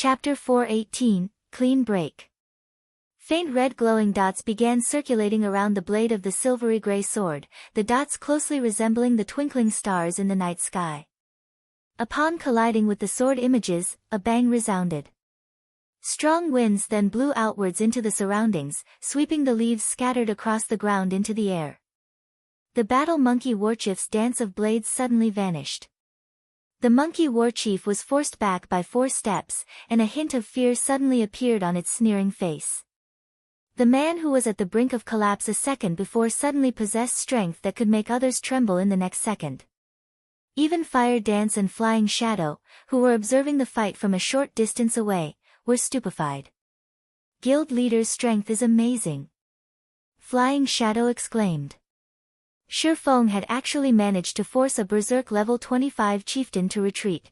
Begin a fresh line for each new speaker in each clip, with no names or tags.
Chapter 418, Clean Break. Faint red glowing dots began circulating around the blade of the silvery gray sword, the dots closely resembling the twinkling stars in the night sky. Upon colliding with the sword images, a bang resounded. Strong winds then blew outwards into the surroundings, sweeping the leaves scattered across the ground into the air. The battle monkey warchief's dance of blades suddenly vanished. The monkey warchief was forced back by 4 steps, and a hint of fear suddenly appeared on its sneering face. The man who was at the brink of collapse a second before suddenly possessed strength that could make others tremble in the next second. Even Fire Dance and Flying Shadow, who were observing the fight from a short distance away, were stupefied. Guild leader's strength is amazing. Flying Shadow exclaimed. Shifeng had actually managed to force a Berserk level 25 chieftain to retreat.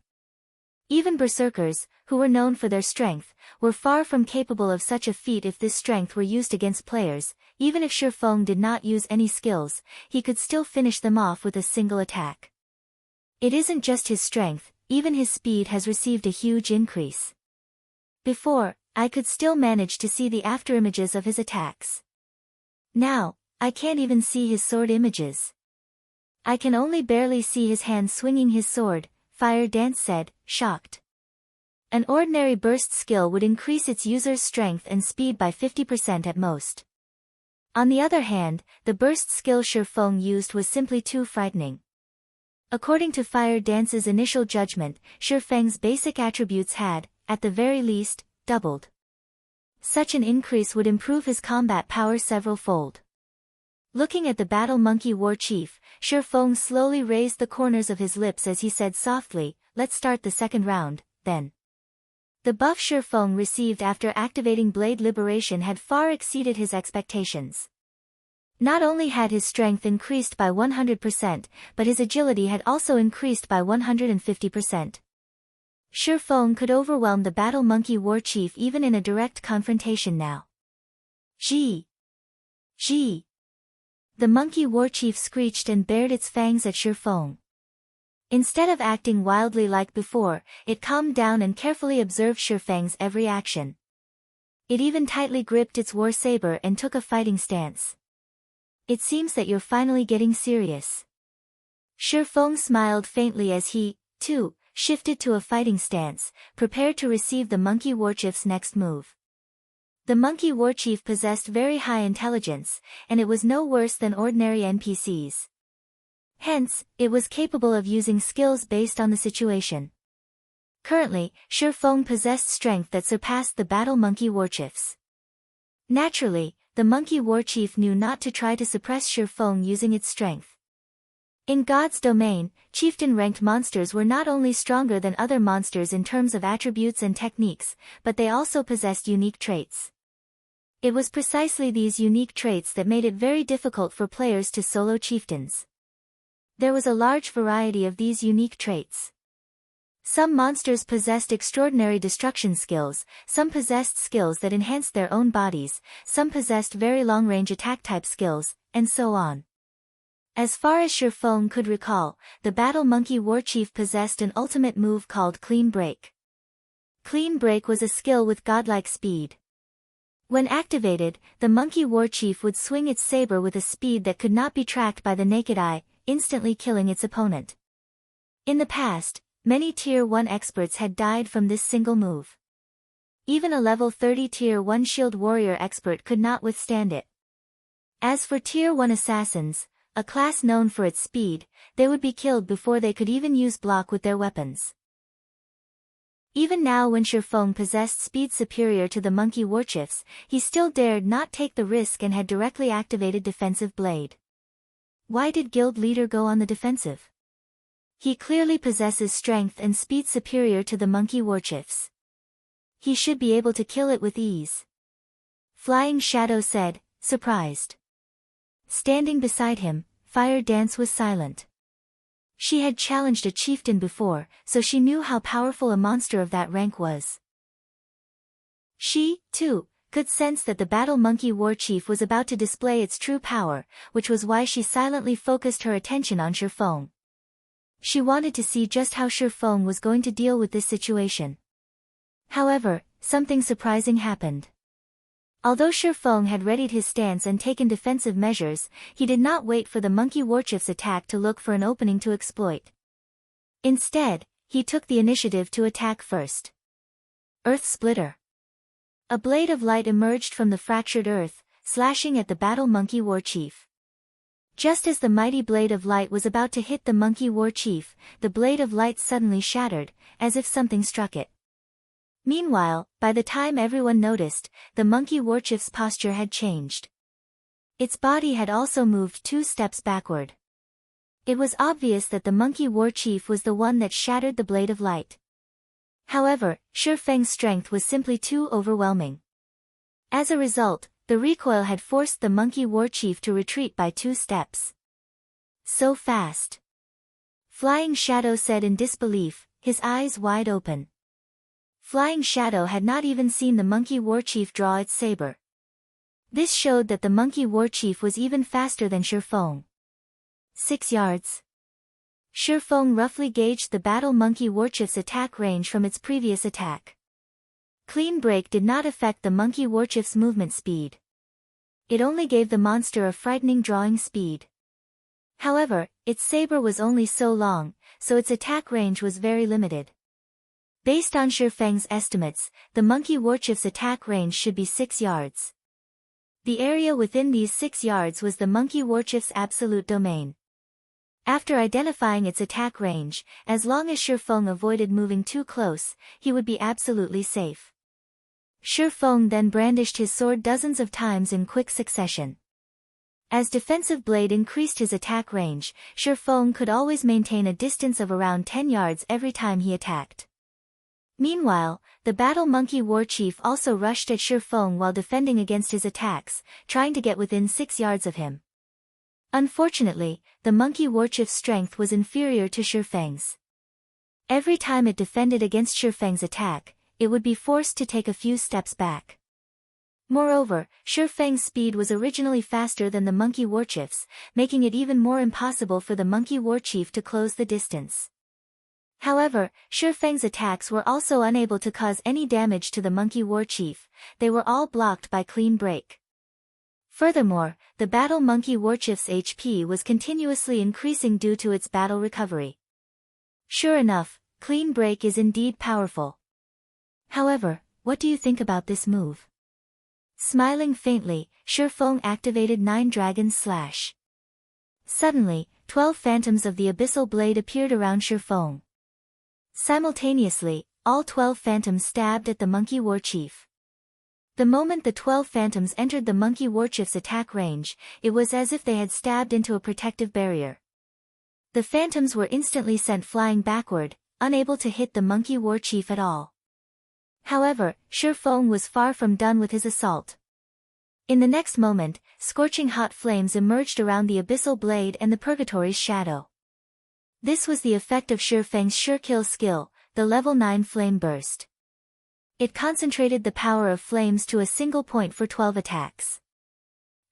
Even Berserkers, who were known for their strength, were far from capable of such a feat if this strength were used against players. Even if Shifeng did not use any skills, he could still finish them off with a single attack. It isn't just his strength, even his speed has received a huge increase. Before, I could still manage to see the afterimages of his attacks. Now, I can't even see his sword images. I can only barely see his hand swinging his sword, Fire Dance said, shocked. An ordinary burst skill would increase its user's strength and speed by 50% at most. On the other hand, the burst skill Shifeng used was simply too frightening. According to Fire Dance's initial judgment, Shifeng's basic attributes had, at the very least, doubled. Such an increase would improve his combat power several-fold. Looking at the battle monkey war chief, Shifeng slowly raised the corners of his lips as he said softly, "Let's start the second round, then." The buff Shifeng received after activating Blade Liberation had far exceeded his expectations. Not only had his strength increased by 100%, but his agility had also increased by 150%. Shifeng could overwhelm the battle monkey war chief even in a direct confrontation now. Gee! Gee! The monkey warchief screeched and bared its fangs at Shifeng. Instead of acting wildly like before, it calmed down and carefully observed Shifeng's every action. It even tightly gripped its war saber and took a fighting stance. "It seems that you're finally getting serious." Shifeng smiled faintly as he, too, shifted to a fighting stance, prepared to receive the monkey warchief's next move. The monkey warchief possessed very high intelligence, and it was no worse than ordinary NPCs. Hence, it was capable of using skills based on the situation. Currently, Shifeng possessed strength that surpassed the battle monkey warchief's. Naturally, the monkey warchief knew not to try to suppress Shifeng using its strength. In God's domain, chieftain-ranked monsters were not only stronger than other monsters in terms of attributes and techniques, but they also possessed unique traits. It was precisely these unique traits that made it very difficult for players to solo chieftains. There was a large variety of these unique traits. Some monsters possessed extraordinary destruction skills, some possessed skills that enhanced their own bodies, some possessed very long-range attack-type skills, and so on. As far as Shifeng could recall, the battle monkey warchief possessed an ultimate move called Clean Break. Clean Break was a skill with godlike speed. When activated, the monkey warchief would swing its saber with a speed that could not be tracked by the naked eye, instantly killing its opponent. In the past, many Tier 1 experts had died from this single move. Even a level 30 Tier 1 shield warrior expert could not withstand it. As for Tier 1 assassins, a class known for its speed, they would be killed before they could even use block with their weapons. Even now when Shifeng possessed speed superior to the monkey warchief's, he still dared not take the risk and had directly activated Defensive Blade. Why did Guild Leader go on the defensive? He clearly possesses strength and speed superior to the monkey warchief's. He should be able to kill it with ease. Flying Shadow said, surprised. Standing beside him, Fire Dance was silent. She had challenged a chieftain before, so she knew how powerful a monster of that rank was. She, too, could sense that the battle monkey warchief was about to display its true power, which was why she silently focused her attention on Shifeng. She wanted to see just how Shifeng was going to deal with this situation. However, something surprising happened. Although Shifeng had readied his stance and taken defensive measures, he did not wait for the monkey warchief's attack to look for an opening to exploit. Instead, he took the initiative to attack first. Earth Splitter. A blade of light emerged from the fractured earth, slashing at the battle monkey warchief. Just as the mighty blade of light was about to hit the monkey warchief, the blade of light suddenly shattered, as if something struck it. Meanwhile, by the time everyone noticed, the monkey warchief's posture had changed. Its body had also moved 2 steps backward. It was obvious that the monkey warchief was the one that shattered the blade of light. However, Shifeng's strength was simply too overwhelming. As a result, the recoil had forced the monkey warchief to retreat by 2 steps. So fast. Flying Shadow said in disbelief, his eyes wide open. Flying Shadow had not even seen the monkey warchief draw its saber. This showed that the monkey warchief was even faster than Shifeng. 6 yards. Shifeng roughly gauged the battle monkey warchief's attack range from its previous attack. Clean break did not affect the monkey warchief's movement speed. It only gave the monster a frightening drawing speed. However, its saber was only so long, so its attack range was very limited. Based on Shifeng's estimates, the monkey warchief's attack range should be 6 yards. The area within these 6 yards was the monkey warchief's absolute domain. After identifying its attack range, as long as Shifeng avoided moving too close, he would be absolutely safe. Shifeng then brandished his sword dozens of times in quick succession. As defensive blade increased his attack range, Shifeng could always maintain a distance of around 10 yards every time he attacked. Meanwhile, the battle monkey warchief also rushed at Shifeng while defending against his attacks, trying to get within 6 yards of him. Unfortunately, the monkey warchief's strength was inferior to Shifeng's. Every time it defended against Shifeng's attack, it would be forced to take a few steps back. Moreover, Shifeng's speed was originally faster than the monkey warchief's, making it even more impossible for the monkey warchief to close the distance. However, Shifeng's attacks were also unable to cause any damage to the monkey warchief, they were all blocked by clean break. Furthermore, the battle monkey warchief's HP was continuously increasing due to its battle recovery. Sure enough, clean break is indeed powerful. However, what do you think about this move? Smiling faintly, Shifeng activated 9 Dragon's Slash. Suddenly, 12 phantoms of the abyssal blade appeared around Shifeng. Simultaneously, all 12 phantoms stabbed at the monkey warchief. The moment the 12 phantoms entered the monkey warchief's attack range, it was as if they had stabbed into a protective barrier. The phantoms were instantly sent flying backward, unable to hit the monkey warchief at all. However, Shifeng was far from done with his assault. In the next moment, scorching hot flames emerged around the abyssal blade and the purgatory's shadow. This was the effect of Shifeng's sure-kill skill, the level 9 flame burst. It concentrated the power of flames to a single point for 12 attacks.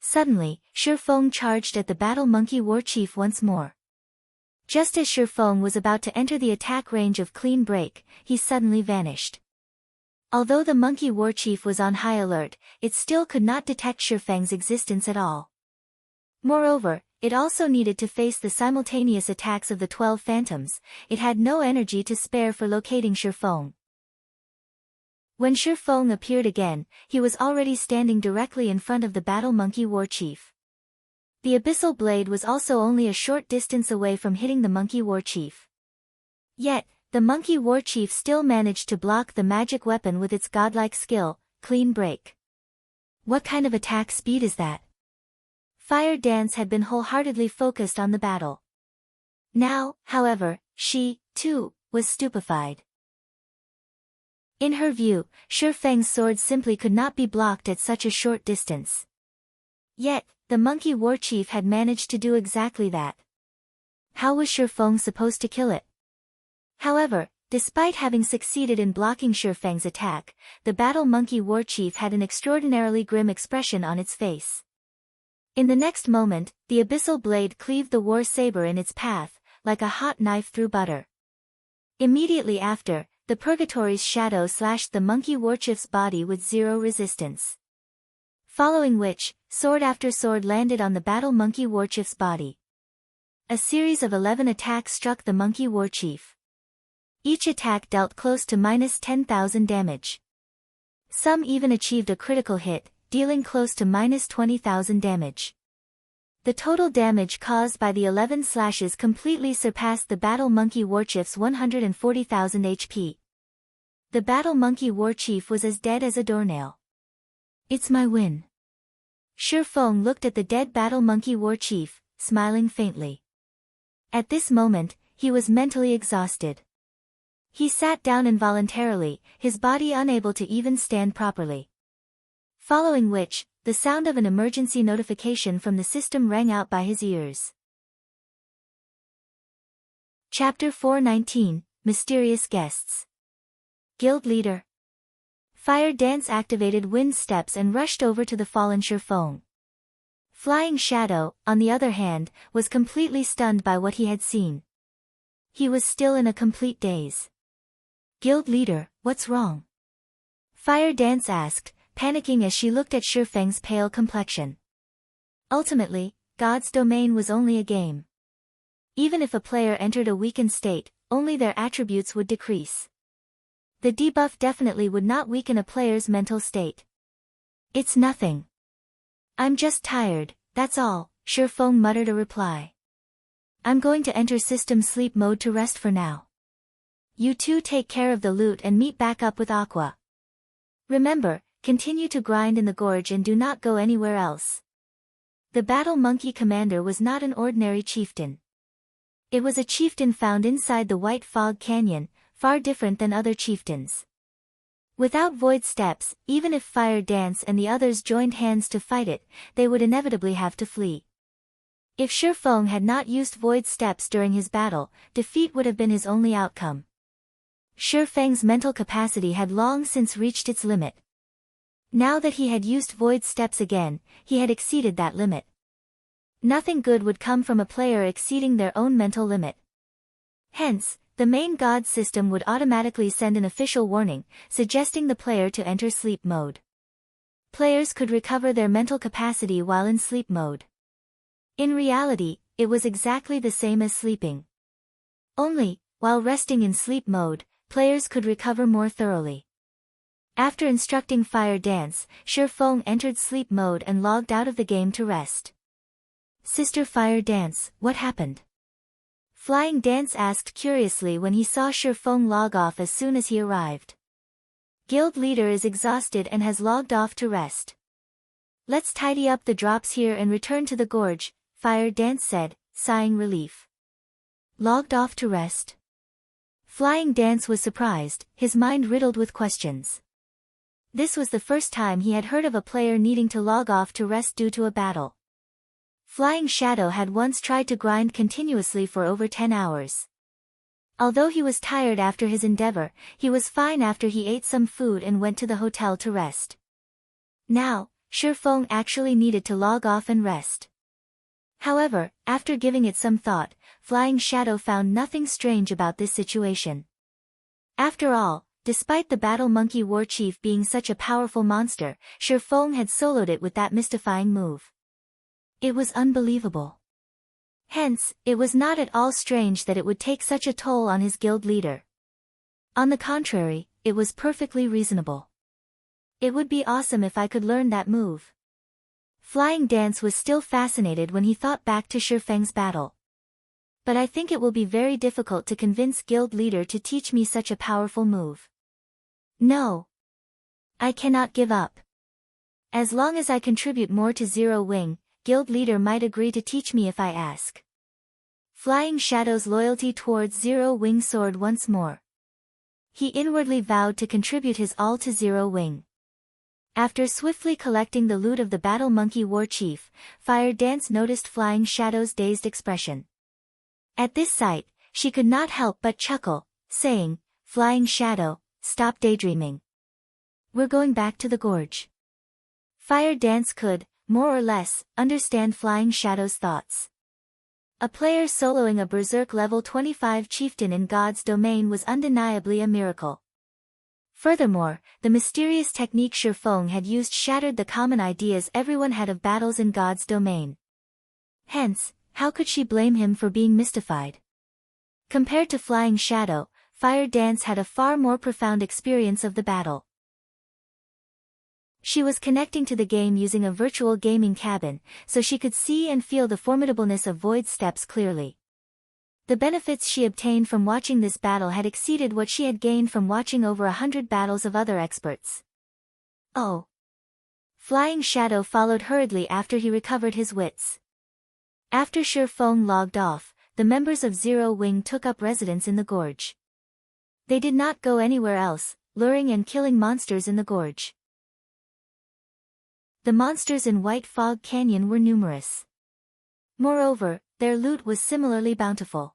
Suddenly, Shifeng charged at the battle monkey warchief once more. Just as Shifeng was about to enter the attack range of clean break, he suddenly vanished. Although the monkey warchief was on high alert, it still could not detect Shifeng's existence at all. Moreover, it also needed to face the simultaneous attacks of the 12 phantoms, it had no energy to spare for locating Shifeng. When Shifeng appeared again, he was already standing directly in front of the battle monkey warchief. The abyssal blade was also only a short distance away from hitting the monkey warchief. Yet, the monkey warchief still managed to block the magic weapon with its godlike skill, clean break. What kind of attack speed is that? Fire Dance had been wholeheartedly focused on the battle. Now, however, she, too, was stupefied. In her view, Shifeng's sword simply could not be blocked at such a short distance. Yet, the monkey warchief had managed to do exactly that. How was Shifeng supposed to kill it? However, despite having succeeded in blocking Shifeng's attack, the battle monkey warchief had an extraordinarily grim expression on its face. In the next moment, the abyssal blade cleaved the war saber in its path, like a hot knife through butter. Immediately after, the Purgatory's shadow slashed the monkey warchief's body with zero resistance. Following which, sword after sword landed on the battle monkey warchief's body. A series of 11 attacks struck the monkey warchief. Each attack dealt close to minus 10,000 damage. Some even achieved a critical hit, dealing close to minus 20,000 damage. The total damage caused by the 11 slashes completely surpassed the battle monkey warchief's 140,000 HP. The battle monkey warchief was as dead as a doornail. It's my win. Shifeng looked at the dead battle monkey warchief, smiling faintly. At this moment, he was mentally exhausted. He sat down involuntarily, his body unable to even stand properly. Following which, the sound of an emergency notification from the system rang out by his ears. Chapter 419, Mysterious Guests. Guild Leader. Fire Dance activated wind steps and rushed over to the fallen Shifeng. Flying Shadow, on the other hand, was completely stunned by what he had seen. He was still in a complete daze. Guild Leader, what's wrong? Fire Dance asked, panicking as she looked at Shifeng's pale complexion. Ultimately, God's domain was only a game. Even if a player entered a weakened state, only their attributes would decrease. The debuff definitely would not weaken a player's mental state. It's nothing. I'm just tired, that's all, Shifeng muttered a reply. I'm going to enter system sleep mode to rest for now. You two take care of the loot and meet back up with Aqua. Remember, continue to grind in the gorge and do not go anywhere else. The battle monkey commander was not an ordinary chieftain. It was a chieftain found inside the White Fog Canyon, far different than other chieftains. Without void steps, even if Fire Dance and the others joined hands to fight it, they would inevitably have to flee. If Shifeng had not used void steps during his battle, defeat would have been his only outcome. Shifeng's mental capacity had long since reached its limit. Now that he had used void steps again, he had exceeded that limit. Nothing good would come from a player exceeding their own mental limit. Hence, the main god system would automatically send an official warning, suggesting the player to enter sleep mode. Players could recover their mental capacity while in sleep mode. In reality, it was exactly the same as sleeping. Only, while resting in sleep mode, players could recover more thoroughly. After instructing Fire Dance, Shifeng entered sleep mode and logged out of the game to rest. Sister Fire Dance, what happened? Flying Dance asked curiously when he saw Shifeng log off as soon as he arrived. Guild Leader is exhausted and has logged off to rest. Let's tidy up the drops here and return to the gorge, Fire Dance said, sighing relief. Logged off to rest? Flying Dance was surprised, his mind riddled with questions. This was the first time he had heard of a player needing to log off to rest due to a battle. Flying Shadow had once tried to grind continuously for over 10 hours. Although he was tired after his endeavor, he was fine after he ate some food and went to the hotel to rest. Now, Shifeng actually needed to log off and rest. However, after giving it some thought, Flying Shadow found nothing strange about this situation. After all, despite the battle monkey warchief being such a powerful monster, Shifeng had soloed it with that mystifying move. It was unbelievable. Hence, it was not at all strange that it would take such a toll on his guild leader. On the contrary, it was perfectly reasonable. It would be awesome if I could learn that move. Flying Dance was still fascinated when he thought back to Shifeng's battle. But I think it will be very difficult to convince guild leader to teach me such a powerful move. No. I cannot give up. As long as I contribute more to Zero Wing, guild leader might agree to teach me if I ask. Flying Shadow's loyalty towards Zero Wing soared once more. He inwardly vowed to contribute his all to Zero Wing. After swiftly collecting the loot of the battle monkey warchief, Fire Dance noticed Flying Shadow's dazed expression. At this sight, she could not help but chuckle, saying, Flying Shadow, stop daydreaming. We're going back to the gorge. Fire Dance could, more or less, understand Flying Shadow's thoughts. A player soloing a Berserk level 25 chieftain in God's domain was undeniably a miracle. Furthermore, the mysterious technique Shurfeng had used shattered the common ideas everyone had of battles in God's domain. Hence, how could she blame him for being mystified? Compared to Flying Shadow, Fire Dance had a far more profound experience of the battle. She was connecting to the game using a virtual gaming cabin, so she could see and feel the formidableness of Void Steps clearly. The benefits she obtained from watching this battle had exceeded what she had gained from watching over 100 battles of other experts. Oh! Flying Shadow followed hurriedly after he recovered his wits. After Shurfeng logged off, the members of Zero Wing took up residence in the gorge. They did not go anywhere else, luring and killing monsters in the gorge. The monsters in White Fog Canyon were numerous. Moreover, their loot was similarly bountiful.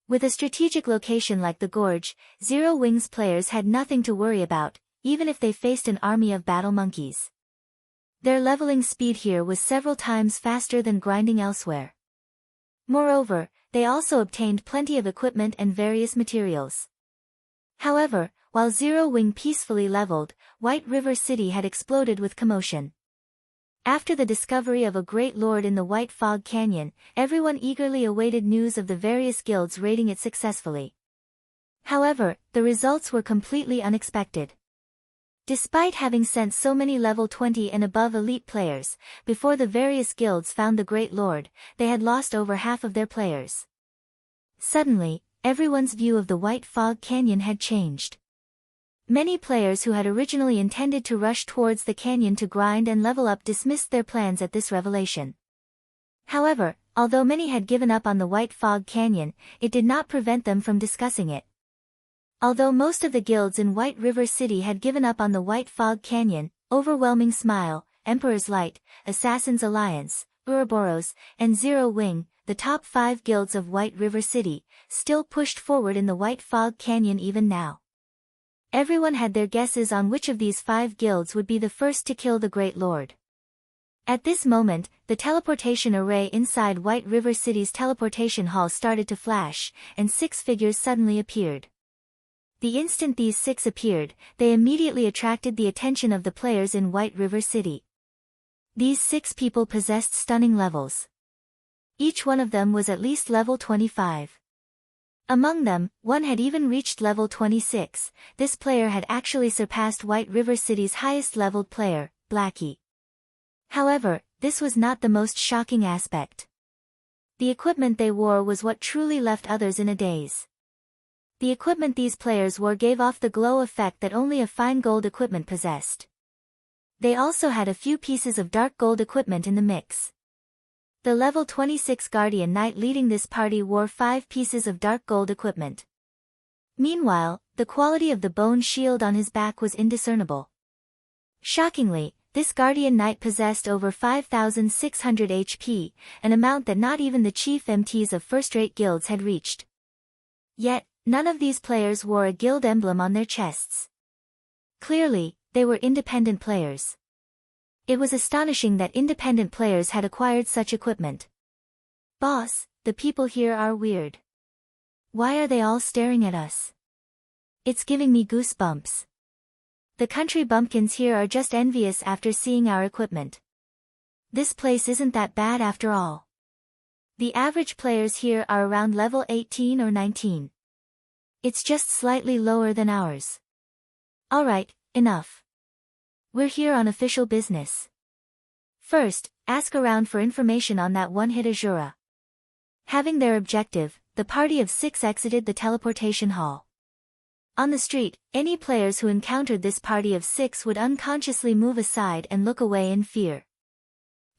With a strategic location like the gorge, Zero Wing's players had nothing to worry about, even if they faced an army of battle monkeys. Their leveling speed here was several times faster than grinding elsewhere. Moreover, they also obtained plenty of equipment and various materials. However, while Zero Wing peacefully leveled, White River City had exploded with commotion. After the discovery of a great lord in the White Fog Canyon, everyone eagerly awaited news of the various guilds raiding it successfully. However, the results were completely unexpected. Despite having sent so many level 20 and above elite players, before the various guilds found the Great Lord, they had lost over half of their players. Suddenly, everyone's view of the White Fog Canyon had changed. Many players who had originally intended to rush towards the canyon to grind and level up dismissed their plans at this revelation. However, although many had given up on the White Fog Canyon, it did not prevent them from discussing it. Although most of the guilds in White River City had given up on the White Fog Canyon, Overwhelming Smile, Emperor's Light, Assassin's Alliance, Ouroboros, and Zero Wing, the top 5 guilds of White River City, still pushed forward in the White Fog Canyon even now. Everyone had their guesses on which of these 5 guilds would be the first to kill the Great Lord. At this moment, the teleportation array inside White River City's teleportation hall started to flash, and 6 figures suddenly appeared. The instant these 6 appeared, they immediately attracted the attention of the players in White River City. These 6 people possessed stunning levels. Each one of them was at least level 25. Among them, one had even reached level 26. This player had actually surpassed White River City's highest leveled player, Blackie. However, this was not the most shocking aspect. The equipment they wore was what truly left others in a daze. The equipment these players wore gave off the glow effect that only a fine gold equipment possessed. They also had a few pieces of dark gold equipment in the mix. The level 26 Guardian Knight leading this party wore 5 pieces of dark gold equipment. Meanwhile, the quality of the bone shield on his back was indiscernible. Shockingly, this Guardian Knight possessed over 5,600 HP, an amount that not even the chief MTs of first-rate guilds had reached. Yet, none of these players wore a guild emblem on their chests. Clearly, they were independent players. It was astonishing that independent players had acquired such equipment. Boss, the people here are weird. Why are they all staring at us? It's giving me goosebumps. The country bumpkins here are just envious after seeing our equipment. This place isn't that bad after all. The average players here are around level 18 or 19. It's just slightly lower than ours. Alright, enough. We're here on official business. First, ask around for information on that one-hit Azura. Having their objective, the party of 6 exited the teleportation hall. On the street, any players who encountered this party of 6 would unconsciously move aside and look away in fear.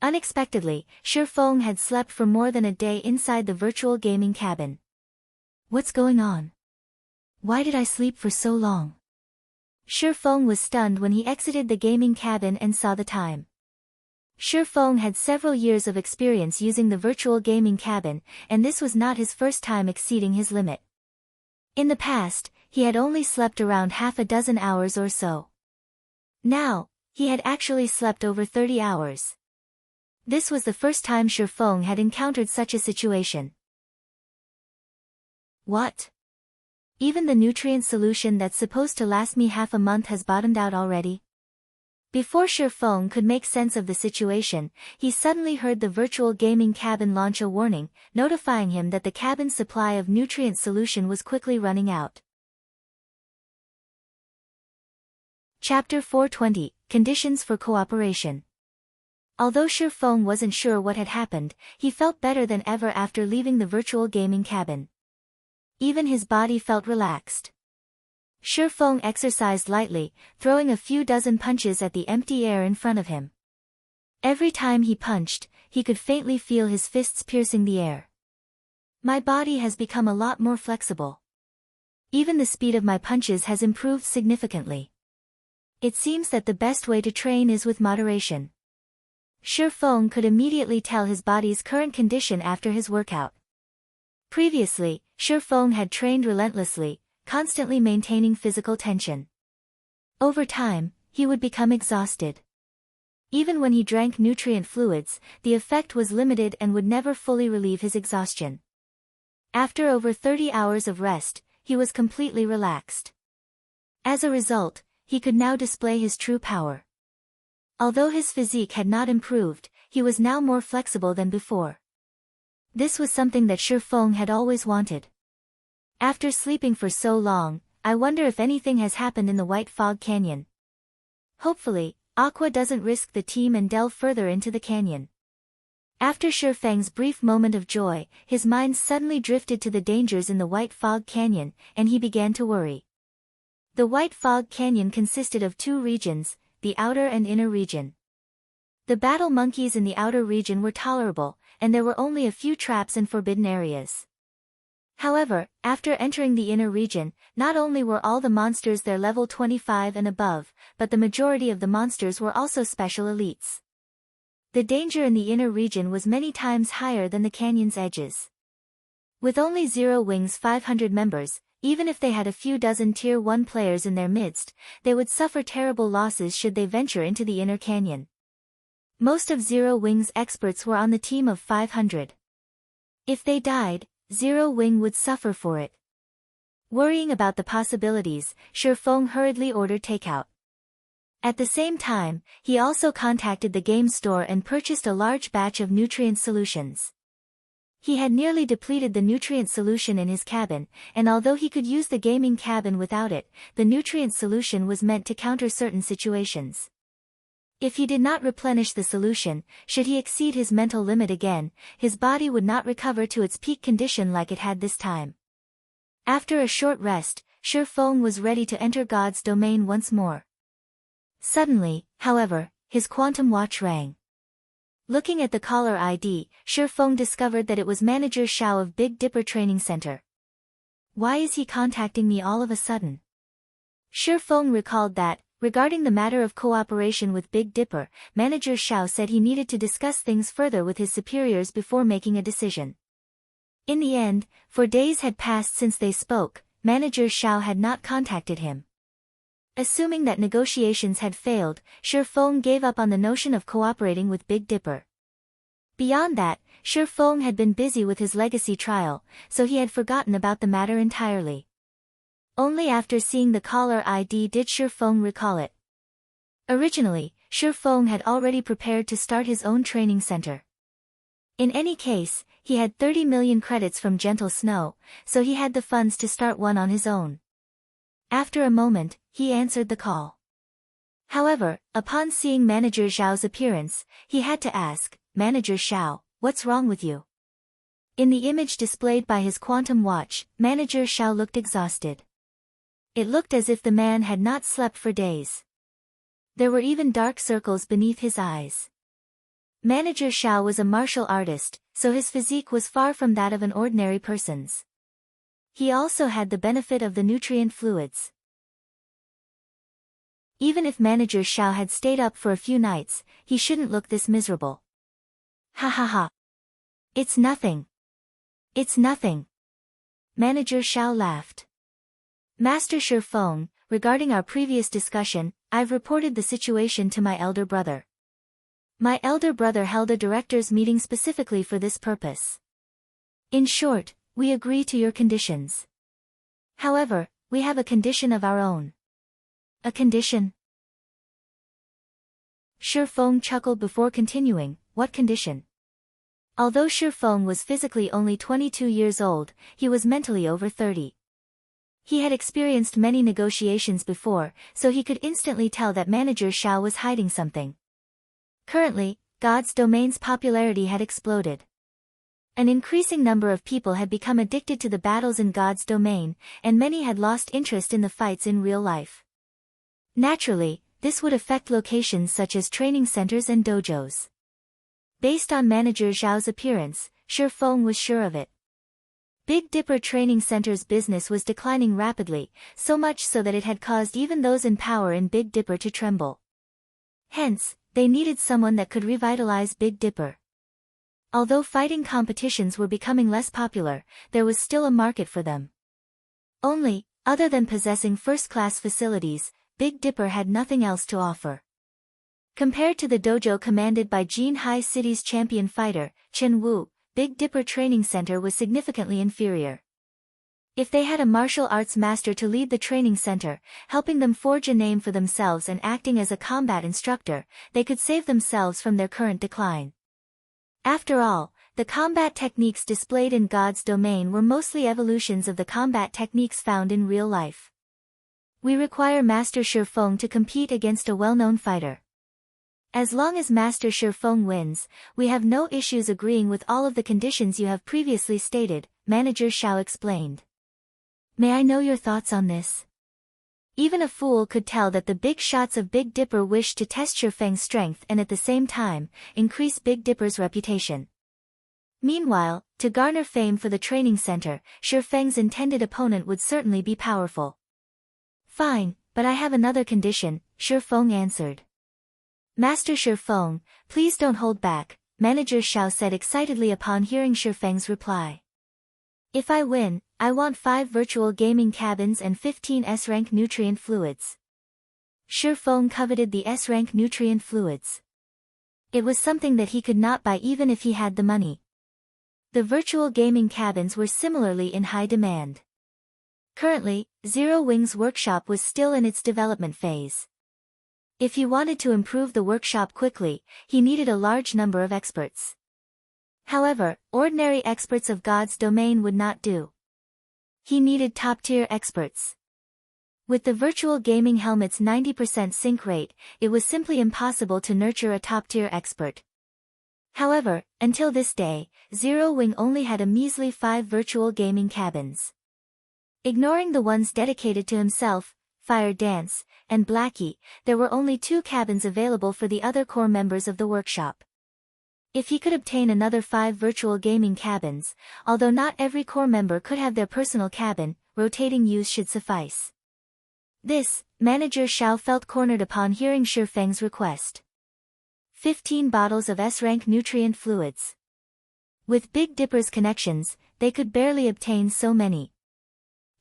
Unexpectedly, Shurfeng had slept for more than a day inside the virtual gaming cabin. What's going on? Why did I sleep for so long? Shurfeng was stunned when he exited the gaming cabin and saw the time. Shurfeng had several years of experience using the virtual gaming cabin, and this was not his first time exceeding his limit. In the past, he had only slept around half a dozen hours or so. Now, he had actually slept over 30 hours. This was the first time Shifeng had encountered such a situation. What? Even the nutrient solution that's supposed to last me half a month has bottomed out already? Before Shifeng could make sense of the situation, he suddenly heard the virtual gaming cabin launch a warning, notifying him that the cabin's supply of nutrient solution was quickly running out. Chapter 420, Conditions for Cooperation. Although Shifeng wasn't sure what had happened, he felt better than ever after leaving the virtual gaming cabin. Even his body felt relaxed. Shifeng exercised lightly, throwing a few dozen punches at the empty air in front of him. Every time he punched, he could faintly feel his fists piercing the air. My body has become a lot more flexible. Even the speed of my punches has improved significantly. It seems that the best way to train is with moderation. Shifeng could immediately tell his body's current condition after his workout. Previously, Shifeng had trained relentlessly, constantly maintaining physical tension. Over time, he would become exhausted. Even when he drank nutrient fluids, the effect was limited and would never fully relieve his exhaustion. After over 30 hours of rest, he was completely relaxed. As a result, he could now display his true power. Although his physique had not improved, he was now more flexible than before. This was something that Shifeng had always wanted. After sleeping for so long, I wonder if anything has happened in the White Fog Canyon. Hopefully, Aqua doesn't risk the team and delve further into the canyon. After Shifeng's brief moment of joy, his mind suddenly drifted to the dangers in the White Fog Canyon, and he began to worry. The White Fog Canyon consisted of two regions, the outer and inner region. The battle monkeys in the outer region were tolerable, and there were only a few traps and forbidden areas. However, after entering the inner region, not only were all the monsters there level 25 and above, but the majority of the monsters were also special elites. The danger in the inner region was many times higher than the canyon's edges. With only Zero Wing's 500 members, even if they had a few dozen Tier 1 players in their midst, they would suffer terrible losses should they venture into the inner canyon. Most of Zero Wing's experts were on the team of 500. If they died, Zero Wing would suffer for it. Worrying about the possibilities, Shifeng hurriedly ordered takeout. At the same time, he also contacted the game store and purchased a large batch of nutrient solutions. He had nearly depleted the nutrient solution in his cabin, and although he could use the gaming cabin without it, the nutrient solution was meant to counter certain situations. If he did not replenish the solution, should he exceed his mental limit again, his body would not recover to its peak condition like it had this time. After a short rest, Shifeng was ready to enter God's domain once more. Suddenly, however, his quantum watch rang. Looking at the caller ID, Shifeng discovered that it was Manager Xiao of Big Dipper Training Center. Why is he contacting me all of a sudden? Shifeng recalled that, regarding the matter of cooperation with Big Dipper, Manager Xiao said he needed to discuss things further with his superiors before making a decision. In the end, for days had passed since they spoke, Manager Xiao had not contacted him. Assuming that negotiations had failed, Shifeng gave up on the notion of cooperating with Big Dipper. Beyond that, Shifeng had been busy with his legacy trial, so he had forgotten about the matter entirely. Only after seeing the caller ID did Shifeng recall it. Originally, Shifeng had already prepared to start his own training center. In any case, he had 30 million credits from Gentle Snow, so he had the funds to start one on his own. After a moment, he answered the call. However, upon seeing Manager Xiao's appearance, he had to ask, "Manager Xiao, what's wrong with you?" In the image displayed by his quantum watch, Manager Xiao looked exhausted. It looked as if the man had not slept for days. There were even dark circles beneath his eyes. Manager Xiao was a martial artist, so his physique was far from that of an ordinary person's. He also had the benefit of the nutrient fluids. Even if Manager Xiao had stayed up for a few nights, he shouldn't look this miserable. Ha ha ha. It's nothing. It's nothing. Manager Xiao laughed. Master Shifeng, regarding our previous discussion, I've reported the situation to my elder brother. My elder brother held a director's meeting specifically for this purpose. In short, we agree to your conditions. However, we have a condition of our own. A condition? Shifeng chuckled before continuing, what condition? Although Shifeng was physically only 22 years old, he was mentally over 30. He had experienced many negotiations before, so he could instantly tell that Manager Xiao was hiding something. Currently, God's domain's popularity had exploded. An increasing number of people had become addicted to the battles in God's domain, and many had lost interest in the fights in real life. Naturally, this would affect locations such as training centers and dojos. Based on Manager Xiao's appearance, Shifeng was sure of it. Big Dipper Training Center's business was declining rapidly, so much so that it had caused even those in power in Big Dipper to tremble. Hence, they needed someone that could revitalize Big Dipper. Although fighting competitions were becoming less popular, there was still a market for them. Only, other than possessing first-class facilities, Big Dipper had nothing else to offer. Compared to the dojo commanded by Jinhai City's champion fighter, Chen Wu, Big Dipper Training Center was significantly inferior. If they had a martial arts master to lead the training center, helping them forge a name for themselves and acting as a combat instructor, they could save themselves from their current decline. After all, the combat techniques displayed in God's domain were mostly evolutions of the combat techniques found in real life. We require Master Shifeng to compete against a well-known fighter. As long as Master Shifeng wins, we have no issues agreeing with all of the conditions you have previously stated, Manager Xiao explained. May I know your thoughts on this? Even a fool could tell that the big shots of Big Dipper wished to test Shifeng's strength and at the same time, increase Big Dipper's reputation. Meanwhile, to garner fame for the training center, Shifeng's intended opponent would certainly be powerful. Fine, but I have another condition, Shifeng answered. Master Shifeng, please don't hold back, Manager Xiao said excitedly upon hearing Shifeng's reply. If I win, I want 5 virtual gaming cabins and 15 S-rank nutrient fluids. Shifeng coveted the S-rank nutrient fluids. It was something that he could not buy even if he had the money. The virtual gaming cabins were similarly in high demand. Currently, Zero Wing's workshop was still in its development phase. If he wanted to improve the workshop quickly, he needed a large number of experts. However, ordinary experts of God's domain would not do. He needed top-tier experts. With the virtual gaming helmet's 90% sync rate, it was simply impossible to nurture a top-tier expert. However, until this day, Zero Wing only had a measly 5 virtual gaming cabins. Ignoring the ones dedicated to himself, Fire Dance, and Blackie, there were only 2 cabins available for the other core members of the workshop. If he could obtain another 5 virtual gaming cabins, although not every core member could have their personal cabin, rotating use should suffice. This, Manager Xiao felt cornered upon hearing Shifeng's request. 15 bottles of S-rank nutrient fluids. With Big Dipper's connections, they could barely obtain so many.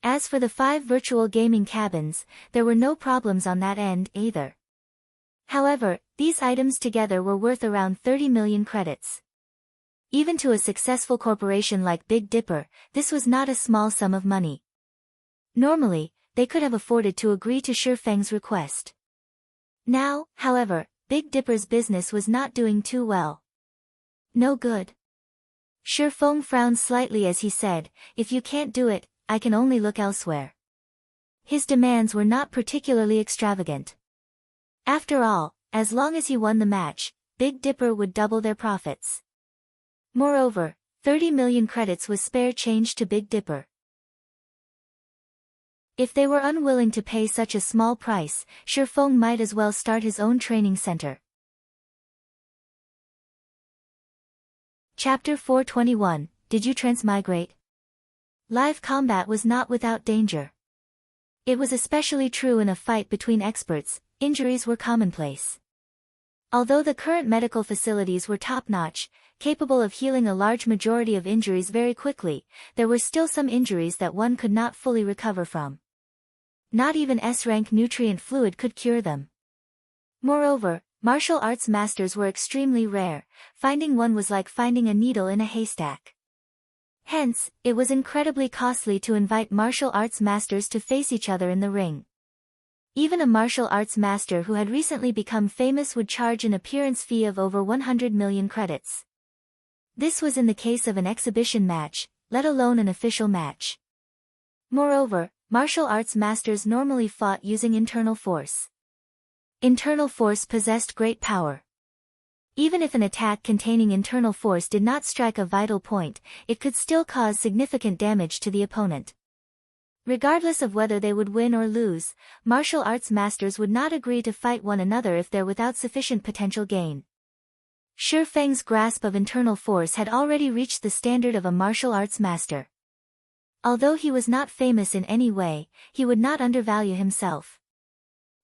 As for the 5 virtual gaming cabins, there were no problems on that end either. However, these items together were worth around 30 million credits. Even to a successful corporation like Big Dipper, this was not a small sum of money. Normally, they could have afforded to agree to Shifeng's request. Now, however, Big Dipper's business was not doing too well. No good. Shifeng frowned slightly as he said, if you can't do it, I can only look elsewhere. His demands were not particularly extravagant. After all, as long as he won the match, Big Dipper would double their profits. Moreover, 30 million credits was spare change to Big Dipper. If they were unwilling to pay such a small price, Shifeng might as well start his own training center. Chapter 421, Did You Transmigrate? Live combat was not without danger. It was especially true in a fight between experts, injuries were commonplace. Although the current medical facilities were top-notch, capable of healing a large majority of injuries very quickly, there were still some injuries that one could not fully recover from. Not even S-rank nutrient fluid could cure them. Moreover, martial arts masters were extremely rare, finding one was like finding a needle in a haystack. Hence, it was incredibly costly to invite martial arts masters to face each other in the ring. Even a martial arts master who had recently become famous would charge an appearance fee of over 100 million credits. This was in the case of an exhibition match, let alone an official match. Moreover, martial arts masters normally fought using internal force. Internal force possessed great power. Even if an attack containing internal force did not strike a vital point, it could still cause significant damage to the opponent. Regardless of whether they would win or lose, martial arts masters would not agree to fight one another if they're without sufficient potential gain. Shi Feng's grasp of internal force had already reached the standard of a martial arts master. Although he was not famous in any way, he would not undervalue himself.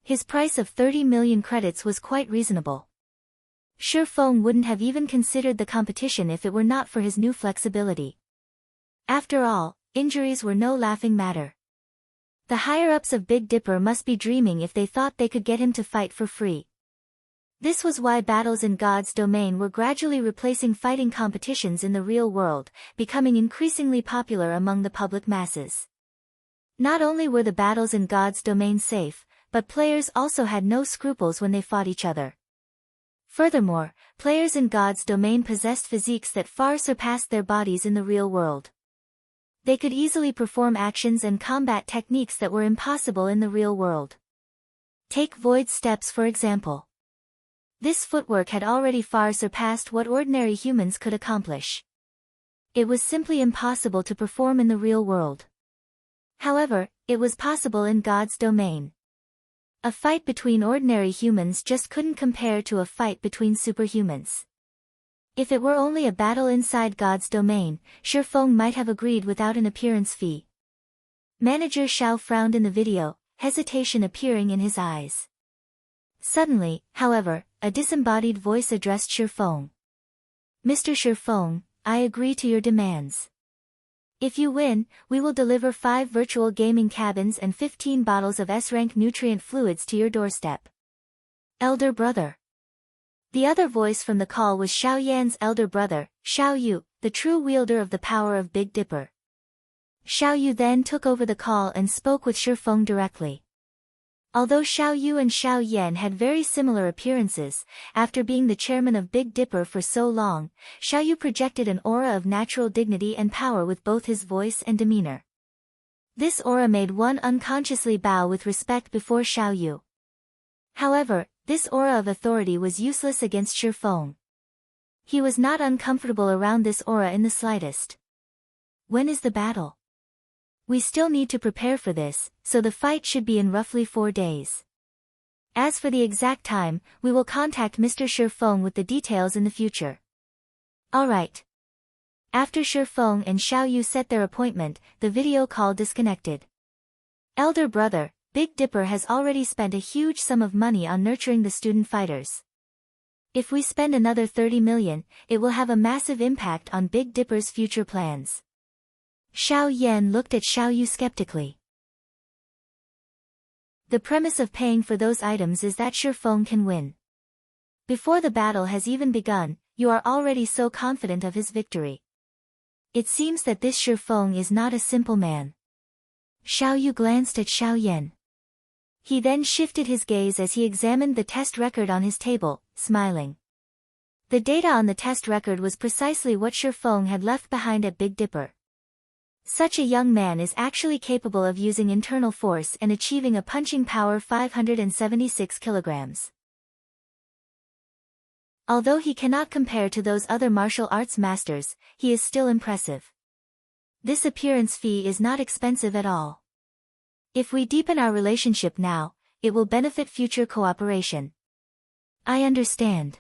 His price of 30 million credits was quite reasonable. Shi Feng wouldn't have even considered the competition if it were not for his new flexibility. After all, injuries were no laughing matter. The higher-ups of Big Dipper must be dreaming if they thought they could get him to fight for free. This was why battles in God's domain were gradually replacing fighting competitions in the real world, becoming increasingly popular among the public masses. Not only were the battles in God's domain safe, but players also had no scruples when they fought each other. Furthermore, players in God's domain possessed physiques that far surpassed their bodies in the real world. They could easily perform actions and combat techniques that were impossible in the real world. Take void steps for example. This footwork had already far surpassed what ordinary humans could accomplish. It was simply impossible to perform in the real world. However, it was possible in God's domain. A fight between ordinary humans just couldn't compare to a fight between superhumans. If it were only a battle inside God's domain, Shi Feng might have agreed without an appearance fee. Manager Xiao frowned in the video, hesitation appearing in his eyes. Suddenly, however, a disembodied voice addressed Shi Feng. Mr. Shi Feng, I agree to your demands. If you win, we will deliver 5 virtual gaming cabins and 15 bottles of S-rank nutrient fluids to your doorstep. Elder brother. The other voice from the call was Xiao Yan's elder brother, Xiao Yu, the true wielder of the power of Big Dipper. Xiao Yu then took over the call and spoke with Shi Feng directly. Although Xiao Yu and Xiao Yan had very similar appearances, after being the chairman of Big Dipper for so long, Xiao Yu projected an aura of natural dignity and power with both his voice and demeanor. This aura made one unconsciously bow with respect before Xiao Yu. However, this aura of authority was useless against Shi Feng. He was not uncomfortable around this aura in the slightest. When is the battle? We still need to prepare for this, so the fight should be in roughly 4 days. As for the exact time, we will contact Mr. Shi Feng with the details in the future. Alright. After Shi Feng and Xiao Yu set their appointment, the video call disconnected. Elder brother, Big Dipper has already spent a huge sum of money on nurturing the student fighters. If we spend another 30 million, it will have a massive impact on Big Dipper's future plans. Xiao Yan looked at Xiao Yu skeptically. The premise of paying for those items is that Shi Feng can win. Before the battle has even begun, you are already so confident of his victory. It seems that this Shi Feng is not a simple man. Xiao Yu glanced at Xiao Yan. He then shifted his gaze as he examined the test record on his table, smiling. The data on the test record was precisely what Shi Feng had left behind at Big Dipper. Such a young man is actually capable of using internal force and achieving a punching power 576 kilograms. Although he cannot compare to those other martial arts masters, he is still impressive. This appearance fee is not expensive at all. If we deepen our relationship now, it will benefit future cooperation. I understand.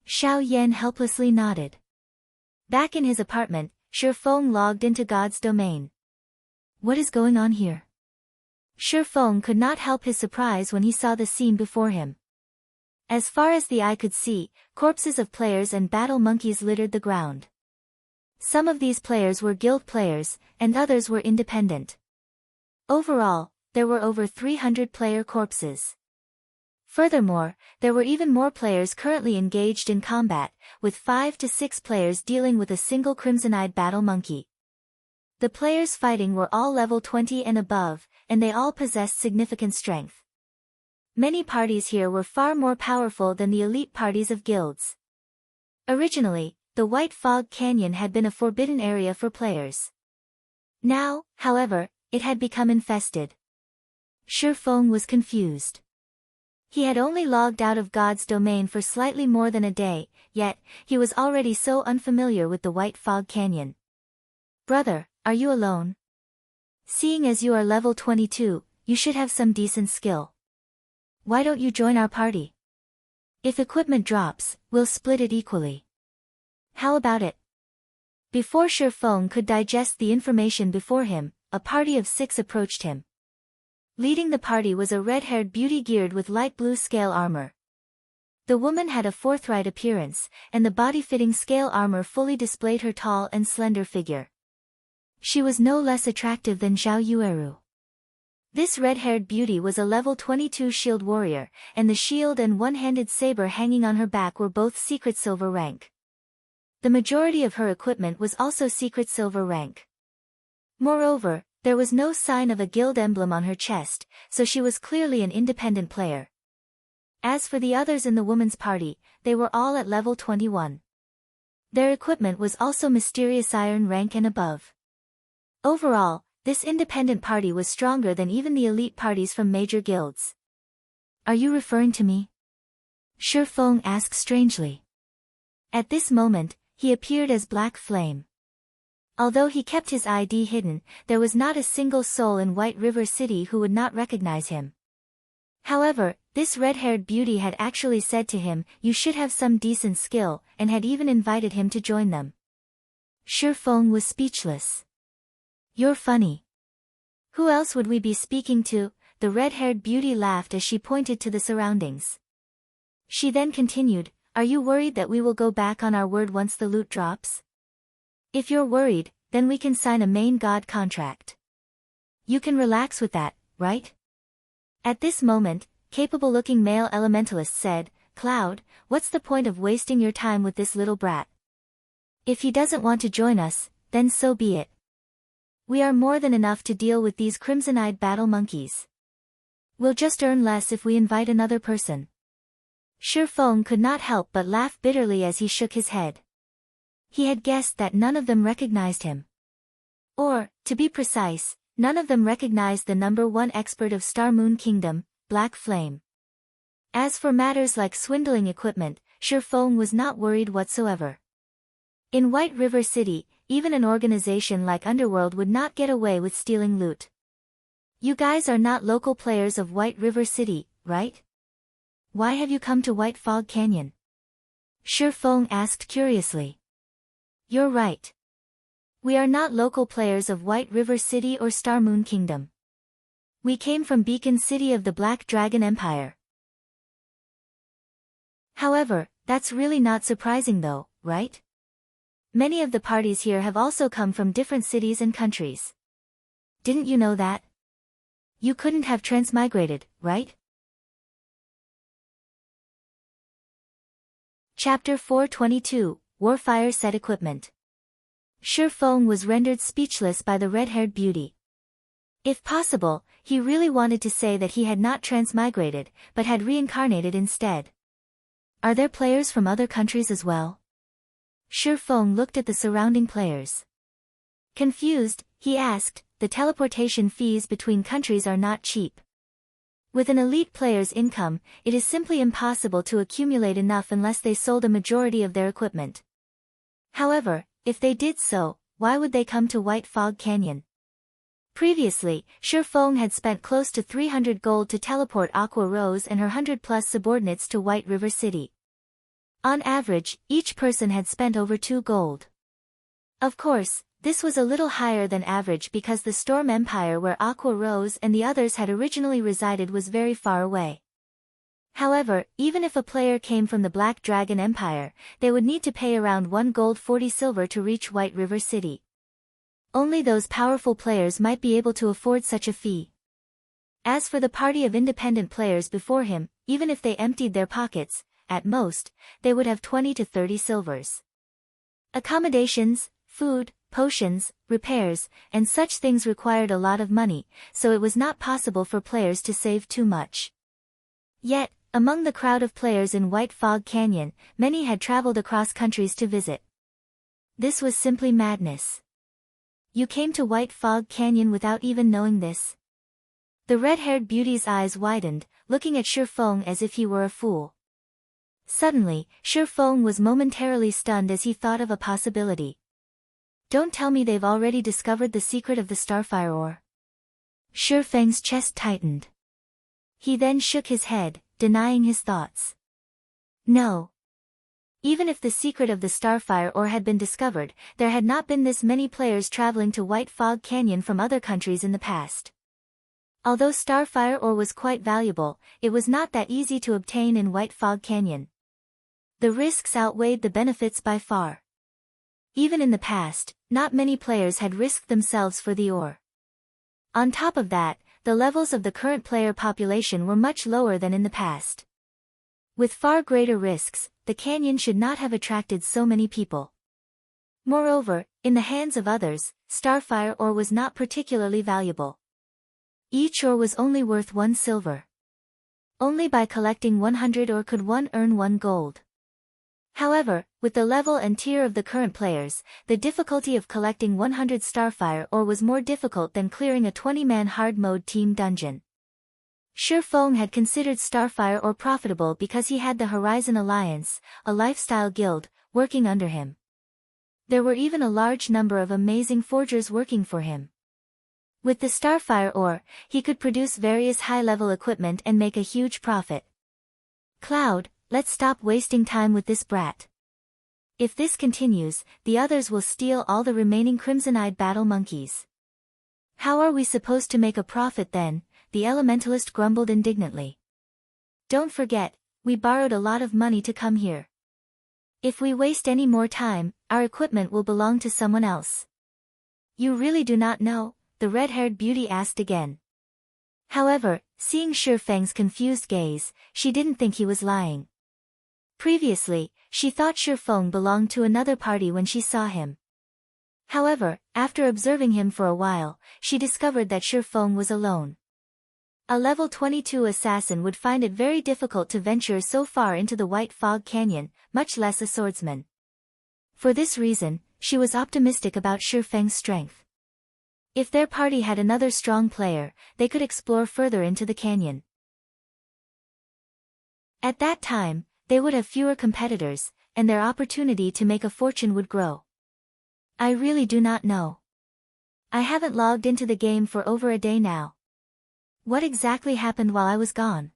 Xiao Yan helplessly nodded. Back in his apartment, Shi Feng logged into God's domain. What is going on here? Shi Feng could not help his surprise when he saw the scene before him. As far as the eye could see, corpses of players and battle monkeys littered the ground. Some of these players were guild players, and others were independent. Overall, there were over 300 player corpses. Furthermore, there were even more players currently engaged in combat, with 5 to 6 players dealing with a single Crimson-Eyed battle monkey. The players fighting were all level 20 and above, and they all possessed significant strength. Many parties here were far more powerful than the elite parties of guilds. Originally, the White Fog Canyon had been a forbidden area for players. Now, however, it had become infested. Shifeng was confused. He had only logged out of God's domain for slightly more than a day, yet, he was already so unfamiliar with the White Fog Canyon. Brother, are you alone? Seeing as you are level 22, you should have some decent skill. Why don't you join our party? If equipment drops, we'll split it equally. How about it? Before Shifeng could digest the information before him, a party of 6 approached him. Leading the party was a red-haired beauty geared with light blue scale armor. The woman had a forthright appearance, and the body-fitting scale armor fully displayed her tall and slender figure. She was no less attractive than Zhao Yueru. This red-haired beauty was a level 22 shield warrior, and the shield and one-handed saber hanging on her back were both secret silver rank. The majority of her equipment was also secret silver rank. Moreover, there was no sign of a guild emblem on her chest, so she was clearly an independent player. As for the others in the woman's party, they were all at level 21. Their equipment was also mysterious iron rank and above. Overall, this independent party was stronger than even the elite parties from major guilds. Are you referring to me? Shifeng asked strangely. At this moment, he appeared as Black Flame. Although he kept his ID hidden, there was not a single soul in White River City who would not recognize him. However, this red-haired beauty had actually said to him, "You should have some decent skill," and had even invited him to join them. Shifeng was speechless. You're funny. Who else would we be speaking to? The red-haired beauty laughed as she pointed to the surroundings. She then continued, Are you worried that we will go back on our word once the loot drops? If you're worried, then we can sign a main god contract. You can relax with that, right? At this moment, capable-looking male elementalist said, Cloud, what's the point of wasting your time with this little brat? If he doesn't want to join us, then so be it. We are more than enough to deal with these crimson-eyed battle monkeys. We'll just earn less if we invite another person. Shifeng could not help but laugh bitterly as he shook his head. He had guessed that none of them recognized him. Or, to be precise, none of them recognized the #1 expert of Star Moon Kingdom, Black Flame. As for matters like swindling equipment, Shifeng was not worried whatsoever. In White River City, even an organization like Underworld would not get away with stealing loot. You guys are not local players of White River City, right? Why have you come to White Fog Canyon? Shifeng asked curiously. You're right. We are not local players of White River City or Star Moon Kingdom. We came from Beacon City of the Black Dragon Empire. However, that's really not surprising though, right? Many of the parties here have also come from different cities and countries. Didn't you know that? You couldn't have transmigrated, right? Chapter 422, Warfire Set Equipment. Shifeng was rendered speechless by the red-haired beauty. If possible, he really wanted to say that he had not transmigrated, but had reincarnated instead. Are there players from other countries as well? Shifeng looked at the surrounding players. Confused, he asked, the teleportation fees between countries are not cheap. With an elite player's income, it is simply impossible to accumulate enough unless they sold a majority of their equipment. However, if they did so, why would they come to White Fog Canyon? Previously, Shifeng had spent close to 300 gold to teleport Aqua Rose and her 100+ subordinates to White River City. On average, each person had spent over 2 gold. Of course, this was a little higher than average because the Storm Empire where Aqua Rose and the others had originally resided was very far away. However, even if a player came from the Black Dragon Empire, they would need to pay around 1 gold 40 silver to reach White River City. Only those powerful players might be able to afford such a fee. As for the party of independent players before him, even if they emptied their pockets, at most, they would have 20 to 30 silvers. Accommodations, food, potions, repairs, and such things required a lot of money, so it was not possible for players to save too much. Yet, among the crowd of players in White Fog Canyon, many had traveled across countries to visit. This was simply madness. You came to White Fog Canyon without even knowing this? The red-haired beauty's eyes widened, looking at Shifeng as if he were a fool. Suddenly, Shifeng was momentarily stunned as he thought of a possibility. Don't tell me they've already discovered the secret of the Starfire ore. Shifeng's chest tightened. He then shook his head, denying his thoughts. No. Even if the secret of the Starfire ore had been discovered, there had not been this many players traveling to White Fog Canyon from other countries in the past. Although Starfire ore was quite valuable, it was not that easy to obtain in White Fog Canyon. The risks outweighed the benefits by far. Even in the past, not many players had risked themselves for the ore. On top of that, the levels of the current player population were much lower than in the past. With far greater risks, the canyon should not have attracted so many people. Moreover, in the hands of others, Starfire ore was not particularly valuable. Each ore was only worth 1 silver. Only by collecting 100 ore could one earn 1 gold. However, with the level and tier of the current players, the difficulty of collecting 100 Starfire ore was more difficult than clearing a 20-man hard mode team dungeon. Shifeng had considered Starfire ore profitable because he had the Horizon Alliance, a lifestyle guild, working under him. There were even a large number of amazing forgers working for him. With the Starfire ore, he could produce various high-level equipment and make a huge profit. Cloud, let's stop wasting time with this brat. If this continues, the others will steal all the remaining Crimson-Eyed battle monkeys. How are we supposed to make a profit then? The elementalist grumbled indignantly. Don't forget, we borrowed a lot of money to come here. If we waste any more time, our equipment will belong to someone else. You really do not know? The red-haired beauty asked again. However, seeing Shifeng's confused gaze, she didn't think he was lying. Previously, she thought Shifeng belonged to another party when she saw him. However, after observing him for a while, she discovered that Shifeng was alone. A level 22 assassin would find it very difficult to venture so far into the White Fog Canyon, much less a swordsman. For this reason, she was optimistic about Shifeng's strength. If their party had another strong player, they could explore further into the canyon. At that time, they would have fewer competitors, and their opportunity to make a fortune would grow. I really do not know. I haven't logged into the game for over a day now. What exactly happened while I was gone?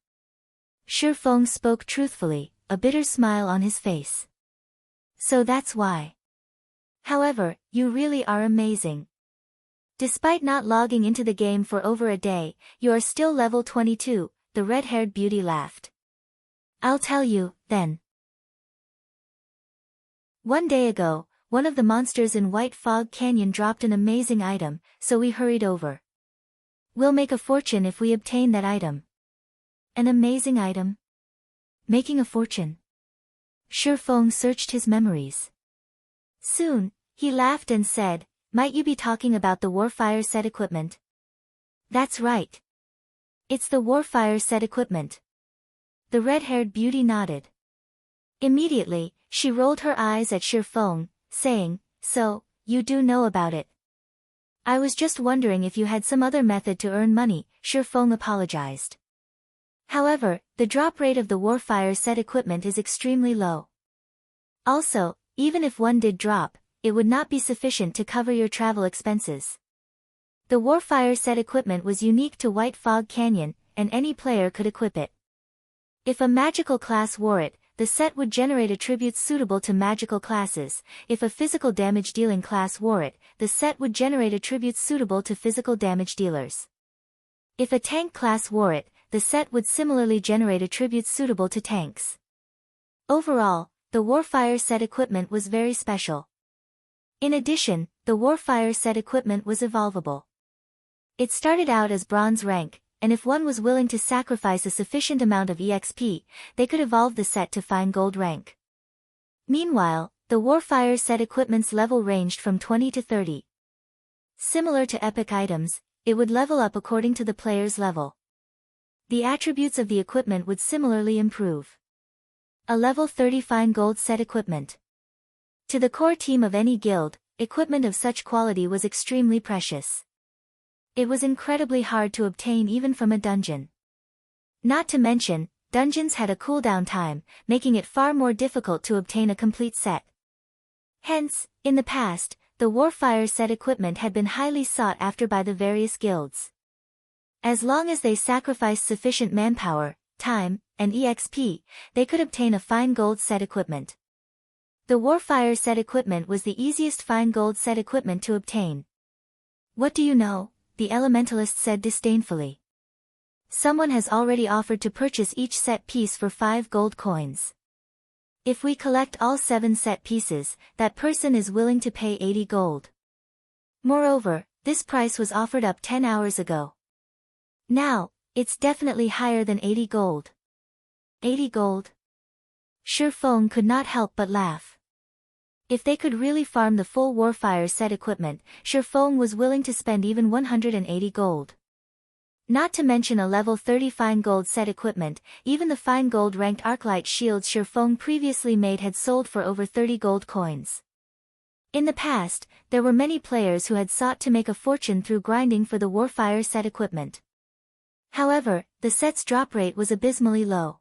Shifeng spoke truthfully, a bitter smile on his face. So that's why. However, you really are amazing. Despite not logging into the game for over a day, you are still level 22, the red-haired beauty laughed. I'll tell you, then. One day ago, one of the monsters in White Fog Canyon dropped an amazing item, so we hurried over. We'll make a fortune if we obtain that item. An amazing item? Making a fortune? Shifeng searched his memories. Soon, he laughed and said, might you be talking about the Warfire set equipment? That's right. It's the Warfire set equipment. The red-haired beauty nodded. Immediately, she rolled her eyes at Shifeng, saying, so, you do know about it. I was just wondering if you had some other method to earn money, Shifeng apologized. However, the drop rate of the Warfire set equipment is extremely low. Also, even if one did drop, it would not be sufficient to cover your travel expenses. The Warfire set equipment was unique to White Fog Canyon, and any player could equip it. If a magical class wore it, the set would generate attributes suitable to magical classes. If a physical damage dealing class wore it, the set would generate attributes suitable to physical damage dealers. If a tank class wore it, the set would similarly generate attributes suitable to tanks. Overall, the Warfire set equipment was very special. In addition, the Warfire set equipment was evolvable. It started out as bronze rank, and if one was willing to sacrifice a sufficient amount of EXP, they could evolve the set to fine gold rank. Meanwhile, the Warfire set equipment's level ranged from 20 to 30. Similar to epic items, it would level up according to the player's level. The attributes of the equipment would similarly improve. A level 30 fine gold set equipment. To the core team of any guild, equipment of such quality was extremely precious. It was incredibly hard to obtain even from a dungeon. Not to mention, dungeons had a cooldown time, making it far more difficult to obtain a complete set. Hence, in the past, the Warfire set equipment had been highly sought after by the various guilds. As long as they sacrificed sufficient manpower, time, and EXP, they could obtain a fine gold set equipment. The Warfire set equipment was the easiest fine gold set equipment to obtain. What do you know? The Elementalist said disdainfully. Someone has already offered to purchase each set piece for 5 gold coins. If we collect all 7 set pieces, that person is willing to pay 80 gold. Moreover, this price was offered up 10 hours ago. Now, it's definitely higher than 80 gold. 80 gold? Shurfeng could not help but laugh. If they could really farm the full Warfire set equipment, Shurfeng was willing to spend even 180 gold. Not to mention a level 30 fine gold set equipment, even the fine gold ranked Arclight shields Shurfeng previously made had sold for over 30 gold coins. In the past, there were many players who had sought to make a fortune through grinding for the Warfire set equipment. However, the set's drop rate was abysmally low.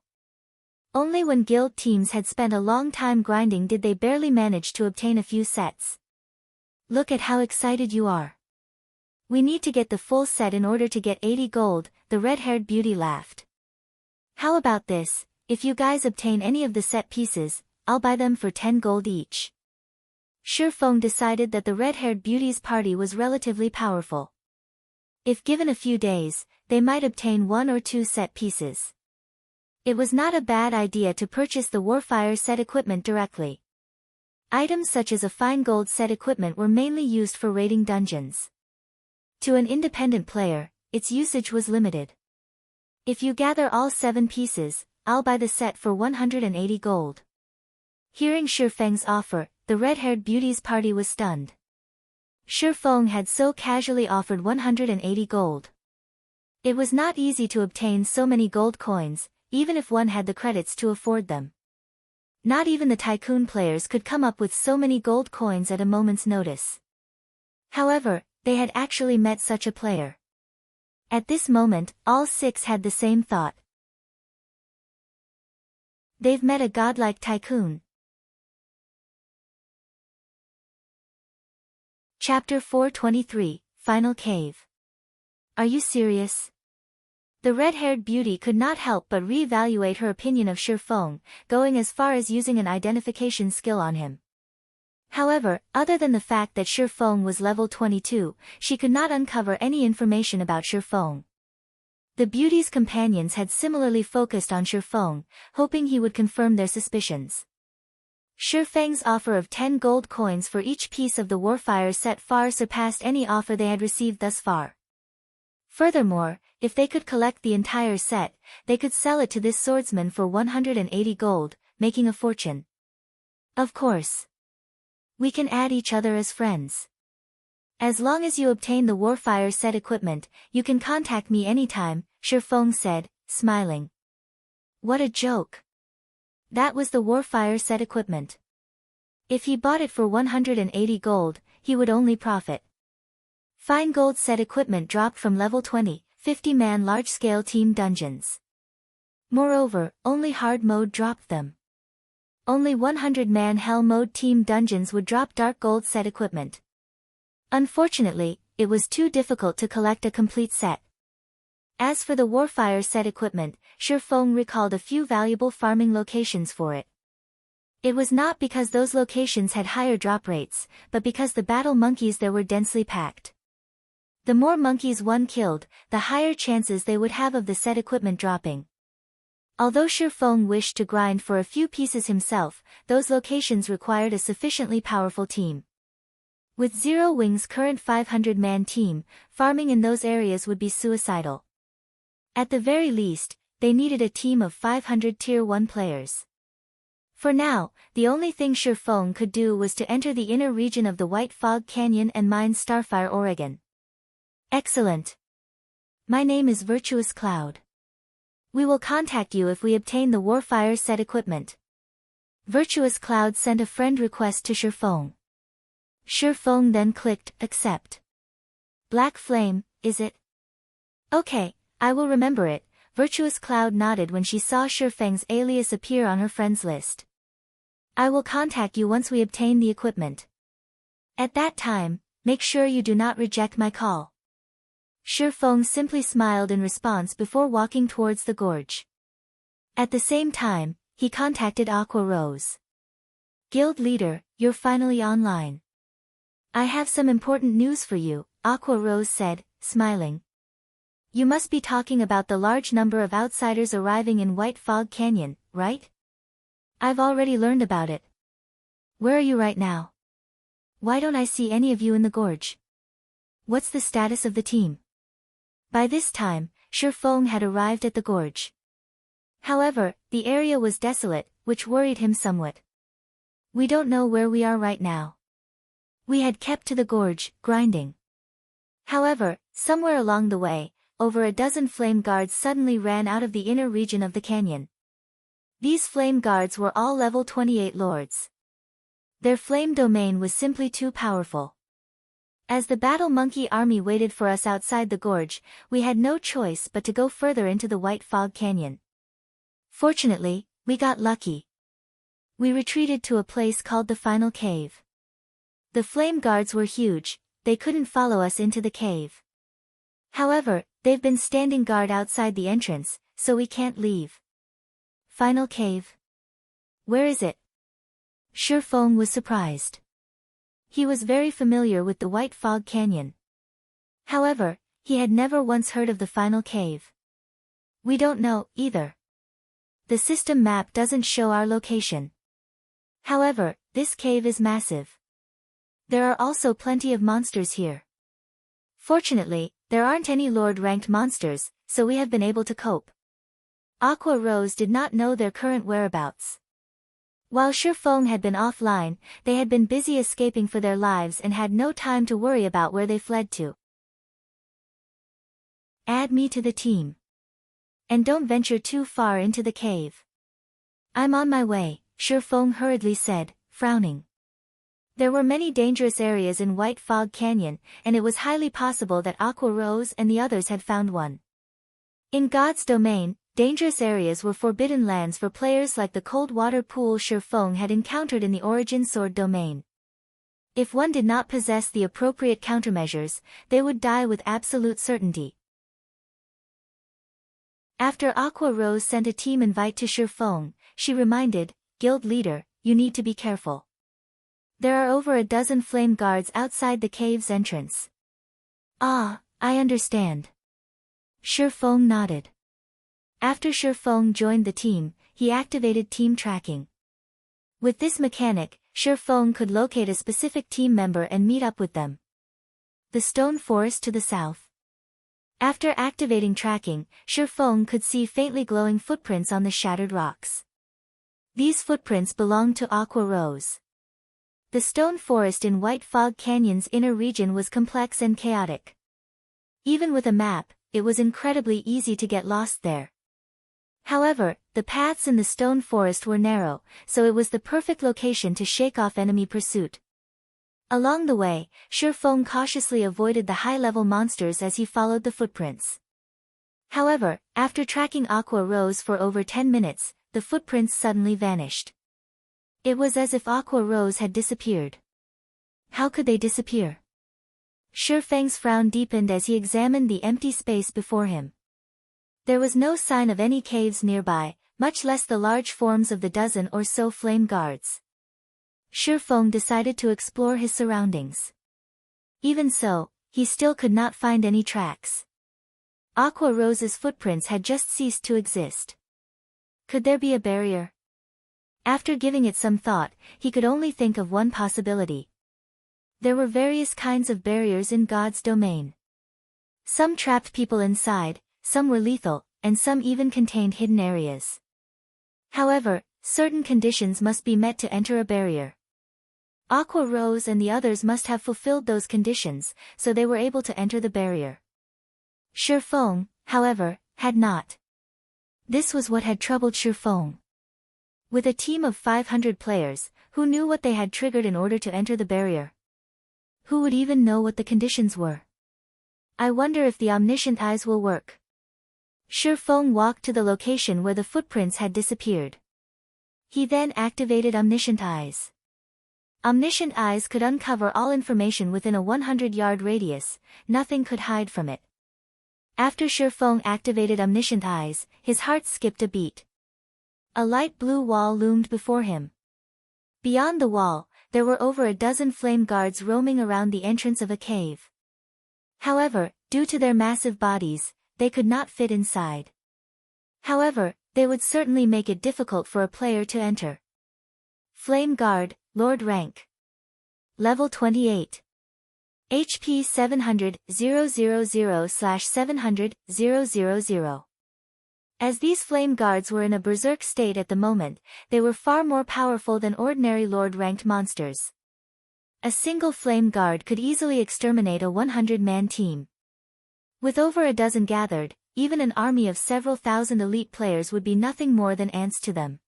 Only when guild teams had spent a long time grinding did they barely manage to obtain a few sets. Look at how excited you are. We need to get the full set in order to get 80 gold, the red-haired beauty laughed. How about this, if you guys obtain any of the set pieces, I'll buy them for 10 gold each. Shurfeng decided that the red-haired beauty's party was relatively powerful. If given a few days, they might obtain 1 or 2 set pieces. It was not a bad idea to purchase the Warfire set equipment directly. Items such as a fine gold set equipment were mainly used for raiding dungeons. To an independent player, its usage was limited. If you gather all 7 pieces, I'll buy the set for 180 gold. Hearing Shurfeng's offer, the red-haired beauty's party was stunned. Shurfeng had so casually offered 180 gold. It was not easy to obtain so many gold coins, even if one had the credits to afford them. Not even the tycoon players could come up with so many gold coins at a moment's notice. However, they had actually met such a player. At this moment, all 6 had the same thought. They've met a godlike tycoon. Chapter 423, Final Cave. Are you serious? The red-haired beauty could not help but re-evaluate her opinion of Shurfeng, going as far as using an identification skill on him. However, other than the fact that Shurfeng was level 22, she could not uncover any information about Shurfeng. The beauty's companions had similarly focused on Shurfeng, hoping he would confirm their suspicions. Shurfeng's offer of 10 gold coins for each piece of the Warfire set far surpassed any offer they had received thus far. Furthermore, if they could collect the entire set, they could sell it to this swordsman for 180 gold, making a fortune. Of course. We can add each other as friends. As long as you obtain the Warfire set equipment, you can contact me anytime, Shurfeng said, smiling. What a joke. That was the Warfire set equipment. If he bought it for 180 gold, he would only profit. Fine gold set equipment dropped from level 20, 50-man large-scale team dungeons. Moreover, only hard mode dropped them. Only 100-man hell mode team dungeons would drop dark gold set equipment. Unfortunately, it was too difficult to collect a complete set. As for the Warfire set equipment, Shurfeng recalled a few valuable farming locations for it. It was not because those locations had higher drop rates, but because the battle monkeys there were densely packed. The more monkeys one killed, the higher chances they would have of the set equipment dropping. Although Shurfeng wished to grind for a few pieces himself, those locations required a sufficiently powerful team. With Zero Wing's current 500-man team, farming in those areas would be suicidal. At the very least, they needed a team of 500 Tier 1 players. For now, the only thing Surefong could do was to enter the inner region of the White Fog Canyon and mine Starfire Oregon. Excellent. My name is Virtuous Cloud. We will contact you if we obtain the Warfire set equipment. Virtuous Cloud sent a friend request to Surefong. Surefong then clicked accept. Black Flame, is it? Okay, I will remember it. Virtuous Cloud nodded when she saw Surefeng's alias appear on her friends list. I will contact you once we obtain the equipment. At that time, make sure you do not reject my call. Surefong simply smiled in response before walking towards the gorge. At the same time, he contacted Aqua Rose. Guild leader, you're finally online. I have some important news for you, Aqua Rose said, smiling. You must be talking about the large number of outsiders arriving in White Fog Canyon, right? I've already learned about it. Where are you right now? Why don't I see any of you in the gorge? What's the status of the team? By this time, Surefong had arrived at the gorge. However, the area was desolate, which worried him somewhat. We don't know where we are right now. We had kept to the gorge, grinding. However, somewhere along the way, over a dozen flame guards suddenly ran out of the inner region of the canyon. These flame guards were all level 28 lords. Their flame domain was simply too powerful. As the battle monkey army waited for us outside the gorge, we had no choice but to go further into the White Fog Canyon. Fortunately, we got lucky. We retreated to a place called the Final Cave. The flame guards were huge, they couldn't follow us into the cave. However, they've been standing guard outside the entrance, so we can't leave. Final Cave? Where is it? Surefong was surprised. He was very familiar with the White Fog Canyon. However, he had never once heard of the Final Cave. We don't know, either. The system map doesn't show our location. However, this cave is massive. There are also plenty of monsters here. Fortunately, there aren't any Lord-ranked monsters, so we have been able to cope. Aqua Rose did not know their current whereabouts. While Surefong had been offline, they had been busy escaping for their lives and had no time to worry about where they fled to. Add me to the team. And don't venture too far into the cave. I'm on my way, Surefong hurriedly said, frowning. There were many dangerous areas in White Fog Canyon, and it was highly possible that Aqua Rose and the others had found one. In God's domain, dangerous areas were forbidden lands for players like the cold water pool Surefong had encountered in the Origin Sword domain. If one did not possess the appropriate countermeasures, they would die with absolute certainty. After Aqua Rose sent a team invite to Surefong, she reminded, Guild leader, you need to be careful. There are over a dozen flame guards outside the cave's entrance. Ah, I understand. Surefong nodded. After Surefong joined the team, he activated team tracking. With this mechanic, Surefong could locate a specific team member and meet up with them. The stone forest to the south. After activating tracking, Surefong could see faintly glowing footprints on the shattered rocks. These footprints belonged to Aqua Rose. The stone forest in White Fog Canyon's inner region was complex and chaotic. Even with a map, it was incredibly easy to get lost there. However, the paths in the stone forest were narrow, so it was the perfect location to shake off enemy pursuit. Along the way, Surefong cautiously avoided the high-level monsters as he followed the footprints. However, after tracking Aqua Rose for over 10 minutes, the footprints suddenly vanished. It was as if Aqua Rose had disappeared. How could they disappear? Surefeng's frown deepened as he examined the empty space before him. There was no sign of any caves nearby, much less the large forms of the dozen or so flame guards. Surefong decided to explore his surroundings. Even so, he still could not find any tracks. Aqua Rose's footprints had just ceased to exist. Could there be a barrier? After giving it some thought, he could only think of one possibility. There were various kinds of barriers in God's domain. Some trapped people inside, some were lethal, and some even contained hidden areas. However, certain conditions must be met to enter a barrier. Aqua Rose and the others must have fulfilled those conditions, so they were able to enter the barrier. Shifeng, however, had not. This was what had troubled Shifeng. With a team of 500 players, who knew what they had triggered in order to enter the barrier? Who would even know what the conditions were? I wonder if the omniscient eyes will work. Shifeng walked to the location where the footprints had disappeared. He then activated Omniscient Eyes. Omniscient Eyes could uncover all information within a 100-yard radius, nothing could hide from it. After Shifeng activated Omniscient Eyes, his heart skipped a beat. A light blue wall loomed before him. Beyond the wall, there were over a dozen flame guards roaming around the entrance of a cave. However, due to their massive bodies, they could not fit inside. However, they would certainly make it difficult for a player to enter. Flame Guard, Lord Rank. Level 28. HP 700,000/700,000. As these flame guards were in a berserk state at the moment, they were far more powerful than ordinary Lord-ranked monsters. A single flame guard could easily exterminate a 100-man team. With over a dozen gathered, even an army of several thousand elite players would be nothing more than ants to them.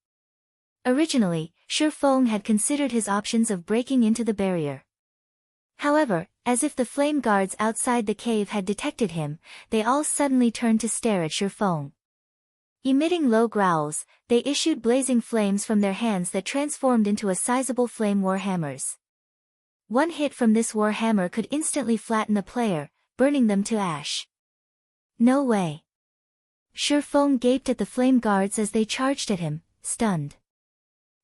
Originally, Shifeng had considered his options of breaking into the barrier. However, as if the flame guards outside the cave had detected him, they all suddenly turned to stare at Shifeng. Emitting low growls, they issued blazing flames from their hands that transformed into a sizable flame warhammers. One hit from this warhammer could instantly flatten a player, burning them to ash. No way. Shifeng gaped at the flame guards as they charged at him, stunned.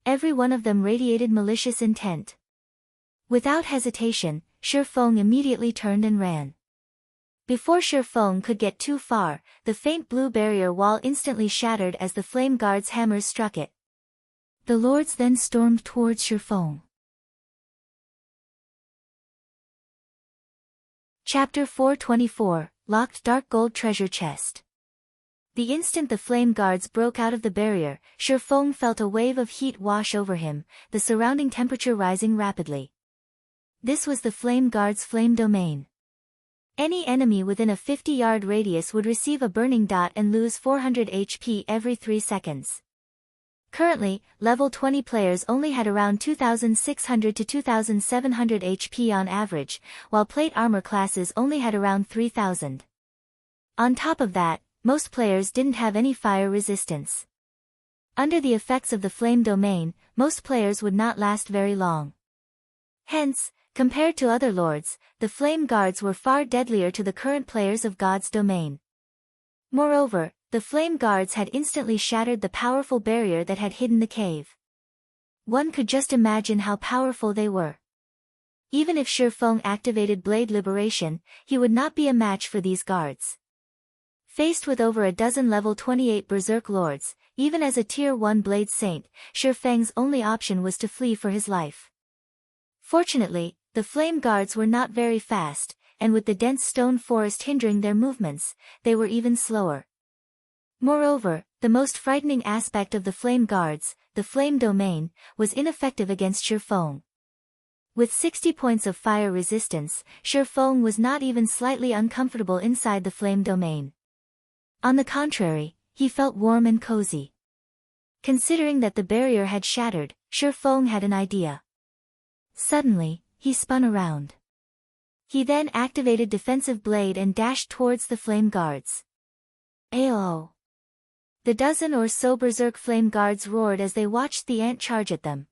Every one of them radiated malicious intent. Without hesitation, Shifeng immediately turned and ran. Before Shifeng could get too far, the faint blue barrier wall instantly shattered as the flame guards' hammers struck it. The lords then stormed towards Shifeng. Chapter 424, Locked Dark Gold Treasure Chest. The instant the flame guards broke out of the barrier, Shifeng felt a wave of heat wash over him, the surrounding temperature rising rapidly. This was the flame guards' flame domain. Any enemy within a 50-yard radius would receive a burning dot and lose 400 HP every 3 seconds. Currently, level 20 players only had around 2,600 to 2,700 HP on average, while plate armor classes only had around 3,000. On top of that, most players didn't have any fire resistance. Under the effects of the flame domain, most players would not last very long. Hence, compared to other lords, the flame guards were far deadlier to the current players of God's domain. Moreover, the flame guards had instantly shattered the powerful barrier that had hidden the cave. One could just imagine how powerful they were. Even if Shifeng activated Blade Liberation, he would not be a match for these guards. Faced with over a dozen level 28 Berserk Lords, even as a Tier 1 Blade Saint, Shifeng's only option was to flee for his life. Fortunately, the flame guards were not very fast, and with the dense stone forest hindering their movements, they were even slower. Moreover, the most frightening aspect of the flame guards, the flame domain, was ineffective against Shifeng. With 60 points of fire resistance, Shifeng was not even slightly uncomfortable inside the flame domain. On the contrary, he felt warm and cozy. Considering that the barrier had shattered, Shifeng had an idea. Suddenly, he spun around. He then activated Defensive Blade and dashed towards the flame guards. Ayo! The dozen or so berserk flame guards roared as they watched the ant charge at them.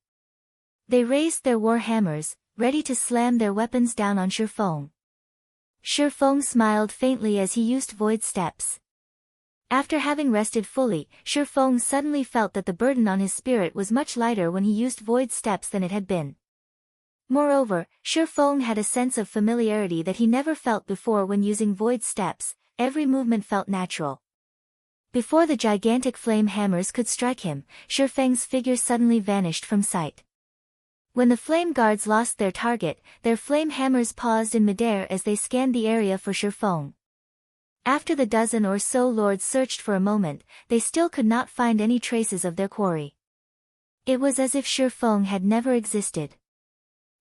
They raised their war hammers, ready to slam their weapons down on Shifeng. Shifeng smiled faintly as he used Void Steps. After having rested fully, Shifeng suddenly felt that the burden on his spirit was much lighter when he used Void Steps than it had been. Moreover, Shifeng had a sense of familiarity that he never felt before when using Void Steps. Every movement felt natural. Before the gigantic flame hammers could strike him, Shifeng's figure suddenly vanished from sight. When the flame guards lost their target, their flame hammers paused in midair as they scanned the area for Shifeng. After the dozen or so lords searched for a moment, they still could not find any traces of their quarry. It was as if Shifeng had never existed.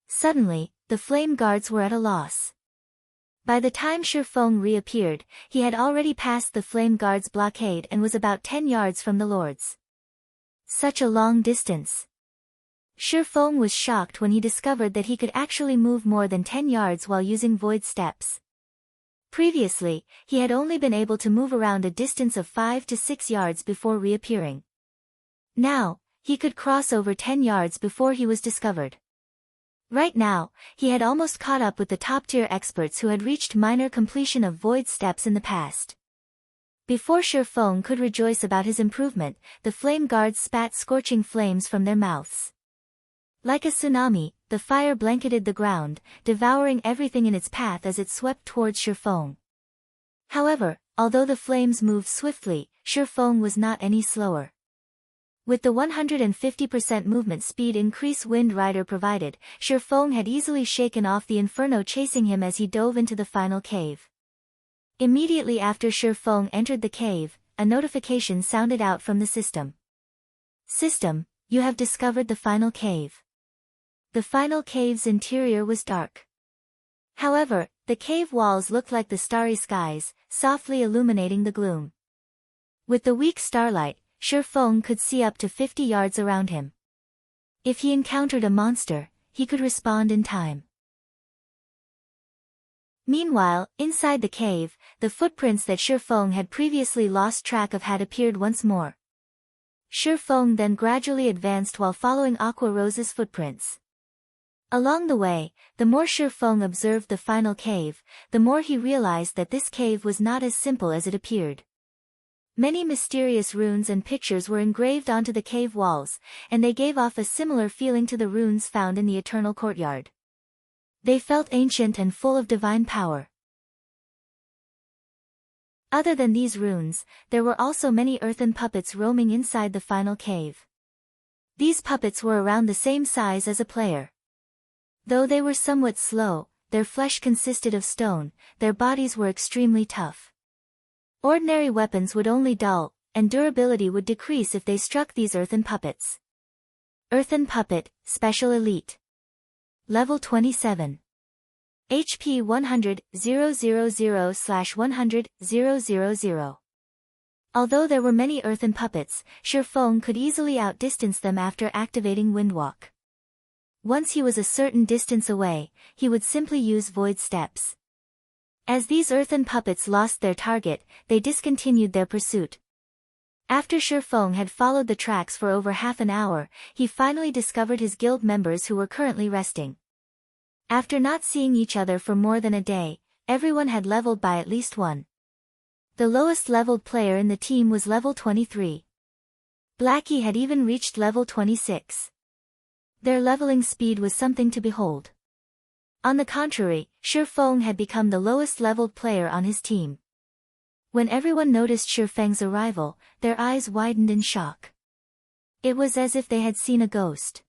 Suddenly, the flame guards were at a loss. By the time Shifeng reappeared, he had already passed the flame guards' blockade and was about 10 yards from the lords. Such a long distance. Shifeng was shocked when he discovered that he could actually move more than 10 yards while using void steps. Previously, he had only been able to move around a distance of 5 to 6 yards before reappearing. Now, he could cross over 10 yards before he was discovered. Right now, he had almost caught up with the top-tier experts who had reached minor completion of void steps in the past. Before Shifeng could rejoice about his improvement, the flame guards spat scorching flames from their mouths. Like a tsunami, the fire blanketed the ground, devouring everything in its path as it swept towards Shifeng. However, although the flames moved swiftly, Shifeng was not any slower. With the 150% movement speed increase Wind Rider provided, Shifeng had easily shaken off the inferno chasing him as he dove into the final cave. Immediately after Shifeng entered the cave, a notification sounded out from the system. System, you have discovered the final cave. The final cave's interior was dark. However, the cave walls looked like the starry skies, softly illuminating the gloom. With the weak starlight, Shifeng could see up to 50 yards around him. If he encountered a monster, he could respond in time. Meanwhile, inside the cave, the footprints that Shifeng had previously lost track of had appeared once more. Shifeng then gradually advanced while following Aqua Rose's footprints. Along the way, the more Shifeng observed the final cave, the more he realized that this cave was not as simple as it appeared. Many mysterious runes and pictures were engraved onto the cave walls, and they gave off a similar feeling to the runes found in the Eternal Courtyard. They felt ancient and full of divine power. Other than these runes, there were also many earthen puppets roaming inside the final cave. These puppets were around the same size as a player. Though they were somewhat slow, their flesh consisted of stone, their bodies were extremely tough. Ordinary weapons would only dull, and durability would decrease if they struck these earthen puppets. Earthen Puppet, Special Elite. Level 27. HP 100, 000/100, 000. Although there were many earthen puppets, Shifeng could easily outdistance them after activating Windwalk. Once he was a certain distance away, he would simply use void steps. As these earthen puppets lost their target, they discontinued their pursuit. After Shifeng had followed the tracks for over half an hour, he finally discovered his guild members who were currently resting. After not seeing each other for more than a day, everyone had leveled by at least one. The lowest leveled player in the team was level 23. Blackie had even reached level 26. Their leveling speed was something to behold. On the contrary, Shifeng had become the lowest leveled player on his team. When everyone noticed Shifeng's arrival, their eyes widened in shock. It was as if they had seen a ghost.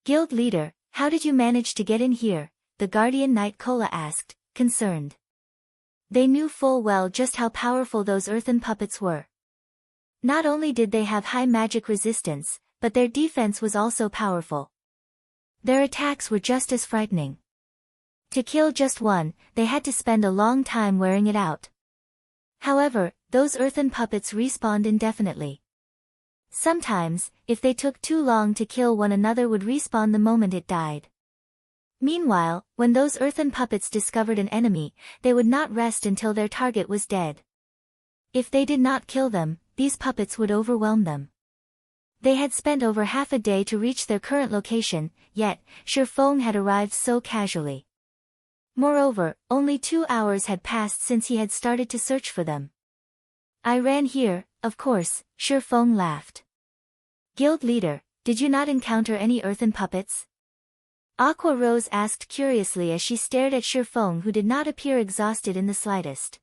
Guild leader, how did you manage to get in here? The Guardian Knight Kola asked, concerned. They knew full well just how powerful those earthen puppets were. Not only did they have high magic resistance, but their defense was also powerful. Their attacks were just as frightening. To kill just one, they had to spend a long time wearing it out. However, those earthen puppets respawned indefinitely. Sometimes, if they took too long to kill, one another would respawn the moment it died. Meanwhile, when those earthen puppets discovered an enemy, they would not rest until their target was dead. If they did not kill them, these puppets would overwhelm them. They had spent over half a day to reach their current location, yet, Shifeng had arrived so casually. Moreover, only 2 hours had passed since he had started to search for them. I ran here, of course, Shifeng laughed. Guild leader, did you not encounter any earthen puppets? Aqua Rose asked curiously as she stared at Shifeng, who did not appear exhausted in the slightest.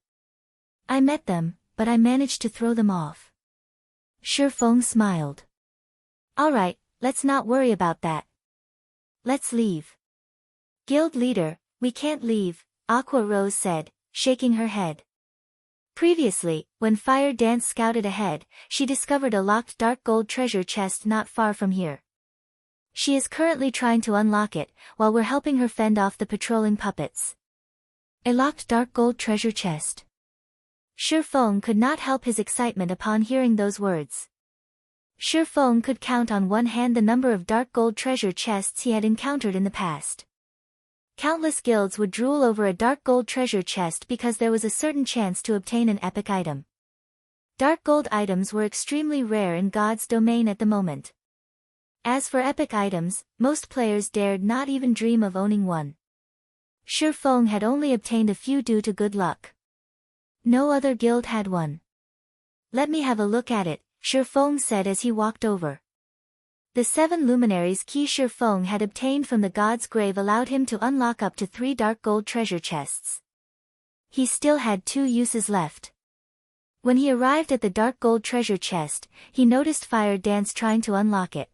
I met them, but I managed to throw them off. Shifeng smiled. Alright, let's not worry about that. Let's leave. Guild leader, we can't leave, Aqua Rose said, shaking her head. Previously, when Fire Dance scouted ahead, she discovered a locked dark gold treasure chest not far from here. She is currently trying to unlock it, while we're helping her fend off the patrolling puppets. A locked dark gold treasure chest. Feng could not help his excitement upon hearing those words. Feng could count on one hand the number of dark gold treasure chests he had encountered in the past. Countless guilds would drool over a dark gold treasure chest because there was a certain chance to obtain an epic item. Dark gold items were extremely rare in God's domain at the moment. As for epic items, most players dared not even dream of owning one. Feng had only obtained a few due to good luck. No other guild had one. "Let me have a look at it," Feng said as he walked over. The 7 luminaries key Feng had obtained from the god's grave allowed him to unlock up to 3 dark gold treasure chests. He still had 2 uses left. When he arrived at the dark gold treasure chest, he noticed Fire Dance trying to unlock it.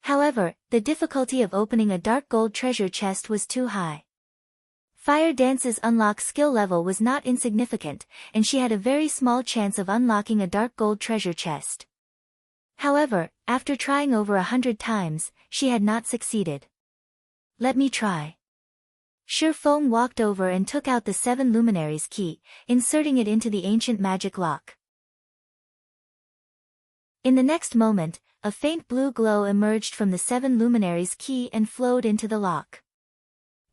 However, the difficulty of opening a dark gold treasure chest was too high. Fire Dance's unlock skill level was not insignificant, and she had a very small chance of unlocking a dark gold treasure chest. However, after trying over 100 times, she had not succeeded. "Let me try." Feng walked over and took out the 7 luminaries key, inserting it into the ancient magic lock. In the next moment, a faint blue glow emerged from the 7 luminaries key and flowed into the lock.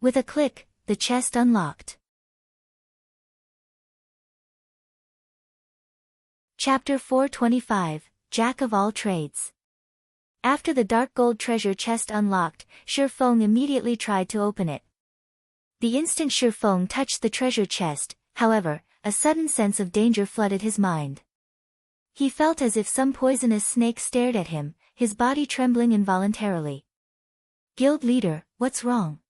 With a click, the chest unlocked. Chapter 425, Jack of All Trades. After the dark gold treasure chest unlocked, Feng immediately tried to open it. The instant Feng touched the treasure chest, however, a sudden sense of danger flooded his mind. He felt as if some poisonous snake stared at him, his body trembling involuntarily. "Guild leader, what's wrong?"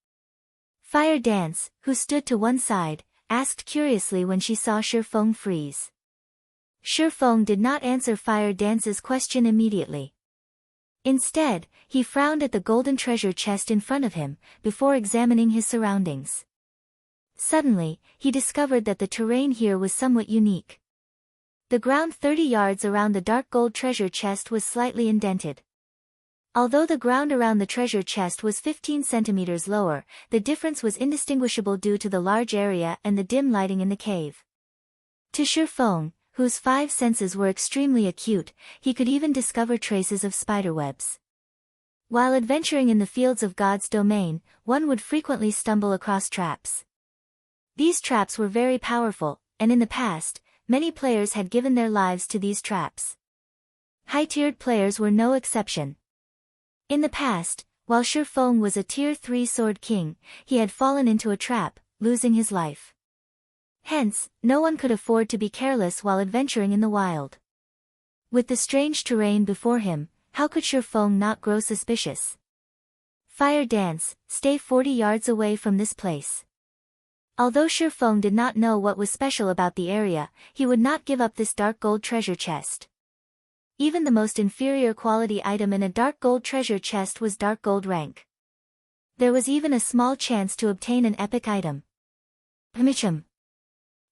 Fire Dance, who stood to one side, asked curiously when she saw Feng freeze. Feng did not answer Fire Dance's question immediately. Instead, he frowned at the golden treasure chest in front of him, before examining his surroundings. Suddenly, he discovered that the terrain here was somewhat unique. The ground 30 yards around the dark gold treasure chest was slightly indented. Although the ground around the treasure chest was 15 centimeters lower, the difference was indistinguishable due to the large area and the dim lighting in the cave. To Feng, whose 5 senses were extremely acute, he could even discover traces of spiderwebs. While adventuring in the fields of God's domain, one would frequently stumble across traps. These traps were very powerful, and in the past, many players had given their lives to these traps. High-tiered players were no exception. In the past, while Feng was a Tier 3 Sword King, he had fallen into a trap, losing his life. Hence, no one could afford to be careless while adventuring in the wild. With the strange terrain before him, how could Feng not grow suspicious? "Fire Dance, stay 40 yards away from this place." Although Feng did not know what was special about the area, he would not give up this dark gold treasure chest. Even the most inferior quality item in a dark gold treasure chest was dark gold rank. There was even a small chance to obtain an epic item.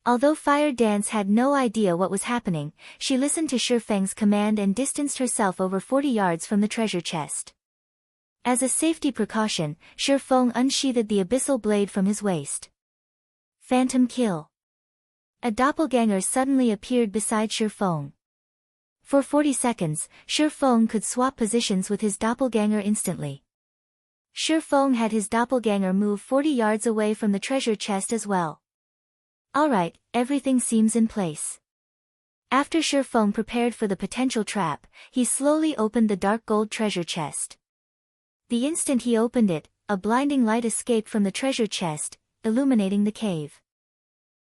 Although Fire Dance had no idea what was happening, she listened to Feng's command and distanced herself over 40 yards from the treasure chest. As a safety precaution, Feng unsheathed the abyssal blade from his waist. Phantom kill. A doppelganger suddenly appeared beside Feng. For 40 seconds, Feng could swap positions with his doppelganger instantly. Feng had his doppelganger move 40 yards away from the treasure chest as well. Alright, everything seems in place. After Feng prepared for the potential trap, he slowly opened the dark gold treasure chest. The instant he opened it, a blinding light escaped from the treasure chest, illuminating the cave.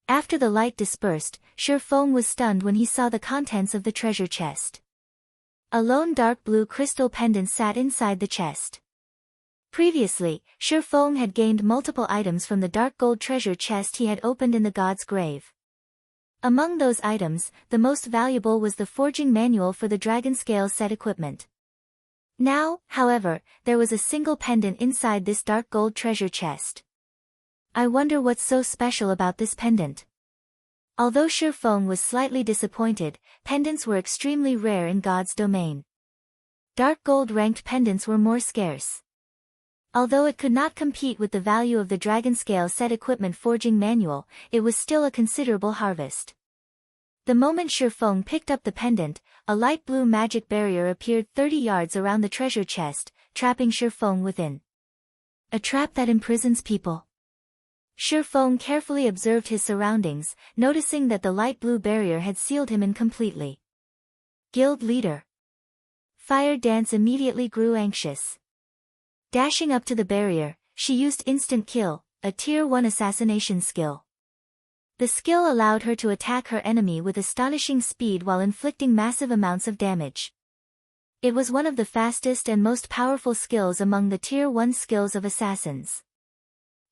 After the light dispersed, Feng was stunned when he saw the contents of the treasure chest. A lone dark blue crystal pendant sat inside the chest. Previously, Feng had gained multiple items from the dark gold treasure chest he had opened in the god's grave. Among those items, the most valuable was the forging manual for the dragon scale set equipment. Now, however, there was a single pendant inside this dark gold treasure chest. I wonder what's so special about this pendant. Although Shifeng was slightly disappointed, pendants were extremely rare in God's domain. Dark gold ranked pendants were more scarce. Although it could not compete with the value of the dragon scale set equipment forging manual, it was still a considerable harvest. The moment Shifeng picked up the pendant, a light blue magic barrier appeared 30 yards around the treasure chest, trapping Shifeng within. A trap that imprisons people. Shifeng carefully observed his surroundings, noticing that the light blue barrier had sealed him in completely. Guild leader. Fire Dance immediately grew anxious. Dashing up to the barrier, she used Instant Kill, a Tier 1 assassination skill. The skill allowed her to attack her enemy with astonishing speed while inflicting massive amounts of damage. It was one of the fastest and most powerful skills among the Tier 1 skills of assassins.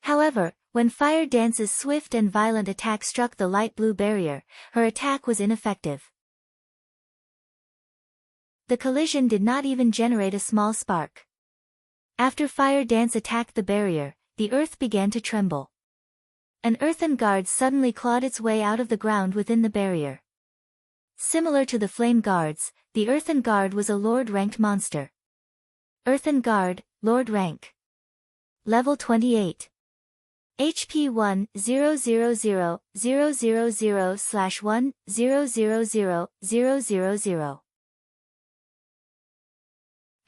However, when Fire Dance's swift and violent attack struck the light blue barrier, her attack was ineffective. The collision did not even generate a small spark. After Fire Dance attacked the barrier, the earth began to tremble. An earthen guard suddenly clawed its way out of the ground within the barrier. Similar to the flame guards, the earthen guard was a Lord-ranked monster. Earthen Guard, Lord rank. Level 28. HP 1-000-000/1-000-000.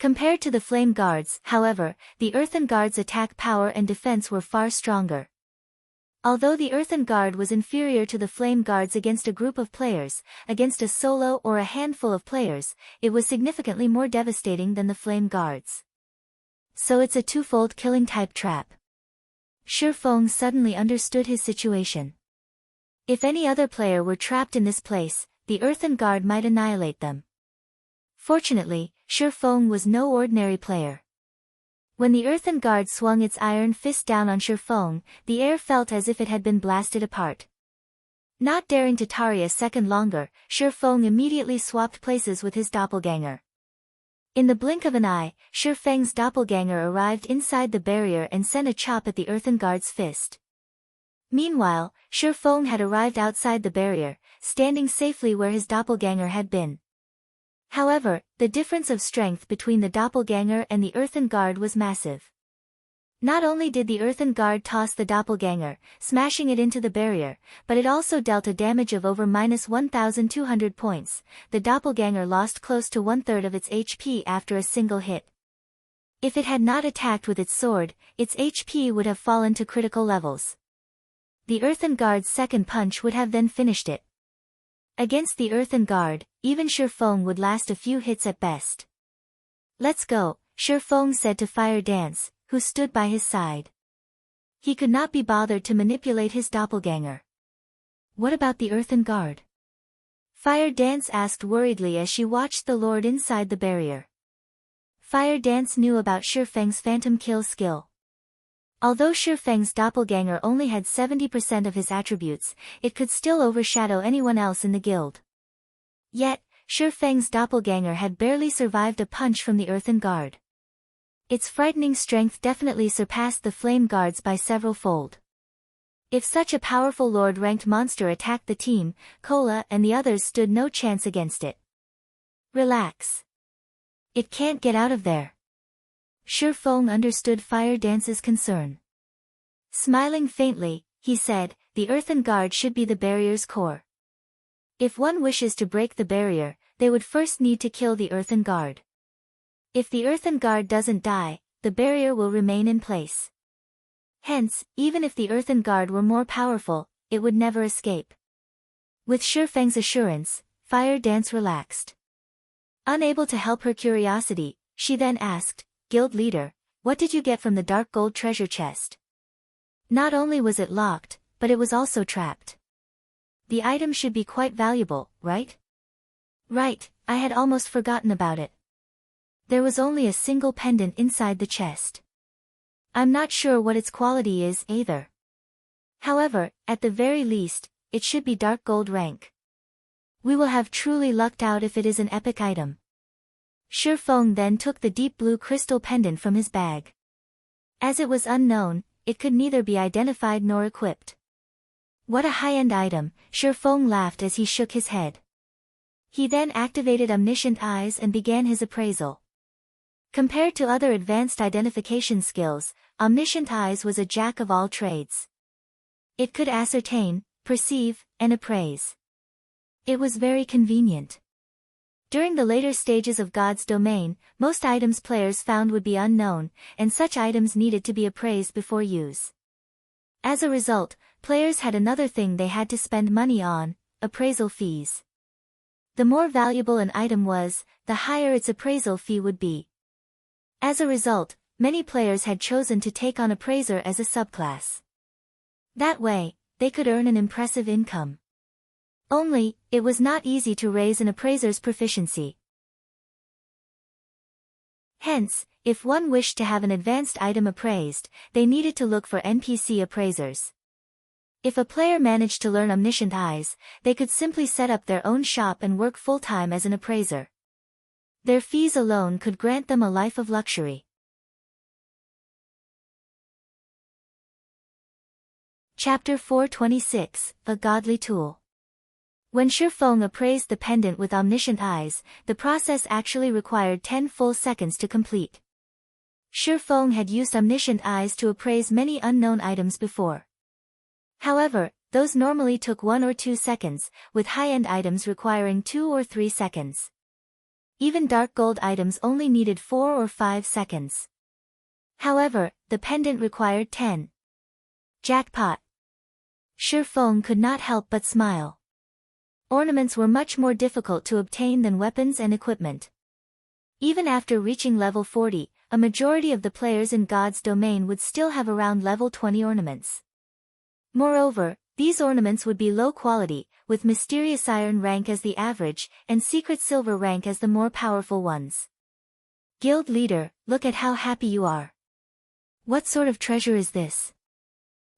Compared to the Flame Guards, however, the Earthen Guard's attack power and defense were far stronger. Although the Earthen Guard was inferior to the Flame Guards against a group of players, against a solo or a handful of players, it was significantly more devastating than the Flame Guards. So it's a twofold killing type trap. Shifeng suddenly understood his situation. If any other player were trapped in this place, the Earthen Guard might annihilate them. Fortunately, Shifeng was no ordinary player. When the Earthen Guard swung its iron fist down on Shifeng, the air felt as if it had been blasted apart. Not daring to tarry a second longer, Shifeng immediately swapped places with his doppelganger. In the blink of an eye, Shifeng's doppelganger arrived inside the barrier and sent a chop at the Earthen Guard's fist. Meanwhile, Shifeng had arrived outside the barrier, standing safely where his doppelganger had been. However, the difference of strength between the doppelganger and the Earthen Guard was massive. Not only did the Earthen Guard toss the doppelganger, smashing it into the barrier, but it also dealt a damage of over -1,200 points. The doppelganger lost close to 1/3 of its HP after a single hit. If it had not attacked with its sword, its HP would have fallen to critical levels. The Earthen Guard's second punch would have then finished it. Against the Earthen Guard, even Shifeng would last a few hits at best. "Let's go," Shifeng said to Fire Dance, who stood by his side. He could not be bothered to manipulate his doppelganger. "What about the Earthen Guard?" Fire Dance asked worriedly as she watched the Lord inside the barrier. Fire Dance knew about Shifeng's Phantom Kill skill. Although Shifeng's doppelganger only had 70% of his attributes, it could still overshadow anyone else in the guild. Yet, Shifeng's doppelganger had barely survived a punch from the Earthen Guard. Its frightening strength definitely surpassed the Flame Guards by several fold. If such a powerful Lord-ranked monster attacked the team, Kola and the others stood no chance against it. "Relax. It can't get out of there." Shifeng understood Fire Dance's concern. Smiling faintly, he said, "The Earthen Guard should be the barrier's core. If one wishes to break the barrier, they would first need to kill the Earthen Guard. If the Earthen Guard doesn't die, the barrier will remain in place. Hence, even if the Earthen Guard were more powerful, it would never escape." With Shifeng's assurance, Fire Dance relaxed. Unable to help her curiosity, she then asked, "Guild leader, what did you get from the dark gold treasure chest?" Not only was it locked, but it was also trapped. "The item should be quite valuable, right?" "Right, I had almost forgotten about it. There was only a single pendant inside the chest. I'm not sure what its quality is, either. However, at the very least, it should be dark gold rank. We will have truly lucked out if it is an epic item." Shifeng then took the deep blue crystal pendant from his bag. As it was unknown, it could neither be identified nor equipped. What a high-end item, Shifeng laughed as he shook his head. He then activated Omniscient Eyes and began his appraisal. Compared to other advanced identification skills, Omniscient Eyes was a jack of all trades. It could ascertain, perceive, and appraise. It was very convenient. During the later stages of God's domain, most items players found would be unknown, and such items needed to be appraised before use. As a result, players had another thing they had to spend money on: appraisal fees. The more valuable an item was, the higher its appraisal fee would be. As a result, many players had chosen to take on Appraiser as a subclass. That way, they could earn an impressive income. Only, it was not easy to raise an appraiser's proficiency. Hence, if one wished to have an advanced item appraised, they needed to look for NPC appraisers. If a player managed to learn Omniscient Eyes, they could simply set up their own shop and work full-time as an appraiser. Their fees alone could grant them a life of luxury. Chapter 426, A Godly Tool. When Shifeng appraised the pendant with Omniscient Eyes, the process actually required 10 full seconds to complete. Shifeng had used Omniscient Eyes to appraise many unknown items before. However, those normally took 1 or 2 seconds, with high-end items requiring 2 or 3 seconds. Even dark gold items only needed 4 or 5 seconds. However, the pendant required 10. Jackpot! Shifeng could not help but smile. Ornaments were much more difficult to obtain than weapons and equipment. Even after reaching level 40, a majority of the players in God's domain would still have around level 20 ornaments. Moreover, these ornaments would be low quality, with Mysterious Iron rank as the average, and Secret Silver rank as the more powerful ones. Guild leader, look at how happy you are. What sort of treasure is this?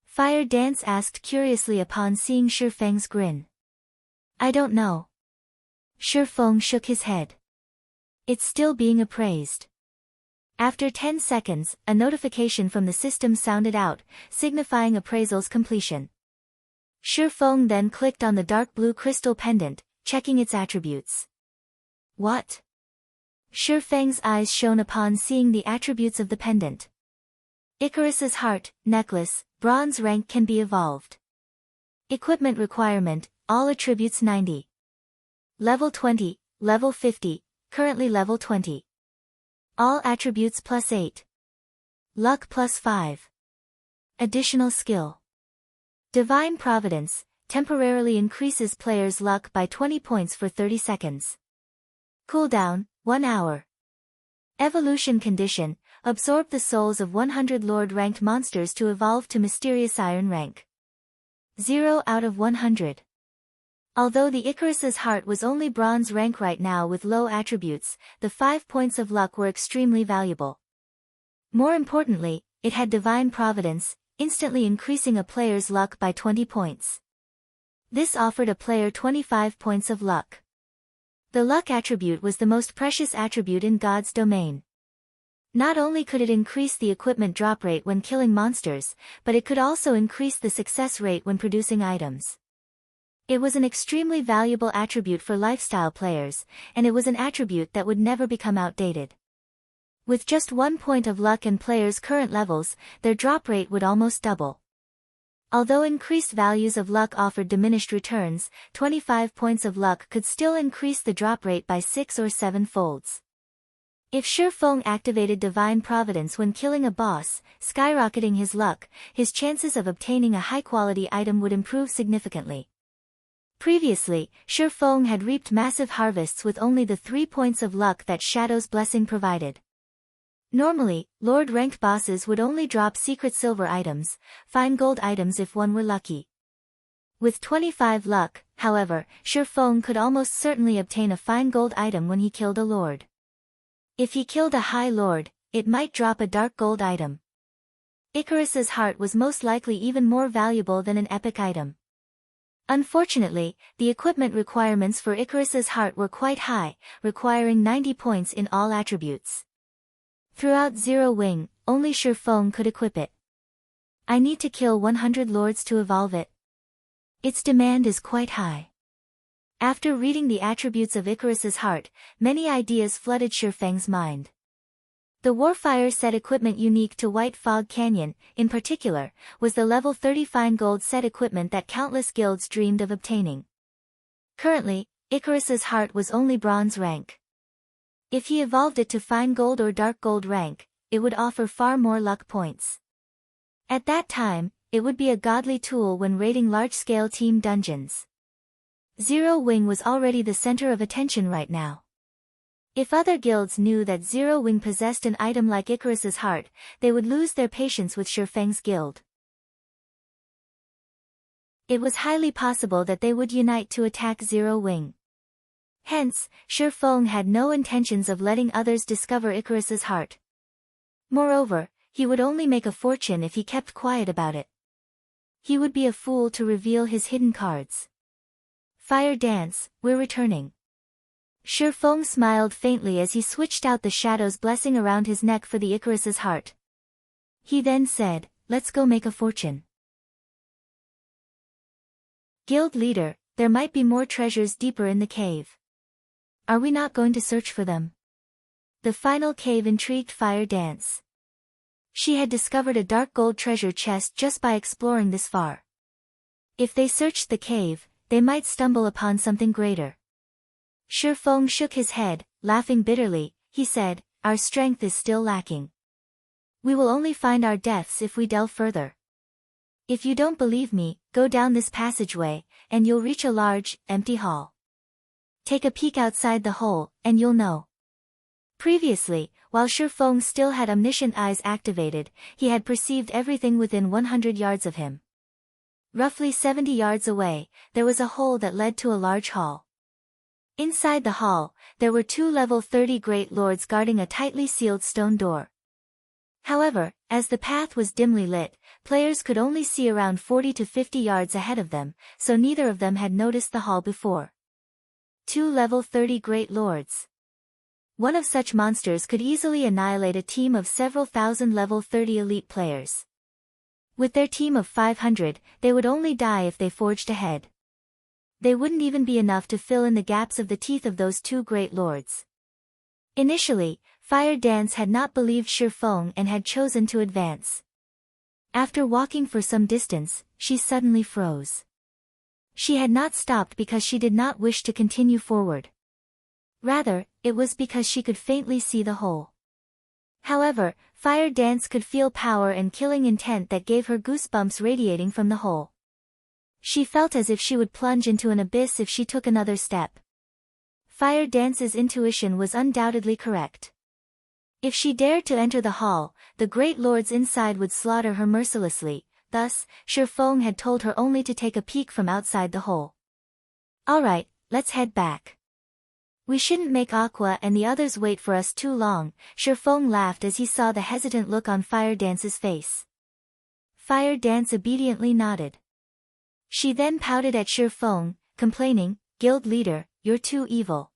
Fire Dance asked curiously upon seeing Shifeng's grin. I don't know. Shifeng shook his head. It's still being appraised. After 10 seconds, a notification from the system sounded out, signifying appraisal's completion. Shifeng then clicked on the dark blue crystal pendant, checking its attributes. What? Shifeng's eyes shone upon seeing the attributes of the pendant. Icarus's heart, necklace, bronze rank can be evolved. Equipment requirement, all attributes 90. Level 20, level 50, currently level 20. All attributes plus 8. Luck plus 5. Additional skill. Divine Providence, temporarily increases players' luck by 20 points for 30 seconds. Cooldown, 1 hour. Evolution condition, absorb the souls of 100 Lord-ranked monsters to evolve to Mysterious Iron rank. 0 out of 100. Although the Icarus's heart was only bronze rank right now with low attributes, the 5 points of luck were extremely valuable. More importantly, it had Divine Providence, instantly increasing a player's luck by 20 points. This offered a player 25 points of luck. The luck attribute was the most precious attribute in God's domain. Not only could it increase the equipment drop rate when killing monsters, but it could also increase the success rate when producing items. It was an extremely valuable attribute for lifestyle players, and it was an attribute that would never become outdated. With just 1 point of luck and players' current levels, their drop rate would almost double. Although increased values of luck offered diminished returns, 25 points of luck could still increase the drop rate by 6 or 7 folds. If Shifeng activated Divine Providence when killing a boss, skyrocketing his luck, his chances of obtaining a high-quality item would improve significantly. Previously, Shifeng had reaped massive harvests with only the 3 points of luck that Shadow's Blessing provided. Normally, Lord-ranked bosses would only drop Secret Silver items, fine gold items if one were lucky. With 25 luck, however, Shifeng could almost certainly obtain a fine gold item when he killed a Lord. If he killed a High Lord, it might drop a dark gold item. Icarus's heart was most likely even more valuable than an epic item. Unfortunately, the equipment requirements for Icarus's heart were quite high, requiring 90 points in all attributes. Throughout Zero Wing, only Shifeng could equip it. I need to kill 100 lords to evolve it. Its demand is quite high. After reading the attributes of Icarus's heart, many ideas flooded Shifeng's mind. The Warfire set equipment unique to White Fog Canyon, in particular, was the level 30 fine gold set equipment that countless guilds dreamed of obtaining. Currently, Icarus's heart was only bronze rank. If he evolved it to fine gold or dark gold rank, it would offer far more luck points. At that time, it would be a godly tool when raiding large-scale team dungeons. Zero Wing was already the center of attention right now. If other guilds knew that Zero Wing possessed an item like Icarus's heart, they would lose their patience with Shifeng's guild. It was highly possible that they would unite to attack Zero Wing. Hence, Shifeng had no intentions of letting others discover Icarus's heart. Moreover, he would only make a fortune if he kept quiet about it. He would be a fool to reveal his hidden cards. Fire dance, we're returning. Shifeng smiled faintly as he switched out the shadow's blessing around his neck for the Icarus's heart. He then said, let's go make a fortune. Guild leader, there might be more treasures deeper in the cave. Are we not going to search for them? The final cave intrigued Fire Dance. She had discovered a dark gold treasure chest just by exploring this far. If they searched the cave, they might stumble upon something greater. Shifeng shook his head, laughing bitterly. He said, our strength is still lacking. We will only find our deaths if we delve further. If you don't believe me, go down this passageway, and you'll reach a large, empty hall. Take a peek outside the hole, and you'll know. Previously, while Shifeng still had omniscient eyes activated, he had perceived everything within 100 yards of him. Roughly 70 yards away, there was a hole that led to a large hall. Inside the hall, there were 2 level 30 great lords guarding a tightly sealed stone door. However, as the path was dimly lit, players could only see around 40 to 50 yards ahead of them, so neither of them had noticed the hall before. 2 level 30 great lords. One of such monsters could easily annihilate a team of several thousand level 30 elite players. With their team of 500, they would only die if they forged ahead. They wouldn't even be enough to fill in the gaps of the teeth of those 2 great lords. Initially, Fire Dance had not believed Shifeng and had chosen to advance. After walking for some distance, she suddenly froze. She had not stopped because she did not wish to continue forward. Rather, it was because she could faintly see the hole. However, Fire Dance could feel power and killing intent that gave her goosebumps radiating from the hole. She felt as if she would plunge into an abyss if she took another step. Fire Dance's intuition was undoubtedly correct. If she dared to enter the hall, the great lords inside would slaughter her mercilessly, thus, Shifeng had told her only to take a peek from outside the hole. Alright, let's head back. We shouldn't make Aqua and the others wait for us too long, Shifeng laughed as he saw the hesitant look on Fire Dance's face. Fire Dance obediently nodded. She then pouted at Shifeng, complaining, Guild leader, you're too evil.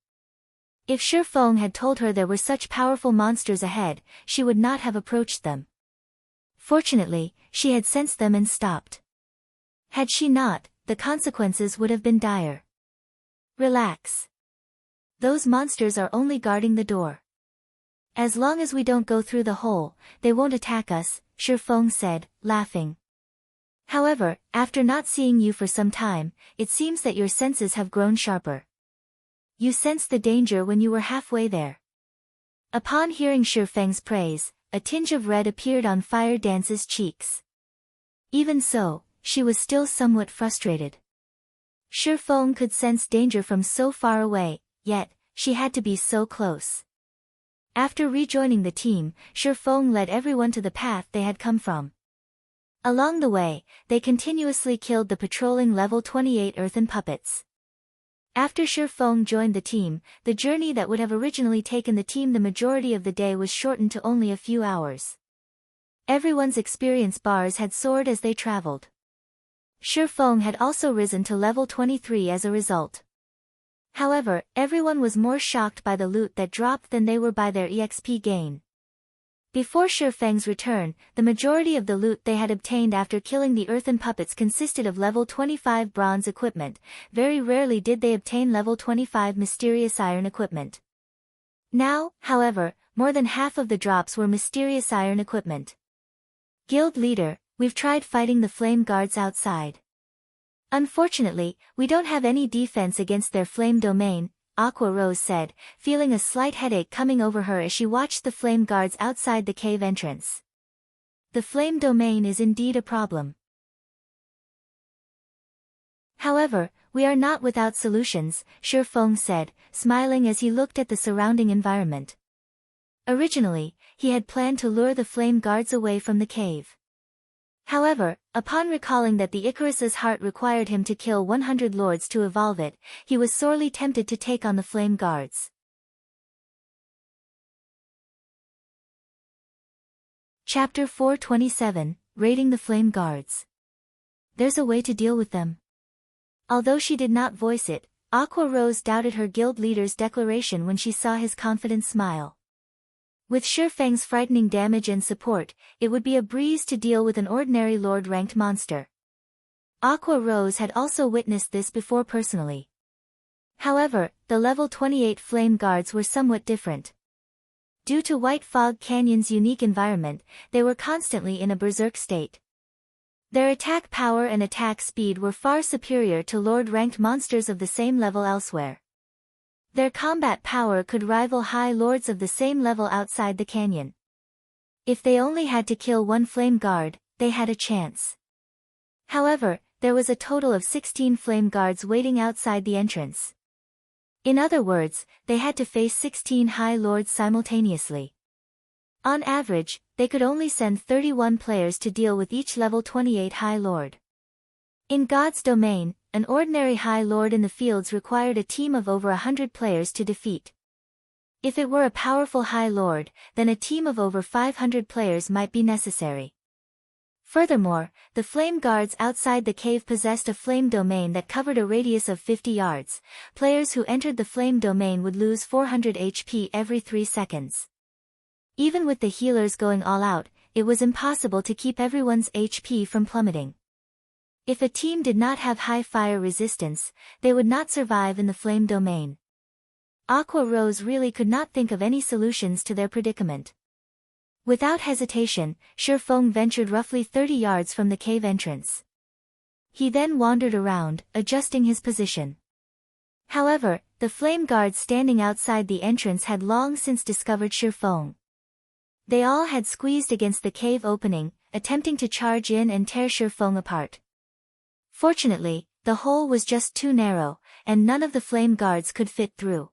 If Shifeng had told her there were such powerful monsters ahead, she would not have approached them. Fortunately, she had sensed them and stopped. Had she not, the consequences would have been dire. Relax. Those monsters are only guarding the door. As long as we don't go through the hole, they won't attack us, Shifeng said, laughing. However, after not seeing you for some time, it seems that your senses have grown sharper. You sensed the danger when you were halfway there. Upon hearing Shifeng's praise, a tinge of red appeared on Fire Dance's cheeks. Even so, she was still somewhat frustrated. Shifeng could sense danger from so far away, yet, she had to be so close. After rejoining the team, Shifeng led everyone to the path they had come from. Along the way, they continuously killed the patrolling level 28 earthen puppets. After Shifeng joined the team, the journey that would have originally taken the team the majority of the day was shortened to only a few hours. Everyone's experience bars had soared as they traveled. Shifeng had also risen to level 23 as a result. However, everyone was more shocked by the loot that dropped than they were by their EXP gain. Before Shifeng's return, the majority of the loot they had obtained after killing the earthen puppets consisted of level 25 bronze equipment. Very rarely did they obtain level 25 mysterious iron equipment. Now, however, more than half of the drops were mysterious iron equipment. Guild leader, we've tried fighting the flame guards outside. Unfortunately, we don't have any defense against their flame domain, Aqua Rose said, feeling a slight headache coming over her as she watched the flame guards outside the cave entrance. The flame domain is indeed a problem. However, we are not without solutions, Shifeng said, smiling as he looked at the surrounding environment. Originally, he had planned to lure the flame guards away from the cave. However, upon recalling that the Icarus's heart required him to kill 100 lords to evolve it, he was sorely tempted to take on the flame guards. Chapter 427, Raiding the Flame Guards. There's a way to deal with them. Although she did not voice it, Aqua Rose doubted her guild leader's declaration when she saw his confident smile. With Shifeng's frightening damage and support, it would be a breeze to deal with an ordinary lord-ranked monster. Aqua Rose had also witnessed this before personally. However, the level 28 flame guards were somewhat different. Due to White Fog Canyon's unique environment, they were constantly in a berserk state. Their attack power and attack speed were far superior to lord-ranked monsters of the same level elsewhere. Their combat power could rival high lords of the same level outside the canyon. If they only had to kill one flame guard, they had a chance. However, there was a total of 16 flame guards waiting outside the entrance. In other words, they had to face 16 high lords simultaneously. On average, they could only send 31 players to deal with each level 28 high lord. In God's domain, an ordinary high lord in the fields required a team of over 100 players to defeat. If it were a powerful high lord, then a team of over 500 players might be necessary. Furthermore, the flame guards outside the cave possessed a flame domain that covered a radius of 50 yards. Players who entered the flame domain would lose 400 HP every 3 seconds. Even with the healers going all out, it was impossible to keep everyone's HP from plummeting. If a team did not have high fire resistance, they would not survive in the flame domain. Aqua Rose really could not think of any solutions to their predicament. Without hesitation, Shifeng ventured roughly 30 yards from the cave entrance. He then wandered around, adjusting his position. However, the flame guards standing outside the entrance had long since discovered Shifeng. They all had squeezed against the cave opening, attempting to charge in and tear Shifeng apart. Fortunately, the hole was just too narrow, and none of the flame guards could fit through.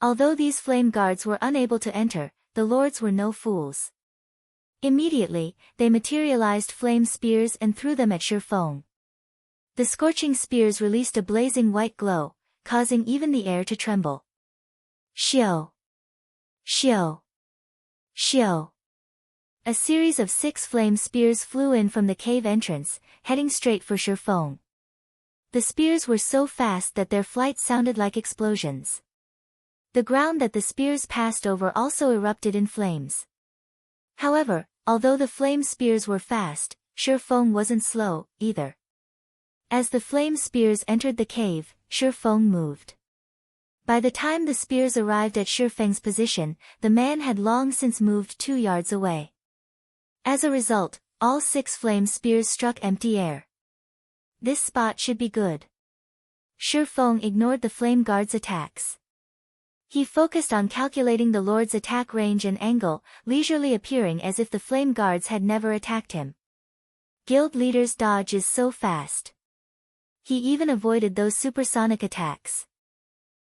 Although these flame guards were unable to enter, the lords were no fools. Immediately, they materialized flame spears and threw them at Shifeng. The scorching spears released a blazing white glow, causing even the air to tremble. Shio! Shio! Shio! A series of 6 flame spears flew in from the cave entrance, heading straight for Shifeng. The spears were so fast that their flight sounded like explosions. The ground that the spears passed over also erupted in flames. However, although the flame spears were fast, Shifeng wasn't slow, either. As the flame spears entered the cave, Shifeng moved. By the time the spears arrived at Shifeng's position, the man had long since moved 2 yards away. As a result, all 6 flame spears struck empty air. This spot should be good. Shifeng ignored the flame guard's attacks. He focused on calculating the lord's attack range and angle, leisurely appearing as if the flame guards had never attacked him. Guild leader's dodge is so fast. He even avoided those supersonic attacks.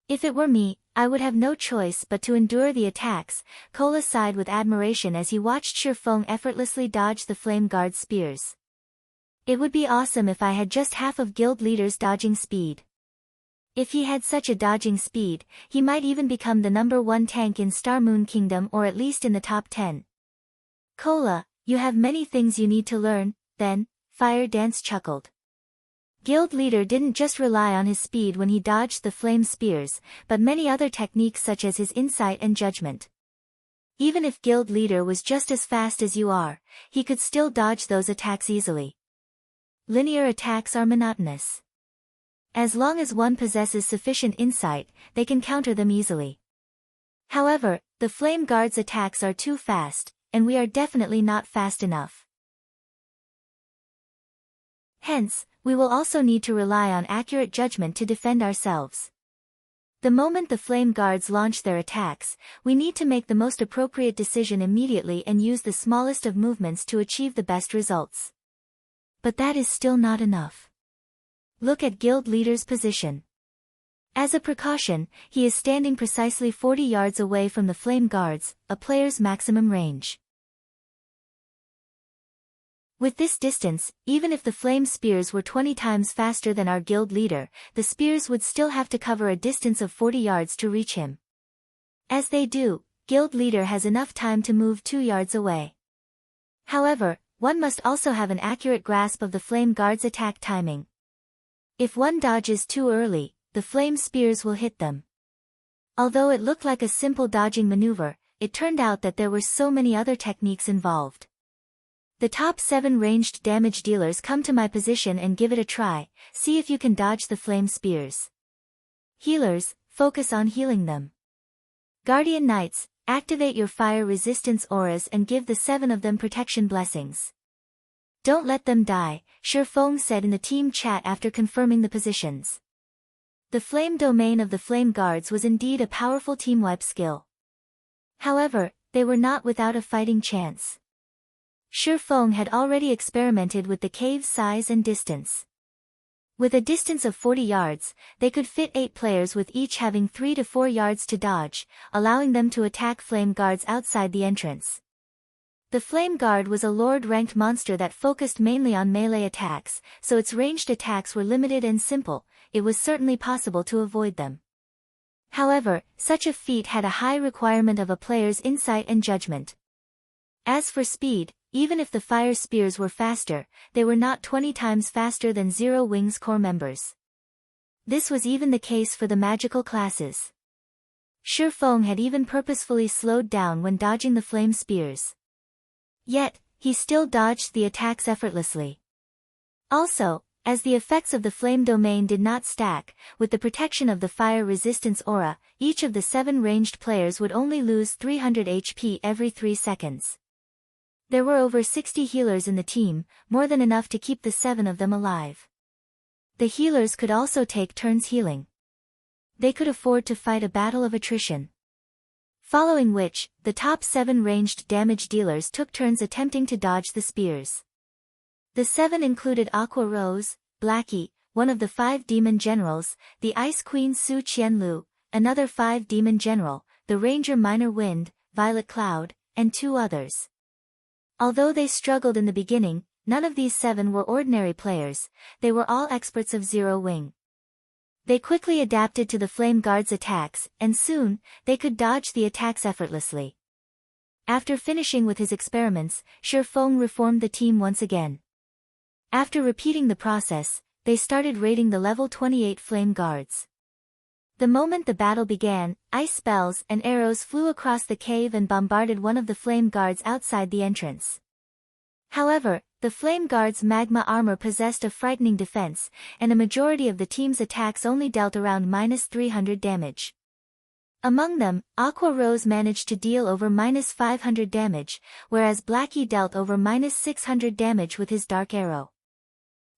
If it were me, I would have no choice but to endure the attacks. Cola sighed with admiration as he watched Shifeng effortlessly dodge the flame guard's spears. It would be awesome if I had just half of guild leader's dodging speed. If he had such a dodging speed, he might even become the #1 tank in Star Moon Kingdom, or at least in the top 10. Cola, you have many things you need to learn, then, Fire Dance chuckled. Guild leader didn't just rely on his speed when he dodged the flame spears, but many other techniques such as his insight and judgment. Even if guild leader was just as fast as you are, he could still dodge those attacks easily. Linear attacks are monotonous. As long as one possesses sufficient insight, they can counter them easily. However, the Flame Guard's attacks are too fast, and we are definitely not fast enough. Hence, we will also need to rely on accurate judgment to defend ourselves. The moment the Flame Guards launch their attacks, we need to make the most appropriate decision immediately and use the smallest of movements to achieve the best results. But that is still not enough. Look at guild leader's position. As a precaution, he is standing precisely 40 yards away from the Flame Guards, a player's maximum range. With this distance, even if the flame spears were 20 times faster than our guild leader, the spears would still have to cover a distance of 40 yards to reach him. As they do, guild leader has enough time to move 2 yards away. However, one must also have an accurate grasp of the Flame Guard's attack timing. If one dodges too early, the flame spears will hit them. Although it looked like a simple dodging maneuver, it turned out that there were so many other techniques involved. The top 7 ranged damage dealers come to my position and give it a try, see if you can dodge the flame spears. Healers, focus on healing them. Guardian Knights, activate your fire resistance auras and give the 7 of them protection blessings. Don't let them die, Shurfeng said in the team chat after confirming the positions. The flame domain of the Flame Guards was indeed a powerful team wipe skill. However, they were not without a fighting chance. Shurfeng had already experimented with the cave's size and distance. With a distance of 40 yards, they could fit 8 players with each having 3 to 4 yards to dodge, allowing them to attack Flame Guards outside the entrance. The Flame Guard was a Lord-ranked monster that focused mainly on melee attacks, so its ranged attacks were limited and simple. It was certainly possible to avoid them. However, such a feat had a high requirement of a player's insight and judgment. As for speed, even if the fire spears were faster, they were not 20 times faster than Zero Wings core members. This was even the case for the magical classes. Shurfeng had even purposefully slowed down when dodging the flame spears. Yet, he still dodged the attacks effortlessly. Also, as the effects of the flame domain did not stack, with the protection of the fire resistance aura, each of the 7 ranged players would only lose 300 HP every 3 seconds. There were over 60 healers in the team, more than enough to keep the 7 of them alive. The healers could also take turns healing. They could afford to fight a battle of attrition. Following which, the top 7 ranged damage dealers took turns attempting to dodge the spears. The 7 included Aqua Rose, Blackie, one of the 5 demon generals, the Ice Queen Su Qianlu, another 5 demon general, the Ranger Minor Wind, Violet Cloud, and 2 others. Although they struggled in the beginning, none of these 7 were ordinary players, they were all experts of Zero Wing. They quickly adapted to the Flame Guard's attacks, and soon, they could dodge the attacks effortlessly. After finishing with his experiments, Shurfeng reformed the team once again. After repeating the process, they started raiding the level 28 Flame Guards. The moment the battle began, ice spells and arrows flew across the cave and bombarded one of the Flame Guards outside the entrance. However, the Flame Guard's magma armor possessed a frightening defense, and a majority of the team's attacks only dealt around -300 damage. Among them, Aqua Rose managed to deal over -500 damage, whereas Blackie dealt over -600 damage with his dark arrow.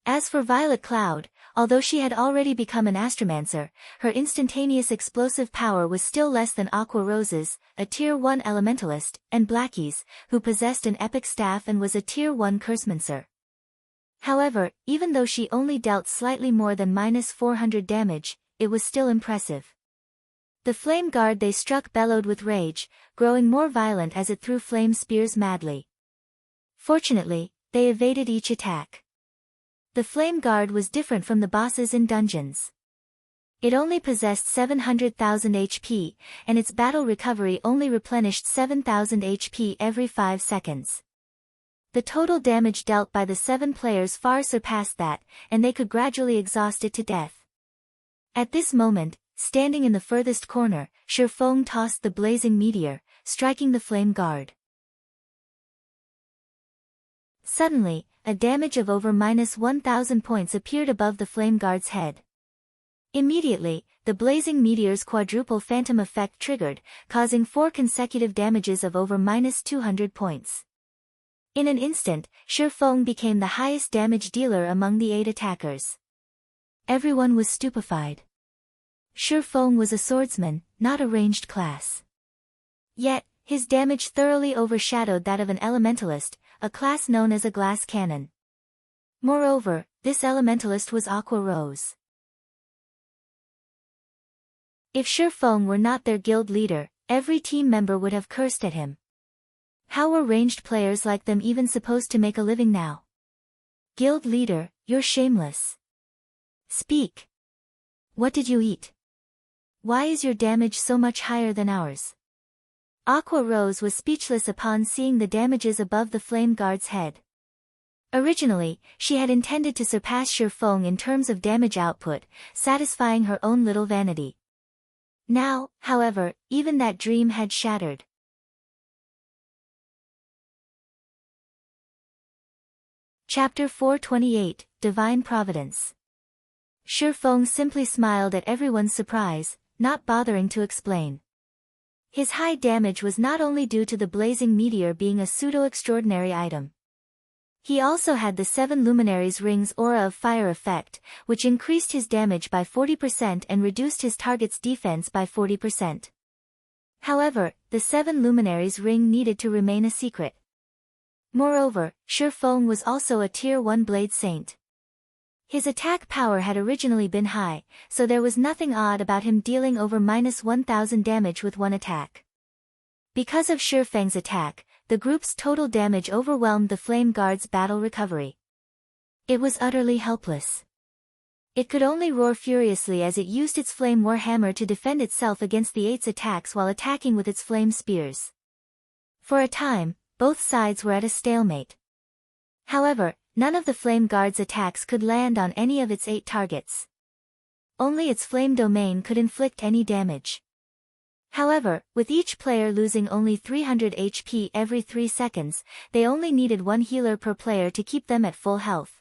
As for Violet Cloud, although she had already become an astromancer, her instantaneous explosive power was still less than Aqua Rose's, a Tier 1 elementalist, and Blackie's, who possessed an epic staff and was a Tier 1 cursemancer. However, even though she only dealt slightly more than -400 damage, it was still impressive. The Flame Guard they struck bellowed with rage, growing more violent as it threw flame spears madly. Fortunately, they evaded each attack. The Flame Guard was different from the bosses in dungeons. It only possessed 700,000 HP, and its battle recovery only replenished 7,000 HP every 5 seconds. The total damage dealt by the 7 players far surpassed that, and they could gradually exhaust it to death. At this moment, standing in the furthest corner, Shurfeng tossed the blazing meteor, striking the flame guard. Suddenly, a damage of over -1,000 points appeared above the flame guard's head. Immediately, the blazing meteor's quadruple phantom effect triggered, causing 4 consecutive damages of over -200 points. In an instant, Shifeng became the highest damage dealer among the 8 attackers. Everyone was stupefied. Shifeng was a swordsman, not a ranged class. Yet, his damage thoroughly overshadowed that of an elementalist, a class known as a glass cannon. Moreover, this elementalist was Aqua Rose. If Shifeng were not their guild leader, every team member would have cursed at him. How were ranged players like them even supposed to make a living now? Guild leader, you're shameless. Speak. What did you eat? Why is your damage so much higher than ours? Aqua Rose was speechless upon seeing the damages above the flame guard's head. Originally, she had intended to surpass Shifeng in terms of damage output, satisfying her own little vanity. Now, however, even that dream had shattered. Chapter 428, Divine Providence. Shifeng simply smiled at everyone's surprise, not bothering to explain. His high damage was not only due to the blazing meteor being a pseudo-extraordinary item. He also had the 7 luminaries' rings aura of fire effect, which increased his damage by 40% and reduced his target's defense by 40%. However, the 7 luminaries' ring needed to remain a secret. Moreover, Shifeng was also a Tier 1 Blade Saint. His attack power had originally been high, so there was nothing odd about him dealing over -1,000 damage with one attack. Because of Shifeng's attack, the group's total damage overwhelmed the Flame Guard's battle recovery. It was utterly helpless. It could only roar furiously as it used its Flame Warhammer to defend itself against the 8's attacks while attacking with its flame spears. For a time, both sides were at a stalemate. However, none of the Flame Guard's attacks could land on any of its 8 targets. Only its flame domain could inflict any damage. However, with each player losing only 300 HP every 3 seconds, they only needed 1 healer per player to keep them at full health.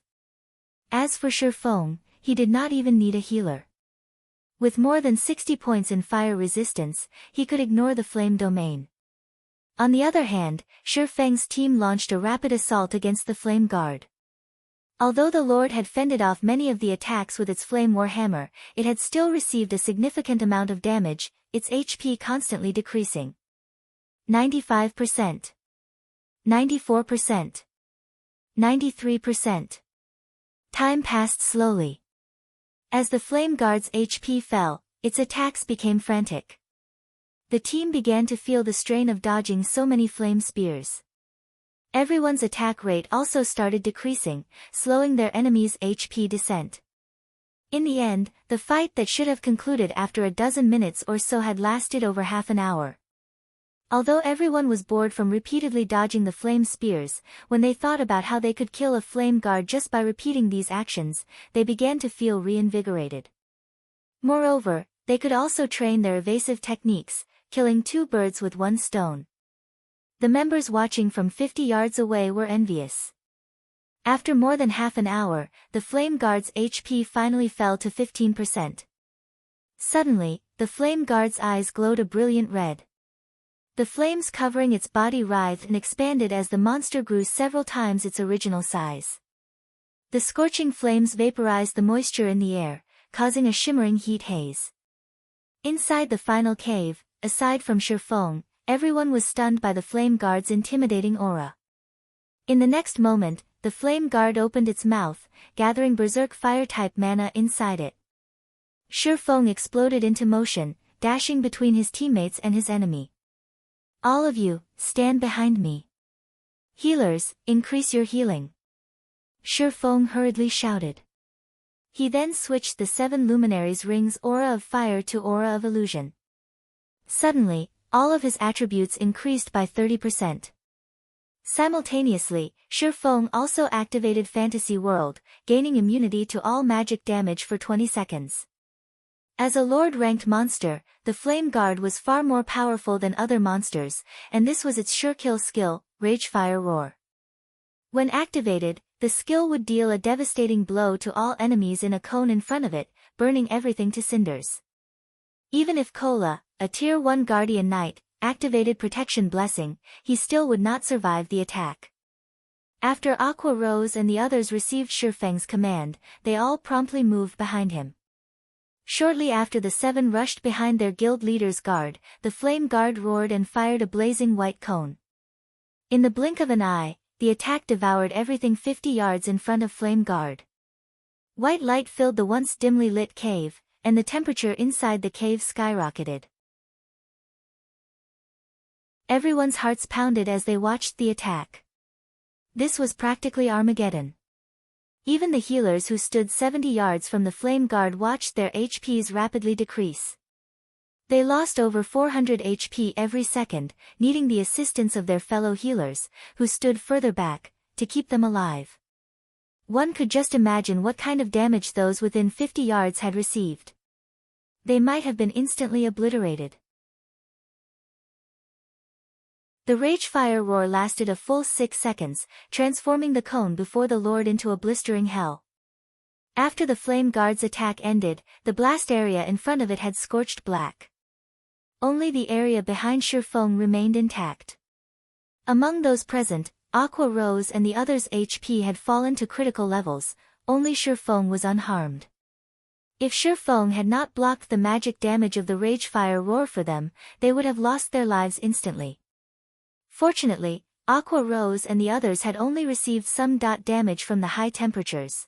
As for Shifeng, he did not even need a healer. With more than 60 points in fire resistance, he could ignore the flame domain. On the other hand, Shifeng's team launched a rapid assault against the Flame Guard. Although the Lord had fended off many of the attacks with its Flame Warhammer, it had still received a significant amount of damage, its HP constantly decreasing. 95%. 94%. 93%. Time passed slowly. As the Flame Guard's HP fell, its attacks became frantic. The team began to feel the strain of dodging so many flame spears. Everyone's attack rate also started decreasing, slowing their enemy's HP descent. In the end, the fight that should have concluded after a dozen minutes or so had lasted over half an hour. Although everyone was bored from repeatedly dodging the flame spears, when they thought about how they could kill a flame guard just by repeating these actions, they began to feel reinvigorated. Moreover, they could also train their evasive techniques, killing 2 birds with 1 stone. The members watching from 50 yards away were envious. After more than half an hour, the Flame Guard's HP finally fell to 15%. Suddenly, the Flame Guard's eyes glowed a brilliant red. The flames covering its body writhed and expanded as the monster grew several times its original size. The scorching flames vaporized the moisture in the air, causing a shimmering heat haze. Inside the final cave, aside from Shifeng, everyone was stunned by the Flame Guard's intimidating aura. In the next moment, the Flame Guard opened its mouth, gathering berserk fire-type mana inside it. Shifeng exploded into motion, dashing between his teammates and his enemy. All of you, stand behind me. Healers, increase your healing. Shifeng hurriedly shouted. He then switched the 7 luminaries' rings aura of fire to aura of illusion. Suddenly, all of his attributes increased by 30%. Simultaneously, Shifeng also activated Fantasy World, gaining immunity to all magic damage for 20 seconds. As a Lord-ranked monster, the Flame Guard was far more powerful than other monsters, and this was its sure-kill skill, Ragefire Roar. When activated, the skill would deal a devastating blow to all enemies in a cone in front of it, burning everything to cinders. Even if Kola, a Tier 1 Guardian Knight, activated Protection Blessing, he still would not survive the attack. After Aqua Rose and the others received Shifeng's command, they all promptly moved behind him. Shortly after the 7 rushed behind their guild leader's guard, the Flame Guard roared and fired a blazing white cone. In the blink of an eye, the attack devoured everything 50 yards in front of Flame Guard. White light filled the once dimly lit cave, and the temperature inside the cave skyrocketed. Everyone's hearts pounded as they watched the attack. This was practically Armageddon. Even the healers who stood 70 yards from the Flame Guard watched their HPs rapidly decrease. They lost over 400 HP every second, needing the assistance of their fellow healers, who stood further back, to keep them alive. One could just imagine what kind of damage those within 50 yards had received. They might have been instantly obliterated. The Ragefire Roar lasted a full 6 seconds, transforming the cone before the Lord into a blistering hell. After the Flame Guard's attack ended, the blast area in front of it had scorched black. Only the area behind Shifeng remained intact. Among those present, Aqua Rose and the others' HP had fallen to critical levels, only Shifeng was unharmed. If Shifeng had not blocked the magic damage of the Ragefire Roar for them, they would have lost their lives instantly. Fortunately, Aqua Rose and the others had only received some damage from the high temperatures.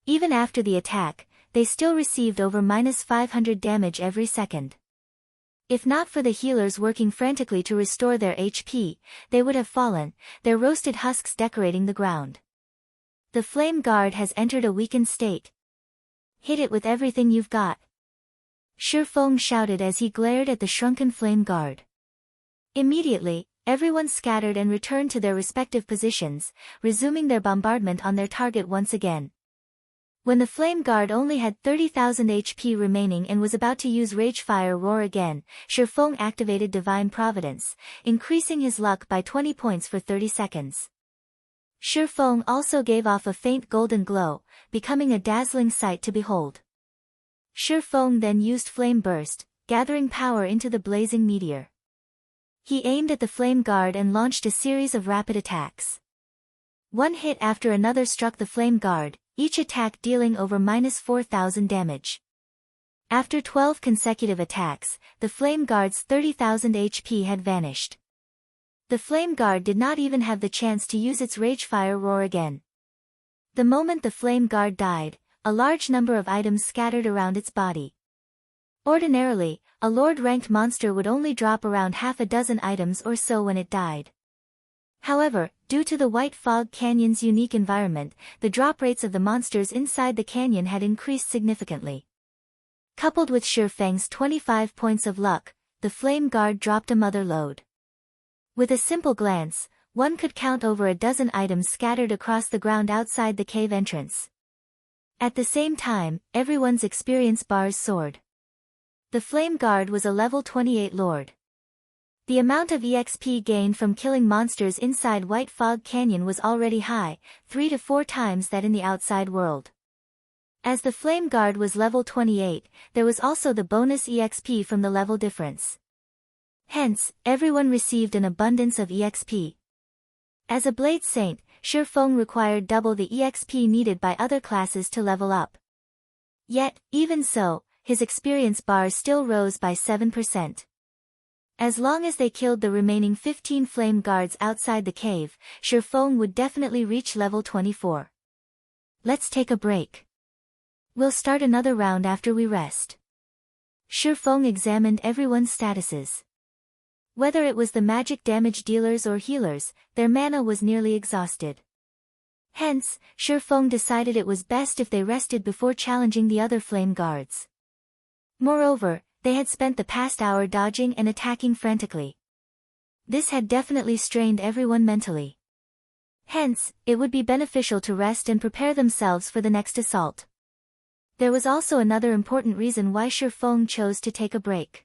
Even after the attack, they still received over -500 damage every second. If not for the healers working frantically to restore their HP, they would have fallen, their roasted husks decorating the ground. The Flame Guard has entered a weakened state. Hit it with everything you've got. Shifeng shouted as he glared at the shrunken Flame Guard. Immediately, everyone scattered and returned to their respective positions, resuming their bombardment on their target once again. When the Flame Guard only had 30,000 HP remaining and was about to use Ragefire Roar again, Shifeng activated Divine Providence, increasing his luck by 20 points for 30 seconds. Shifeng also gave off a faint golden glow, becoming a dazzling sight to behold. Shifeng then used Flame Burst, gathering power into the blazing meteor. He aimed at the Flame Guard and launched a series of rapid attacks. One hit after another struck the Flame Guard, each attack dealing over -4,000 damage. After 12 consecutive attacks, the Flame Guard's 30,000 HP had vanished. The Flame Guard did not even have the chance to use its Ragefire Roar again. The moment the Flame Guard died, a large number of items scattered around its body. Ordinarily, a Lord-ranked monster would only drop around half a dozen items or so when it died. However, due to the White Fog Canyon's unique environment, the drop rates of the monsters inside the canyon had increased significantly. Coupled with Shifeng's 25 points of luck, the Flame Guard dropped a mother load. With a simple glance, one could count over a dozen items scattered across the ground outside the cave entrance. At the same time, everyone's experience bars soared. The Flame Guard was a level 28 Lord. The amount of EXP gained from killing monsters inside White Fog Canyon was already high, 3 to 4 times that in the outside world. As the Flame Guard was level 28, there was also the bonus EXP from the level difference. Hence, everyone received an abundance of EXP. As a Blade Saint, Shifeng required double the EXP needed by other classes to level up. Yet, even so, his experience bar still rose by 7%. As long as they killed the remaining 15 Flame Guards outside the cave, Shifeng would definitely reach level 24. Let's take a break. We'll start another round after we rest. Shifeng examined everyone's statuses. Whether it was the magic damage dealers or healers, their mana was nearly exhausted. Hence, Shifeng decided it was best if they rested before challenging the other Flame Guards. Moreover, they had spent the past hour dodging and attacking frantically. This had definitely strained everyone mentally. Hence, it would be beneficial to rest and prepare themselves for the next assault. There was also another important reason why Shifeng chose to take a break.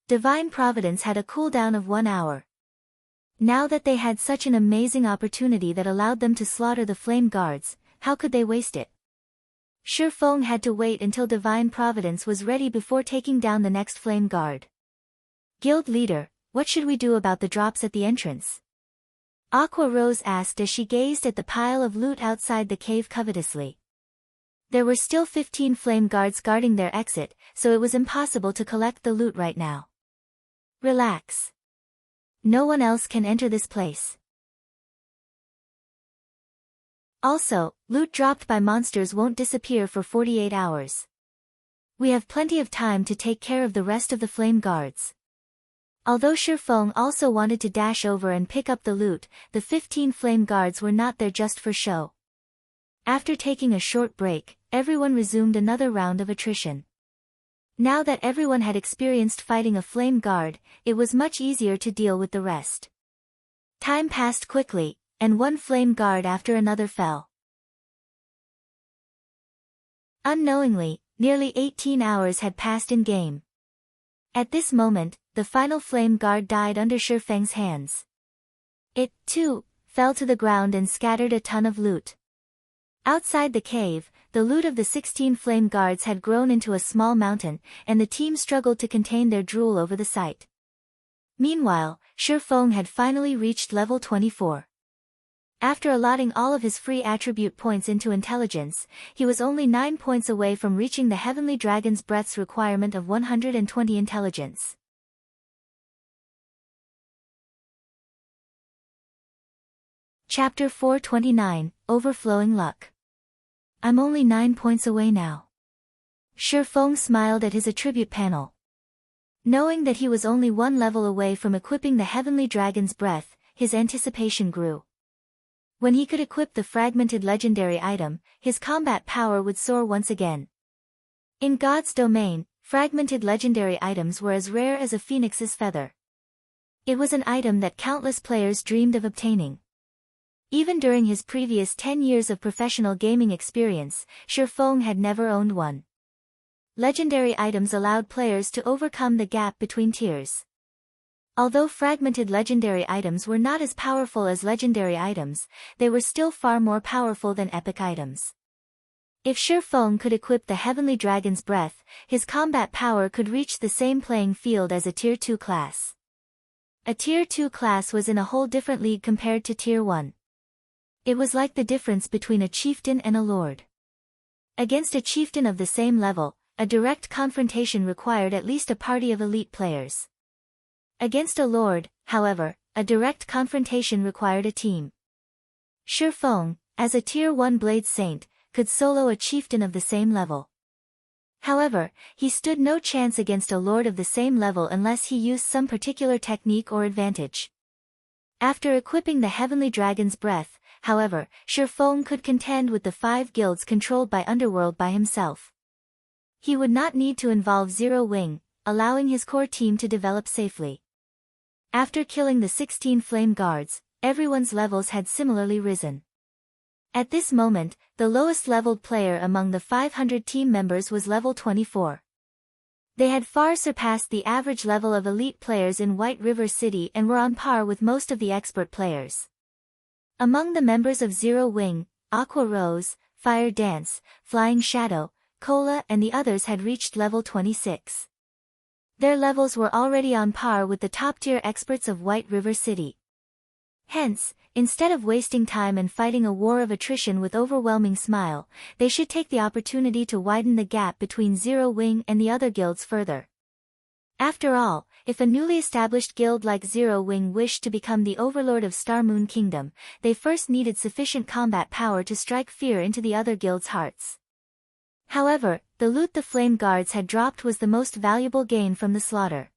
Divine Providence had a cooldown of 1 hour. Now that they had such an amazing opportunity that allowed them to slaughter the Flame Guards, how could they waste it? Shifeng had to wait until Divine Providence was ready before taking down the next Flame Guard. Guild leader, what should we do about the drops at the entrance? Aqua Rose asked as she gazed at the pile of loot outside the cave covetously. There were still 15 Flame Guards guarding their exit, so it was impossible to collect the loot right now. Relax. No one else can enter this place. Also, loot dropped by monsters won't disappear for 48 hours. We have plenty of time to take care of the rest of the Flame Guards. Although Shifeng also wanted to dash over and pick up the loot, the 15 Flame Guards were not there just for show. After taking a short break, everyone resumed another round of attrition. Now that everyone had experienced fighting a Flame Guard, it was much easier to deal with the rest. Time passed quickly, and one Flame Guard after another fell. Unknowingly, nearly 18 hours had passed in-game. At this moment, the final Flame Guard died under Shifeng's hands. It, too, fell to the ground and scattered a ton of loot. Outside the cave, the loot of the 16 Flame Guards had grown into a small mountain, and the team struggled to contain their drool over the sight. Meanwhile, Shifeng had finally reached level 24. After allotting all of his free attribute points into intelligence, he was only 9 points away from reaching the Heavenly Dragon's Breath's requirement of 120 intelligence. Chapter 429, Overflowing Luck. I'm only 9 points away now. Shifeng smiled at his attribute panel. Knowing that he was only 1 level away from equipping the Heavenly Dragon's Breath, his anticipation grew. When he could equip the fragmented legendary item, his combat power would soar once again. In God's domain, fragmented legendary items were as rare as a phoenix's feather. It was an item that countless players dreamed of obtaining. Even during his previous 10 years of professional gaming experience, Shifeng had never owned one. Legendary items allowed players to overcome the gap between tiers. Although fragmented legendary items were not as powerful as legendary items, they were still far more powerful than epic items. If Shifeng could equip the Heavenly Dragon's Breath, his combat power could reach the same playing field as a Tier 2 class. A Tier 2 class was in a whole different league compared to Tier 1. It was like the difference between a chieftain and a lord. Against a chieftain of the same level, a direct confrontation required at least a party of elite players. Against a lord, however, a direct confrontation required a team. Shifeng, as a Tier 1 Blade Saint, could solo a chieftain of the same level. However, he stood no chance against a lord of the same level unless he used some particular technique or advantage. After equipping the Heavenly Dragon's Breath, however, Shifeng could contend with the 5 guilds controlled by Underworld by himself. He would not need to involve Zero Wing, allowing his core team to develop safely. After killing the 16 Flame Guards, everyone's levels had similarly risen. At this moment, the lowest leveled player among the 500 team members was level 24. They had far surpassed the average level of elite players in White River City and were on par with most of the expert players. Among the members of Zero Wing, Aqua Rose, Fire Dance, Flying Shadow, Cola and the others had reached level 26. Their levels were already on par with the top-tier experts of White River City. Hence, instead of wasting time and fighting a war of attrition with overwhelming Smile, they should take the opportunity to widen the gap between Zero Wing and the other guilds further. After all, if a newly established guild like Zero Wing wished to become the overlord of Star Moon Kingdom, they first needed sufficient combat power to strike fear into the other guilds' hearts. However, the loot the Flame Guards had dropped was the most valuable gain from the slaughter.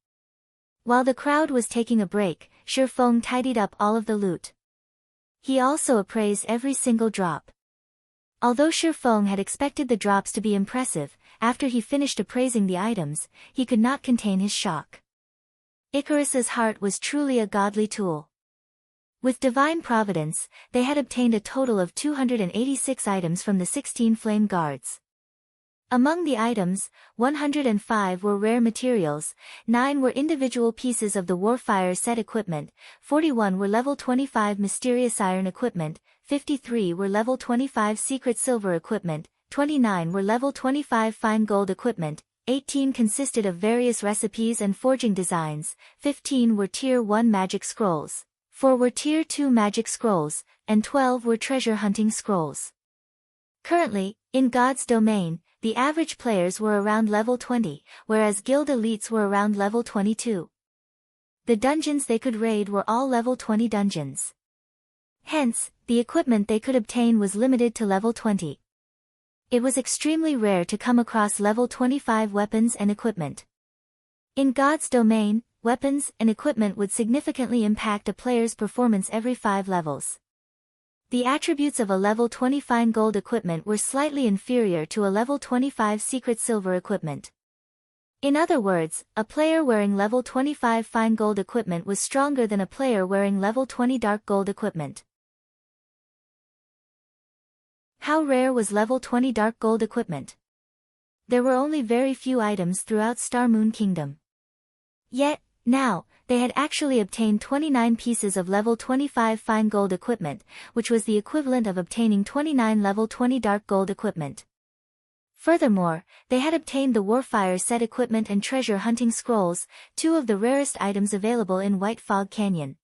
While the crowd was taking a break, Shifeng tidied up all of the loot. He also appraised every single drop. Although Shifeng had expected the drops to be impressive, after he finished appraising the items, he could not contain his shock. Icarus's heart was truly a godly tool. With divine providence, they had obtained a total of 286 items from the 16 Flame Guards. Among the items, 105 were rare materials, 9 were individual pieces of the Warfire set equipment, 41 were level 25 mysterious iron equipment, 53 were level 25 secret silver equipment, 29 were level 25 fine gold equipment, 18 consisted of various recipes and forging designs, 15 were Tier 1 magic scrolls, 4 were Tier 2 magic scrolls, and 12 were treasure hunting scrolls. Currently, in God's domain, the average players were around level 20, whereas guild elites were around level 22. The dungeons they could raid were all level 20 dungeons. Hence, the equipment they could obtain was limited to level 20. It was extremely rare to come across level 25 weapons and equipment. In God's domain, weapons and equipment would significantly impact a player's performance every 5 levels. The attributes of a level 20 fine gold equipment were slightly inferior to a level 25 secret silver equipment. In other words, a player wearing level 25 fine gold equipment was stronger than a player wearing level 20 dark gold equipment. How rare was level 20 dark gold equipment? There were only very few items throughout Star Moon Kingdom. Yet, now, they had actually obtained 29 pieces of level 25 fine gold equipment, which was the equivalent of obtaining 29 level 20 dark gold equipment. Furthermore, they had obtained the Warfire set equipment and treasure hunting scrolls, 2 of the rarest items available in White Fog Canyon.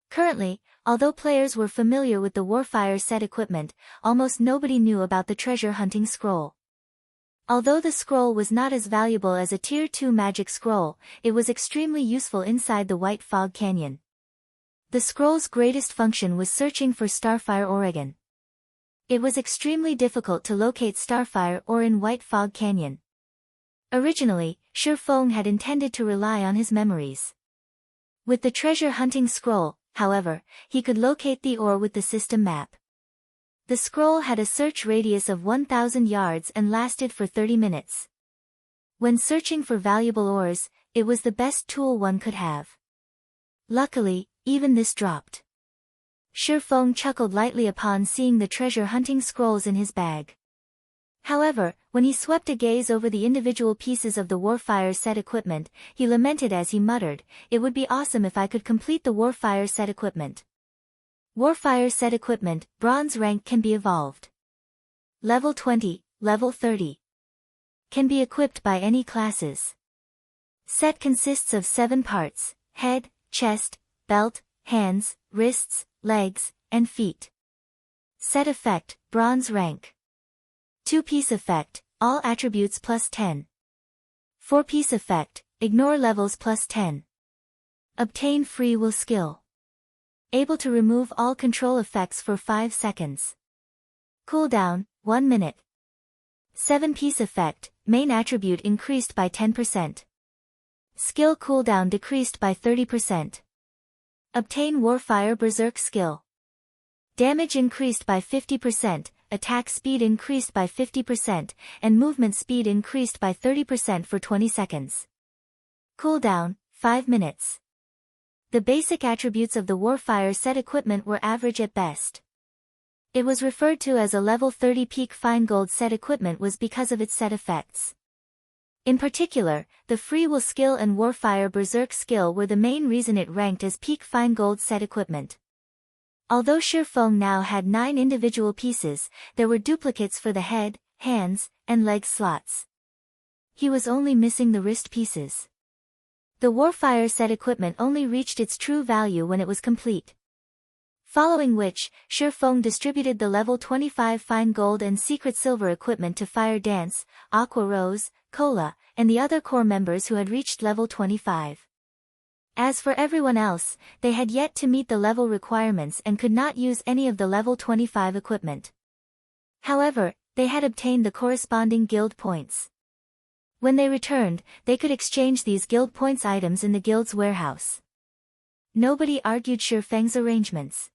Currently, although players were familiar with the Warfire set equipment, almost nobody knew about the treasure hunting scroll. Although the scroll was not as valuable as a Tier 2 magic scroll, it was extremely useful inside the White Fog Canyon. The scroll's greatest function was searching for Starfire Oregon. It was extremely difficult to locate Starfire ore in White Fog Canyon. Originally, Shifeng had intended to rely on his memories. With the treasure hunting scroll, however, he could locate the ore with the system map. The scroll had a search radius of 1,000 yards and lasted for 30 minutes. When searching for valuable ores, it was the best tool one could have. Luckily, even this dropped. Shifeng chuckled lightly upon seeing the treasure hunting scrolls in his bag. However, when he swept a gaze over the individual pieces of the Warfire set equipment, he lamented as he muttered, "It would be awesome if I could complete the Warfire set equipment." Warfire set equipment, bronze rank can be evolved. Level 20, level 30. Can be equipped by any classes. Set consists of 7 parts, head, chest, belt, hands, wrists, legs, and feet. Set effect, bronze rank. 2-piece effect, all attributes plus 10. 4-piece effect, ignore levels plus 10. Obtain free will skill. Able to remove all control effects for 5 seconds. Cooldown, 1 minute. 7-piece effect, main attribute increased by 10%. Skill cooldown decreased by 30%. Obtain Warfire Berserk skill. Damage increased by 50%, attack speed increased by 50%, and movement speed increased by 30% for 20 seconds. Cooldown, 5 minutes. The basic attributes of the Warfire set equipment were average at best. It was referred to as a level 30 peak fine gold set equipment was because of its set effects. In particular, the free will skill and Warfire Berserk skill were the main reason it ranked as peak fine gold set equipment. Although Shifeng now had 9 individual pieces, there were duplicates for the head, hands, and leg slots. He was only missing the wrist pieces. The Warfire set equipment only reached its true value when it was complete. Following which, Shifeng distributed the level 25 fine gold and secret silver equipment to Fire Dance, Aqua Rose, Cola, and the other core members who had reached level 25. As for everyone else, they had yet to meet the level requirements and could not use any of the level 25 equipment. However, they had obtained the corresponding guild points. When they returned, they could exchange these guild points items in the guild's warehouse. Nobody argued Shifeng's arrangements.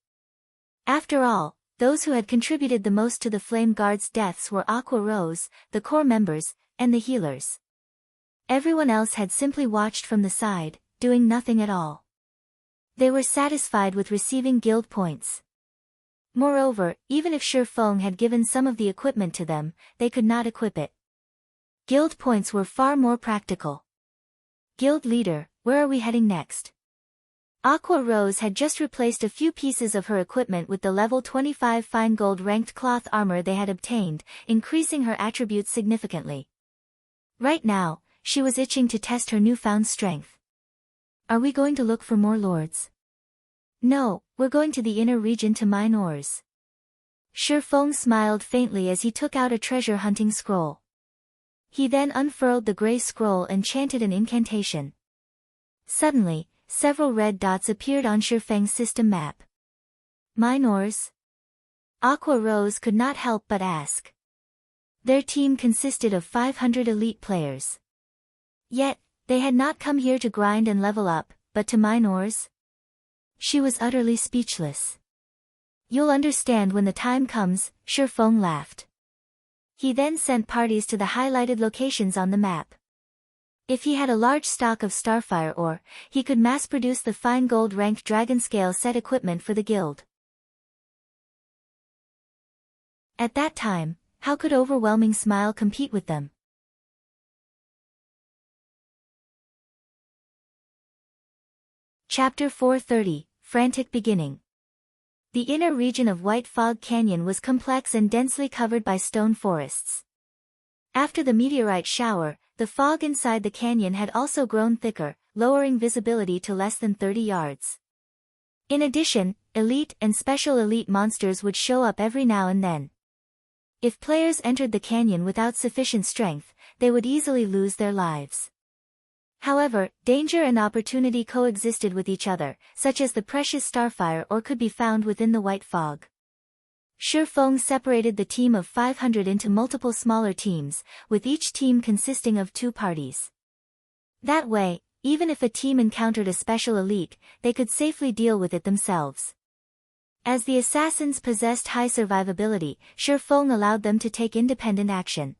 After all, those who had contributed the most to the Flame Guard's deaths were Aqua Rose, the core members, and the healers. Everyone else had simply watched from the side, doing nothing at all. They were satisfied with receiving guild points. Moreover, even if Feng had given some of the equipment to them, they could not equip it. Guild points were far more practical. Guild leader, where are we heading next? Aqua Rose had just replaced a few pieces of her equipment with the level 25 fine gold ranked cloth armor they had obtained, increasing her attributes significantly. Right now, she was itching to test her newfound strength. Are we going to look for more lords? No, we're going to the inner region to mine ores. Feng smiled faintly as he took out a treasure hunting scroll. He then unfurled the gray scroll and chanted an incantation. Suddenly, several red dots appeared on Feng's system map. Mine ores? Aqua Rose could not help but ask. Their team consisted of 500 elite players. Yet, they had not come here to grind and level up, but to mine ores? She was utterly speechless. You'll understand when the time comes, Feng laughed. He then sent parties to the highlighted locations on the map. If he had a large stock of Starfire ore, he could mass-produce the fine gold-ranked dragon-scale set equipment for the guild. At that time, how could Overwhelming Smile compete with them? Chapter 430, Frantic Beginning. The inner region of White Fog Canyon was complex and densely covered by stone forests. After the meteorite shower, the fog inside the canyon had also grown thicker, lowering visibility to less than 30 yards. In addition, elite and special elite monsters would show up every now and then. If players entered the canyon without sufficient strength, they would easily lose their lives. However, danger and opportunity coexisted with each other, such as the precious Starfire ore could be found within the white fog. Feng separated the team of 500 into multiple smaller teams, with each team consisting of 2 parties. That way, even if a team encountered a special elite, they could safely deal with it themselves. As the assassins possessed high survivability, Feng allowed them to take independent action.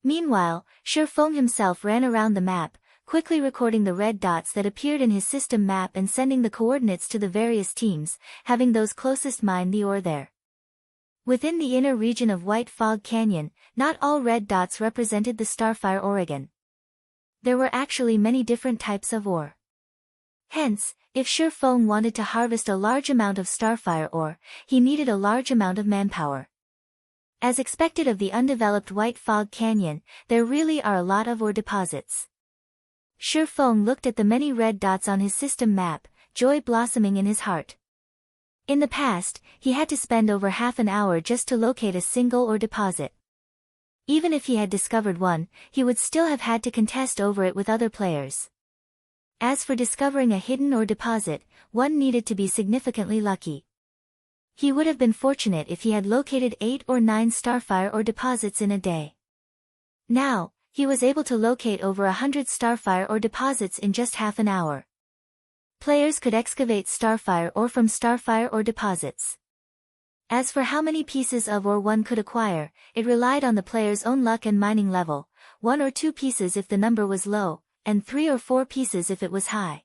Meanwhile, Feng himself ran around the map, quickly recording the red dots that appeared in his system map and sending the coordinates to the various teams, having those closest mine the ore there. Within the inner region of White Fog Canyon, not all red dots represented the Starfire Oregon. There were actually many different types of ore. Hence, if Feng wanted to harvest a large amount of Starfire ore, he needed a large amount of manpower. As expected of the undeveloped White Fog Canyon, there really are a lot of ore deposits. Feng looked at the many red dots on his system map, joy blossoming in his heart. In the past, he had to spend over half an hour just to locate a single ore deposit. Even if he had discovered one, he would still have had to contest over it with other players. As for discovering a hidden ore deposit, one needed to be significantly lucky. He would have been fortunate if he had located 8 or 9 Starfire ore deposits in a day. Now, he was able to locate over 100 Starfire ore deposits in just half an hour. Players could excavate Starfire ore from Starfire ore deposits. As for how many pieces of ore one could acquire, it relied on the player's own luck and mining level, 1 or 2 pieces if the number was low, and 3 or 4 pieces if it was high.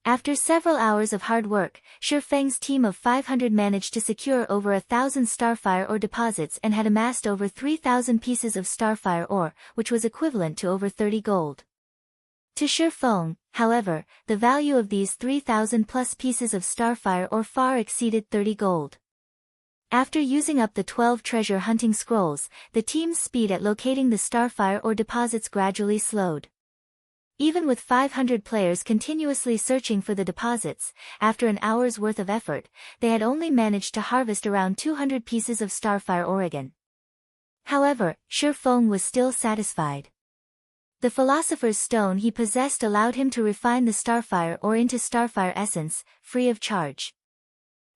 After several hours of hard work, Feng's team of 500 managed to secure over 1,000 Starfire ore deposits and had amassed over 3,000 pieces of Starfire ore, which was equivalent to over 30 gold. To Feng, however, the value of these 3,000 plus pieces of Starfire ore far exceeded 30 gold. After using up the 12 treasure hunting scrolls, the team's speed at locating the Starfire ore deposits gradually slowed. Even with 500 players continuously searching for the deposits, after an hour's worth of effort, they had only managed to harvest around 200 pieces of Starfire Oregon. However, Feng was still satisfied. The Philosopher's Stone he possessed allowed him to refine the Starfire ore into Starfire Essence, free of charge.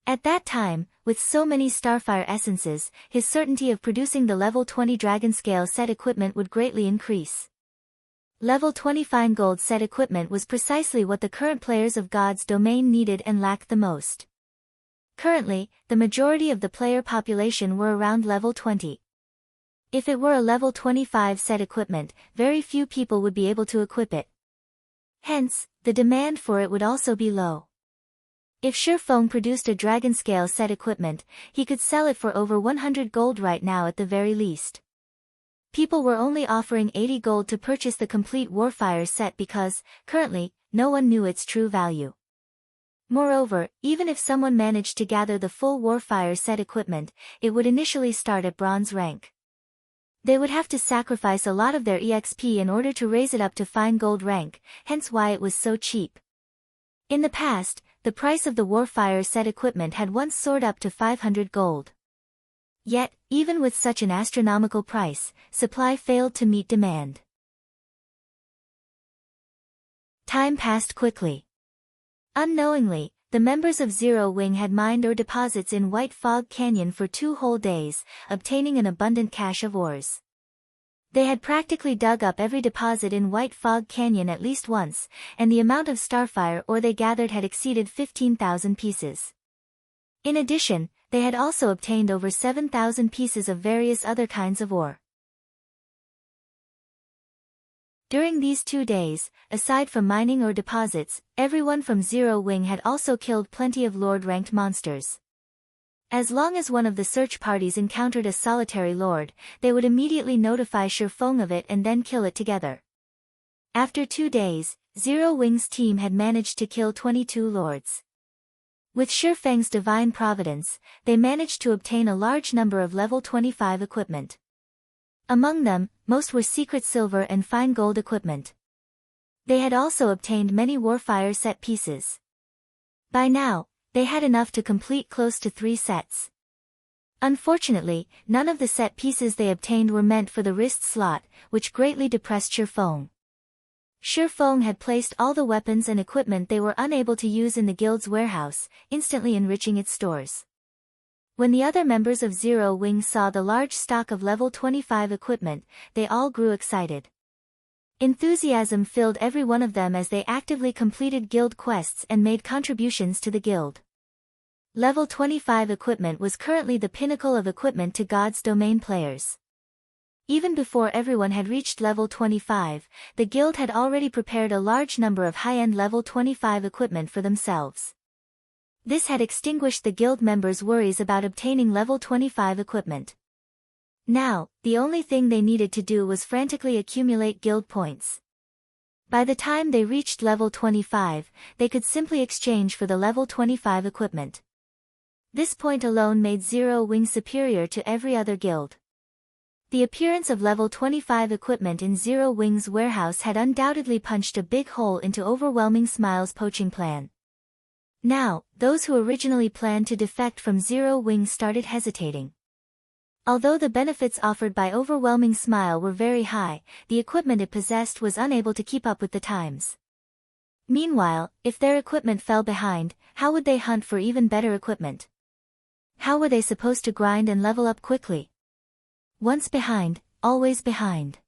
At that time, with so many Starfire Essences, his certainty of producing the level 20 Dragon Scale set equipment would greatly increase. Level 20 fine gold set equipment was precisely what the current players of God's domain needed and lacked the most. Currently, the majority of the player population were around level 20. If it were a level 25 set equipment, very few people would be able to equip it. Hence, the demand for it would also be low. If Shurfeng produced a dragon-scale set equipment, he could sell it for over 100 gold right now at the very least. People were only offering 80 gold to purchase the complete Warfire set because, currently, no one knew its true value. Moreover, even if someone managed to gather the full Warfire set equipment, it would initially start at bronze rank. They would have to sacrifice a lot of their EXP in order to raise it up to fine gold rank, hence why it was so cheap. In the past, the price of the Warfire set equipment had once soared up to 500 gold. Yet, even with such an astronomical price, supply failed to meet demand. Time passed quickly. Unknowingly, the members of Zero Wing had mined ore deposits in White Fog Canyon for 2 whole days, obtaining an abundant cache of ores. They had practically dug up every deposit in White Fog Canyon at least once, and the amount of starfire ore they gathered had exceeded 15,000 pieces. In addition, they had also obtained over 7,000 pieces of various other kinds of ore. During these 2 days, aside from mining ore deposits, everyone from Zero Wing had also killed plenty of Lord-ranked monsters. As long as one of the search parties encountered a solitary lord, they would immediately notify Shurfeng of it and then kill it together. After 2 days, Zero Wing's team had managed to kill 22 lords. With Shurfeng's divine providence, they managed to obtain a large number of level 25 equipment. Among them, most were secret silver and fine gold equipment. They had also obtained many Warfire set pieces. By now, they had enough to complete close to 3 sets. Unfortunately, none of the set pieces they obtained were meant for the wrist slot, which greatly depressed Shurfeng. Shurfeng had placed all the weapons and equipment they were unable to use in the guild's warehouse, instantly enriching its stores. When the other members of Zero Wing saw the large stock of level 25 equipment, they all grew excited. Enthusiasm filled every one of them as they actively completed guild quests and made contributions to the guild. Level 25 equipment was currently the pinnacle of equipment to God's domain players. Even before everyone had reached level 25, the guild had already prepared a large number of high-end level 25 equipment for themselves. This had extinguished the guild members' worries about obtaining level 25 equipment. Now, the only thing they needed to do was frantically accumulate guild points. By the time they reached level 25, they could simply exchange for the level 25 equipment. This point alone made Zero Wing superior to every other guild. The appearance of level 25 equipment in Zero Wing's warehouse had undoubtedly punched a big hole into Overwhelming Smile's poaching plan. Now, those who originally planned to defect from Zero Wing started hesitating. Although the benefits offered by Overwhelming Smile were very high, the equipment it possessed was unable to keep up with the times. Meanwhile, if their equipment fell behind, how would they hunt for even better equipment? How were they supposed to grind and level up quickly? Once behind, always behind.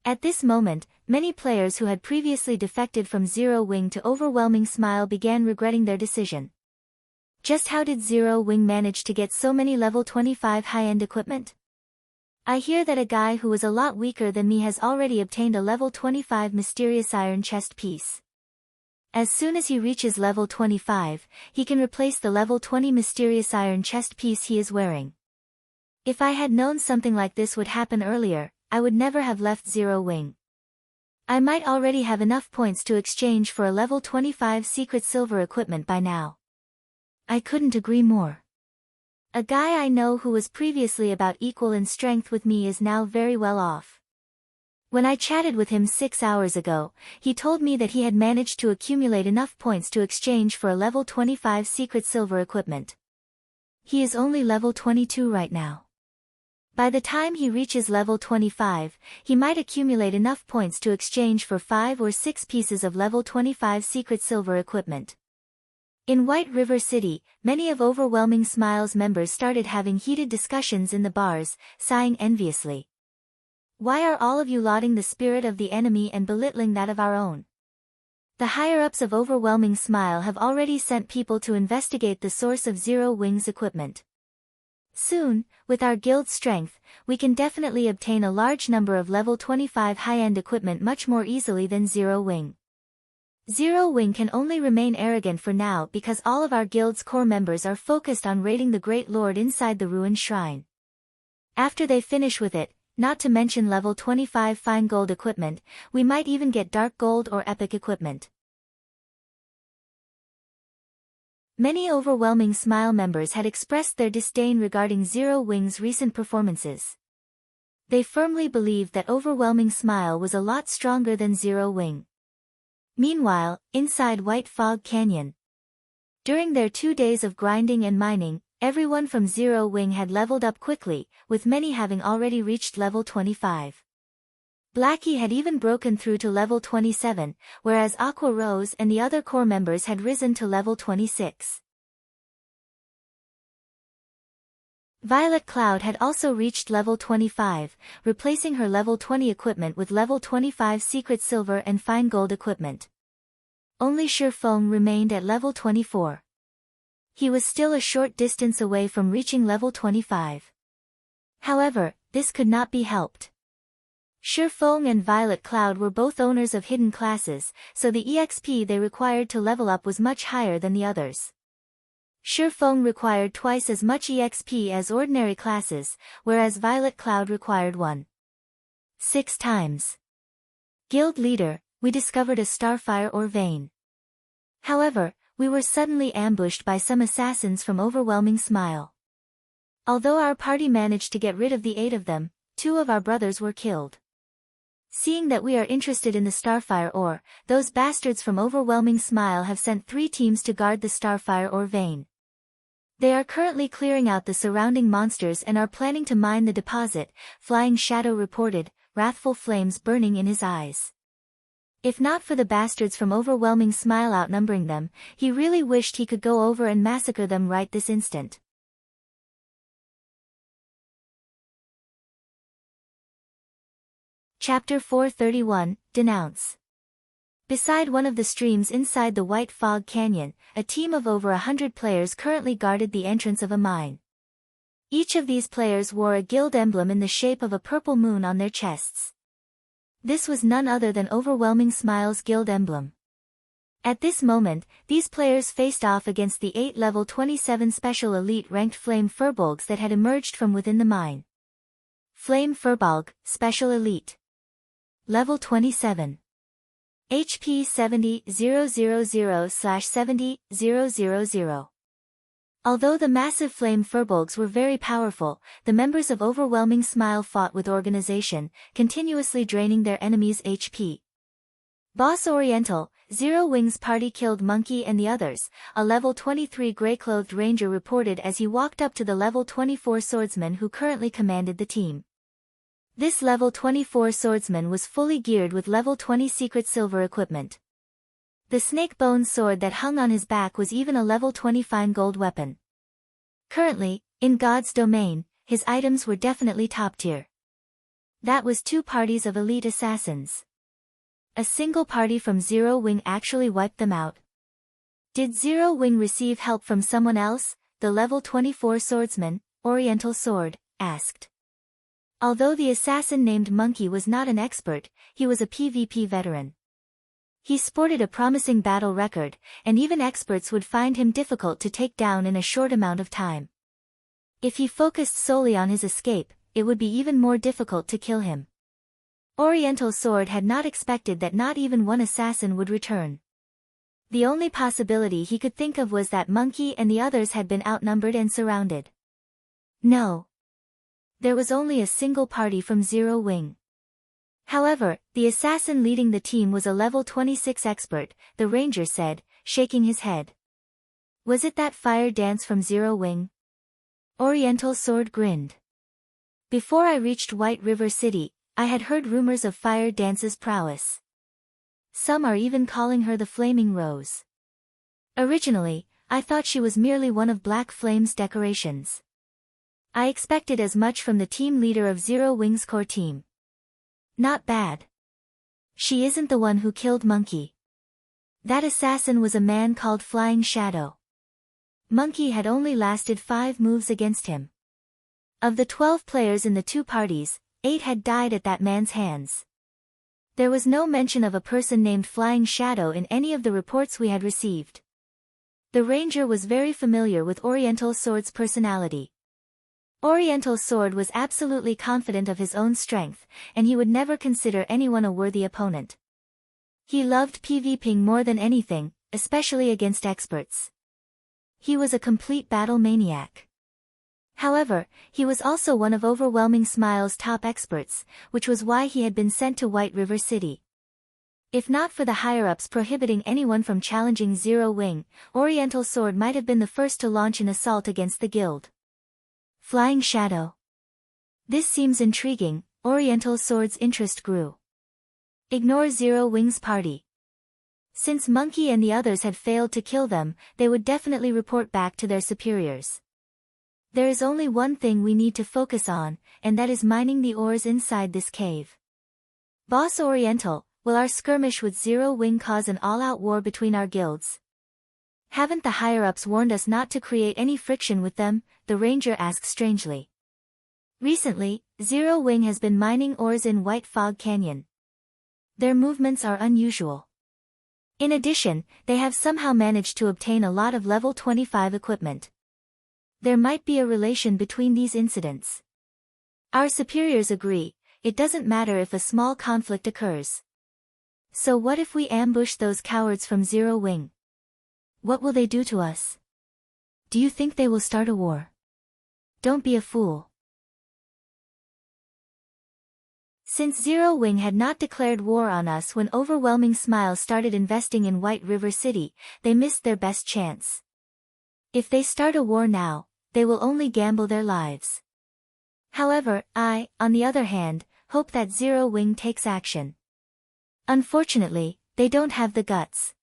At this moment, many players who had previously defected from Zero Wing to Overwhelming Smile began regretting their decision. Just how did Zero Wing manage to get so many level 25 high-end equipment? I hear that a guy who was a lot weaker than me has already obtained a level 25 mysterious iron chest piece. As soon as he reaches level 25, he can replace the level 20 mysterious iron chest piece he is wearing. If I had known something like this would happen earlier, I would never have left Zero Wing. I might already have enough points to exchange for a level 25 secret silver equipment by now. I couldn't agree more. A guy I know who was previously about equal in strength with me is now very well off. When I chatted with him 6 hours ago, he told me that he had managed to accumulate enough points to exchange for a level 25 secret silver equipment. He is only level 22 right now. By the time he reaches level 25, he might accumulate enough points to exchange for 5 or 6 pieces of level 25 secret silver equipment. In White River City, many of Overwhelming Smile's members started having heated discussions in the bars, sighing enviously. Why are all of you lauding the spirit of the enemy and belittling that of our own? The higher-ups of Overwhelming Smile have already sent people to investigate the source of Zero Wing's equipment. Soon, with our guild's strength, we can definitely obtain a large number of level 25 high-end equipment much more easily than Zero Wing. Zero Wing can only remain arrogant for now because all of our guild's core members are focused on raiding the Great Lord inside the ruined shrine. After they finish with it, not to mention level 25 fine gold equipment, we might even get dark gold or epic equipment. Many Overwhelming Smile members had expressed their disdain regarding Zero Wing's recent performances. They firmly believed that Overwhelming Smile was a lot stronger than Zero Wing. Meanwhile, inside White Fog Canyon, during their 2 days of grinding and mining, everyone from Zero Wing had leveled up quickly, with many having already reached level 25. Blackie had even broken through to level 27, whereas Aqua Rose and the other core members had risen to level 26. Violet Cloud had also reached level 25, replacing her level 20 equipment with level 25 secret silver and fine gold equipment. Only Shurfeng remained at level 24. He was still a short distance away from reaching level 25. However, this could not be helped. Shurfeng and Violet Cloud were both owners of hidden classes, so the EXP they required to level up was much higher than the others. Shurfeng required twice as much EXP as ordinary classes, whereas Violet Cloud required 1.6 times. Guild leader, we discovered a starfire or vein. However, we were suddenly ambushed by some assassins from Overwhelming Smile. Although our party managed to get rid of the 8 of them, 2 of our brothers were killed. Seeing that we are interested in the starfire ore, those bastards from Overwhelming Smile have sent 3 teams to guard the starfire ore vein. They are currently clearing out the surrounding monsters and are planning to mine the deposit, Flying Shadow reported, wrathful flames burning in his eyes. If not for the bastards from Overwhelming Smile outnumbering them, he really wished he could go over and massacre them right this instant. Chapter 431, Denounce. Beside one of the streams inside the White Fog Canyon, a team of over 100 players currently guarded the entrance of a mine. Each of these players wore a guild emblem in the shape of a purple moon on their chests. This was none other than Overwhelming Smile's guild emblem. At this moment, these players faced off against the 8 level 27 special elite ranked Flame Furbolgs that had emerged from within the mine. Flame Furbolg, Special Elite. Level 27. HP 70,000/70,000. Although the massive Flame Furbolgs were very powerful, the members of Overwhelming Smile fought with organization, continuously draining their enemies' HP. Boss Oriental, Zero Wing's party killed Monkey and the others, a level 23 grey-clothed ranger reported as he walked up to the level 24 swordsman who currently commanded the team. This level 24 swordsman was fully geared with level 20 secret silver equipment. The snake bone sword that hung on his back was even a level 20 fine gold weapon. Currently, in God's domain, his items were definitely top tier. That was 2 parties of elite assassins. A single party from Zero Wing actually wiped them out. Did Zero Wing receive help from someone else? The level 24 swordsman, Oriental Sword, asked. Although the assassin named Monkey was not an expert, he was a PvP veteran. He sported a promising battle record, and even experts would find him difficult to take down in a short amount of time. If he focused solely on his escape, it would be even more difficult to kill him. Oriental Sword had not expected that not even one assassin would return. The only possibility he could think of was that Monkey and the others had been outnumbered and surrounded. No. There was only a single party from Zero Wing. However, the assassin leading the team was a level 26 expert, the ranger said, shaking his head. Was it that fire dance from Zero Wing? Oriental Sword grinned. Before I reached White River City, I had heard rumors of Fire Dance's prowess. Some are even calling her the Flaming Rose. Originally, I thought she was merely one of Black Flame's decorations. I expected as much from the team leader of Zero Wing's core team. Not bad. She isn't the one who killed Monkey. That assassin was a man called Flying Shadow. Monkey had only lasted 5 moves against him. Of the 12 players in the 2 parties, 8 had died at that man's hands. There was no mention of a person named Flying Shadow in any of the reports we had received. The ranger was very familiar with Oriental Sword's personality. Oriental Sword was absolutely confident of his own strength, and he would never consider anyone a worthy opponent. He loved PvPing more than anything, especially against experts. He was a complete battle maniac. However, he was also one of Overwhelming Smile's top experts, which was why he had been sent to White River City. If not for the higher-ups prohibiting anyone from challenging Zero Wing, Oriental Sword might have been the first to launch an assault against the guild. Flying Shadow. This seems intriguing. Oriental Sword's interest grew. Ignore Zero Wing's party. Since Monkey and the others had failed to kill them, they would definitely report back to their superiors. There is only one thing we need to focus on, and that is mining the ores inside this cave. Boss Oriental, will our skirmish with Zero Wing cause an all-out war between our guilds? Haven't the higher-ups warned us not to create any friction with them? The ranger asked strangely. Recently, Zero Wing has been mining ores in White Fog Canyon. Their movements are unusual. In addition, they have somehow managed to obtain a lot of level 25 equipment. There might be a relation between these incidents. Our superiors agree, it doesn't matter if a small conflict occurs. So what if we ambush those cowards from Zero Wing? What will they do to us? Do you think they will start a war? Don't be a fool. Since Zero Wing had not declared war on us when Overwhelming Smile started investing in White River City, they missed their best chance. If they start a war now, they will only gamble their lives. However, I, on the other hand, hope that Zero Wing takes action. Unfortunately, they don't have the guts.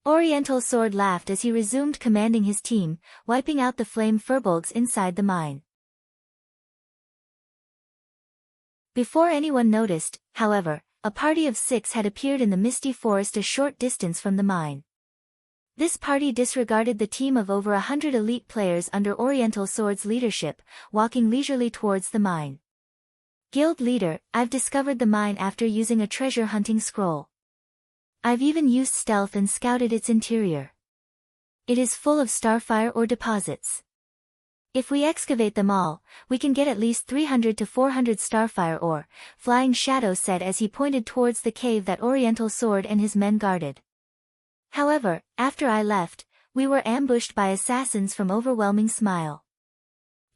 Oriental Sword laughed as he resumed commanding his team, wiping out the flame furbolgs inside the mine. Before anyone noticed, however, a party of 6 had appeared in the misty forest a short distance from the mine. This party disregarded the team of over 100 elite players under Oriental Sword's leadership, walking leisurely towards the mine. Guild leader, I've discovered the mine after using a treasure hunting scroll. I've even used stealth and scouted its interior. It is full of starfire ore deposits. If we excavate them all, we can get at least 300 to 400 starfire ore, Flying Shadow said as he pointed towards the cave that Oriental Sword and his men guarded. However, after I left, we were ambushed by assassins from Overwhelming Smile.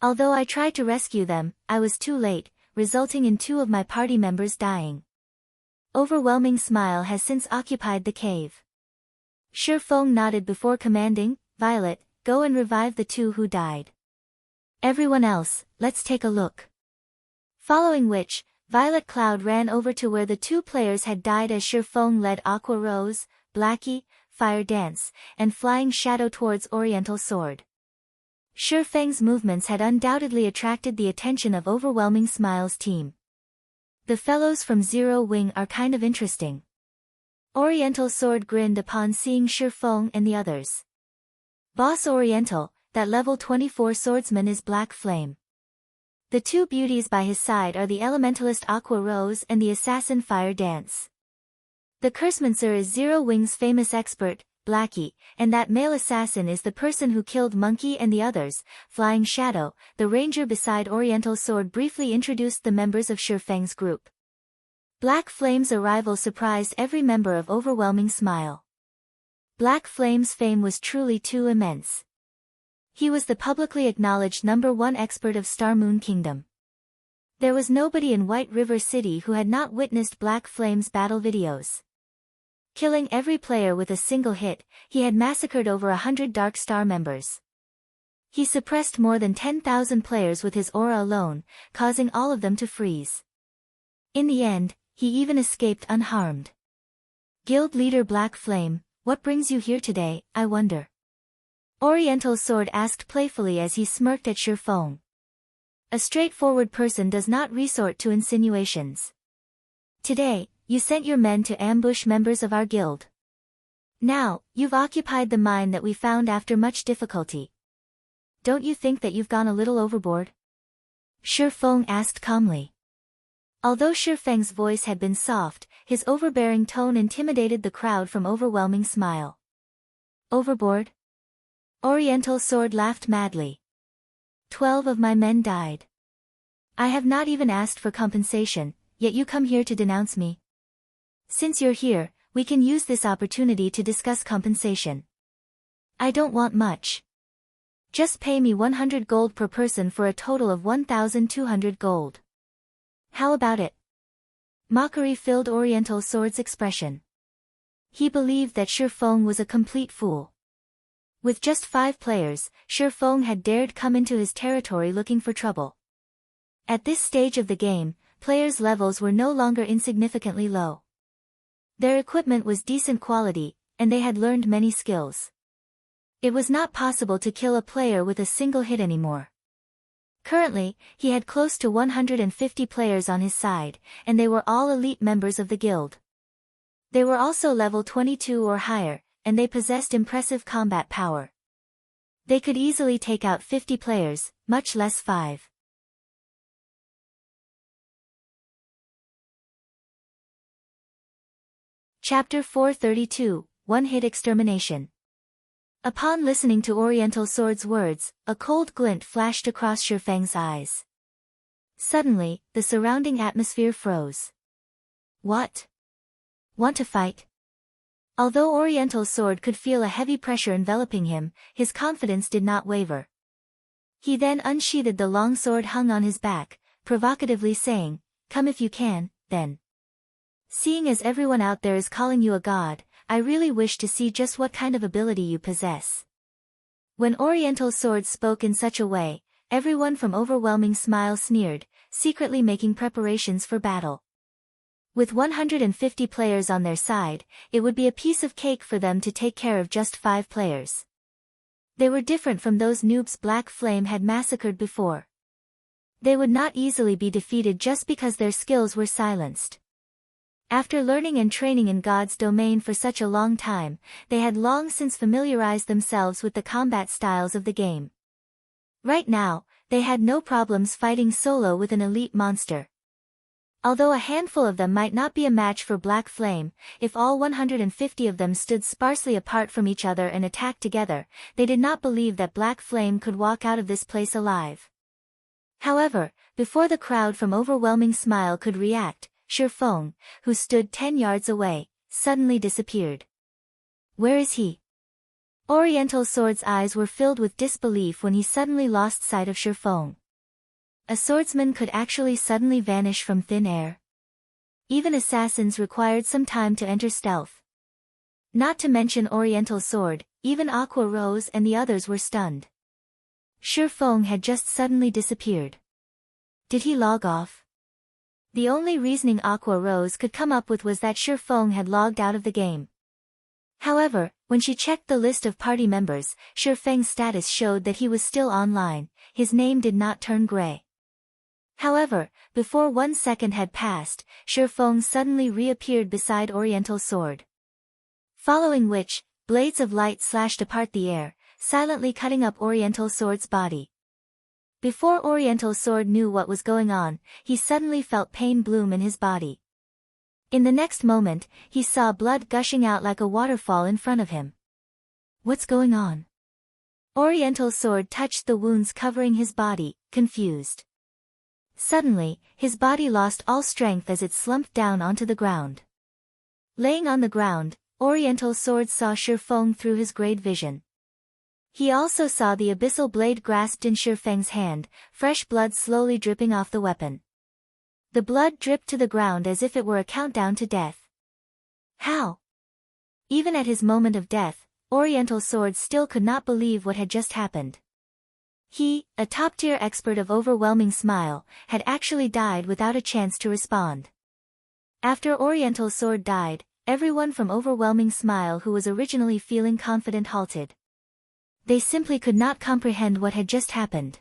Although I tried to rescue them, I was too late, resulting in 2 of my party members dying. Overwhelming Smile has since occupied the cave. Shifeng nodded before commanding, Violet, go and revive the 2 who died. Everyone else, let's take a look. Following which, Violet Cloud ran over to where the 2 players had died as Shifeng led Aqua Rose, Blackie, Fire Dance, and Flying Shadow towards Oriental Sword. Shifeng's movements had undoubtedly attracted the attention of Overwhelming Smile's team. The fellows from Zero Wing are kind of interesting. Oriental Sword grinned upon seeing Shifeng and the others. Boss Oriental, that level 24 swordsman is Black Flame. The 2 beauties by his side are the Elementalist Aqua Rose and the Assassin Fire Dance. The Cursemancer is Zero Wing's famous expert, Blackie, and that male assassin is the person who killed Monkey and the others, Flying Shadow. The ranger beside Oriental Sword briefly introduced the members of Shifeng's group. Black Flame's arrival surprised every member of Overwhelming Smile. Black Flame's fame was truly too immense. He was the publicly acknowledged #1 expert of Star Moon Kingdom. There was nobody in White River City who had not witnessed Black Flame's battle videos. Killing every player with a single hit, he had massacred over 100 Dark Star members. He suppressed more than 10,000 players with his aura alone, causing all of them to freeze. In the end, he even escaped unharmed. Guild leader Black Flame, what brings you here today, I wonder? Oriental Sword asked playfully as he smirked at Shifeng. A straightforward person does not resort to insinuations. Today, you sent your men to ambush members of our guild. Now, you've occupied the mine that we found after much difficulty. Don't you think that you've gone a little overboard? Shifeng asked calmly. Although Shifeng's voice had been soft, his overbearing tone intimidated the crowd from Overwhelming Smile. Overboard? Oriental Sword laughed madly. 12 of my men died. I have not even asked for compensation, yet you come here to denounce me. Since you're here, we can use this opportunity to discuss compensation. I don't want much. Just pay me 100 gold per person for a total of 1,200 gold. How about it? Mockery filled Oriental Sword's expression. He believed that Shifeng was a complete fool. With just 5 players, Shifeng had dared come into his territory looking for trouble. At this stage of the game, players' levels were no longer insignificantly low. Their equipment was decent quality, and they had learned many skills. It was not possible to kill a player with a single hit anymore. Currently, he had close to 150 players on his side, and they were all elite members of the guild. They were also level 22 or higher, and they possessed impressive combat power. They could easily take out 50 players, much less 5. Chapter 432, One-Hit Extermination. Upon listening to Oriental Sword's words, a cold glint flashed across Shifeng's eyes. Suddenly, the surrounding atmosphere froze. What? Want to fight? Although Oriental Sword could feel a heavy pressure enveloping him, his confidence did not waver. He then unsheathed the long sword hung on his back, provocatively saying, "Come if you can, then. Seeing as everyone out there is calling you a god, I really wish to see just what kind of ability you possess." When Oriental Sword spoke in such a way, everyone from Overwhelming Smile sneered, secretly making preparations for battle. With 150 players on their side, it would be a piece of cake for them to take care of just 5 players. They were different from those noobs Black Flame had massacred before. They would not easily be defeated just because their skills were silenced. After learning and training in God's domain for such a long time, they had long since familiarized themselves with the combat styles of the game. Right now, they had no problems fighting solo with an elite monster. Although a handful of them might not be a match for Black Flame, if all 150 of them stood sparsely apart from each other and attacked together, they did not believe that Black Flame could walk out of this place alive. However, before the crowd from Overwhelming Smile could react, Shifeng, who stood 10 yards away, suddenly disappeared. Where is he? Oriental Sword's eyes were filled with disbelief when he suddenly lost sight of Shifeng. A swordsman could actually suddenly vanish from thin air. Even assassins required some time to enter stealth. Not to mention Oriental Sword, even Aqua Rose and the others were stunned. Shifeng had just suddenly disappeared. Did he log off? The only reasoning Aqua Rose could come up with was that Shifeng had logged out of the game. However, when she checked the list of party members, Shifeng's status showed that he was still online, his name did not turn gray. However, before 1 second had passed, Shifeng suddenly reappeared beside Oriental Sword. Following which, blades of light slashed apart the air, silently cutting up Oriental Sword's body. Before Oriental Sword knew what was going on, he suddenly felt pain bloom in his body. In the next moment, he saw blood gushing out like a waterfall in front of him. What's going on? Oriental Sword touched the wounds covering his body, confused. Suddenly, his body lost all strength as it slumped down onto the ground. Laying on the ground, Oriental Sword saw Shifeng through his great vision. He also saw the abyssal blade grasped in Shifeng's hand, fresh blood slowly dripping off the weapon. The blood dripped to the ground as if it were a countdown to death. How? Even at his moment of death, Oriental Sword still could not believe what had just happened. He, a top-tier expert of Overwhelming Smile, had actually died without a chance to respond. After Oriental Sword died, everyone from Overwhelming Smile who was originally feeling confident halted. They simply could not comprehend what had just happened.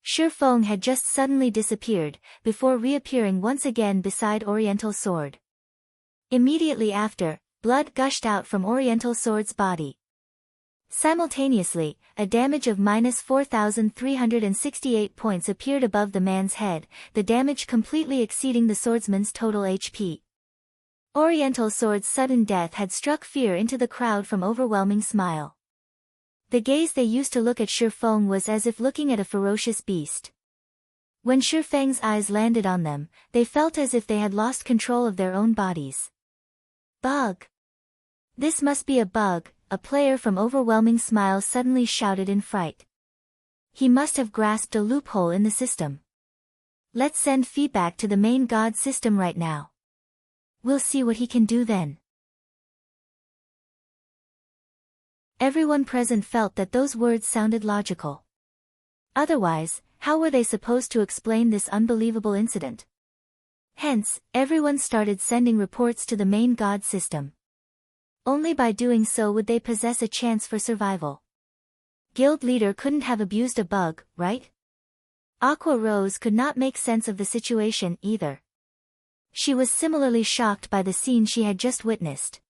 Shifeng had just suddenly disappeared, before reappearing once again beside Oriental Sword. Immediately after, blood gushed out from Oriental Sword's body. Simultaneously, a damage of minus 4,368 points appeared above the man's head, the damage completely exceeding the swordsman's total HP. Oriental Sword's sudden death had struck fear into the crowd from overwhelming smile. The gaze they used to look at Shifeng was as if looking at a ferocious beast. When Shifeng's eyes landed on them, they felt as if they had lost control of their own bodies. Bug! This must be a bug, a player from Overwhelming Smile suddenly shouted in fright. He must have grasped a loophole in the system. Let's send feedback to the main god system right now. We'll see what he can do then. Everyone present felt that those words sounded logical. Otherwise, how were they supposed to explain this unbelievable incident? Hence, everyone started sending reports to the main god system. Only by doing so would they possess a chance for survival. Guild leader couldn't have abused a bug, right? Aqua Rose could not make sense of the situation either. She was similarly shocked by the scene she had just witnessed.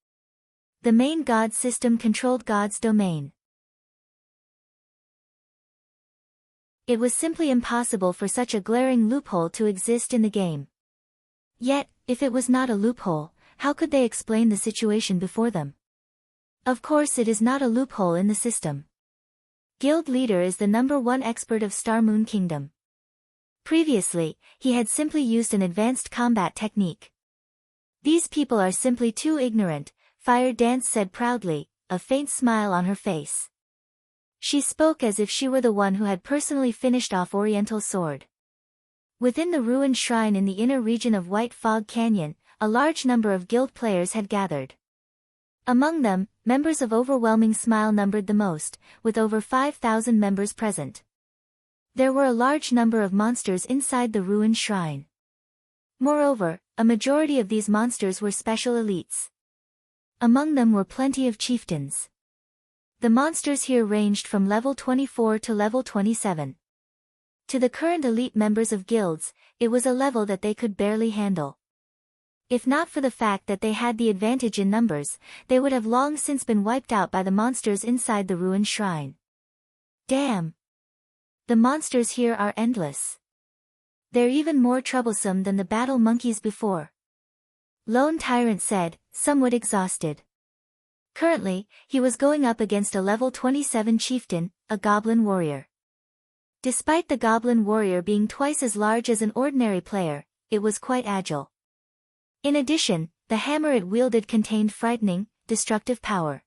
The main god system controlled God's domain. It was simply impossible for such a glaring loophole to exist in the game. Yet, if it was not a loophole, how could they explain the situation before them? Of course it is not a loophole in the system. Guild leader is the #1 expert of Star Moon Kingdom. Previously, he had simply used an advanced combat technique. These people are simply too ignorant, Fire Dance said proudly, a faint smile on her face. She spoke as if she were the one who had personally finished off Oriental Sword. Within the ruined shrine in the inner region of White Fog Canyon, a large number of guild players had gathered. Among them, members of Overwhelming Smile numbered the most, with over 5,000 members present. There were a large number of monsters inside the ruined shrine. Moreover, a majority of these monsters were special elites. Among them were plenty of chieftains. The monsters here ranged from level 24 to level 27. To the current elite members of guilds, it was a level that they could barely handle. If not for the fact that they had the advantage in numbers, they would have long since been wiped out by the monsters inside the ruined shrine. Damn! The monsters here are endless. They're even more troublesome than the battle monkeys before. Lone Tyrant said, somewhat exhausted. Currently, he was going up against a level 27 chieftain, a goblin warrior. Despite the goblin warrior being twice as large as an ordinary player, it was quite agile. In addition, the hammer it wielded contained frightening, destructive power.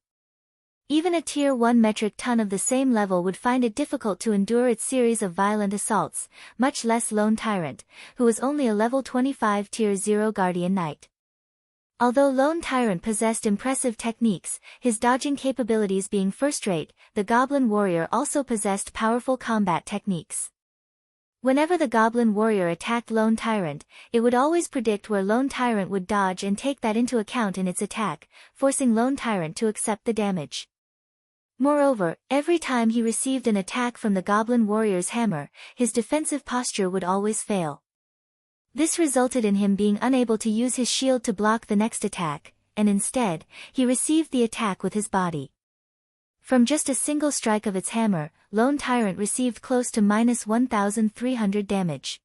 Even a tier 1 metric ton of the same level would find it difficult to endure its series of violent assaults, much less Lone Tyrant, who was only a level 25 tier 0 guardian knight. Although Lone Tyrant possessed impressive techniques, his dodging capabilities being first-rate, the Goblin Warrior also possessed powerful combat techniques. Whenever the Goblin Warrior attacked Lone Tyrant, it would always predict where Lone Tyrant would dodge and take that into account in its attack, forcing Lone Tyrant to accept the damage. Moreover, every time he received an attack from the Goblin Warrior's hammer, his defensive posture would always fail. This resulted in him being unable to use his shield to block the next attack, and instead, he received the attack with his body. From just a single strike of its hammer, Lone Tyrant received close to minus 1,300 damage.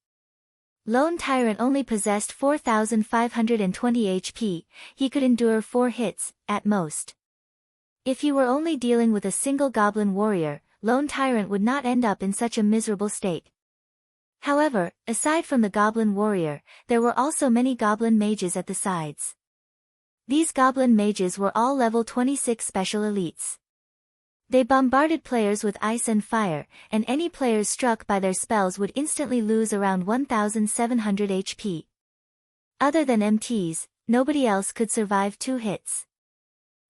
Lone Tyrant only possessed 4,520 HP, he could endure 4 hits, at most. If he were only dealing with a single Goblin Warrior, Lone Tyrant would not end up in such a miserable state. However, aside from the Goblin Warrior, there were also many Goblin Mages at the sides. These Goblin Mages were all level 26 special elites. They bombarded players with ice and fire, and any players struck by their spells would instantly lose around 1,700 HP. Other than MTs, nobody else could survive 2 hits.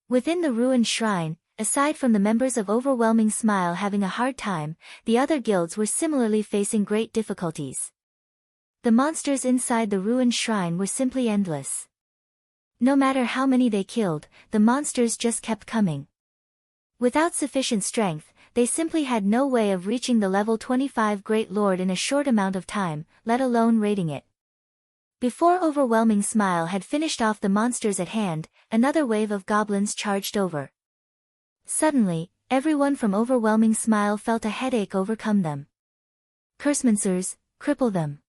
Within the ruined shrine, aside from the members of Overwhelming Smile having a hard time, the other guilds were similarly facing great difficulties. The monsters inside the ruined shrine were simply endless. No matter how many they killed, the monsters just kept coming. Without sufficient strength, they simply had no way of reaching the level 25 Great Lord in a short amount of time, let alone raiding it. Before Overwhelming Smile had finished off the monsters at hand, another wave of goblins charged over. Suddenly, everyone from Overwhelming Smile felt a headache overcome them. Cursemancers, cripple them.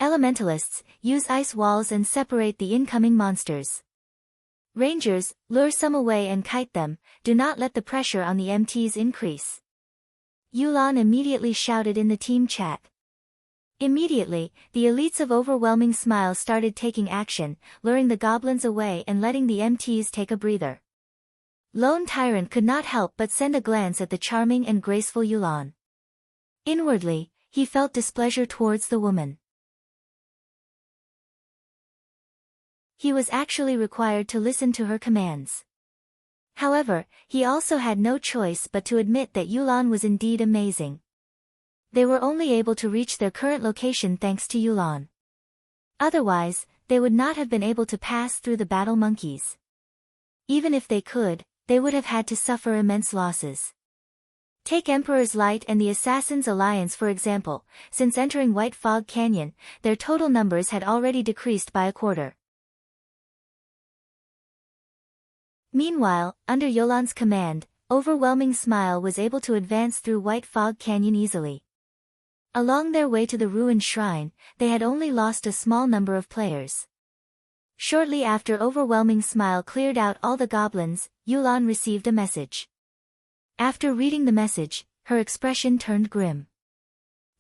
Elementalists, use ice walls and separate the incoming monsters. Rangers, lure some away and kite them, do not let the pressure on the MTs increase. Yulan immediately shouted in the team chat. Immediately, the elites of Overwhelming Smile started taking action, luring the goblins away and letting the MTs take a breather. Lone Tyrant could not help but send a glance at the charming and graceful Yulan. Inwardly, he felt displeasure towards the woman. He was actually required to listen to her commands. However, he also had no choice but to admit that Yulan was indeed amazing. They were only able to reach their current location thanks to Yulan. Otherwise, they would not have been able to pass through the battle monkeys. Even if they could, they would have had to suffer immense losses. Take Emperor's Light and the Assassin's Alliance for example. Since entering White Fog Canyon, their total numbers had already decreased by a quarter. Meanwhile, under Yulan's command, Overwhelming Smile was able to advance through White Fog Canyon easily. Along their way to the ruined shrine, they had only lost a small number of players. Shortly after Overwhelming Smile cleared out all the goblins, Yulan received a message. After reading the message, her expression turned grim.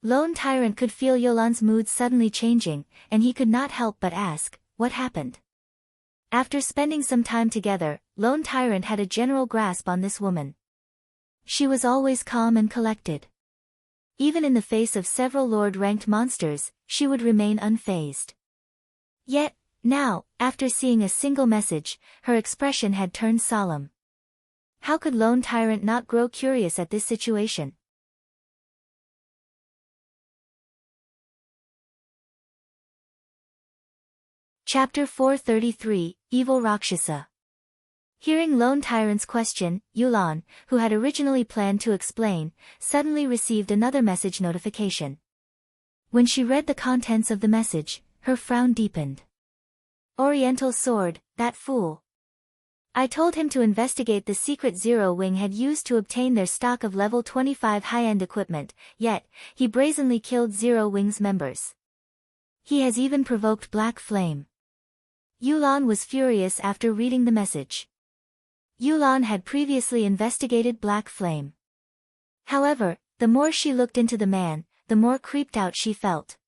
Lone Tyrant could feel Yulan's mood suddenly changing, and he could not help but ask, what happened? After spending some time together, Lone Tyrant had a general grasp on this woman. She was always calm and collected. Even in the face of several Lord-ranked monsters, she would remain unfazed. Yet, now, after seeing a single message, her expression had turned solemn. How could Lone Tyrant not grow curious at this situation? Chapter 433, Evil Rakshasa. Hearing Lone Tyrant's question, Yulan, who had originally planned to explain, suddenly received another message notification. When she read the contents of the message, her frown deepened. Oriental Sword, that fool. I told him to investigate the secret Zero Wing had used to obtain their stock of level 25 high-end equipment, yet, he brazenly killed Zero Wing's members. He has even provoked Black Flame. Yulan was furious after reading the message. Yulan had previously investigated Black Flame. However, the more she looked into the man, the more creeped out she felt.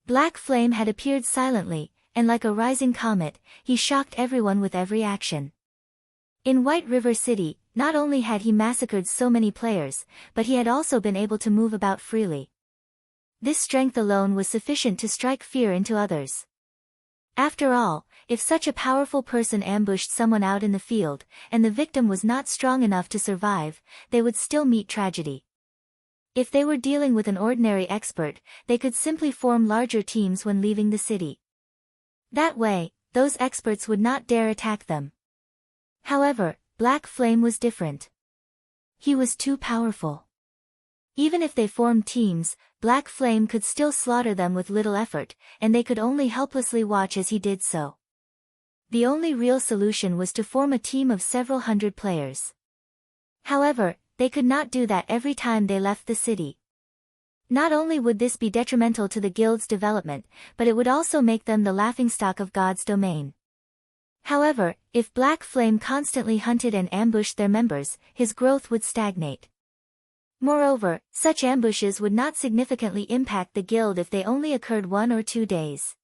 Black Flame had appeared silently, and like a rising comet, he shocked everyone with every action. In White River City, not only had he massacred so many players, but he had also been able to move about freely. This strength alone was sufficient to strike fear into others. After all, if such a powerful person ambushed someone out in the field, and the victim was not strong enough to survive, they would still meet tragedy. If they were dealing with an ordinary expert, they could simply form larger teams when leaving the city. That way, those experts would not dare attack them. However, Black Flame was different. He was too powerful. Even if they formed teams, Black Flame could still slaughter them with little effort, and they could only helplessly watch as he did so. The only real solution was to form a team of several hundred players. However, they could not do that every time they left the city. Not only would this be detrimental to the guild's development, but it would also make them the laughingstock of God's domain. However, if Black Flame constantly hunted and ambushed their members, his growth would stagnate. Moreover, such ambushes would not significantly impact the guild if they only occurred 1 or 2 days.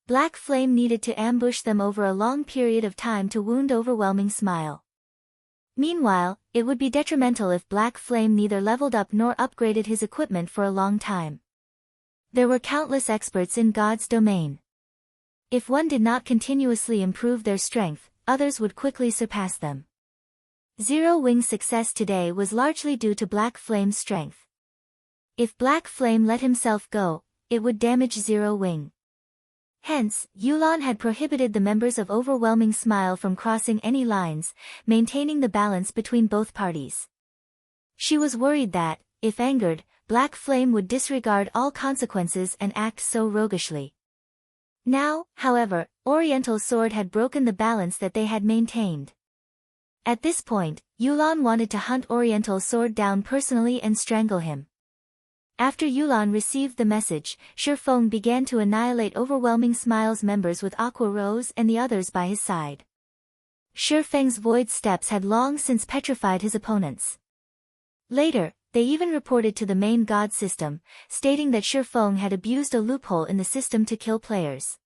Black Flame needed to ambush them over a long period of time to wound Overwhelming Smile. Meanwhile, it would be detrimental if Black Flame neither leveled up nor upgraded his equipment for a long time. There were countless experts in God's domain. If one did not continuously improve their strength, others would quickly surpass them. Zero Wing's success today was largely due to Black Flame's strength. If Black Flame let himself go, it would damage Zero Wing. Hence, Yulan had prohibited the members of Overwhelming Smile from crossing any lines, maintaining the balance between both parties. She was worried that, if angered, Black Flame would disregard all consequences and act so roguishly. Now, however, Oriental Sword had broken the balance that they had maintained. At this point, Yulan wanted to hunt Oriental Sword down personally and strangle him. After Yulan received the message, Shifeng began to annihilate Overwhelming Smile's members with Aqua Rose and the others by his side. Shifeng's void steps had long since petrified his opponents. Later, they even reported to the main god system, stating that Shifeng had abused a loophole in the system to kill players.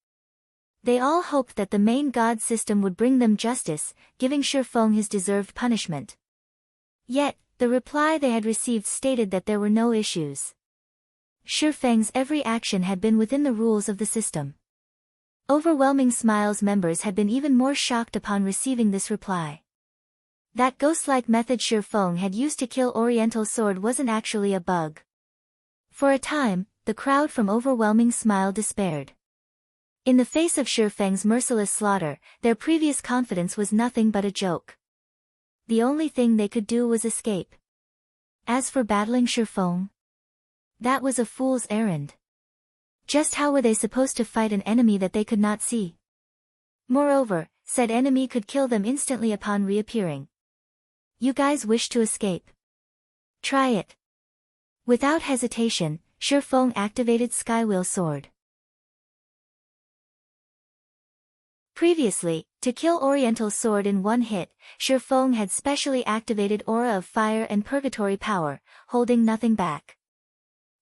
They all hoped that the main god system would bring them justice, giving Shifeng his deserved punishment. Yet, the reply they had received stated that there were no issues. Shifeng's every action had been within the rules of the system. Overwhelming Smile's members had been even more shocked upon receiving this reply. That ghost-like method Shifeng had used to kill Oriental Sword wasn't actually a bug. For a time, the crowd from Overwhelming Smile despaired. In the face of Shifeng's merciless slaughter, their previous confidence was nothing but a joke. The only thing they could do was escape. As for battling Shifeng, that was a fool's errand. Just how were they supposed to fight an enemy that they could not see? Moreover, said enemy could kill them instantly upon reappearing. You guys wish to escape? Try it. Without hesitation, Shifeng activated Skywheel Sword. Previously, to kill Oriental Sword in one hit, Shifeng had specially activated Aura of Fire and Purgatory Power, holding nothing back.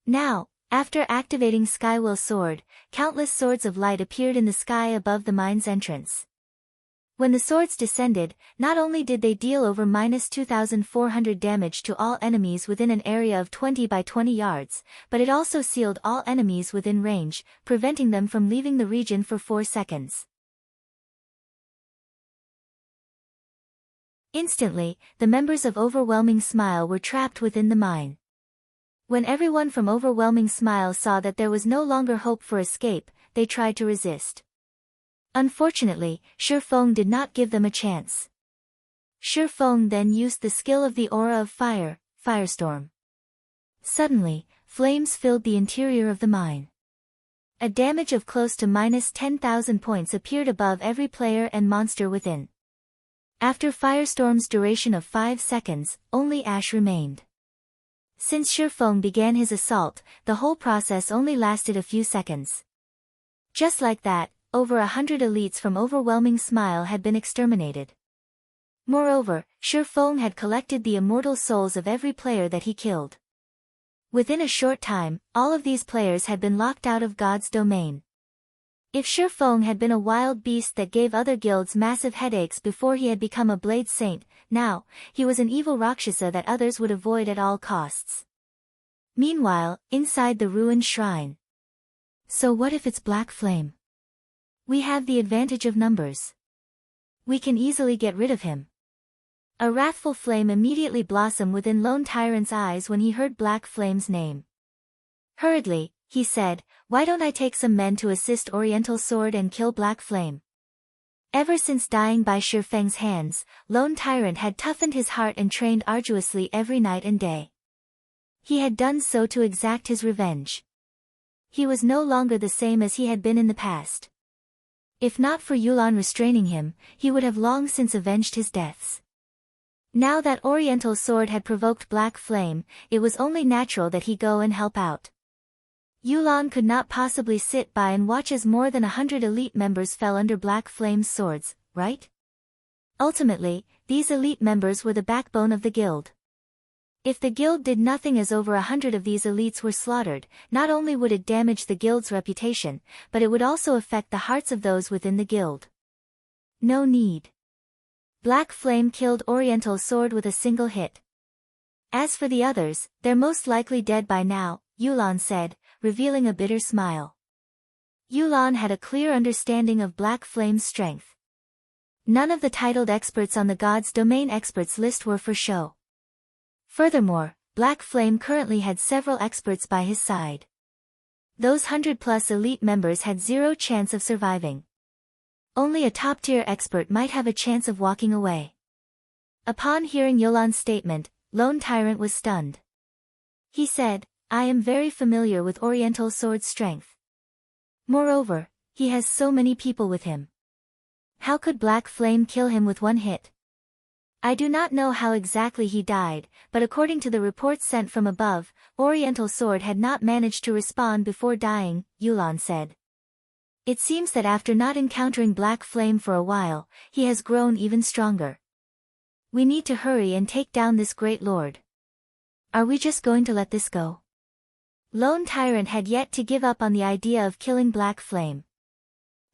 Now, after activating Skywheel Sword, countless swords of light appeared in the sky above the mine's entrance. When the swords descended, not only did they deal over -2,400 damage to all enemies within an area of 20 by 20 yards, but it also sealed all enemies within range, preventing them from leaving the region for 4 seconds. Instantly, the members of Overwhelming Smile were trapped within the mine. When everyone from Overwhelming Smile saw that there was no longer hope for escape, they tried to resist. Unfortunately, Shifeng did not give them a chance. Shifeng then used the skill of the Aura of Fire, Firestorm. Suddenly, flames filled the interior of the mine. A damage of close to -10,000 points appeared above every player and monster within. After Firestorm's duration of 5 seconds, only ash remained. Since Shifeng began his assault, the whole process only lasted a few seconds. Just like that, over 100 elites from Overwhelming Smile had been exterminated. Moreover, Shifeng had collected the immortal souls of every player that he killed. Within a short time, all of these players had been locked out of God's domain. If Shifeng had been a wild beast that gave other guilds massive headaches before he had become a Blade Saint, now, he was an evil Rakshasa that others would avoid at all costs. Meanwhile, inside the ruined shrine. So what if it's Black Flame? We have the advantage of numbers. We can easily get rid of him. A wrathful flame immediately blossomed within Lone Tyrant's eyes when he heard Black Flame's name. Hurriedly, he said, "Why don't I take some men to assist Oriental Sword and kill Black Flame?" Ever since dying by Shifeng's hands, Lone Tyrant had toughened his heart and trained arduously every night and day. He had done so to exact his revenge. He was no longer the same as he had been in the past. If not for Yulan restraining him, he would have long since avenged his deaths. Now that Oriental Sword had provoked Black Flame, it was only natural that he go and help out. Yulan could not possibly sit by and watch as more than 100 elite members fell under Black Flame's swords, right? Ultimately, these elite members were the backbone of the guild. If the guild did nothing as over 100 of these elites were slaughtered, not only would it damage the guild's reputation, but it would also affect the hearts of those within the guild. No need. Black Flame killed Oriental Sword with a single hit. As for the others, they're most likely dead by now, Yulan said, revealing a bitter smile. Yulan had a clear understanding of Black Flame's strength. None of the titled experts on the God's Domain experts list were for show. Furthermore, Black Flame currently had several experts by his side. Those 100+ elite members had zero chance of surviving. Only a top-tier expert might have a chance of walking away. Upon hearing Yulan's statement, Lone Tyrant was stunned. He said, "I am very familiar with Oriental Sword's strength. Moreover, he has so many people with him. How could Black Flame kill him with one hit? I do not know how exactly he died, but according to the reports sent from above, Oriental Sword had not managed to respond before dying, Yulan said. It seems that after not encountering Black Flame for a while, he has grown even stronger. We need to hurry and take down this great lord. Are we just going to let this go? Lone Tyrant had yet to give up on the idea of killing Black Flame.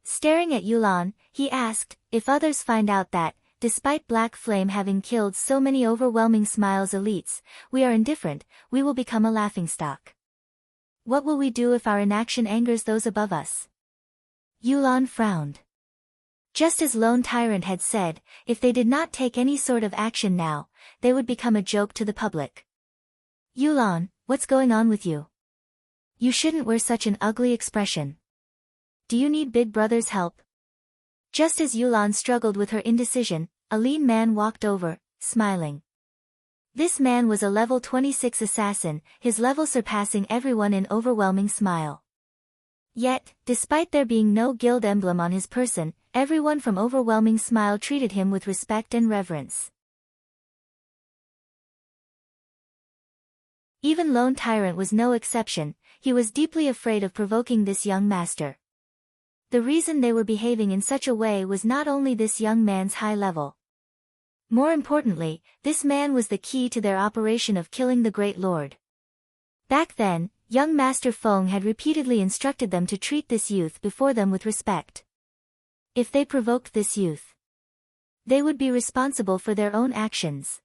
Staring at Yulan, he asked, if others find out that, despite Black Flame having killed so many overwhelming Smiles elites, we are indifferent, we will become a laughingstock. What will we do if our inaction angers those above us? Yulan frowned. Just as Lone Tyrant had said, if they did not take any sort of action now, they would become a joke to the public. Yulan, what's going on with you? You shouldn't wear such an ugly expression. Do you need Big Brother's help? Just as Yulan struggled with her indecision, a lean man walked over, smiling. This man was a level 26 assassin, his level surpassing everyone in overwhelming smile. Yet, despite there being no guild emblem on his person, everyone from Overwhelming Smile treated him with respect and reverence. Even Lone Tyrant was no exception, he was deeply afraid of provoking this young master. The reason they were behaving in such a way was not only this young man's high level. More importantly, this man was the key to their operation of killing the Great Lord. Back then, young Master Feng had repeatedly instructed them to treat this youth before them with respect. If they provoked this youth, they would be responsible for their own actions.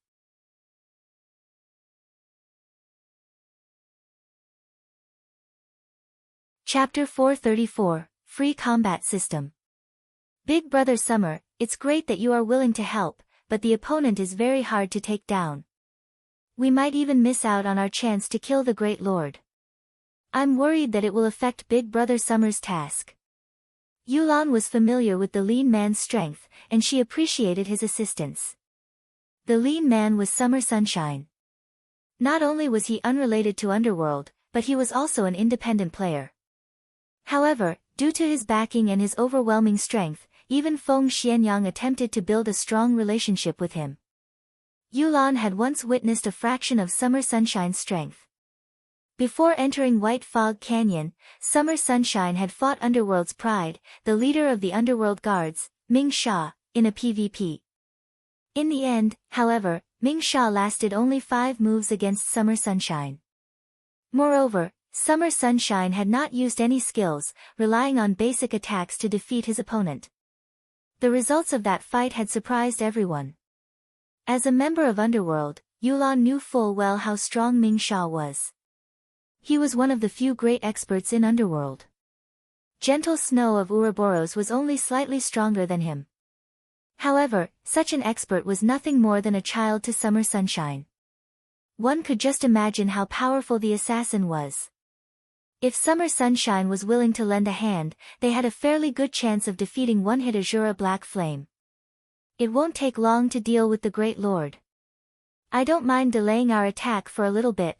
Chapter 434, Free Combat System. Big Brother Summer, it's great that you are willing to help, but the opponent is very hard to take down. We might even miss out on our chance to kill the Great Lord. I'm worried that it will affect Big Brother Summer's task. Yulan was familiar with the lean man's strength, and she appreciated his assistance. The lean man was Summer Sunshine. Not only was he unrelated to Underworld, but he was also an independent player. However, due to his backing and his overwhelming strength, even Feng Xianyang attempted to build a strong relationship with him. Yulan had once witnessed a fraction of Summer Sunshine's strength. Before entering White Fog Canyon, Summer Sunshine had fought Underworld's Pride, the leader of the Underworld Guards, Ming Sha, in a PvP. In the end, however, Ming Sha lasted only 5 moves against Summer Sunshine. Moreover, Summer Sunshine had not used any skills, relying on basic attacks to defeat his opponent. The results of that fight had surprised everyone. As a member of Underworld, Yulan knew full well how strong Ming Sha was. He was one of the few great experts in Underworld. Gentle Snow of Ouroboros was only slightly stronger than him. However, such an expert was nothing more than a child to Summer Sunshine. One could just imagine how powerful the assassin was. If Summer Sunshine was willing to lend a hand, they had a fairly good chance of defeating one-hit Azura Black Flame. It won't take long to deal with the Great Lord. I don't mind delaying our attack for a little bit.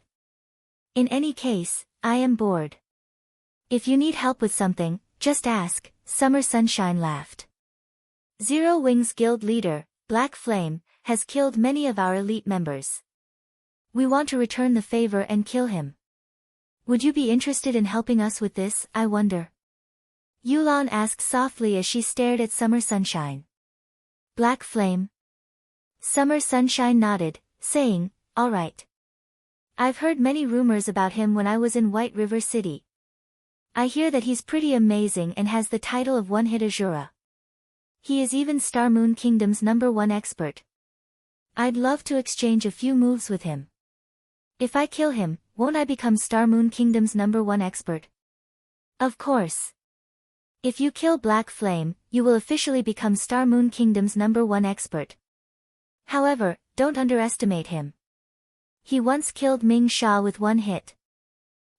In any case, I am bored. If you need help with something, just ask, Summer Sunshine laughed. Zero Wings Guild leader, Black Flame, has killed many of our elite members. We want to return the favor and kill him. Would you be interested in helping us with this, I wonder? Yulan asked softly as she stared at Summer Sunshine. Black Flame? Summer Sunshine nodded, saying, all right. I've heard many rumors about him when I was in White River City. I hear that he's pretty amazing and has the title of One-Hit Azura. He is even Star Moon Kingdom's #1 expert. I'd love to exchange a few moves with him. If I kill him, won't I become Star Moon Kingdom's #1 expert? Of course. If you kill Black Flame, you will officially become Star Moon Kingdom's #1 expert. However, don't underestimate him. He once killed Ming Sha with one hit.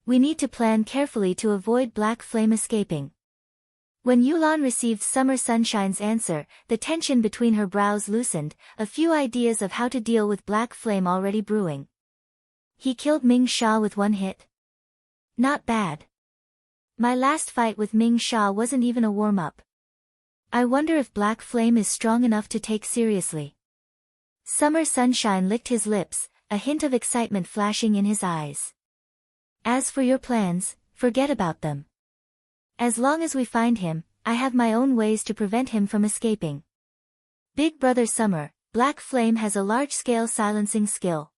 We need to plan carefully to avoid Black Flame escaping. When Yulan received Summer Sunshine's answer, the tension between her brows loosened, a few ideas of how to deal with Black Flame already brewing. He killed Ming Sha with one hit. Not bad. My last fight with Ming Sha wasn't even a warm-up. I wonder if Black Flame is strong enough to take seriously. Summer Sunshine licked his lips, a hint of excitement flashing in his eyes. As for your plans, forget about them. As long as we find him, I have my own ways to prevent him from escaping. Big Brother Summer, Black Flame has a large-scale silencing skill.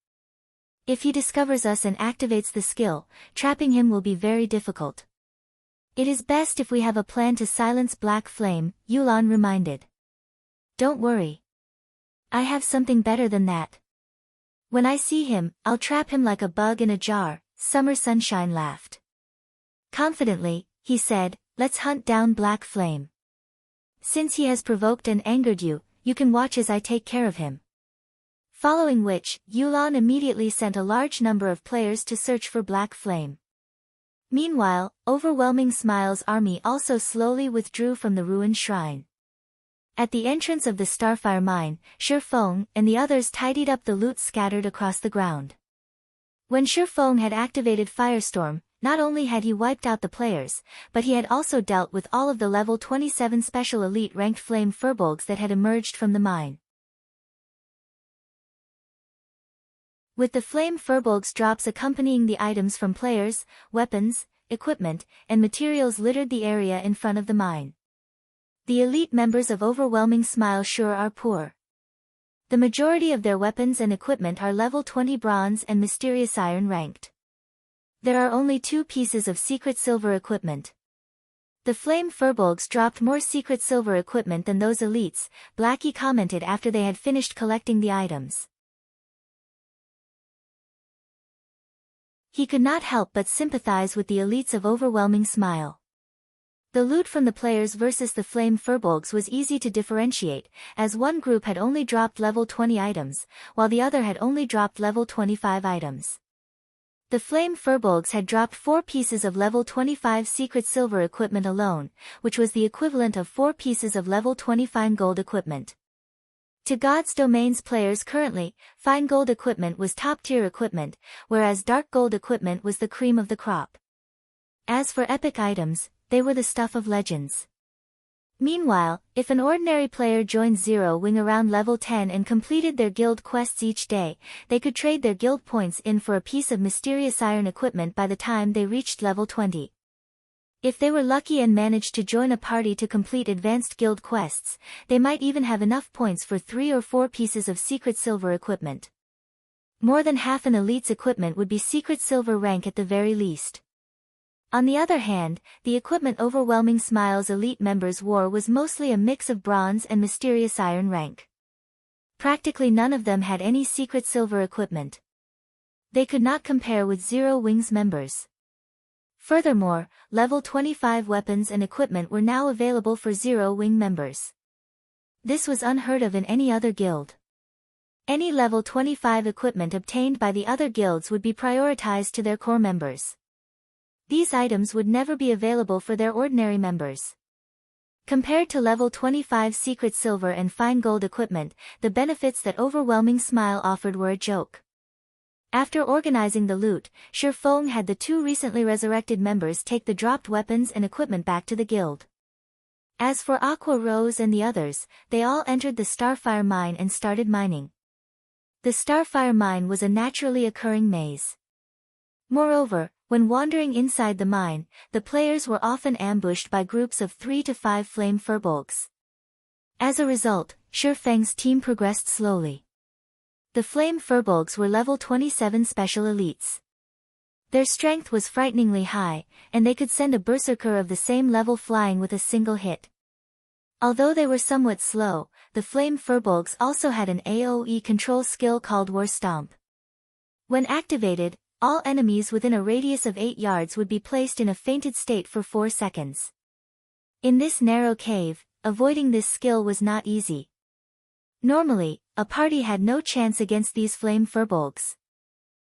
If he discovers us and activates the skill, trapping him will be very difficult. It is best if we have a plan to silence Black Flame, Yulan reminded. Don't worry. I have something better than that. When I see him, I'll trap him like a bug in a jar, Summer Sunshine laughed. Confidently, he said, let's hunt down Black Flame. Since he has provoked and angered you, you can watch as I take care of him. Following which, Yulan immediately sent a large number of players to search for Black Flame. Meanwhile, Overwhelming Smile's army also slowly withdrew from the ruined shrine. At the entrance of the Starfire mine, Shifeng and the others tidied up the loot scattered across the ground. When Shifeng had activated Firestorm, not only had he wiped out the players, but he had also dealt with all of the level 27 special elite ranked flame furbolgs that had emerged from the mine. With the flame furbolgs drops accompanying the items from players, weapons, equipment, and materials littered the area in front of the mine. The elite members of Overwhelming Smile sure are poor. The majority of their weapons and equipment are level 20 bronze and mysterious iron ranked. There are only 2 pieces of secret silver equipment. The flame furbolgs dropped more secret silver equipment than those elites, Blackie commented after they had finished collecting the items. He could not help but sympathize with the elites of Overwhelming Smile. The loot from the players versus the flame furbolgs was easy to differentiate, as one group had only dropped level 20 items, while the other had only dropped level 25 items. The flame furbolgs had dropped 4 pieces of level 25 secret silver equipment alone, which was the equivalent of 4 pieces of level 20 fine gold equipment. To God's Domains players currently, fine gold equipment was top-tier equipment, whereas dark gold equipment was the cream of the crop. As for epic items, they were the stuff of legends. Meanwhile, if an ordinary player joined Zero Wing around level 10 and completed their guild quests each day, they could trade their guild points in for a piece of mysterious iron equipment by the time they reached level 20. If they were lucky and managed to join a party to complete advanced guild quests, they might even have enough points for 3 or 4 pieces of secret silver equipment. More than half an elite's equipment would be secret silver rank at the very least. On the other hand, the equipment Overwhelming Smile's elite members wore was mostly a mix of bronze and mysterious iron rank. Practically none of them had any secret silver equipment. They could not compare with Zero Wing's members. Furthermore, level 25 weapons and equipment were now available for Zero Wing members. This was unheard of in any other guild. Any level 25 equipment obtained by the other guilds would be prioritized to their core members. These items would never be available for their ordinary members. Compared to level 25 secret silver and fine gold equipment, the benefits that Overwhelming Smile offered were a joke. After organizing the loot, Shifeng had the 2 recently resurrected members take the dropped weapons and equipment back to the guild. As for Aqua Rose and the others, they all entered the Starfire mine and started mining. The Starfire mine was a naturally occurring maze. Moreover, when wandering inside the mine, the players were often ambushed by groups of 3 to 5 flame furbolgs. As a result, Shifeng's team progressed slowly. The flame furbolgs were level 27 special elites. Their strength was frighteningly high, and they could send a berserker of the same level flying with a single hit. Although they were somewhat slow, the flame furbolgs also had an AoE control skill called War Stomp. When activated, all enemies within a radius of 8 yards would be placed in a fainted state for 4 seconds. In this narrow cave, avoiding this skill was not easy. Normally, a party had no chance against these flame furbolgs.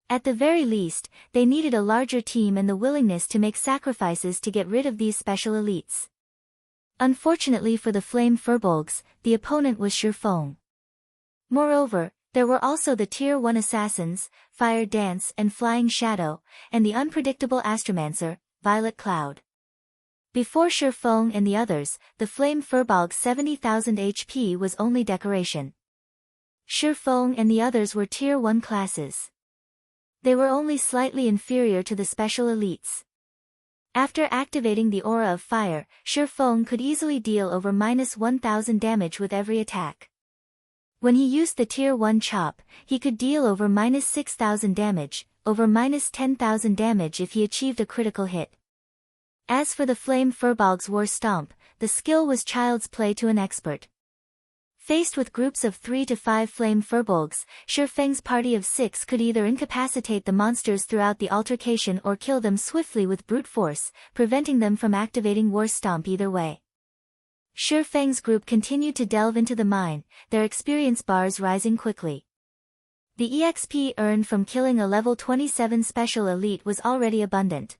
At the very least, they needed a larger team and the willingness to make sacrifices to get rid of these special elites. Unfortunately for the flame furbolgs, the opponent was Shifeng. Moreover, there were also the Tier 1 assassins, Fire Dance and Flying Shadow, and the unpredictable Astromancer, Violet Cloud. Before Shifeng and the others, the flame furbolg's 70,000 HP was only decoration. Shifeng and the others were Tier 1 classes. They were only slightly inferior to the special elites. After activating the aura of fire, Shifeng could easily deal over -1000 damage with every attack. When he used the Tier 1 chop, he could deal over -6000 damage, over -10,000 damage if he achieved a critical hit. As for the Flame Furbolg's War Stomp, the skill was child's play to an expert. Faced with groups of 3 to 5 Flame Furbolgs, Shifeng's party of 6 could either incapacitate the monsters throughout the altercation or kill them swiftly with brute force, preventing them from activating War Stomp either way. Shifeng's group continued to delve into the mine, their experience bars rising quickly. The EXP earned from killing a level 27 special elite was already abundant.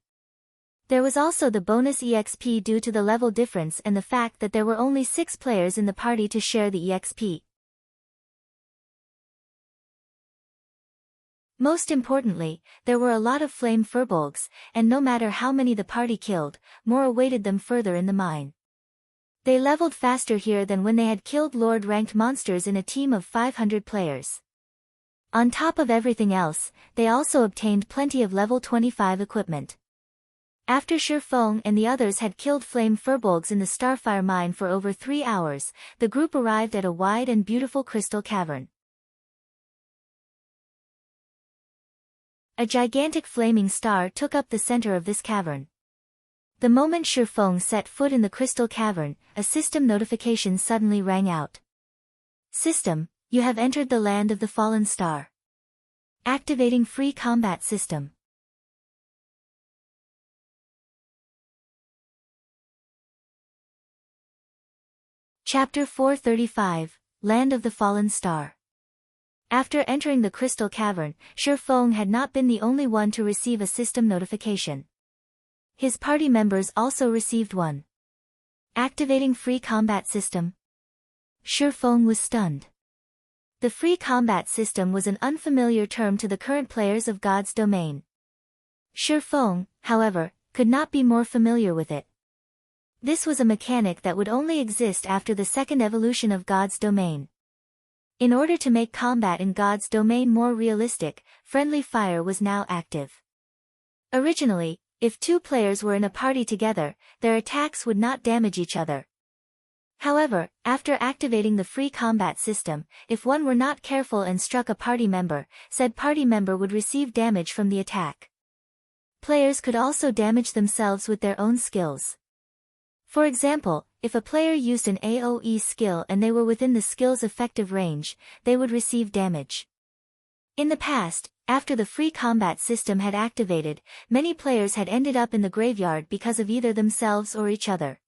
There was also the bonus EXP due to the level difference and the fact that there were only 6 players in the party to share the EXP. Most importantly, there were a lot of Flame Furbolgs, and no matter how many the party killed, more awaited them further in the mine. They leveled faster here than when they had killed Lord-ranked monsters in a team of 500 players. On top of everything else, they also obtained plenty of level 25 equipment. After Shifeng and the others had killed Flame Furbolgs in the Starfire mine for over 3 hours, the group arrived at a wide and beautiful crystal cavern. A gigantic flaming star took up the center of this cavern. The moment Shifeng set foot in the crystal cavern, a system notification suddenly rang out. System, you have entered the land of the fallen star. Activating free combat system. Chapter 435, Land of the Fallen Star. After entering the crystal cavern, Shifeng had not been the only one to receive a system notification. His party members also received one. Activating free combat system. Shifeng was stunned. The free combat system was an unfamiliar term to the current players of God's domain. Shifeng, however, could not be more familiar with it. This was a mechanic that would only exist after the second evolution of God's domain. In order to make combat in God's domain more realistic, friendly fire was now active. Originally, if 2 players were in a party together, their attacks would not damage each other. However, after activating the free combat system, if one were not careful and struck a party member, said party member would receive damage from the attack. Players could also damage themselves with their own skills. For example, if a player used an AoE skill and they were within the skill's effective range, they would receive damage. In the past, after the free combat system had activated, many players had ended up in the graveyard because of either themselves or each other.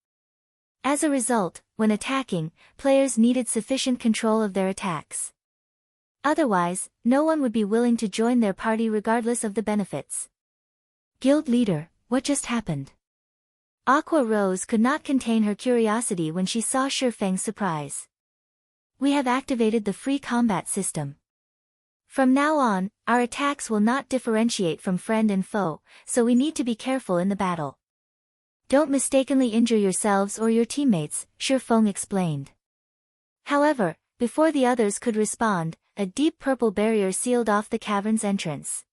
As a result, when attacking, players needed sufficient control of their attacks. Otherwise, no one would be willing to join their party regardless of the benefits. Guild leader, what just happened? Aqua Rose could not contain her curiosity when she saw Shifeng's surprise. We have activated the free combat system. From now on, our attacks will not differentiate from friend and foe, so we need to be careful in the battle. Don't mistakenly injure yourselves or your teammates, Shifeng explained. However, before the others could respond, a deep purple barrier sealed off the cavern's entrance.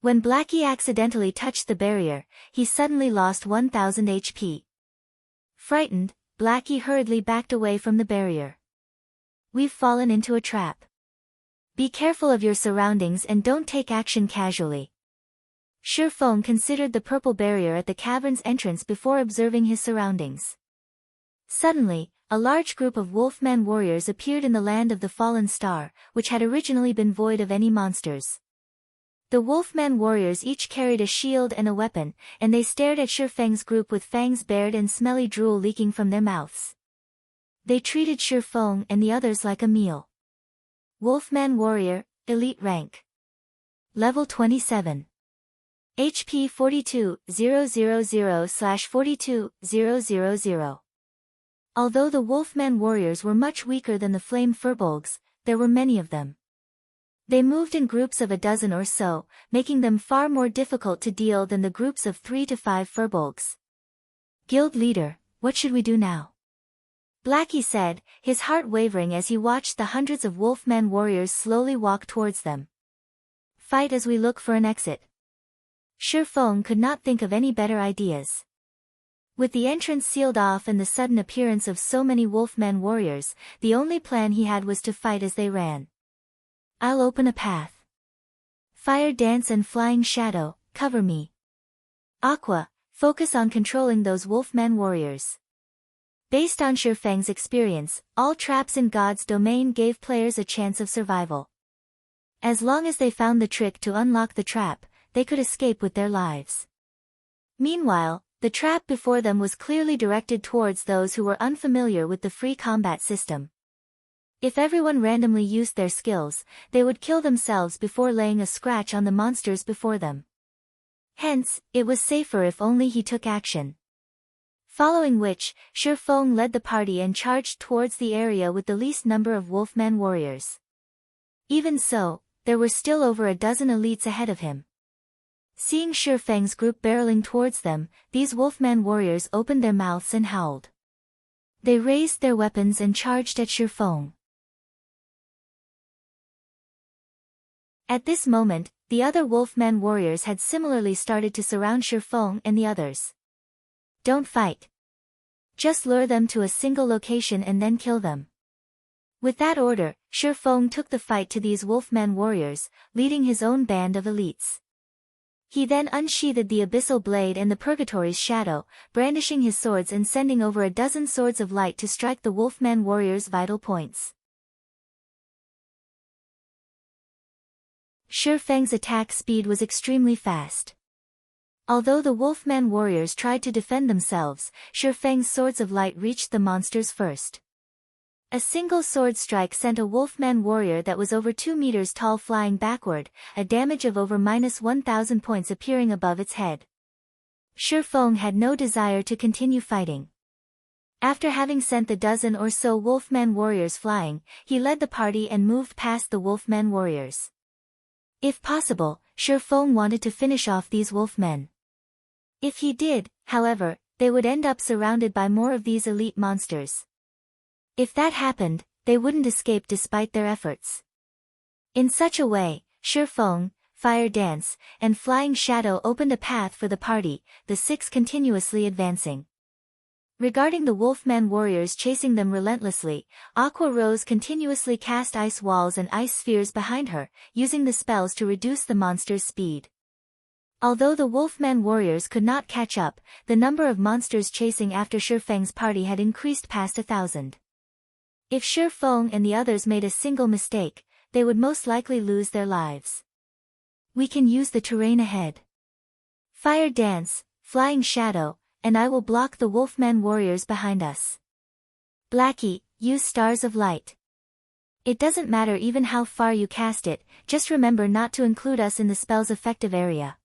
When Blackie accidentally touched the barrier, he suddenly lost 1000 HP. Frightened, Blackie hurriedly backed away from the barrier. We've fallen into a trap. Be careful of your surroundings and don't take action casually. Shifeng considered the purple barrier at the cavern's entrance before observing his surroundings. Suddenly, a large group of Wolfman warriors appeared in the land of the fallen star, which had originally been void of any monsters. The Wolfman warriors each carried a shield and a weapon, and they stared at Shifeng's group with fangs bared and smelly drool leaking from their mouths. They treated Shifeng and the others like a meal. Wolfman warrior, elite rank. Level 27. HP 42,000/42,000. Although the Wolfman warriors were much weaker than the Flame Furbolgs, there were many of them. They moved in groups of a dozen or so, making them far more difficult to deal than the groups of 3 to 5 Furbolgs. Guild leader, what should we do now? Blackie said, his heart wavering as he watched the hundreds of Wolfman warriors slowly walk towards them. Fight as we look for an exit. Shifeng could not think of any better ideas. With the entrance sealed off and the sudden appearance of so many Wolfman warriors, the only plan he had was to fight as they ran. I'll open a path. Fire Dance and Flying Shadow, cover me. Aqua, focus on controlling those Wolfman warriors. Based on Shifeng's experience, all traps in God's domain gave players a chance of survival. As long as they found the trick to unlock the trap, they could escape with their lives. Meanwhile, the trap before them was clearly directed towards those who were unfamiliar with the free combat system. If everyone randomly used their skills, they would kill themselves before laying a scratch on the monsters before them. Hence, it was safer if only he took action. Following which, Shifeng led the party and charged towards the area with the least number of Wolfman warriors. Even so, there were still over a dozen elites ahead of him. Seeing Shifeng's group barreling towards them, these Wolfman warriors opened their mouths and howled. They raised their weapons and charged at Shifeng. At this moment, the other Wolfman warriors had similarly started to surround Shifeng and the others. Don't fight. Just lure them to a single location and then kill them. With that order, Shifeng took the fight to these Wolfman warriors, leading his own band of elites. He then unsheathed the Abyssal Blade and the Purgatory's Shadow, brandishing his swords and sending over a dozen swords of light to strike the Wolfman warriors' vital points. Shifeng's attack speed was extremely fast. Although the Wolfman warriors tried to defend themselves, Shifeng's swords of light reached the monsters first. A single sword strike sent a Wolfman warrior that was over 2 meters tall flying backward, a damage of over -1,000 points appearing above its head. Shifeng had no desire to continue fighting. After having sent the dozen or so Wolfman warriors flying, he led the party and moved past the Wolfman warriors. If possible, Shifeng wanted to finish off these Wolfmen. If he did, however, they would end up surrounded by more of these elite monsters. If that happened, they wouldn't escape despite their efforts. In such a way, Shifeng, Fire Dance, and Flying Shadow opened a path for the party, the six continuously advancing. Regarding the Wolfman warriors chasing them relentlessly, Aqua Rose continuously cast ice walls and ice spheres behind her, using the spells to reduce the monsters' speed. Although the Wolfman warriors could not catch up, the number of monsters chasing after Shifeng's party had increased past 1,000. If Shifeng and the others made a single mistake, they would most likely lose their lives. We can use the terrain ahead. Fire Dance, Flying Shadow, and I will block the Wolfman warriors behind us. Blackie, use Stars of Light. It doesn't matter even how far you cast it, just remember not to include us in the spell's effective area.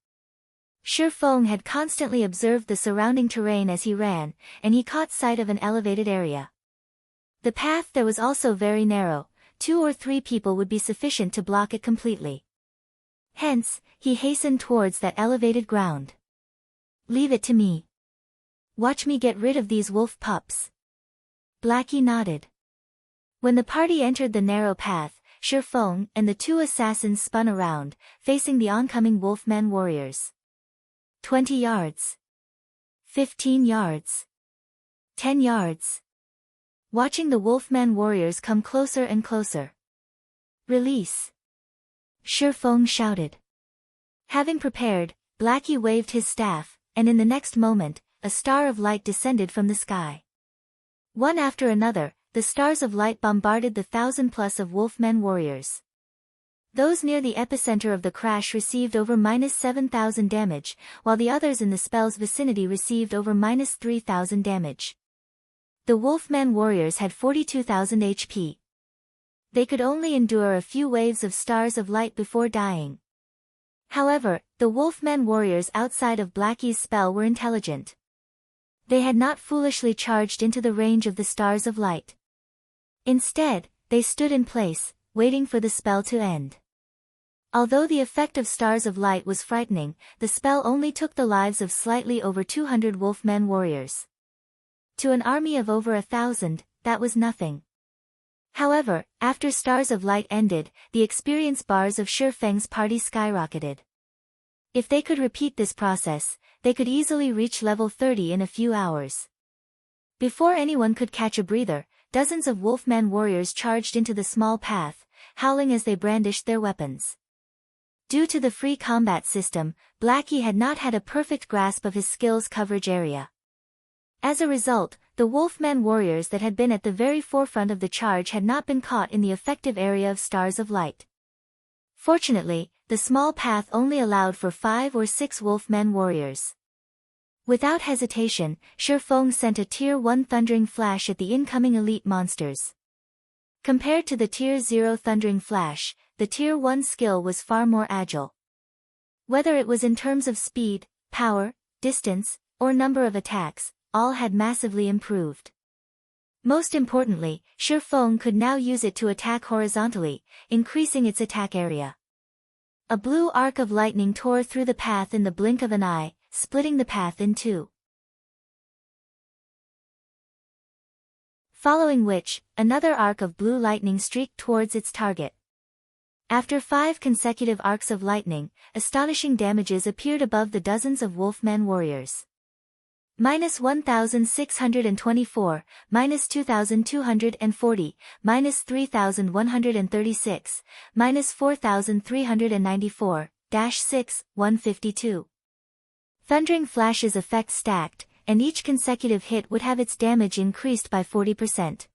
Shifeng had constantly observed the surrounding terrain as he ran, and he caught sight of an elevated area. The path there was also very narrow, 2 or 3 people would be sufficient to block it completely. Hence, he hastened towards that elevated ground. Leave it to me. Watch me get rid of these wolf pups. Blackie nodded. When the party entered the narrow path, Shifeng and the 2 assassins spun around, facing the oncoming Wolfman warriors. 20 yards. 15 yards. 10 yards. Watching the Wolfman warriors come closer and closer. Release. Shifeng shouted. Having prepared, Blackie waved his staff, and in the next moment, a star of light descended from the sky. One after another, the stars of light bombarded the 1,000+ of Wolfman warriors. Those near the epicenter of the crash received over -7,000 damage, while the others in the spell's vicinity received over -3,000 damage. The Wolfman warriors had 42,000 HP. They could only endure a few waves of stars of light before dying. However, the Wolfman warriors outside of Blackie's spell were intelligent. They had not foolishly charged into the range of the stars of light. Instead, they stood in place, waiting for the spell to end. Although the effect of stars of light was frightening, the spell only took the lives of slightly over 200 Wolfman warriors. To an army of over 1,000, that was nothing. However, after Stars of Light ended, the experience bars of Shifeng's party skyrocketed. If they could repeat this process, they could easily reach level 30 in a few hours. Before anyone could catch a breather, dozens of Wolfman warriors charged into the small path, howling as they brandished their weapons. Due to the free combat system, Blackie had not had a perfect grasp of his skill's coverage area. As a result, the Wolfman warriors that had been at the very forefront of the charge had not been caught in the effective area of Stars of Light. Fortunately, the small path only allowed for 5 or 6 Wolfman warriors. Without hesitation, Shifeng sent a Tier 1 Thundering Flash at the incoming elite monsters. Compared to the Tier 0 Thundering Flash, the Tier 1 skill was far more agile. Whether it was in terms of speed, power, distance, or number of attacks, all had massively improved. Most importantly, Shifeng could now use it to attack horizontally, increasing its attack area. A blue arc of lightning tore through the path in the blink of an eye, splitting the path in two. Following which, another arc of blue lightning streaked towards its target. After 5 consecutive arcs of lightning, astonishing damages appeared above the dozens of Wolfman warriors. -1,624, -2,240, -3,136, -4,394, -6, 152. Thundering Flash's effect stacked, and each consecutive hit would have its damage increased by 40%.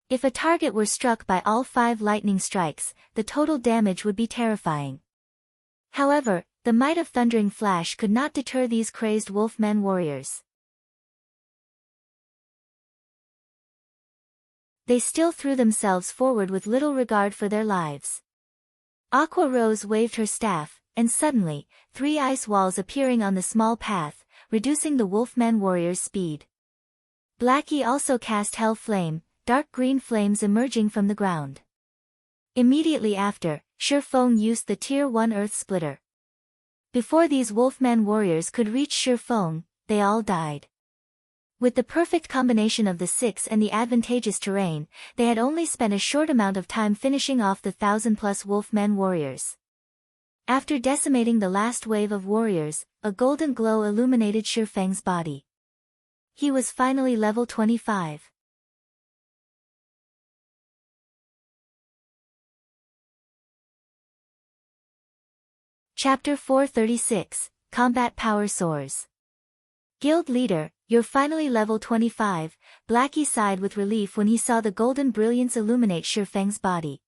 If a target were struck by all 5 lightning strikes, the total damage would be terrifying. However, the might of Thundering Flash could not deter these crazed Wolfman warriors. They still threw themselves forward with little regard for their lives. Aqua Rose waved her staff, and suddenly, 3 ice walls appearing on the small path, reducing the Wolfman warrior's speed. Blackie also cast Hell Flame, dark green flames emerging from the ground. Immediately after, Shifeng used the Tier 1 Earth Splitter. Before these Wolfman warriors could reach Shifeng, they all died. With the perfect combination of the 6 and the advantageous terrain, they had only spent a short amount of time finishing off the 1,000+ Wolfman warriors. After decimating the last wave of warriors, a golden glow illuminated Shifeng's body. He was finally level 25. Chapter 436, Combat Power Soars. Guild Leader, you're finally level 25, Blackie sighed with relief when he saw the golden brilliance illuminate Shifeng's body.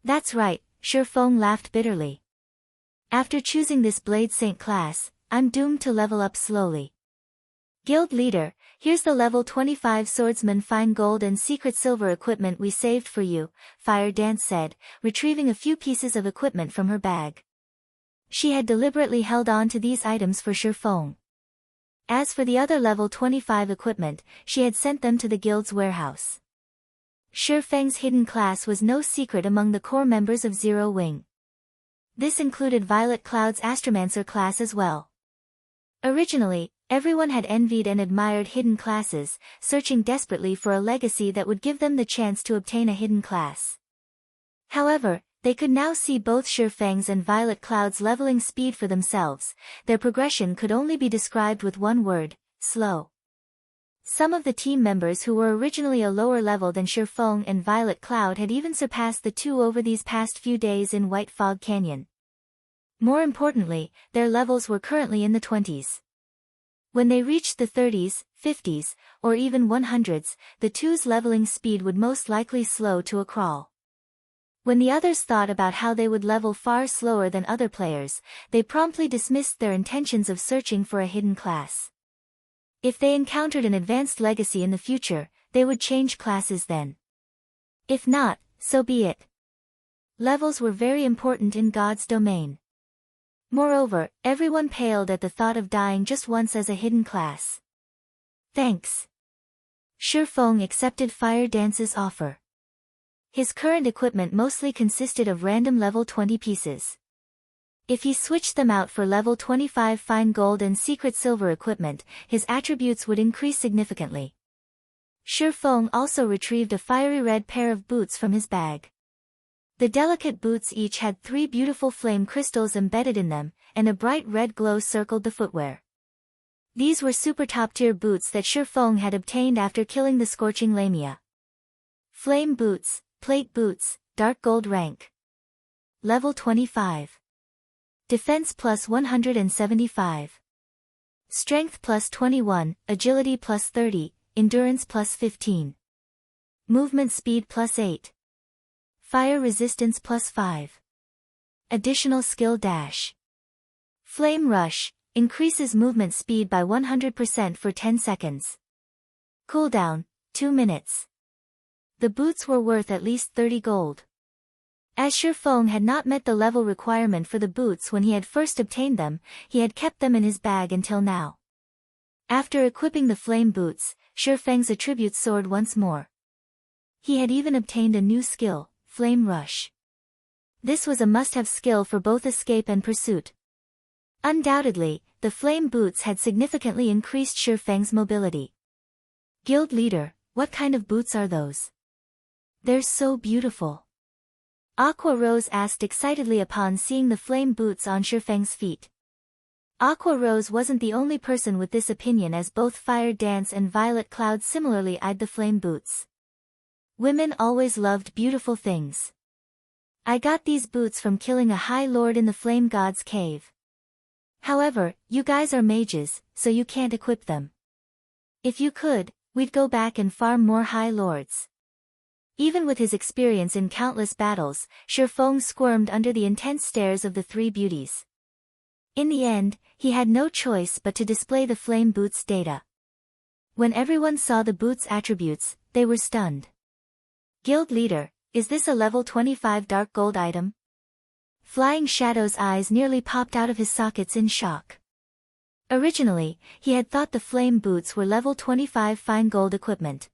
That's right, Shifeng laughed bitterly. After choosing this Blade Saint class, I'm doomed to level up slowly. Guild Leader, here's the level 25 swordsman fine gold and secret silver equipment we saved for you, Fire Dance said, retrieving a few pieces of equipment from her bag. She had deliberately held on to these items for Shifeng. As for the other level 25 equipment, she had sent them to the guild's warehouse. Shifeng's hidden class was no secret among the core members of Zero Wing. This included Violet Cloud's Astromancer class as well. Originally, everyone had envied and admired hidden classes, searching desperately for a legacy that would give them the chance to obtain a hidden class. However, they could now see both Shifeng's and Violet Cloud's leveling speed for themselves. Their progression could only be described with one word: slow. Some of the team members who were originally a lower level than Shifeng and Violet Cloud had even surpassed the two over these past few days in White Fog Canyon. More importantly, their levels were currently in the 20s. When they reached the 30s, 50s, or even 100s, the two's leveling speed would most likely slow to a crawl. When the others thought about how they would level far slower than other players, they promptly dismissed their intentions of searching for a hidden class. If they encountered an advanced legacy in the future, they would change classes then. If not, so be it. Levels were very important in God's domain. Moreover, everyone paled at the thought of dying just once as a hidden class. Thanks. Shifeng accepted Fire Dance's offer. His current equipment mostly consisted of random level 20 pieces. If he switched them out for level 25 fine gold and secret silver equipment, his attributes would increase significantly. Feng also retrieved a fiery red pair of boots from his bag. The delicate boots each had 3 beautiful flame crystals embedded in them, and a bright red glow circled the footwear. These were super top-tier boots that Feng had obtained after killing the scorching Lamia. Flame boots, plate boots, dark gold rank. Level 25. Defense plus 175. Strength plus 21, agility plus 30, endurance plus 15. Movement speed plus 8. Fire resistance plus 5. Additional skill dash. Flame rush, increases movement speed by 100% for 10 seconds. Cooldown, 2 minutes. The boots were worth at least 30 gold. As Feng had not met the level requirement for the boots when he had first obtained them, he had kept them in his bag until now. After equipping the flame boots, Feng's attributes soared once more. He had even obtained a new skill, Flame Rush. This was a must-have skill for both escape and pursuit. Undoubtedly, the flame boots had significantly increased Feng's mobility. Guild leader, what kind of boots are those? They're so beautiful. Aqua Rose asked excitedly upon seeing the flame boots on Feng's feet. Aqua Rose wasn't the only person with this opinion, as both Fire Dance and Violet Cloud similarly eyed the flame boots. Women always loved beautiful things. I got these boots from killing a High Lord in the Flame God's cave. However, you guys are mages, so you can't equip them. If you could, we'd go back and farm more High Lords. Even with his experience in countless battles, Feng squirmed under the intense stares of the 3 beauties. In the end, he had no choice but to display the flame boots' data. When everyone saw the boots' attributes, they were stunned. Guild leader, is this a level 25 dark gold item? Flying Shadow's eyes nearly popped out of his sockets in shock. Originally, he had thought the flame boots were level 25 fine gold equipment.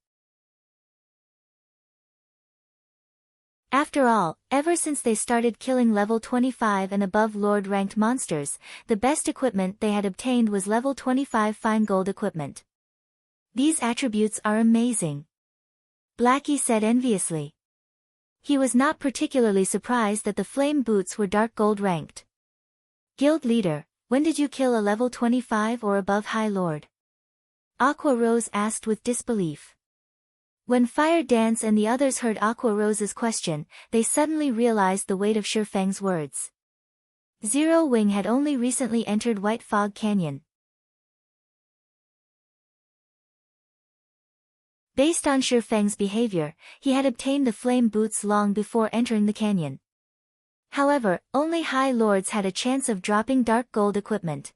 After all, ever since they started killing level 25 and above Lord-ranked monsters, the best equipment they had obtained was level 25 fine gold equipment. These attributes are amazing. Blackie said enviously. He was not particularly surprised that the flame boots were dark gold ranked. Guild leader, when did you kill a level 25 or above High Lord? Aqua Rose asked with disbelief. When Fire Dance and the others heard Aqua Rose's question, they suddenly realized the weight of Feng's words. Zero Wing had only recently entered White Fog Canyon. Based on Feng's behavior, he had obtained the flame boots long before entering the canyon. However, only High Lords had a chance of dropping dark gold equipment.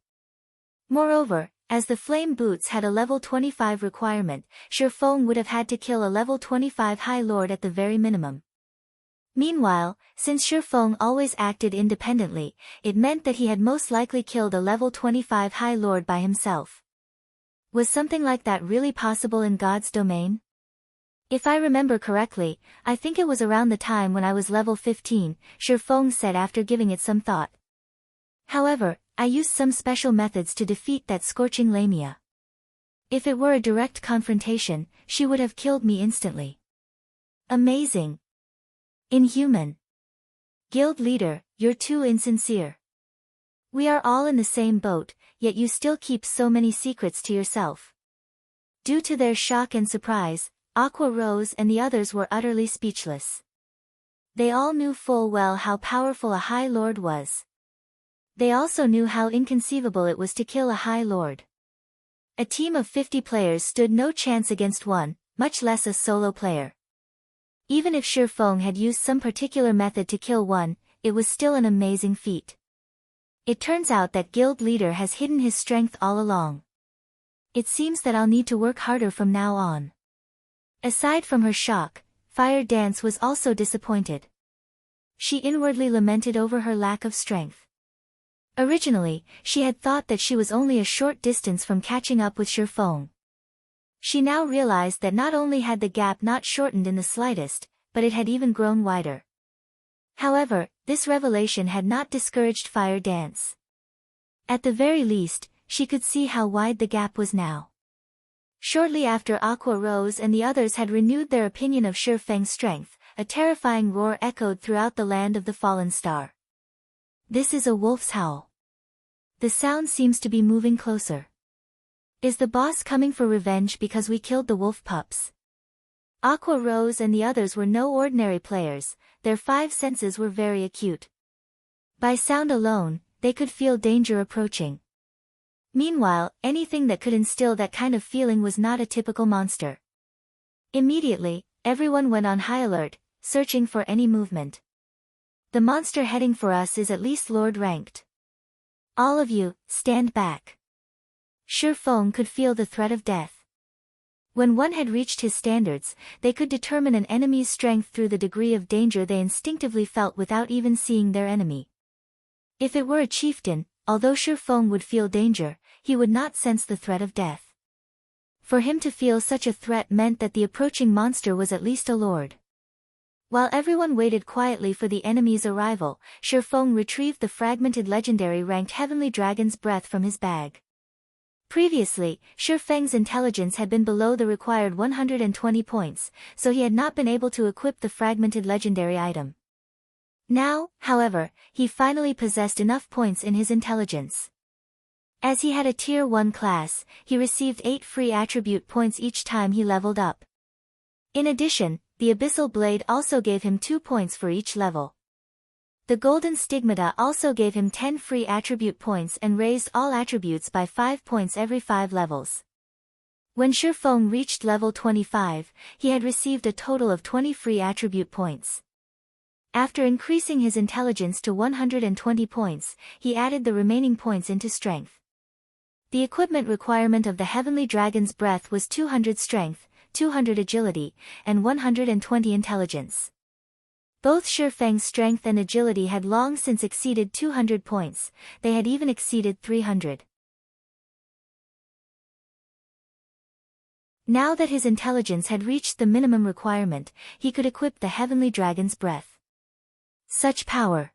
Moreover, as the flame boots had a level 25 requirement, Feng would have had to kill a level 25 High Lord at the very minimum. Meanwhile, since Feng always acted independently, it meant that he had most likely killed a level 25 High Lord by himself. Was something like that really possible in God's domain? If I remember correctly, I think it was around the time when I was level 15, Feng said after giving it some thought. However, I used some special methods to defeat that scorching Lamia. If it were a direct confrontation, she would have killed me instantly. Amazing. Inhuman. Guild leader, you're too insincere. We are all in the same boat, yet you still keep so many secrets to yourself. Due to their shock and surprise, Aqua Rose and the others were utterly speechless. They all knew full well how powerful a High Lord was. They also knew how inconceivable it was to kill a High Lord. A team of 50 players stood no chance against one, much less a solo player. Even if Feng had used some particular method to kill one, it was still an amazing feat. It turns out that Guild Leader has hidden his strength all along. It seems that I'll need to work harder from now on. Aside from her shock, Fire Dance was also disappointed. She inwardly lamented over her lack of strength. Originally, she had thought that she was only a short distance from catching up with Feng. She now realized that not only had the gap not shortened in the slightest, but it had even grown wider. However, this revelation had not discouraged Fire Dance. At the very least, she could see how wide the gap was now. Shortly after Aqua rose and the others had renewed their opinion of Shi Feng's strength, a terrifying roar echoed throughout the land of the fallen star. This is a wolf's howl. The sound seems to be moving closer. Is the boss coming for revenge because we killed the wolf pups? Aqua rose and the others were no ordinary players, their 5 senses were very acute. By sound alone, they could feel danger approaching. Meanwhile, anything that could instill that kind of feeling was not a typical monster. Immediately, everyone went on high alert, searching for any movement. The monster heading for us is at least Lord ranked. All of you, stand back. Shi Feng could feel the threat of death. When one had reached his standards, they could determine an enemy's strength through the degree of danger they instinctively felt without even seeing their enemy. If it were a chieftain, although Shi Feng would feel danger, he would not sense the threat of death. For him to feel such a threat meant that the approaching monster was at least a lord. While everyone waited quietly for the enemy's arrival, Shi Feng retrieved the fragmented legendary ranked heavenly dragon's breath from his bag. Previously, Shi Feng's intelligence had been below the required 120 points, so he had not been able to equip the fragmented legendary item. Now, however, he finally possessed enough points in his intelligence. As he had a Tier 1 class, he received 8 free attribute points each time he leveled up. In addition, the Abyssal Blade also gave him 2 points for each level. The Golden Stigmata also gave him 10 free attribute points and raised all attributes by 5 points every 5 levels. When Shi Feng reached level 25, he had received a total of 20 free attribute points. After increasing his intelligence to 120 points, he added the remaining points into strength. The equipment requirement of the Heavenly Dragon's Breath was 200 strength, 200 agility, and 120 intelligence. Both Shi Feng's strength and agility had long since exceeded 200 points, they had even exceeded 300. Now that his intelligence had reached the minimum requirement, he could equip the Heavenly Dragon's Breath. Such power!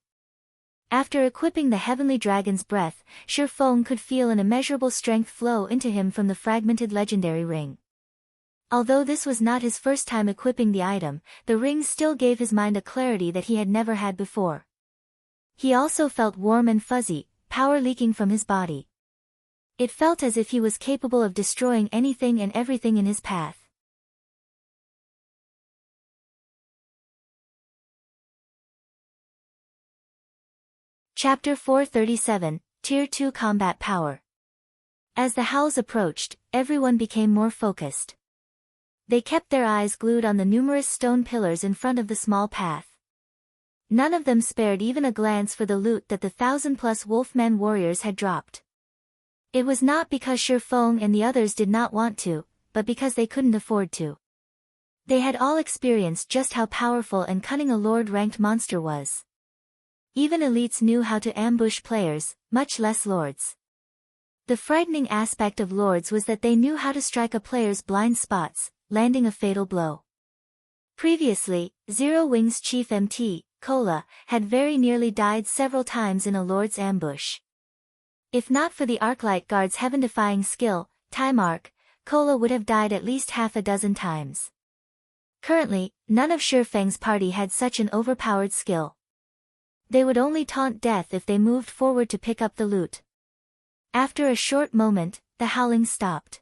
After equipping the Heavenly Dragon's Breath, Shi Feng could feel an immeasurable strength flow into him from the fragmented legendary ring. Although this was not his first time equipping the item, the ring still gave his mind a clarity that he had never had before. He also felt warm and fuzzy, power leaking from his body. It felt as if he was capable of destroying anything and everything in his path. Chapter 437, Tier 2 Combat Power. As the howls approached, everyone became more focused. They kept their eyes glued on the numerous stone pillars in front of the small path. None of them spared even a glance for the loot that the 1,000+ Wolfman warriors had dropped. It was not because Shi Feng and the others did not want to, but because they couldn't afford to. They had all experienced just how powerful and cunning a lord-ranked monster was. Even elites knew how to ambush players, much less lords. The frightening aspect of lords was that they knew how to strike a player's blind spots, landing a fatal blow. Previously, Zero Wings Chief MT, Kola, had very nearly died several times in a lord's ambush. If not for the Arclight Guard's heaven-defying skill, Time Arc, Kola would have died at least half a dozen times. Currently, none of Shi Feng's party had such an overpowered skill. They would only taunt death if they moved forward to pick up the loot. After a short moment, the howling stopped.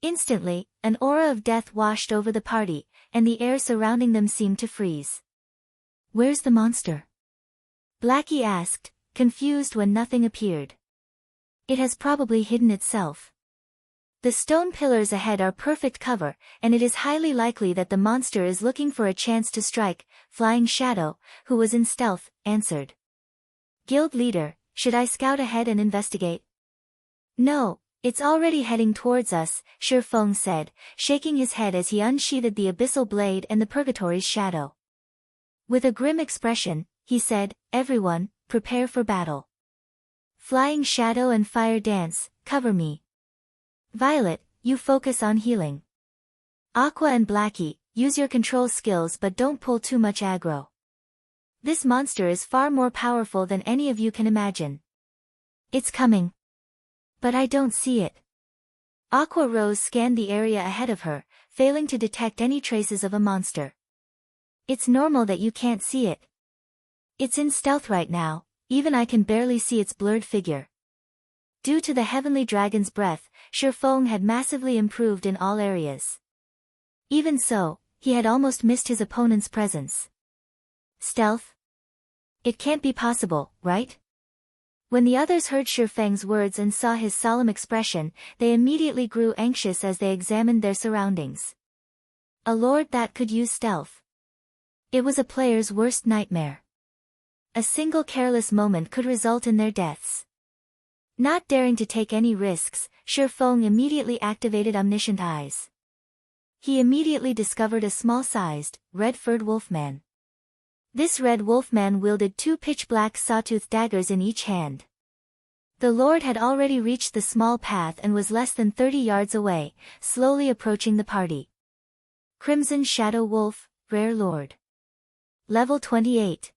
Instantly, an aura of death washed over the party, and the air surrounding them seemed to freeze. "Where's the monster?" Blackie asked, confused when nothing appeared. "It has probably hidden itself. The stone pillars ahead are perfect cover, and it is highly likely that the monster is looking for a chance to strike," Flying Shadow, who was in stealth, answered. "Guild leader, should I scout ahead and investigate?" "No, it's already heading towards us," Shi Feng said, shaking his head as he unsheathed the Abyssal Blade and the Purgatory's Shadow. With a grim expression, he said, "Everyone, prepare for battle. Flying Shadow and Fire Dance, cover me. Violet, you focus on healing. Aqua and Blackie, use your control skills but don't pull too much aggro. This monster is far more powerful than any of you can imagine. It's coming. But I don't see it. Aqua Rose scanned the area ahead of her, failing to detect any traces of a monster. It's normal that you can't see it. It's in stealth right now, even I can barely see its blurred figure. Due to the heavenly dragon's breath, Shifeng had massively improved in all areas. Even so, he had almost missed his opponent's presence. Stealth? It can't be possible, right? When the others heard Shifeng's words and saw his solemn expression, they immediately grew anxious as they examined their surroundings. A lord that could use stealth. It was a player's worst nightmare. A single careless moment could result in their deaths. Not daring to take any risks, Shifeng immediately activated Omniscient Eyes. He immediately discovered a small-sized, red-furred wolfman. This red wolfman wielded 2 pitch-black sawtooth daggers in each hand. The lord had already reached the small path and was less than 30 yards away, slowly approaching the party. Crimson Shadow Wolf, Rare Lord. Level 28.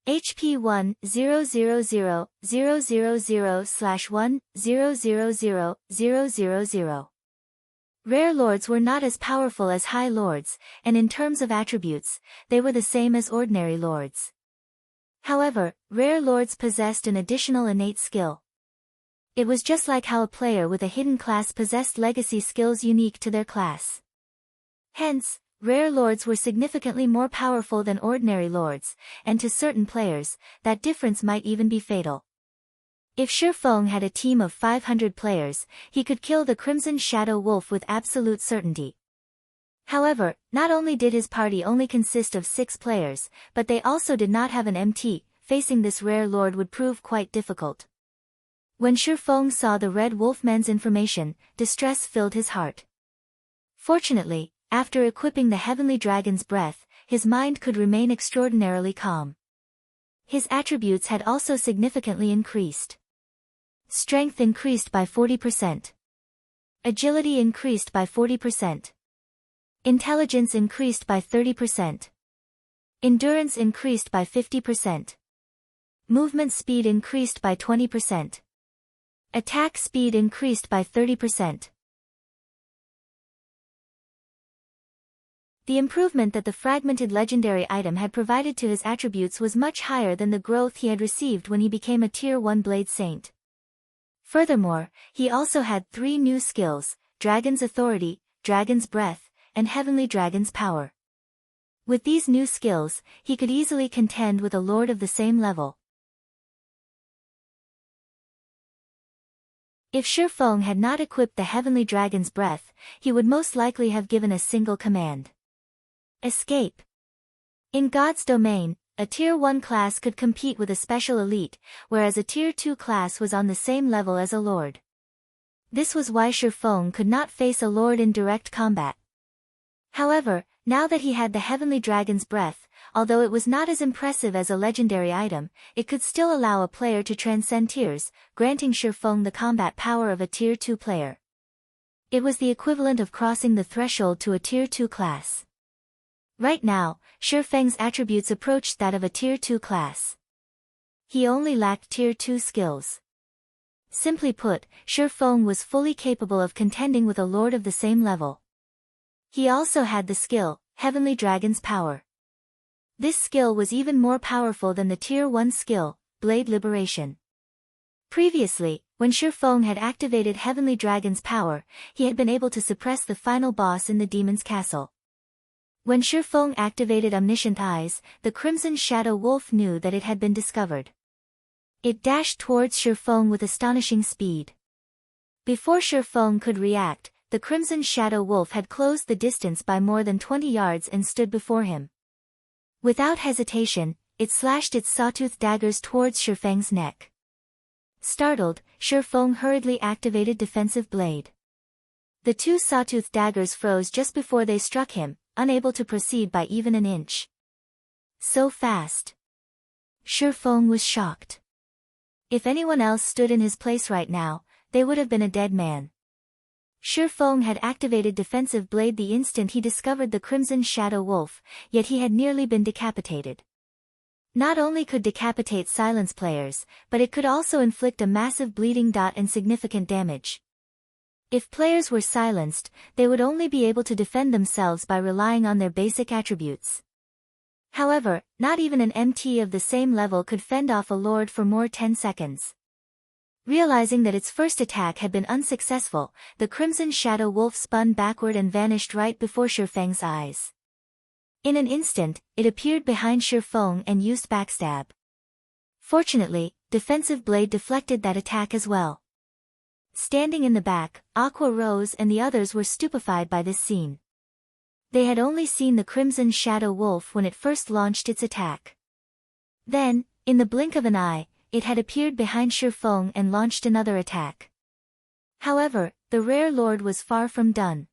HP 1-000-000/1-000-000. Rare lords were not as powerful as high lords, and in terms of attributes, they were the same as ordinary lords. However, rare lords possessed an additional innate skill. It was just like how a player with a hidden class possessed legacy skills unique to their class. Hence, rare lords were significantly more powerful than ordinary lords, and to certain players, that difference might even be fatal. If Shifeng had a team of 500 players, he could kill the Crimson Shadow Wolf with absolute certainty. However, not only did his party only consist of 6 players, but they also did not have an MT, facing this rare lord would prove quite difficult. When Shifeng saw the red wolfman's information, distress filled his heart. Fortunately, after equipping the heavenly dragon's breath, his mind could remain extraordinarily calm. His attributes had also significantly increased. Strength increased by 40%. Agility increased by 40%. Intelligence increased by 30%. Endurance increased by 50%. Movement speed increased by 20%. Attack speed increased by 30%. The improvement that the fragmented legendary item had provided to his attributes was much higher than the growth he had received when he became a Tier 1 Blade Saint. Furthermore, he also had 3 new skills: Dragon's Authority, Dragon's Breath, and Heavenly Dragon's Power. With these new skills, he could easily contend with a lord of the same level. If Shifeng had not equipped the Heavenly Dragon's Breath, he would most likely have given a single command. Escape. In God's domain, a Tier 1 class could compete with a special elite, whereas a Tier 2 class was on the same level as a lord. This was why Shifeng could not face a lord in direct combat. However, now that he had the Heavenly Dragon's Breath, although it was not as impressive as a legendary item, it could still allow a player to transcend tiers, granting Shifeng the combat power of a Tier 2 player. It was the equivalent of crossing the threshold to a Tier 2 class. Right now, Shifeng's attributes approached that of a Tier 2 class. He only lacked Tier 2 skills. Simply put, Shifeng was fully capable of contending with a lord of the same level. He also had the skill, Heavenly Dragon's Power. This skill was even more powerful than the Tier 1 skill, Blade Liberation. Previously, when Shifeng had activated Heavenly Dragon's Power, he had been able to suppress the final boss in the demon's castle. When Shifeng activated Omniscient Eyes, the Crimson Shadow Wolf knew that it had been discovered. It dashed towards Shifeng with astonishing speed. Before Shifeng could react, the Crimson Shadow Wolf had closed the distance by more than 20 yards and stood before him. Without hesitation, it slashed its sawtooth daggers towards Shifeng's neck. Startled, Shifeng hurriedly activated Defensive Blade. The 2 sawtooth daggers froze just before they struck him, unable to proceed by even an inch. So fast. Shifeng was shocked. If anyone else stood in his place right now, they would have been a dead man. Shifeng had activated Defensive Blade the instant he discovered the Crimson Shadow Wolf, yet he had nearly been decapitated. Not only could decapitate silence players, but it could also inflict a massive bleeding dot and significant damage. If players were silenced, they would only be able to defend themselves by relying on their basic attributes. However, not even an MT of the same level could fend off a lord for more 10 seconds. Realizing that its first attack had been unsuccessful, the Crimson Shadow Wolf spun backward and vanished right before Shifeng's eyes. In an instant, it appeared behind Shifeng and used backstab. Fortunately, Defensive Blade deflected that attack as well. Standing in the back, Aqua Rose and the others were stupefied by this scene. They had only seen the Crimson Shadow Wolf when it first launched its attack. Then, in the blink of an eye, it had appeared behind Shifeng and launched another attack. However, the Rare Lord was far from done.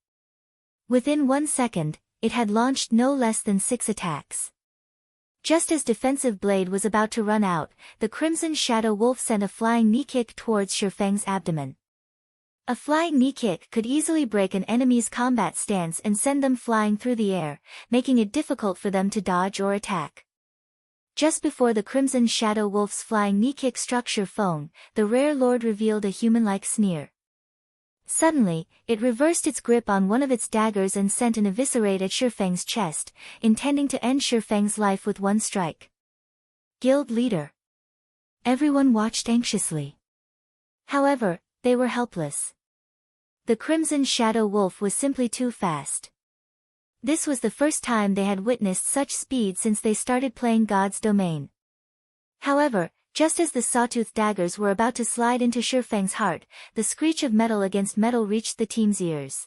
Within 1 second, it had launched no less than 6 attacks. Just as Defensive Blade was about to run out, the Crimson Shadow Wolf sent a flying knee kick towards Shifeng's abdomen. A flying knee kick could easily break an enemy's combat stance and send them flying through the air, making it difficult for them to dodge or attack. Just before the Crimson Shadow Wolf's flying knee kick struck Shifeng, the Rare Lord revealed a human-like sneer. Suddenly, it reversed its grip on one of its daggers and sent an eviscerate at Shifeng's chest, intending to end Shifeng's life with one strike. Guild Leader. Everyone watched anxiously. However, they were helpless. The Crimson Shadow Wolf was simply too fast. This was the first time they had witnessed such speed since they started playing God's Domain. However, just as the sawtooth daggers were about to slide into Shifeng's heart, the screech of metal against metal reached the team's ears.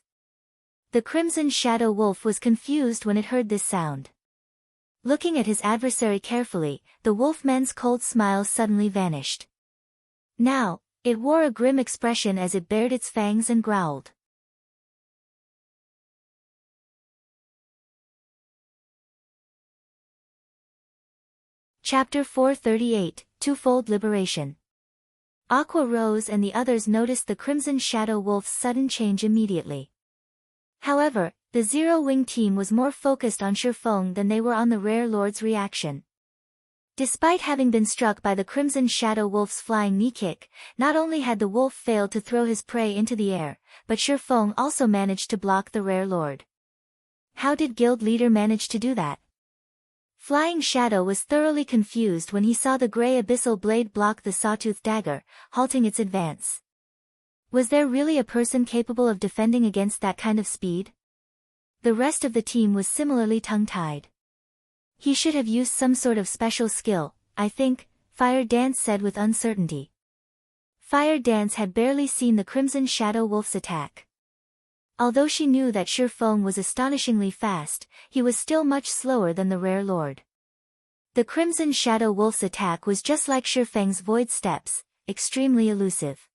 The Crimson Shadow Wolf was confused when it heard this sound. Looking at his adversary carefully, the wolfman's cold smile suddenly vanished. Now, it wore a grim expression as it bared its fangs and growled. Chapter 438, Twofold Liberation. Aqua Rose and the others noticed the Crimson Shadow Wolf's sudden change immediately. However, the Zero-Wing team was more focused on Shifeng than they were on the Rare Lord's reaction. Despite having been struck by the Crimson Shadow Wolf's flying knee kick, not only had the wolf failed to throw his prey into the air, but Shifeng also managed to block the Rare Lord. How did Guild Leader manage to do that? Flying Shadow was thoroughly confused when he saw the grey abyssal blade block the sawtooth dagger, halting its advance. Was there really a person capable of defending against that kind of speed? The rest of the team was similarly tongue-tied. He should have used some sort of special skill, I think, Fire Dance said with uncertainty. Fire Dance had barely seen the Crimson Shadow Wolf's attack. Although she knew that Shifeng was astonishingly fast, he was still much slower than the Rare Lord. The Crimson Shadow Wolf's attack was just like Shifeng's Void Steps, extremely elusive.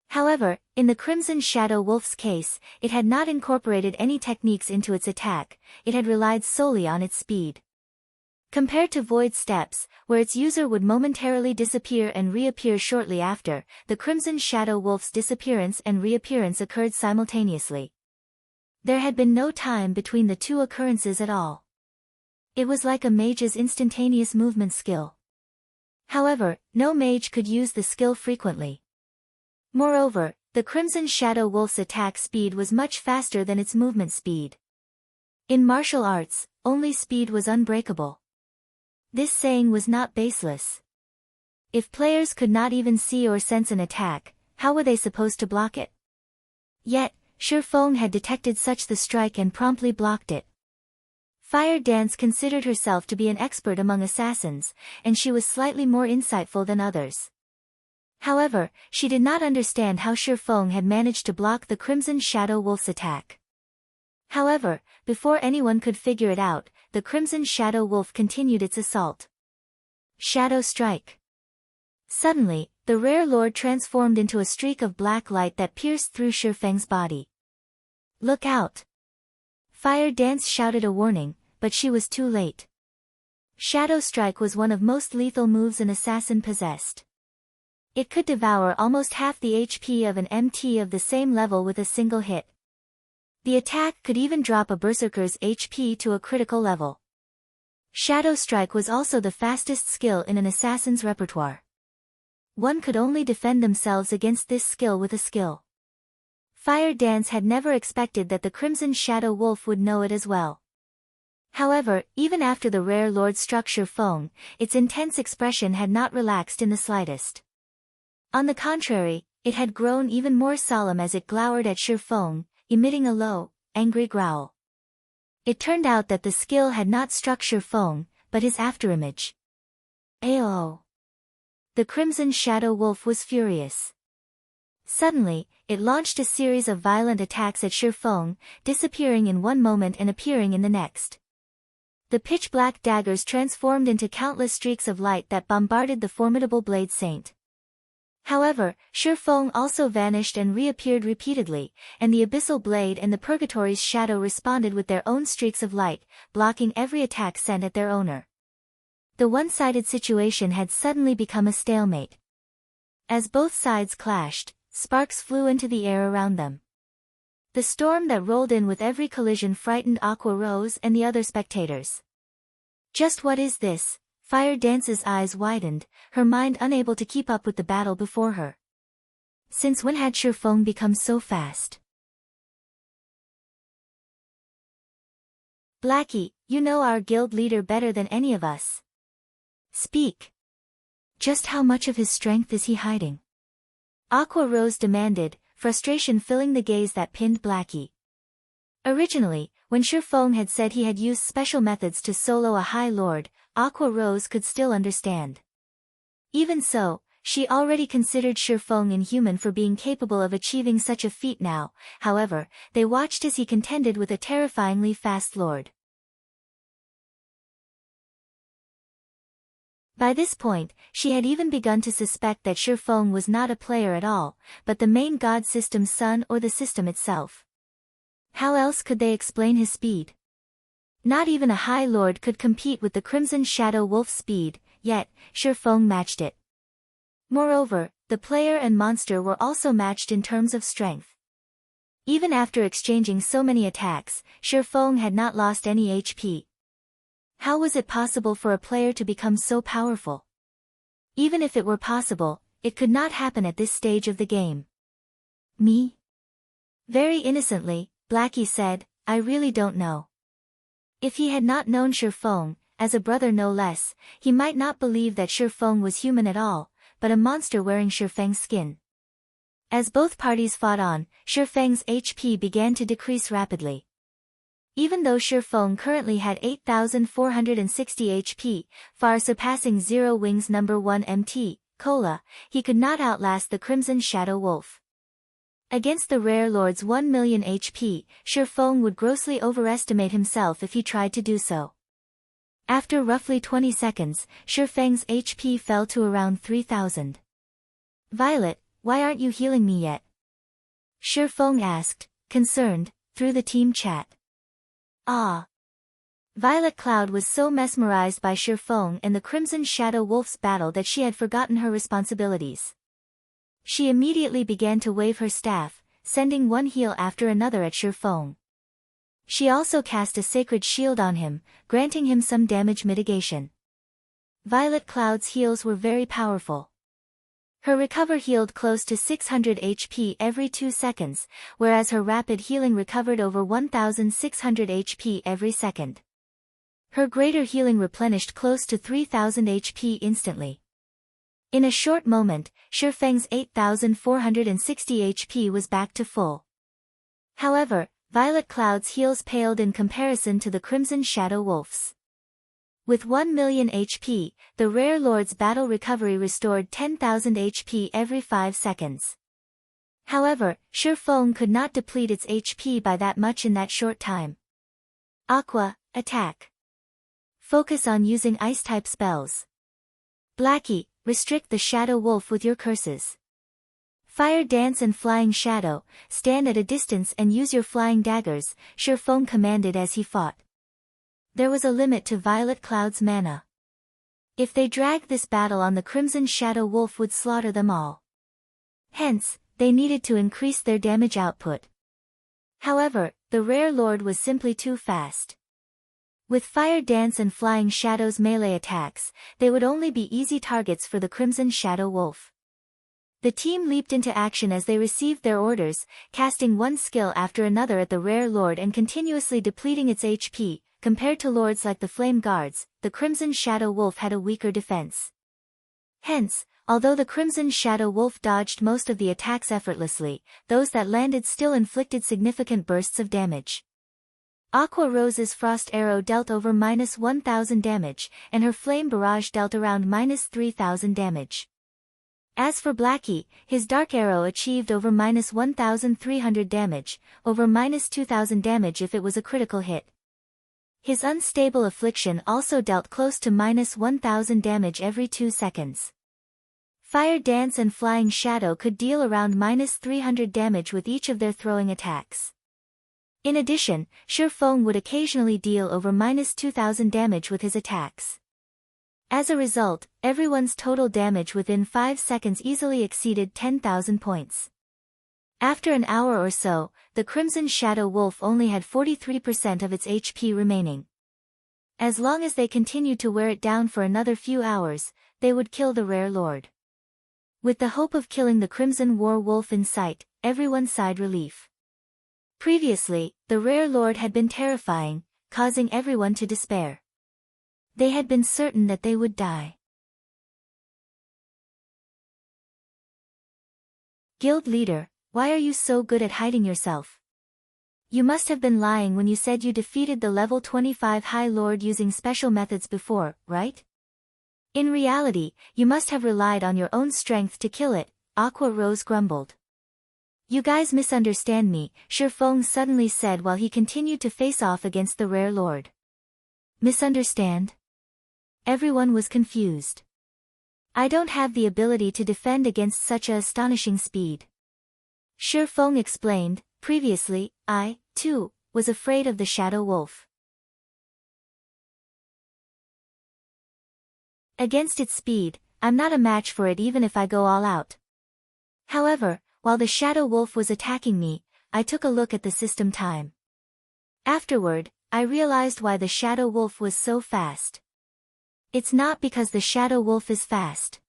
However, in the Crimson Shadow Wolf's case, it had not incorporated any techniques into its attack, it had relied solely on its speed. Compared to Void Steps, where its user would momentarily disappear and reappear shortly after, the Crimson Shadow Wolf's disappearance and reappearance occurred simultaneously. There had been no time between the two occurrences at all. It was like a mage's instantaneous movement skill. However, no mage could use the skill frequently. Moreover, the Crimson Shadow Wolf's attack speed was much faster than its movement speed. In martial arts, only speed was unbreakable. This saying was not baseless. If players could not even see or sense an attack, how were they supposed to block it? Yet, Shifeng had detected such the strike and promptly blocked it. Fire Dance considered herself to be an expert among assassins, and she was slightly more insightful than others. However, she did not understand how Shifeng had managed to block the Crimson Shadow Wolf's attack. However, before anyone could figure it out, the Crimson Shadow Wolf continued its assault. Shadow Strike. Suddenly, the Rare Lord transformed into a streak of black light that pierced through Shifeng's body. Look out! Fire Dance shouted a warning, but she was too late. Shadow Strike was one of most lethal moves an assassin possessed. It could devour almost half the HP of an MT of the same level with a single hit. The attack could even drop a berserker's HP to a critical level. Shadow Strike was also the fastest skill in an assassin's repertoire. One could only defend themselves against this skill with a skill. Fire Dance had never expected that the Crimson Shadow Wolf would know it as well. However, even after the rare lord struck Shifeng, its intense expression had not relaxed in the slightest. On the contrary, it had grown even more solemn as it glowered at Shifeng, emitting a low, angry growl. It turned out that the skill had not struck Shifeng, but his afterimage. Ayo! The Crimson Shadow Wolf was furious. Suddenly, it launched a series of violent attacks at Shifeng, disappearing in one moment and appearing in the next. The pitch-black daggers transformed into countless streaks of light that bombarded the formidable Blade Saint. However, Shifeng also vanished and reappeared repeatedly, and the Abyssal Blade and the Purgatory's Shadow responded with their own streaks of light, blocking every attack sent at their owner. The one-sided situation had suddenly become a stalemate. As both sides clashed, sparks flew into the air around them. The storm that rolled in with every collision frightened Aqua Rose and the other spectators. Just what is this? Fire Dance's eyes widened, her mind unable to keep up with the battle before her. Since when had Shifeng become so fast? Blackie, you know our guild leader better than any of us. Speak. Just how much of his strength is he hiding? Aqua Rose demanded, frustration filling the gaze that pinned Blackie. Originally, when Shifeng had said he had used special methods to solo a High Lord, Aqua Rose could still understand. Even so, she already considered Shifeng inhuman for being capable of achieving such a feat now. However, they watched as he contended with a terrifyingly fast lord. By this point, she had even begun to suspect that Shifeng was not a player at all, but the main god system's son or the system itself. How else could they explain his speed? Not even a High Lord could compete with the Crimson Shadow Wolf's speed, yet, Shifeng matched it. Moreover, the player and monster were also matched in terms of strength. Even after exchanging so many attacks, Shifeng had not lost any HP. How was it possible for a player to become so powerful? Even if it were possible, it could not happen at this stage of the game. Me? Very innocently, Blackie said, I really don't know. If he had not known Shifeng, as a brother no less, he might not believe that Shifeng was human at all, but a monster wearing Shifeng's skin. As both parties fought on, Shifeng's HP began to decrease rapidly. Even though Shifeng currently had 8,460 HP, far surpassing Zero Wings number 1 MT, Cola, he could not outlast the Crimson Shadow Wolf. Against the Rare Lord's 1 million HP, Shifeng would grossly overestimate himself if he tried to do so. After roughly 20 seconds, Shifeng's HP fell to around 3,000. Violet, why aren't you healing me yet? Shifeng asked, concerned, through the team chat. Ah. Violet Cloud was so mesmerized by Shifeng and the Crimson Shadow Wolf's battle that she had forgotten her responsibilities. She immediately began to wave her staff, sending one heal after another at Shifeng. She also cast a sacred shield on him, granting him some damage mitigation. Violet Cloud's heals were very powerful. Her recover healed close to 600 HP every 2 seconds, whereas her rapid healing recovered over 1,600 HP every second. Her greater healing replenished close to 3,000 HP instantly. In a short moment, Shifeng's 8,460 HP was back to full. However, Violet Cloud's heals paled in comparison to the Crimson Shadow Wolf's. With 1 million HP, the Rare Lord's battle recovery restored 10,000 HP every 5 seconds. However, Shifeng could not deplete its HP by that much in that short time. Aqua, attack. Focus on using Ice-type spells. Blackie, restrict the Shadow Wolf with your curses. Fire Dance and Flying Shadow, stand at a distance and use your flying daggers, Shifeng commanded as he fought. There was a limit to Violet Cloud's mana. If they dragged this battle on, the Crimson Shadow Wolf would slaughter them all. Hence, they needed to increase their damage output. However, the Rare Lord was simply too fast. With Fire Dance and Flying Shadow's melee attacks, they would only be easy targets for the Crimson Shadow Wolf. The team leaped into action as they received their orders, casting one skill after another at the rare lord and continuously depleting its HP. Compared to lords like the Flame Guards, the Crimson Shadow Wolf had a weaker defense. Hence, although the Crimson Shadow Wolf dodged most of the attacks effortlessly, those that landed still inflicted significant bursts of damage. Aqua Rose's Frost Arrow dealt over -1,000 damage, and her Flame Barrage dealt around -3,000 damage. As for Blackie, his Dark Arrow achieved over -1,300 damage, over -2,000 damage if it was a critical hit. His Unstable Affliction also dealt close to -1,000 damage every 2 seconds. Fire Dance and Flying Shadow could deal around -300 damage with each of their throwing attacks. In addition, Sure Feng would occasionally deal over -2,000 damage with his attacks. As a result, everyone's total damage within 5 seconds easily exceeded 10,000 points. After an hour or so, the Crimson Shadow Wolf only had 43% of its HP remaining. As long as they continued to wear it down for another few hours, they would kill the rare lord. With the hope of killing the Crimson War Wolf in sight, everyone sighed relief. Previously, the rare lord had been terrifying, causing everyone to despair. They had been certain that they would die. Guild leader, why are you so good at hiding yourself? You must have been lying when you said you defeated the level 25 High Lord using special methods before, right? In reality, you must have relied on your own strength to kill it, Aqua Rose grumbled. You guys misunderstand me, Sure Feng suddenly said while he continued to face off against the rare lord. Misunderstand? Everyone was confused. I don't have the ability to defend against such a astonishing speed. Sure Feng explained, previously, I, too, was afraid of the Shadow Wolf. Against its speed, I'm not a match for it even if I go all out. However, while the Shadow Wolf was attacking me, I took a look at the system time. Afterward, I realized why the Shadow Wolf was so fast. It's not because the Shadow Wolf is fast.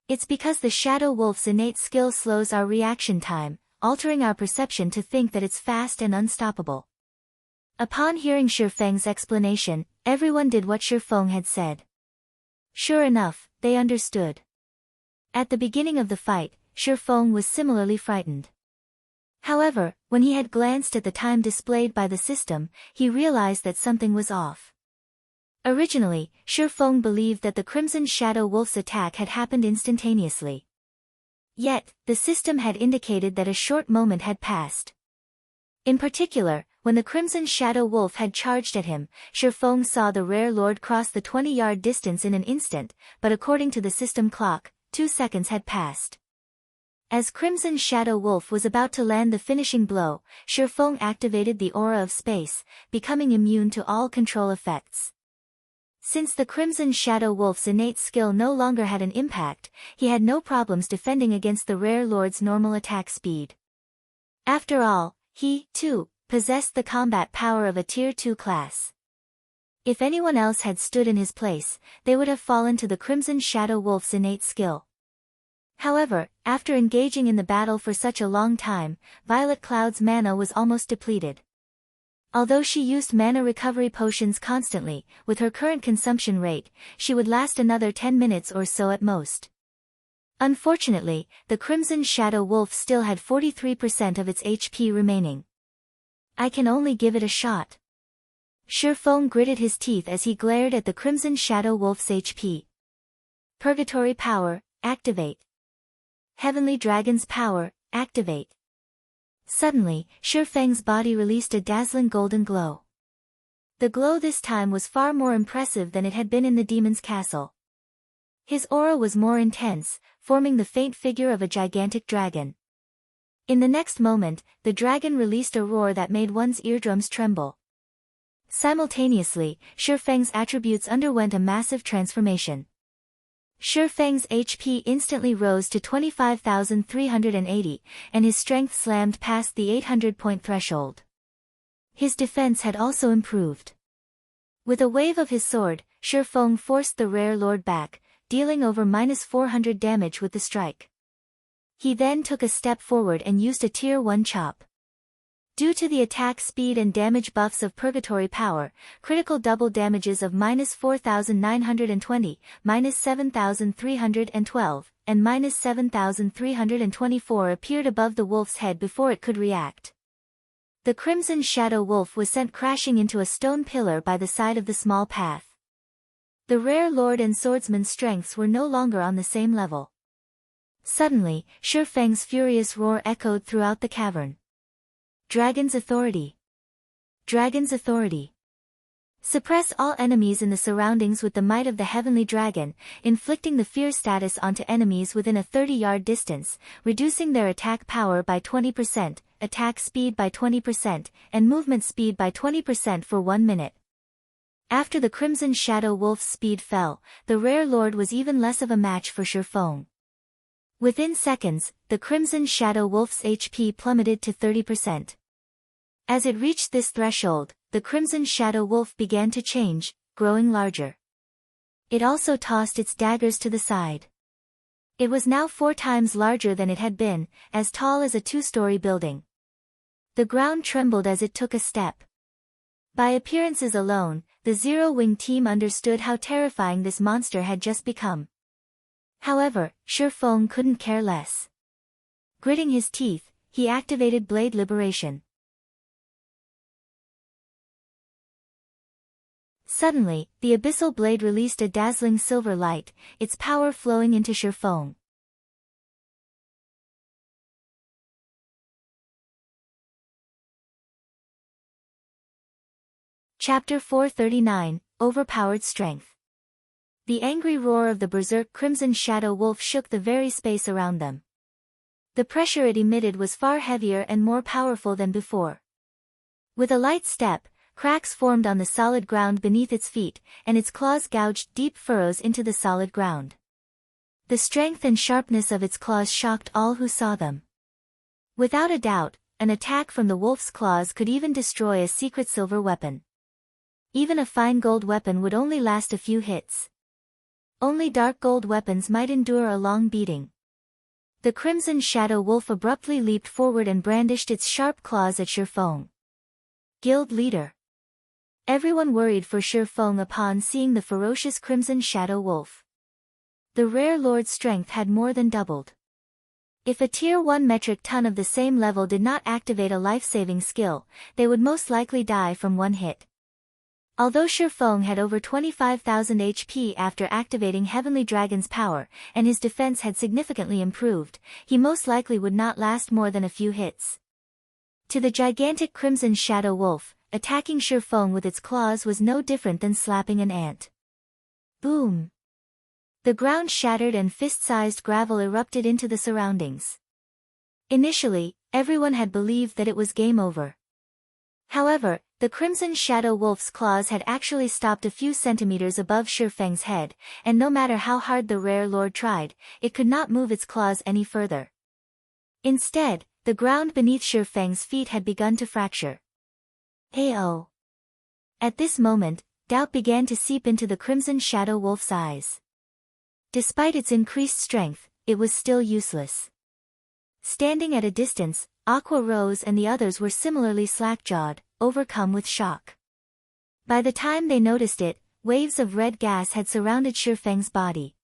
It's because the Shadow Wolf's innate skill slows our reaction time, altering our perception to think that it's fast and unstoppable. Upon hearing Sure Feng's explanation, everyone did what Sure Feng had said. Sure enough, they understood. At the beginning of the fight, Sure Feng was similarly frightened. However, when he had glanced at the time displayed by the system, he realized that something was off. Originally, Sure Feng believed that the Crimson Shadow Wolf's attack had happened instantaneously. Yet, the system had indicated that a short moment had passed. In particular, when the Crimson Shadow Wolf had charged at him, Sure Feng saw the rare lord cross the 20-yard distance in an instant, but according to the system clock, 2 seconds had passed. As Crimson Shadow Wolf was about to land the finishing blow, Sure Feng activated the Aura of Space, becoming immune to all control effects. Since the Crimson Shadow Wolf's innate skill no longer had an impact, he had no problems defending against the rare lord's normal attack speed. After all, he, too, possessed the combat power of a Tier 2 class. If anyone else had stood in his place, they would have fallen to the Crimson Shadow Wolf's innate skill. However, after engaging in the battle for such a long time, Violet Cloud's mana was almost depleted. Although she used mana recovery potions constantly, with her current consumption rate, she would last another 10 minutes or so at most. Unfortunately, the Crimson Shadow Wolf still had 43% of its HP remaining. I can only give it a shot. Sure Feng gritted his teeth as he glared at the Crimson Shadow Wolf's HP. Purgatory Power, activate. Heavenly Dragon's Power, activate. Suddenly, Sure Feng's body released a dazzling golden glow. The glow this time was far more impressive than it had been in the demon's castle. His aura was more intense, forming the faint figure of a gigantic dragon. In the next moment, the dragon released a roar that made one's eardrums tremble. Simultaneously, Sure Feng's attributes underwent a massive transformation. Sure Feng's HP instantly rose to 25,380, and his strength slammed past the 800-point threshold. His defense had also improved. With a wave of his sword, Sure Feng forced the rare lord back, dealing over -400 damage with the strike. He then took a step forward and used a Tier 1 chop. Due to the attack speed and damage buffs of Purgatory Power, critical double damages of -4,920, -7,312, and -7,324 appeared above the wolf's head before it could react. The Crimson Shadow Wolf was sent crashing into a stone pillar by the side of the small path. The rare lord and swordsman's strengths were no longer on the same level. Suddenly, Shurfeng's furious roar echoed throughout the cavern. Dragon's authority. Dragon's authority. Suppress all enemies in the surroundings with the might of the heavenly dragon, inflicting the fear status onto enemies within a 30-yard distance, reducing their attack power by 20%, attack speed by 20%, and movement speed by 20% for 1 minute. After the Crimson Shadow Wolf's speed fell, the rare lord was even less of a match for Shurfeng. Within seconds, the Crimson Shadow Wolf's HP plummeted to 30%. As it reached this threshold, the Crimson Shadow Wolf began to change, growing larger. It also tossed its daggers to the side. It was now 4 times larger than it had been, as tall as a 2-story building. The ground trembled as it took a step. By appearances alone, the Zero-Wing team understood how terrifying this monster had just become. However, Shurfeng couldn't care less. Gritting his teeth, he activated Blade Liberation. Suddenly, the abyssal blade released a dazzling silver light, its power flowing into Shurfeng. Chapter 439, Overpowered Strength. The angry roar of the berserk Crimson Shadow Wolf shook the very space around them. The pressure it emitted was far heavier and more powerful than before. With a light step, cracks formed on the solid ground beneath its feet, and its claws gouged deep furrows into the solid ground. The strength and sharpness of its claws shocked all who saw them. Without a doubt, an attack from the wolf's claws could even destroy a secret silver weapon. Even a fine gold weapon would only last a few hits. Only dark gold weapons might endure a long beating. The Crimson Shadow Wolf abruptly leaped forward and brandished its sharp claws at Shurfeng. Guild Leader. Everyone worried for Shurfeng upon seeing the ferocious Crimson Shadow Wolf. The rare lord's strength had more than doubled. If a Tier 1 metric ton of the same level did not activate a life-saving skill, they would most likely die from one hit. Although Shurfeng had over 25,000 HP after activating Heavenly Dragon's power, and his defense had significantly improved, he most likely would not last more than a few hits. To the gigantic Crimson Shadow Wolf, attacking Shurfeng with its claws was no different than slapping an ant. Boom! The ground shattered and fist-sized gravel erupted into the surroundings. Initially, everyone had believed that it was game over. However, the Crimson Shadow Wolf's claws had actually stopped a few centimeters above Shurfeng's head, and no matter how hard the rare lord tried, it could not move its claws any further. Instead, the ground beneath Shurfeng's feet had begun to fracture. Ayo! At this moment, doubt began to seep into the Crimson Shadow Wolf's eyes. Despite its increased strength, it was still useless. Standing at a distance, Aqua Rose and the others were similarly slack-jawed, overcome with shock. By the time they noticed it, waves of red gas had surrounded Shurfeng's body.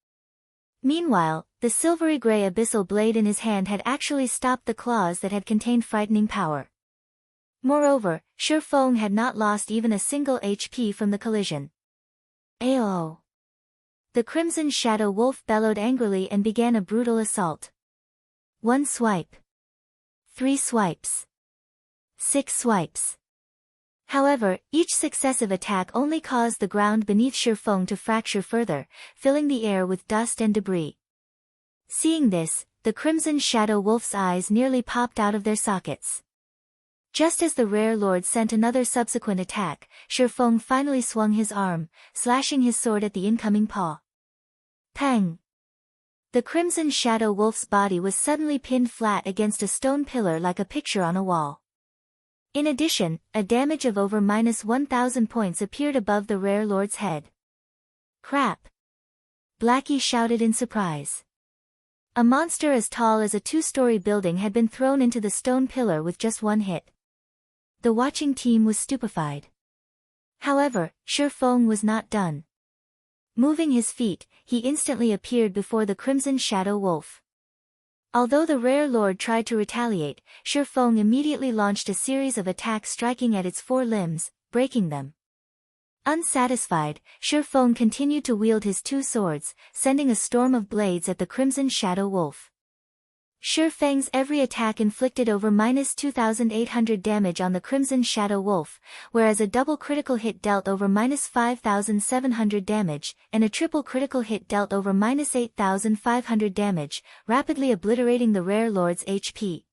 Meanwhile, the silvery gray abyssal blade in his hand had actually stopped the claws that had contained frightening power. Moreover, Shurfeng had not lost even a single HP from the collision. Ayo! The Crimson Shadow Wolf bellowed angrily and began a brutal assault. 1 swipe. 3 swipes. 6 swipes. However, each successive attack only caused the ground beneath Shurfeng to fracture further, filling the air with dust and debris. Seeing this, the Crimson Shadow Wolf's eyes nearly popped out of their sockets. Just as the rare lord sent another subsequent attack, Shurfeng finally swung his arm, slashing his sword at the incoming paw. Pang! The Crimson Shadow Wolf's body was suddenly pinned flat against a stone pillar like a picture on a wall. In addition, a damage of over -1,000 points appeared above the rare lord's head. Crap! Blackie shouted in surprise. A monster as tall as a two-story building had been thrown into the stone pillar with just one hit. The watching team was stupefied. However, Shifeng was not done. Moving his feet, he instantly appeared before the Crimson Shadow Wolf. Although the Rare Lord tried to retaliate, Shifeng immediately launched a series of attacks striking at its four limbs, breaking them. Unsatisfied, Shifeng continued to wield his two swords, sending a storm of blades at the Crimson Shadow Wolf. Shifeng's every attack inflicted over -2,800 damage on the Crimson Shadow Wolf, whereas a double critical hit dealt over -5,700 damage, and a triple critical hit dealt over -8,500 damage, rapidly obliterating the Rare Lord's HP.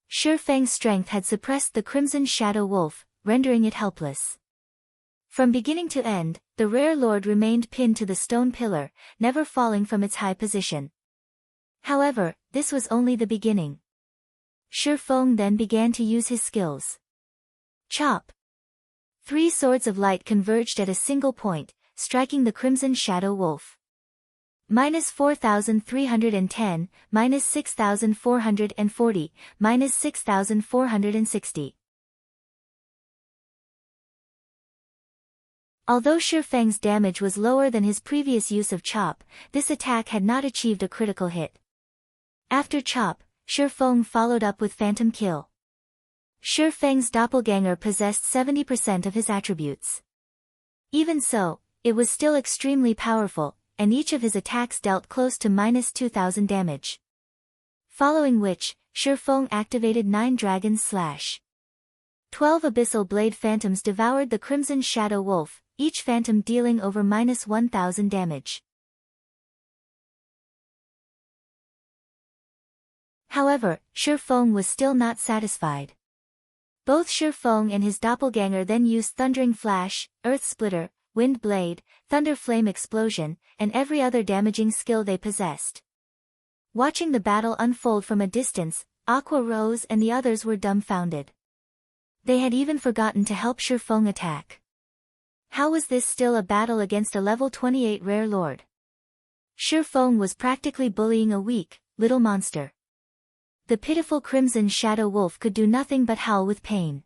Shifeng's strength had suppressed the Crimson Shadow Wolf, rendering it helpless. From beginning to end, the Rare Lord remained pinned to the stone pillar, never falling from its high position. However, this was only the beginning. Shifeng then began to use his skills. Chop! 3 swords of light converged at a single point, striking the Crimson Shadow Wolf. -4,310, -6,440, -6,460. Although Shifeng's damage was lower than his previous use of Chop, this attack had not achieved a critical hit. After Chop, Shifeng followed up with Phantom Kill. Shifeng's doppelganger possessed 70% of his attributes. Even so, it was still extremely powerful, and each of his attacks dealt close to -2,000 damage. Following which, Shifeng activated 9 Dragon's Slash. 12 Abyssal Blade Phantoms devoured the Crimson Shadow Wolf, each phantom dealing over -1,000 damage. However, Shifeng was still not satisfied. Both Shifeng and his doppelganger then used Thundering Flash, Earth Splitter, Wind Blade, Thunder Flame Explosion, and every other damaging skill they possessed. Watching the battle unfold from a distance, Aqua Rose and the others were dumbfounded. They had even forgotten to help Shifeng attack. How was this still a battle against a level 28 Rare Lord? Shifeng was practically bullying a weak, little monster. The pitiful Crimson Shadow Wolf could do nothing but howl with pain.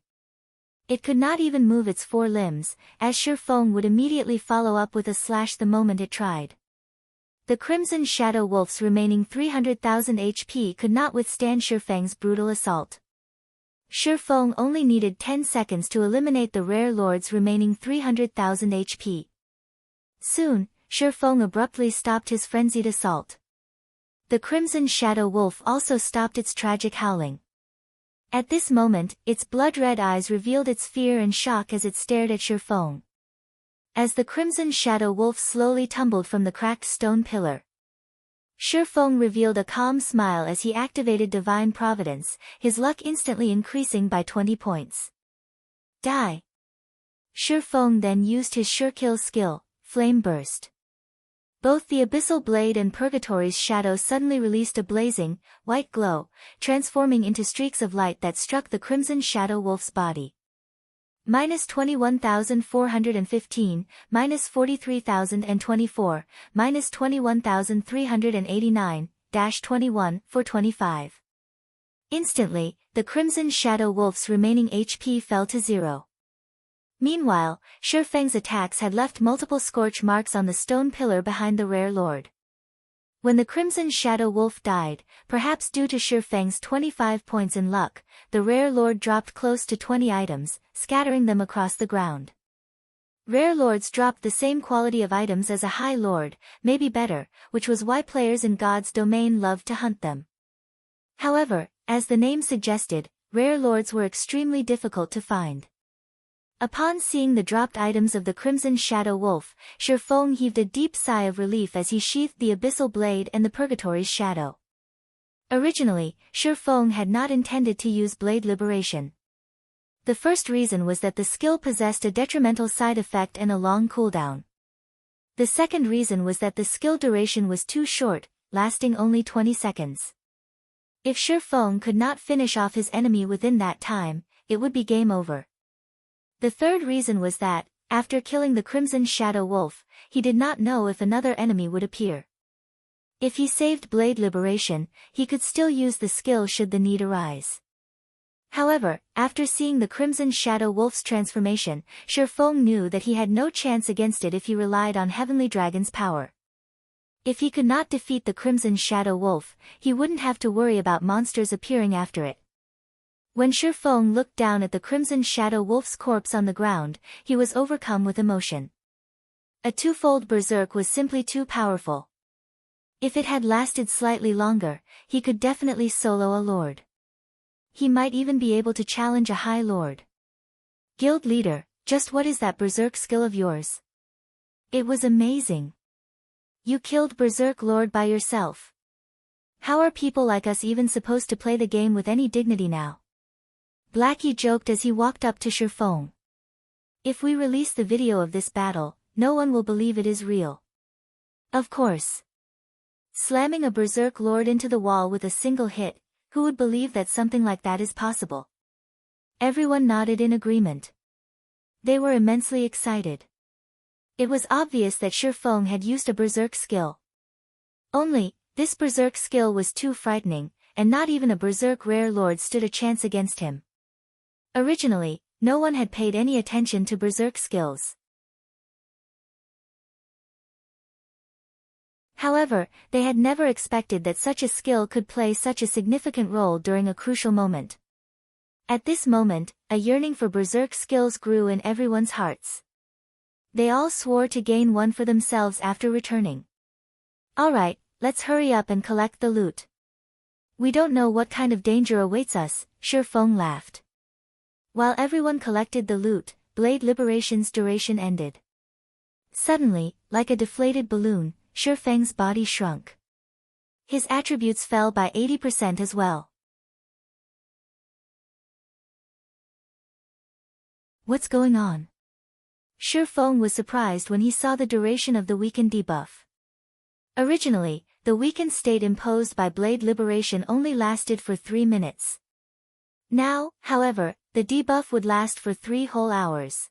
It could not even move its 4 limbs, as Shifeng would immediately follow up with a slash the moment it tried. The Crimson Shadow Wolf's remaining 300,000 HP could not withstand Shifeng's brutal assault. Shifeng only needed 10 seconds to eliminate the Rare Lord's remaining 300,000 HP. Soon, Shifeng abruptly stopped his frenzied assault. The Crimson Shadow Wolf also stopped its tragic howling. At this moment, its blood-red eyes revealed its fear and shock as it stared at Shifeng. As the Crimson Shadow Wolf slowly tumbled from the cracked stone pillar, Shifeng revealed a calm smile as he activated Divine Providence, his luck instantly increasing by 20 points. Die! Shifeng then used his Surekill skill, Flame Burst. Both the Abyssal Blade and Purgatory's shadow suddenly released a blazing, white glow, transforming into streaks of light that struck the Crimson Shadow Wolf's body. -21,415, -43,024, -21,389, -21, for 25. Instantly, the Crimson Shadow Wolf's remaining HP fell to 0. Meanwhile, Shifeng's attacks had left multiple scorch marks on the stone pillar behind the Rare Lord. When the Crimson Shadow Wolf died, perhaps due to Shifeng's 25 points in luck, the Rare Lord dropped close to 20 items, scattering them across the ground. Rare Lords dropped the same quality of items as a High Lord, maybe better, which was why players in God's domain loved to hunt them. However, as the name suggested, Rare Lords were extremely difficult to find. Upon seeing the dropped items of the Crimson Shadow Wolf, Shifeng heaved a deep sigh of relief as he sheathed the Abyssal Blade and the Purgatory's shadow. Originally, Shifeng had not intended to use Blade Liberation. The first reason was that the skill possessed a detrimental side effect and a long cooldown. The second reason was that the skill duration was too short, lasting only 20 seconds. If Shifeng could not finish off his enemy within that time, it would be game over. The third reason was that, after killing the Crimson Shadow Wolf, he did not know if another enemy would appear. If he saved Blade Liberation, he could still use the skill should the need arise. However, after seeing the Crimson Shadow Wolf's transformation, Shifeng knew that he had no chance against it if he relied on Heavenly Dragon's power. If he could not defeat the Crimson Shadow Wolf, he wouldn't have to worry about monsters appearing after it. When Shifeng looked down at the Crimson Shadow Wolf's corpse on the ground, he was overcome with emotion. A twofold berserk was simply too powerful. If it had lasted slightly longer, he could definitely solo a lord. He might even be able to challenge a high lord. Guild leader, just what is that berserk skill of yours? It was amazing. You killed Berserk Lord by yourself. How are people like us even supposed to play the game with any dignity now? Blackie joked as he walked up to Shifeng. If we release the video of this battle, no one will believe it is real. Of course. Slamming a Berserk Lord into the wall with a single hit, who would believe that something like that is possible? Everyone nodded in agreement. They were immensely excited. It was obvious that Shifeng had used a Berserk skill. Only, this Berserk skill was too frightening, and not even a Berserk Rare Lord stood a chance against him. Originally, no one had paid any attention to Berserk skills. However, they had never expected that such a skill could play such a significant role during a crucial moment. At this moment, a yearning for Berserk skills grew in everyone's hearts. They all swore to gain one for themselves after returning. Alright, let's hurry up and collect the loot. We don't know what kind of danger awaits us, Shifeng laughed. While everyone collected the loot, Blade Liberation's duration ended. Suddenly, like a deflated balloon, Shifeng's body shrunk. His attributes fell by 80% as well. What's going on? Shifeng was surprised when he saw the duration of the weakened debuff. Originally, the weakened state imposed by Blade Liberation only lasted for 3 minutes. Now, however, the debuff would last for 3 whole hours.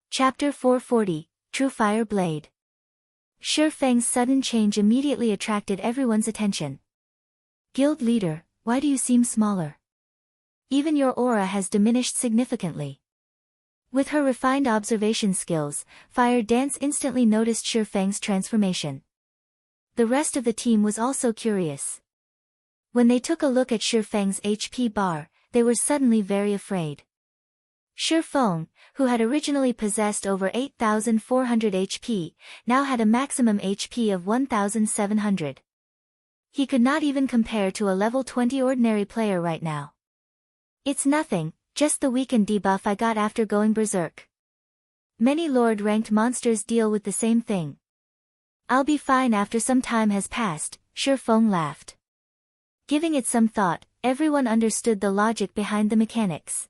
Chapter 440, Truefire Blade. Shifeng's sudden change immediately attracted everyone's attention. Guild leader, why do you seem smaller? Even your aura has diminished significantly. With her refined observation skills, Fire Dance instantly noticed Shifeng's transformation. The rest of the team was also curious. When they took a look at Shifeng's HP bar, they were suddenly very afraid. Shifeng, who had originally possessed over 8,400 HP, now had a maximum HP of 1,700. He could not even compare to a level 20 ordinary player right now. It's nothing, just the weakened debuff I got after going berserk. Many Lord-ranked monsters deal with the same thing. I'll be fine after some time has passed, Shifeng laughed. Giving it some thought, everyone understood the logic behind the mechanics.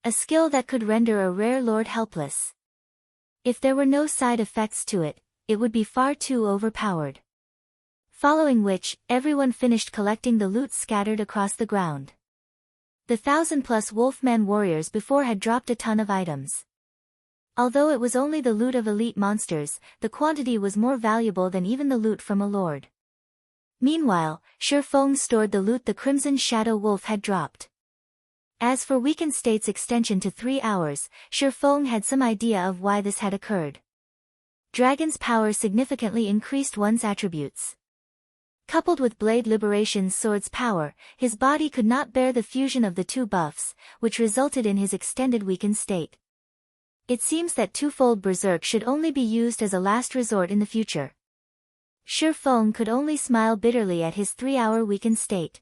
A skill that could render a rare lord helpless. If there were no side effects to it, it would be far too overpowered. Following which, everyone finished collecting the loot scattered across the ground. The 1,000+ Wolfman warriors before had dropped a ton of items. Although it was only the loot of elite monsters, the quantity was more valuable than even the loot from a lord. Meanwhile, Shifeng stored the loot the Crimson Shadow Wolf had dropped. As for weakened state's extension to 3 hours, Shifeng had some idea of why this had occurred. Dragon's power significantly increased one's attributes. Coupled with Blade Liberation's sword's power, his body could not bear the fusion of the two buffs, which resulted in his extended weakened state. It seems that Twofold Berserk should only be used as a last resort in the future. Shifeng could only smile bitterly at his 3-hour weakened state.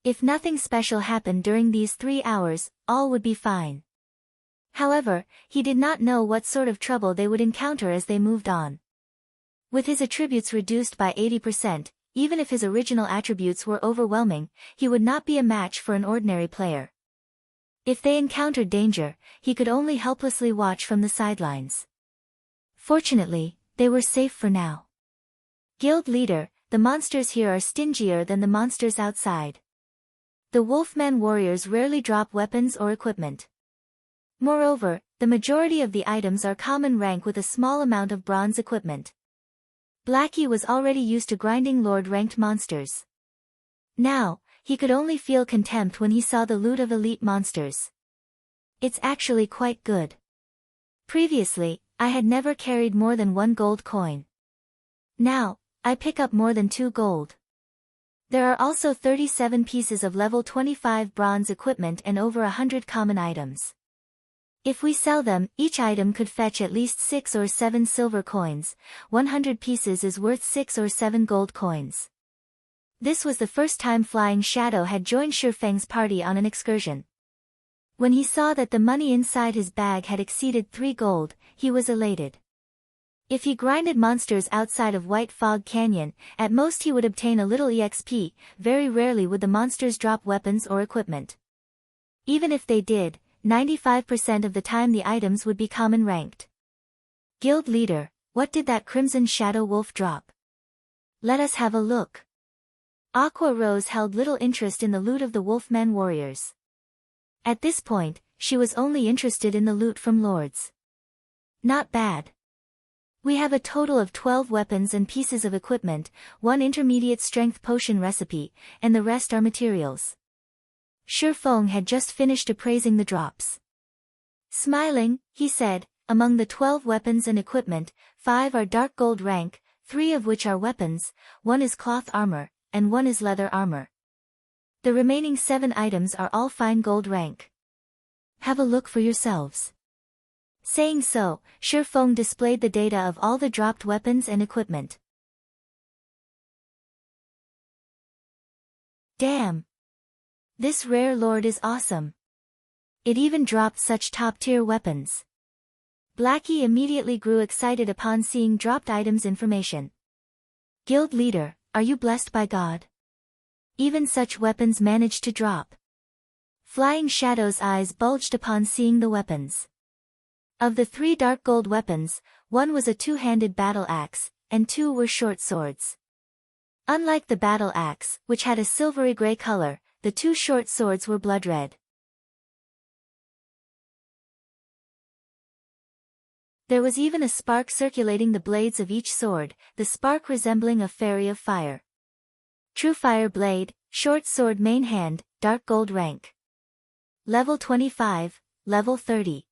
If nothing special happened during these 3 hours, all would be fine. However, he did not know what sort of trouble they would encounter as they moved on. With his attributes reduced by 80%, even if his original attributes were overwhelming, he would not be a match for an ordinary player. If they encountered danger, he could only helplessly watch from the sidelines. Fortunately, they were safe for now. Guild leader, the monsters here are stingier than the monsters outside. The Wolfman warriors rarely drop weapons or equipment. Moreover, the majority of the items are common rank with a small amount of bronze equipment. Blackie was already used to grinding Lord-ranked monsters. Now, he could only feel contempt when he saw the loot of elite monsters. It's actually quite good. Previously, I had never carried more than 1 gold coin. Now, I pick up more than 2 gold. There are also 37 pieces of level 25 bronze equipment and over 100 common items. If we sell them, each item could fetch at least 6 or 7 silver coins. 100 pieces is worth 6 or 7 gold coins. This was the first time Flying Shadow had joined Shifeng's party on an excursion. When he saw that the money inside his bag had exceeded 3 gold, he was elated. If he grinded monsters outside of White Fog Canyon, at most he would obtain a little EXP, very rarely would the monsters drop weapons or equipment. Even if they did, 95% of the time the items would be common ranked. Guild leader, what did that Crimson Shadow Wolf drop? Let us have a look. Aqua Rose held little interest in the loot of the Wolfman warriors. At this point, she was only interested in the loot from lords. Not bad. We have a total of 12 weapons and pieces of equipment, 1 intermediate strength potion recipe, and the rest are materials. Shifeng had just finished appraising the drops. Smiling, he said, among the 12 weapons and equipment, 5 are dark gold rank, 3 of which are weapons, 1 is cloth armor, and 1 is leather armor. The remaining 7 items are all fine gold rank. Have a look for yourselves. Saying so, Shifeng displayed the data of all the dropped weapons and equipment. Damn! This rare lord is awesome. It even dropped such top-tier weapons. Blackie immediately grew excited upon seeing dropped items information. Guild leader, are you blessed by God? Even such weapons managed to drop. Flying Shadow's eyes bulged upon seeing the weapons. Of the 3 dark gold weapons, 1 was a 2-handed battle axe, and 2 were short swords. Unlike the battle axe, which had a silvery gray color, the 2 short swords were blood red. There was even a spark circulating the blades of each sword, the spark resembling a fairy of fire. Truefire blade, short sword main hand, dark gold rank. Level 25, level 30.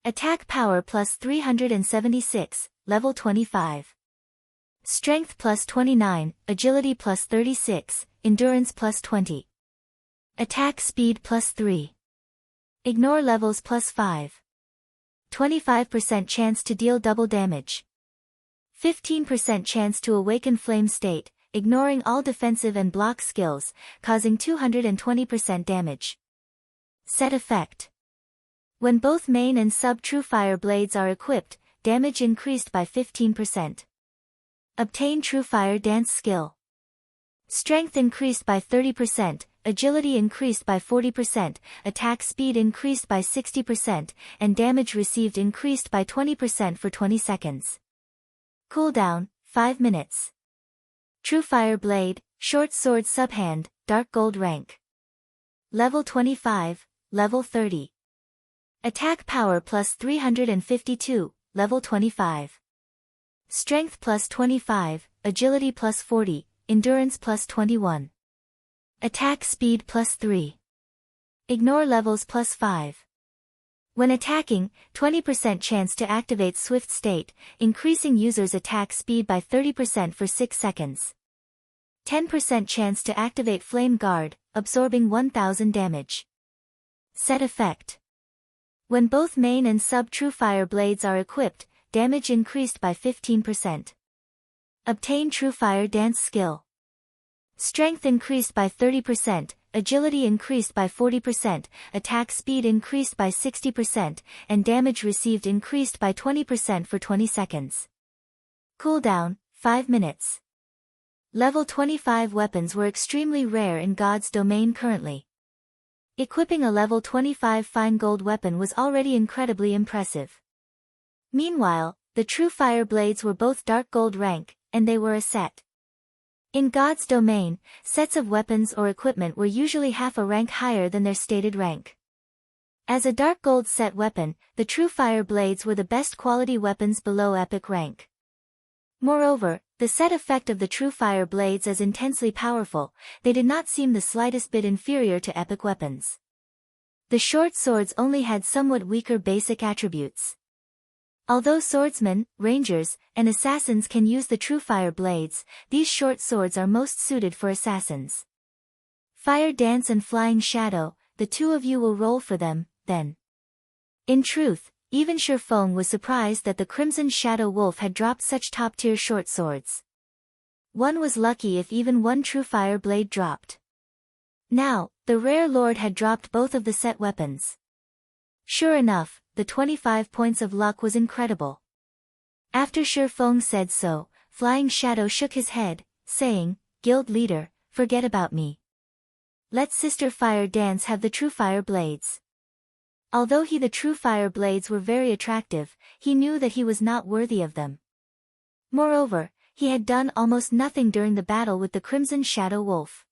Attack power plus 376, level 25. Strength plus 29, agility plus 36, endurance plus 20. Attack speed plus 3. Ignore levels plus 5. 25% chance to deal double damage. 15% chance to awaken flame state, ignoring all defensive and block skills, causing 220% damage. Set effect. When both main and sub Truefire blades are equipped, damage increased by 15%. Obtain Truefire dance skill. Strength increased by 30%, agility increased by 40%, attack speed increased by 60%, and damage received increased by 20% for 20 seconds. Cooldown, 5 minutes. Truefire blade, short sword subhand, dark gold rank. Level 25, level 30. Attack power plus 352, level 25. Strength plus 25, agility plus 40, endurance plus 21. Attack speed plus 3. Ignore levels plus 5. When attacking, 20% chance to activate Swift State, increasing user's attack speed by 30% for 6 seconds. 10% chance to activate Flame Guard, absorbing 1000 damage. Set effect. When both main and sub Truefire blades are equipped, damage increased by 15%. Obtain Truefire dance skill. Strength increased by 30%, agility increased by 40%, attack speed increased by 60%, and damage received increased by 20% for 20 seconds. Cooldown, 5 minutes. Level 25 weapons were extremely rare in God's domain currently. Equipping a level 25 fine gold weapon was already incredibly impressive. Meanwhile, the Truefire blades were both dark gold rank, and they were a set. In God's domain, sets of weapons or equipment were usually half a rank higher than their stated rank. As a dark gold set weapon, the Truefire blades were the best quality weapons below epic rank. Moreover, the set effect of the Truefire blades is intensely powerful, they did not seem the slightest bit inferior to epic weapons. The short swords only had somewhat weaker basic attributes. Although swordsmen, rangers, and assassins can use the Truefire blades, these short swords are most suited for assassins. Fire Dance and Flying Shadow, the two of you will roll for them, then. In truth, even Shurfeng was surprised that the Crimson Shadow Wolf had dropped such top-tier short swords. One was lucky if even one Truefire blade dropped. Now, the rare lord had dropped both of the set weapons. Sure enough, the 25 points of luck was incredible. After Shurfeng said so, Flying Shadow shook his head, saying, "Guild leader, forget about me. Let Sister Fire Dance have the Truefire blades." Although the Truefire blades were very attractive, he knew that he was not worthy of them. Moreover, he had done almost nothing during the battle with the Crimson Shadow Wolf.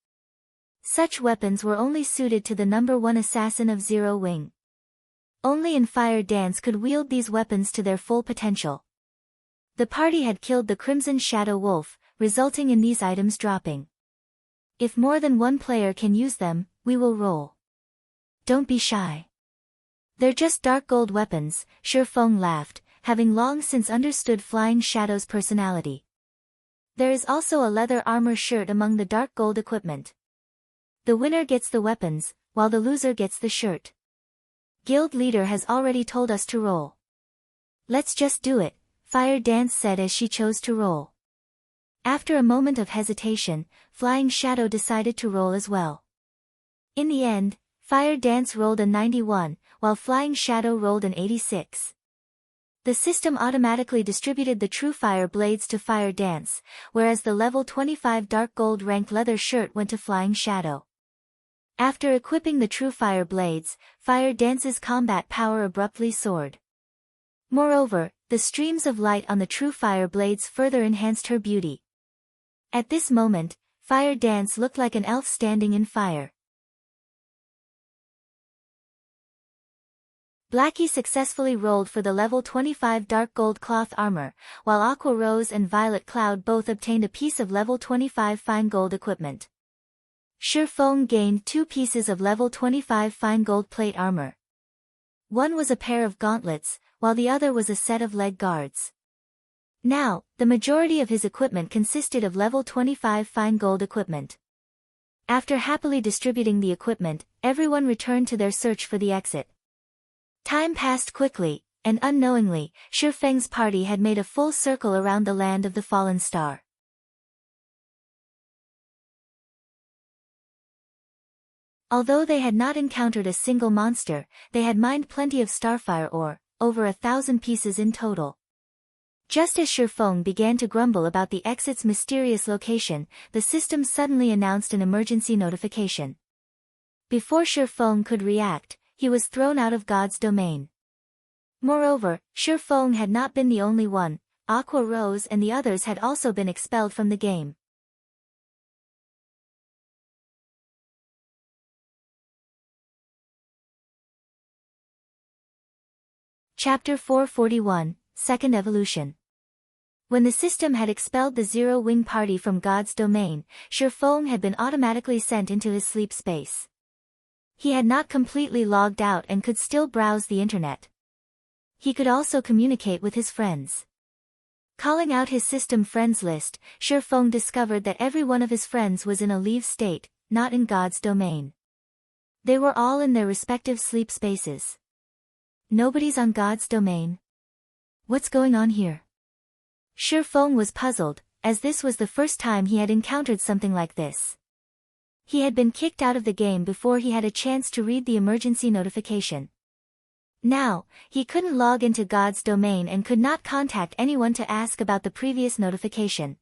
Such weapons were only suited to the number 1 assassin of Zero Wing. Only in Fire Dance could wield these weapons to their full potential. The party had killed the Crimson Shadow Wolf, resulting in these items dropping. If more than one player can use them, we will roll. Don't be shy. They're just dark gold weapons, Shurfeng laughed, having long since understood Flying Shadow's personality. There is also a leather armor shirt among the dark gold equipment. The winner gets the weapons, while the loser gets the shirt. Guild leader has already told us to roll. Let's just do it, Fire Dance said as she chose to roll. After a moment of hesitation, Flying Shadow decided to roll as well. In the end, Fire Dance rolled a 91, while Flying Shadow rolled an 86. The system automatically distributed the Truefire blades to Fire Dance, whereas the level 25 dark gold rank leather shirt went to Flying Shadow. After equipping the Truefire blades, Fire Dance's combat power abruptly soared. Moreover, the streams of light on the Truefire blades further enhanced her beauty. At this moment, Fire Dance looked like an elf standing in fire. Blackie successfully rolled for the level 25 dark gold cloth armor, while Aqua Rose and Violet Cloud both obtained a piece of level 25 fine gold equipment. Shurfeng gained 2 pieces of level 25 fine gold plate armor. One was a pair of gauntlets, while the other was a set of leg guards. Now, the majority of his equipment consisted of level 25 fine gold equipment. After happily distributing the equipment, everyone returned to their search for the exit. Time passed quickly, and unknowingly, Shurfeng's party had made a full circle around the land of the fallen star. Although they had not encountered a single monster, they had mined plenty of starfire ore, over 1,000 pieces in total. Just as Shurfeng began to grumble about the exit's mysterious location, the system suddenly announced an emergency notification. Before Shurfeng could react, he was thrown out of God's domain. Moreover, Shurfeng had not been the only one, Aqua Rose and the others had also been expelled from the game. Chapter 441, Second Evolution. When the system had expelled the Zero Wing party from God's domain, Shurfeng had been automatically sent into his sleep space. He had not completely logged out and could still browse the internet. He could also communicate with his friends. Calling out his system friends list, Shurfeng discovered that every one of his friends was in a leave state, not in God's domain. They were all in their respective sleep spaces. Nobody's on God's domain. What's going on here? Shurfeng was puzzled, as this was the first time he had encountered something like this. He had been kicked out of the game before he had a chance to read the emergency notification. Now, he couldn't log into God's domain and could not contact anyone to ask about the previous notification.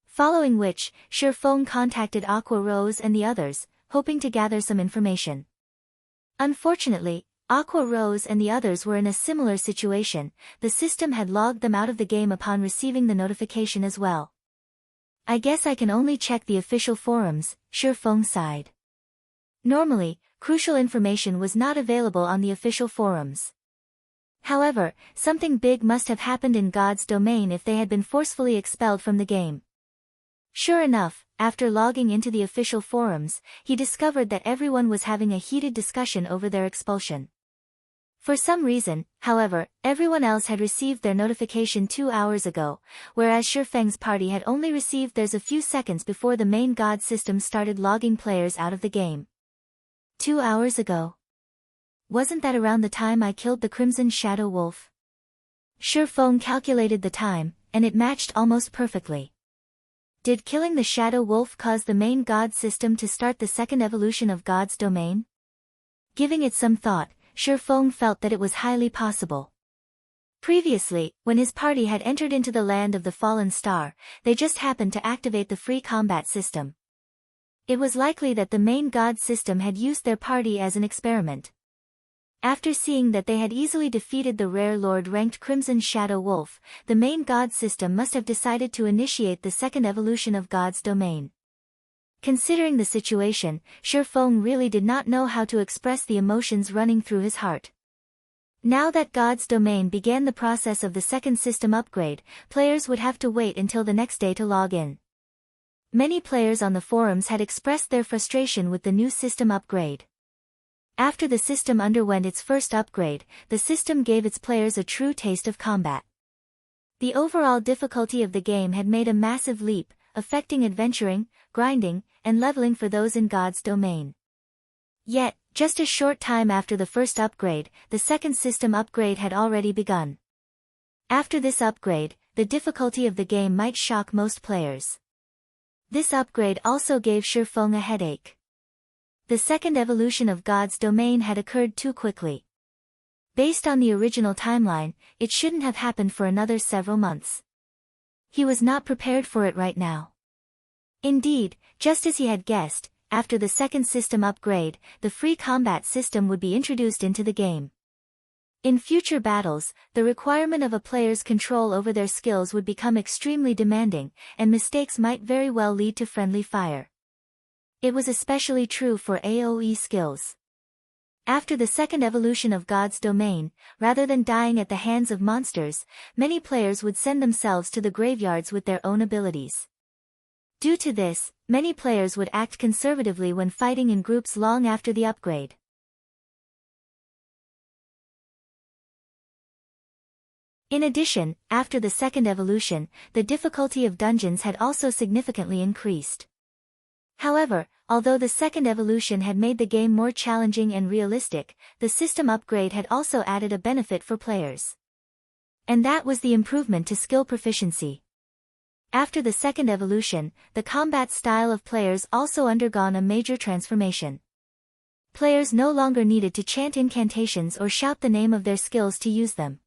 Following which, Shurfeng contacted Aqua Rose and the others, hoping to gather some information. Unfortunately, Aqua Rose and the others were in a similar situation, the system had logged them out of the game upon receiving the notification as well. I guess I can only check the official forums, Shurfeng sighed. Normally, crucial information was not available on the official forums. However, something big must have happened in God's domain if they had been forcefully expelled from the game. Sure enough, after logging into the official forums, he discovered that everyone was having a heated discussion over their expulsion. For some reason, however, everyone else had received their notification 2 hours ago, whereas Shifeng's party had only received theirs a few seconds before the main God system started logging players out of the game. 2 hours ago. Wasn't that around the time I killed the Crimson Shadow Wolf? Shifeng calculated the time, and it matched almost perfectly. Did killing the Shadow Wolf cause the main God system to start the second evolution of God's domain? Giving it some thought, Shifeng felt that it was highly possible. Previously, when his party had entered into the land of the fallen star, they just happened to activate the free combat system. It was likely that the main God system had used their party as an experiment. After seeing that they had easily defeated the rare Lord-ranked Crimson Shadow Wolf, the main God system must have decided to initiate the second evolution of God's domain. Considering the situation, Shifeng really did not know how to express the emotions running through his heart. Now that God's domain began the process of the second system upgrade, players would have to wait until the next day to log in. Many players on the forums had expressed their frustration with the new system upgrade. After the system underwent its first upgrade, the system gave its players a true taste of combat. The overall difficulty of the game had made a massive leap, affecting adventuring, grinding, and leveling for those in God's domain. Yet, just a short time after the first upgrade, the second system upgrade had already begun. After this upgrade, the difficulty of the game might shock most players. This upgrade also gave Shifeng a headache. The second evolution of God's domain had occurred too quickly. Based on the original timeline, it shouldn't have happened for another several months. He was not prepared for it right now. Indeed, just as he had guessed, after the second system upgrade, the free combat system would be introduced into the game. In future battles, the requirement of a player's control over their skills would become extremely demanding, and mistakes might very well lead to friendly fire. It was especially true for AoE skills. After the second evolution of God's domain, rather than dying at the hands of monsters, many players would send themselves to the graveyards with their own abilities. Due to this, many players would act conservatively when fighting in groups long after the upgrade. In addition, after the second evolution, the difficulty of dungeons had also significantly increased. However, although the second evolution had made the game more challenging and realistic, the system upgrade had also added a benefit for players. And that was the improvement to skill proficiency. After the second evolution, the combat style of players also undergone a major transformation. Players no longer needed to chant incantations or shout the name of their skills to use them.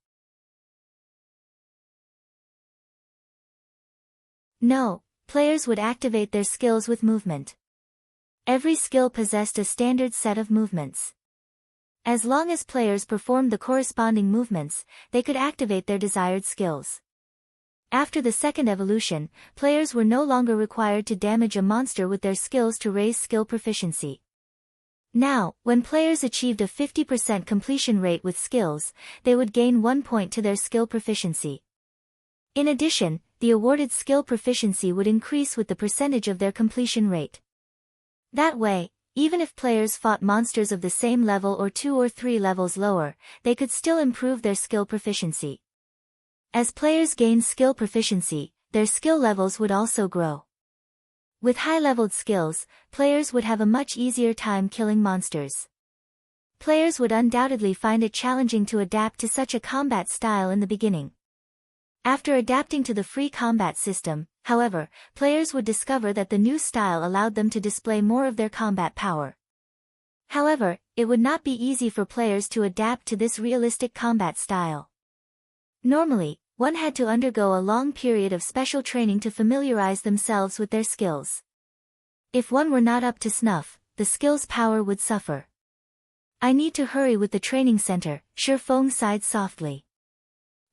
No, players would activate their skills with movement. Every skill possessed a standard set of movements. As long as players performed the corresponding movements, they could activate their desired skills. After the second evolution, players were no longer required to damage a monster with their skills to raise skill proficiency. Now, when players achieved a 50% completion rate with skills, they would gain 1 point to their skill proficiency. In addition, the awarded skill proficiency would increase with the percentage of their completion rate. That way, even if players fought monsters of the same level or 2 or 3 levels lower, they could still improve their skill proficiency. As players gained skill proficiency, their skill levels would also grow. With high-leveled skills, players would have a much easier time killing monsters. Players would undoubtedly find it challenging to adapt to such a combat style in the beginning. After adapting to the free combat system, however, players would discover that the new style allowed them to display more of their combat power. However, it would not be easy for players to adapt to this realistic combat style. Normally, one had to undergo a long period of special training to familiarize themselves with their skills. If one were not up to snuff, the skill's power would suffer. I need to hurry with the training center, Shifeng sighed softly.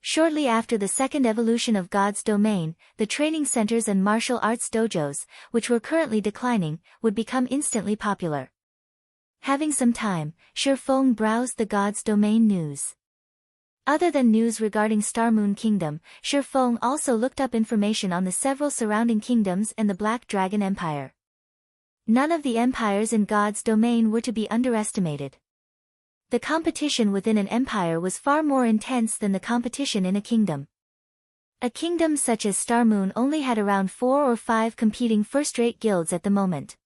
Shortly after the second evolution of God's domain, the training centers and martial arts dojos, which were currently declining, would become instantly popular. Having some time, Shifeng browsed the god's domain news. Other than news regarding Star Moon Kingdom, Shifeng also looked up information on the several surrounding kingdoms and the Black Dragon Empire. None of the empires in God's domain were to be underestimated. The competition within an empire was far more intense than the competition in a kingdom. A kingdom such as Star Moon only had around 4 or 5 competing first-rate guilds at the moment.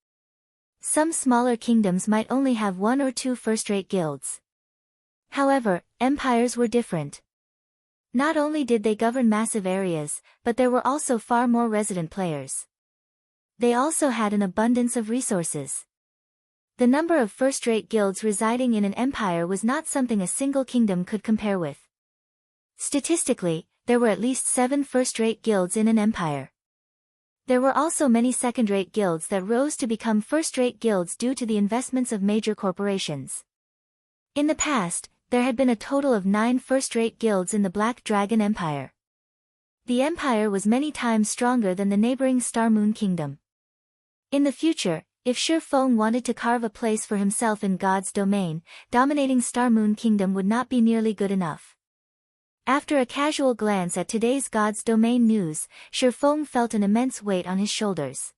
Some smaller kingdoms might only have 1 or 2 first-rate guilds. However, empires were different. Not only did they govern massive areas, but there were also far more resident players. They also had an abundance of resources. The number of first-rate guilds residing in an empire was not something a single kingdom could compare with. Statistically, there were at least 7 first-rate guilds in an empire. There were also many second-rate guilds that rose to become first-rate guilds due to the investments of major corporations. In the past, there had been a total of 9 first-rate guilds in the Black Dragon Empire. The empire was many times stronger than the neighboring Star Moon Kingdom. In the future, if Shifeng wanted to carve a place for himself in God's domain, dominating Star Moon Kingdom would not be nearly good enough. After a casual glance at today's God's domain news, Shifeng felt an immense weight on his shoulders.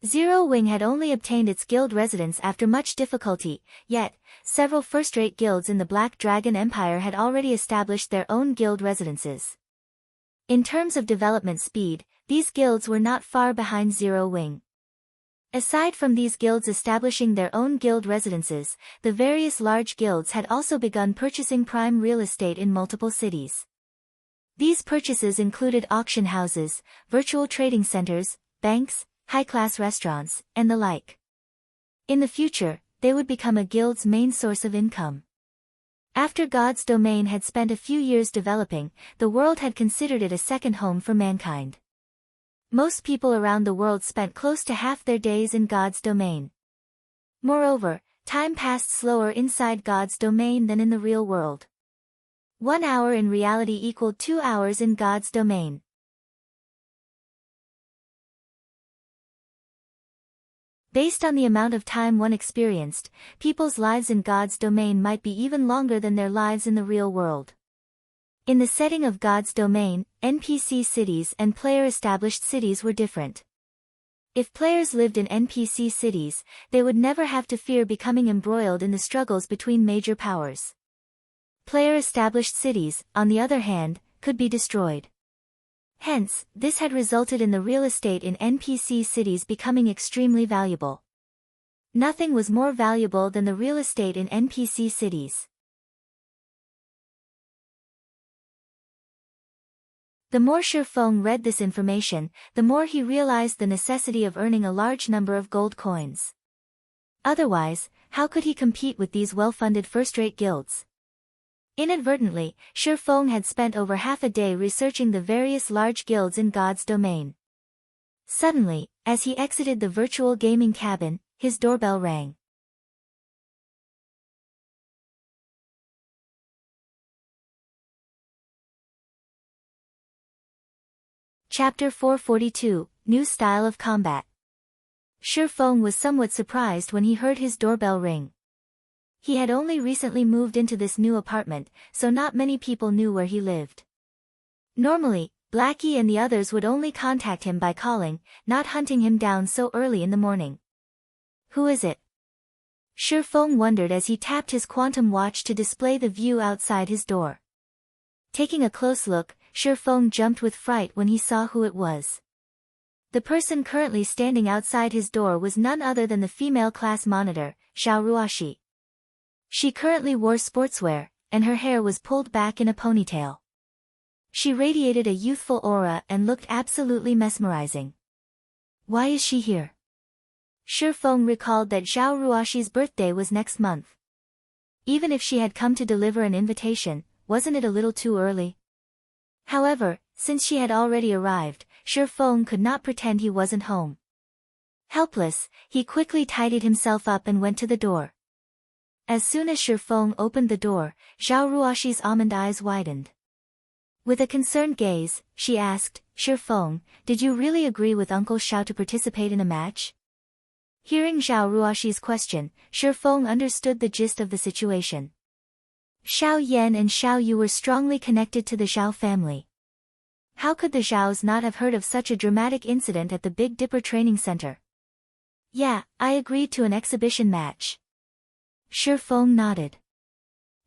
Zero Wing had only obtained its guild residence after much difficulty, yet, several first-rate guilds in the Black Dragon Empire had already established their own guild residences. In terms of development speed, these guilds were not far behind Zero Wing. Aside from these guilds establishing their own guild residences, the various large guilds had also begun purchasing prime real estate in multiple cities. These purchases included auction houses, virtual trading centers, banks, high-class restaurants, and the like. In the future, they would become a guild's main source of income. After God's domain had spent a few years developing, the world had considered it a second home for mankind. Most people around the world spent close to half their days in God's domain. Moreover, time passed slower inside God's domain than in the real world. 1 hour in reality equaled 2 hours in God's domain. Based on the amount of time one experienced, people's lives in God's domain might be even longer than their lives in the real world. In the setting of God's domain, NPC cities and player-established cities were different. If players lived in NPC cities, they would never have to fear becoming embroiled in the struggles between major powers. Player-established cities, on the other hand, could be destroyed. Hence, this had resulted in the real estate in NPC cities becoming extremely valuable. Nothing was more valuable than the real estate in NPC cities. The more Shifeng read this information, the more he realized the necessity of earning a large number of gold coins. Otherwise, how could he compete with these well-funded first-rate guilds? Inadvertently, Shifeng had spent over half a day researching the various large guilds in God's domain. Suddenly, as he exited the virtual gaming cabin, his doorbell rang. Chapter 442, New Style of Combat. Shifeng was somewhat surprised when he heard his doorbell ring. He had only recently moved into this new apartment, so not many people knew where he lived. Normally, Blackie and the others would only contact him by calling, not hunting him down so early in the morning. Who is it? Shifeng wondered as he tapped his quantum watch to display the view outside his door. Taking a close look, Shifeng jumped with fright when he saw who it was. The person currently standing outside his door was none other than the female class monitor, Xiao Ruoshi. She currently wore sportswear, and her hair was pulled back in a ponytail. She radiated a youthful aura and looked absolutely mesmerizing. Why is she here? Shifeng recalled that Xiao Ruoshi's birthday was next month. Even if she had come to deliver an invitation, wasn't it a little too early? However, since she had already arrived, Shifeng could not pretend he wasn't home. Helpless, he quickly tidied himself up and went to the door. As soon as Shifeng opened the door, Xiao Ruoshi's almond eyes widened. With a concerned gaze, she asked, Shifeng, did you really agree with Uncle Xiao to participate in a match? Hearing Zhao Ruoxi's question, Shi Feng understood the gist of the situation. Xiao Yan and Xiao Yu were strongly connected to the Zhao family. How could the Zhaos not have heard of such a dramatic incident at the Big Dipper training center? Yeah, I agreed to an exhibition match. Shi Feng nodded.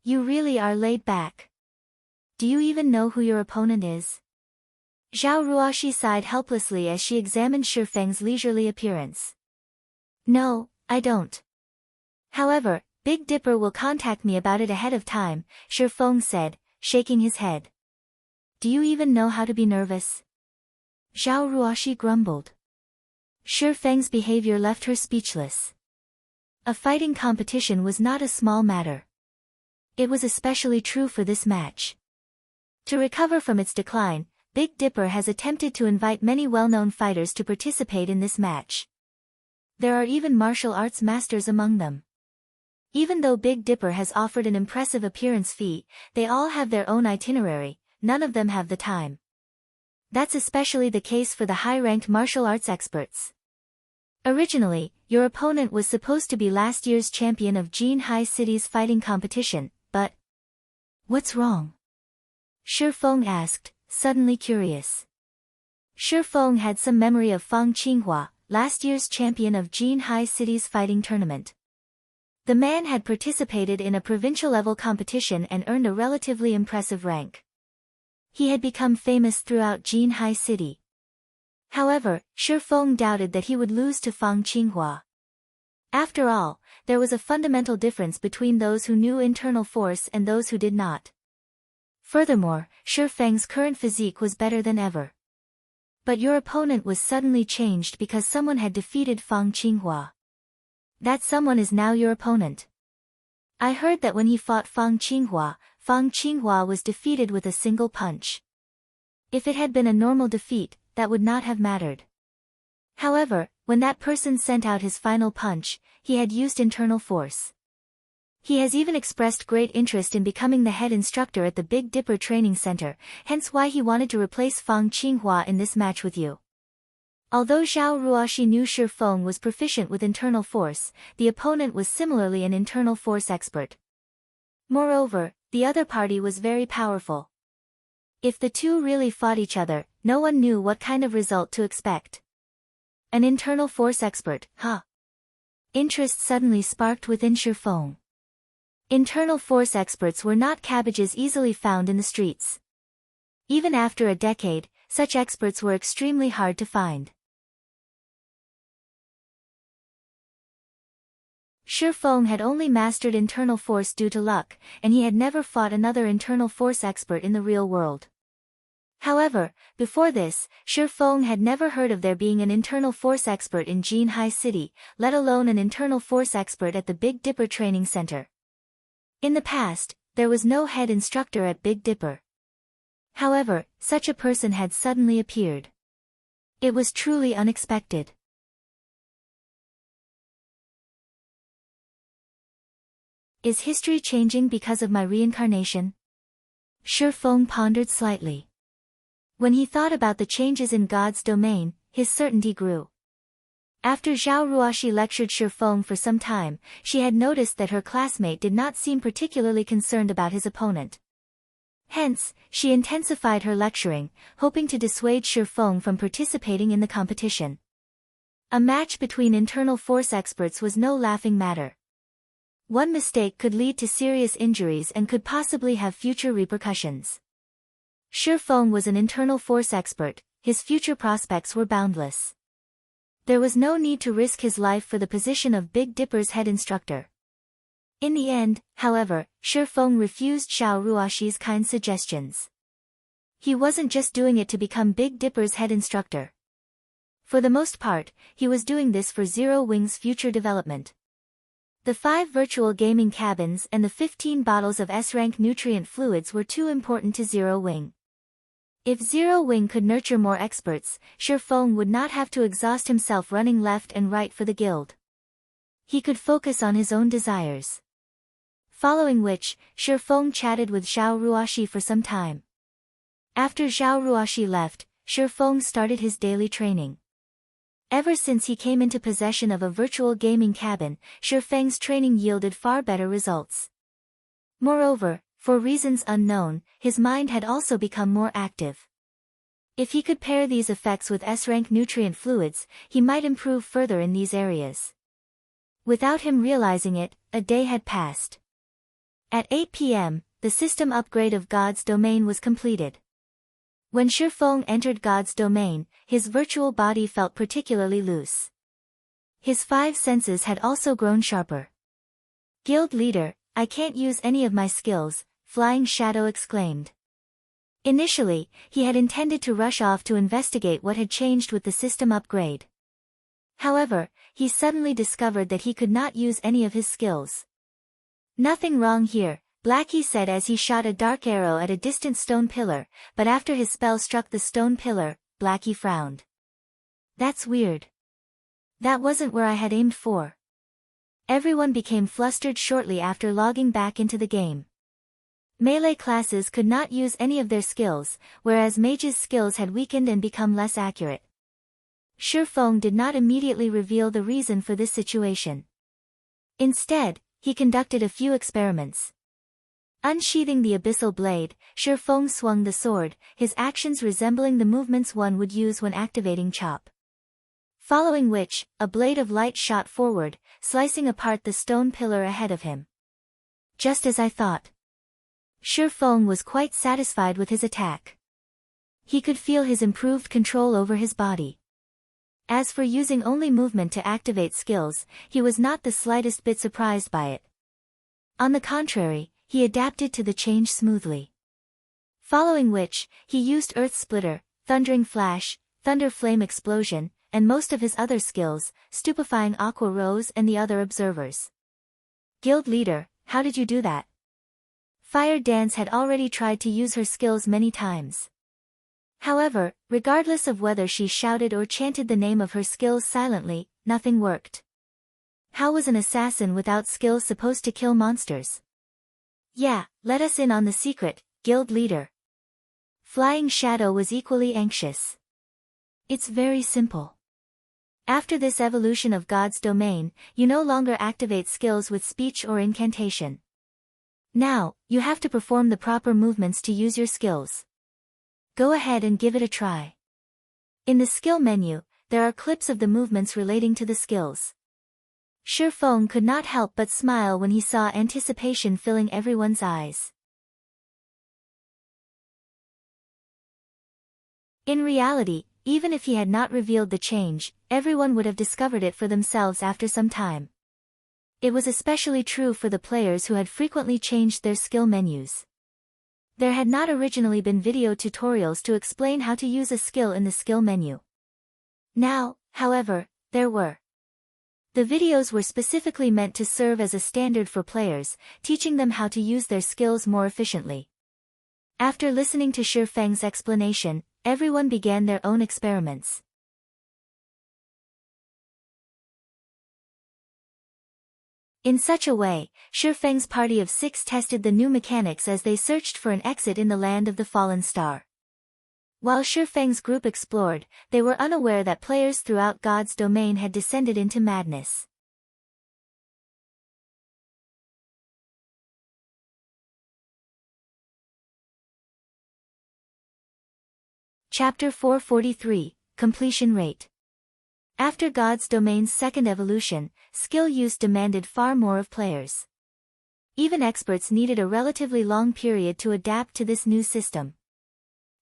You really are laid back. Do you even know who your opponent is? Zhao Ruoxi sighed helplessly as she examined Shi Feng's leisurely appearance. No, I don't. However, Big Dipper will contact me about it ahead of time, Shi Feng said, shaking his head. Do you even know how to be nervous? Zhao Ruoxi grumbled. Shi Feng's behavior left her speechless. A fighting competition was not a small matter. It was especially true for this match. To recover from its decline, Big Dipper has attempted to invite many well-known fighters to participate in this match. There are even martial arts masters among them. Even though Big Dipper has offered an impressive appearance fee, they all have their own itinerary, none of them have the time. That's especially the case for the high-ranked martial arts experts. Originally, your opponent was supposed to be last year's champion of Jinhai City's fighting competition, but... What's wrong? Shi Feng asked, suddenly curious. Shi Feng had some memory of Fang Qinghua, last year's champion of Jinhai City's fighting tournament. The man had participated in a provincial-level competition and earned a relatively impressive rank. He had become famous throughout Jinhai City. However, Shi Feng doubted that he would lose to Fang Qinghua. After all, there was a fundamental difference between those who knew internal force and those who did not. Furthermore, Shi Feng's current physique was better than ever. But your opponent was suddenly changed because someone had defeated Fang Qinghua. That someone is now your opponent. I heard that when he fought Fang Qinghua was defeated with a single punch. If it had been a normal defeat, that would not have mattered. However, when that person sent out his final punch, he had used internal force. He has even expressed great interest in becoming the head instructor at the Big Dipper Training Center, hence why he wanted to replace Fang Qinghua in this match with you. Although Zhao Ruoxi knew Shi Feng was proficient with internal force, the opponent was similarly an internal force expert. Moreover, the other party was very powerful. If the two really fought each other, no one knew what kind of result to expect. An internal force expert, huh? Interest suddenly sparked within Shi Feng. Internal force experts were not cabbages easily found in the streets. Even after a decade, such experts were extremely hard to find. Shi Feng had only mastered internal force due to luck, and he had never fought another internal force expert in the real world. However, before this, Shi Feng had never heard of there being an internal force expert in Jinhai City, let alone an internal force expert at the Big Dipper Training Center. In the past, there was no head instructor at Big Dipper. However, such a person had suddenly appeared. It was truly unexpected. Is history changing because of my reincarnation? Shi Feng pondered slightly. When he thought about the changes in God's domain, his certainty grew. After Zhao Ruoxi lectured Shi Feng for some time, she had noticed that her classmate did not seem particularly concerned about his opponent. Hence, she intensified her lecturing, hoping to dissuade Shi Feng from participating in the competition. A match between internal force experts was no laughing matter. One mistake could lead to serious injuries and could possibly have future repercussions. Shi Feng was an internal force expert, his future prospects were boundless. There was no need to risk his life for the position of Big Dipper's head instructor. In the end, however, Shi Feng refused Zhao Ruoxi's kind suggestions. He wasn't just doing it to become Big Dipper's head instructor. For the most part, he was doing this for Zero Wing's future development. The 5 virtual gaming cabins and the 15 bottles of S-rank nutrient fluids were too important to Zero Wing. If Zero Wing could nurture more experts, Shi Feng would not have to exhaust himself running left and right for the guild. He could focus on his own desires. Following which, Shi Feng chatted with Zhao Ruoxi for some time. After Zhao Ruoxi left, Shi Feng started his daily training. Ever since he came into possession of a virtual gaming cabin, Shifeng's training yielded far better results. Moreover, for reasons unknown, his mind had also become more active. If he could pair these effects with S-rank nutrient fluids, he might improve further in these areas. Without him realizing it, a day had passed. At 8 p.m., the system upgrade of God's domain was completed. When Shifeng entered God's domain, his virtual body felt particularly loose. His 5 senses had also grown sharper. "Guild leader, I can't use any of my skills," Flying Shadow exclaimed. Initially, he had intended to rush off to investigate what had changed with the system upgrade. However, he suddenly discovered that he could not use any of his skills. "Nothing wrong here," Blackie said as he shot a dark arrow at a distant stone pillar, but after his spell struck the stone pillar, Blackie frowned. "That's weird. That wasn't where I had aimed for." Everyone became flustered shortly after logging back into the game. Melee classes could not use any of their skills, whereas mages' skills had weakened and become less accurate. Shifeng did not immediately reveal the reason for this situation. Instead, he conducted a few experiments. Unsheathing the abyssal blade, Shifeng swung the sword, his actions resembling the movements one would use when activating chop. Following which, a blade of light shot forward, slicing apart the stone pillar ahead of him. Just as I thought. Shifeng was quite satisfied with his attack. He could feel his improved control over his body. As for using only movement to activate skills, he was not the slightest bit surprised by it. On the contrary, he adapted to the change smoothly. Following which, he used Earth Splitter, Thundering Flash, Thunder Flame Explosion, and most of his other skills, stupefying Aqua Rose and the other observers. "Guild leader, how did you do that?" Fire Dance had already tried to use her skills many times. However, regardless of whether she shouted or chanted the name of her skills silently, nothing worked. How was an assassin without skills supposed to kill monsters? "Yeah, let us in on the secret, guild leader." Flying Shadow was equally anxious. "It's very simple. After this evolution of God's domain, you no longer activate skills with speech or incantation. Now, you have to perform the proper movements to use your skills. Go ahead and give it a try. In the skill menu, there are clips of the movements relating to the skills." Shifeng could not help but smile when he saw anticipation filling everyone's eyes. In reality, even if he had not revealed the change, everyone would have discovered it for themselves after some time. It was especially true for the players who had frequently changed their skill menus. There had not originally been video tutorials to explain how to use a skill in the skill menu. Now, however, there were. The videos were specifically meant to serve as a standard for players, teaching them how to use their skills more efficiently. After listening to Shifeng's explanation, everyone began their own experiments. In such a way, Shifeng's party of 6 tested the new mechanics as they searched for an exit in the land of the fallen star. While Shifeng's group explored, they were unaware that players throughout God's domain had descended into madness. Chapter 443, Completion Rate. After God's domain's second evolution, skill use demanded far more of players. Even experts needed a relatively long period to adapt to this new system.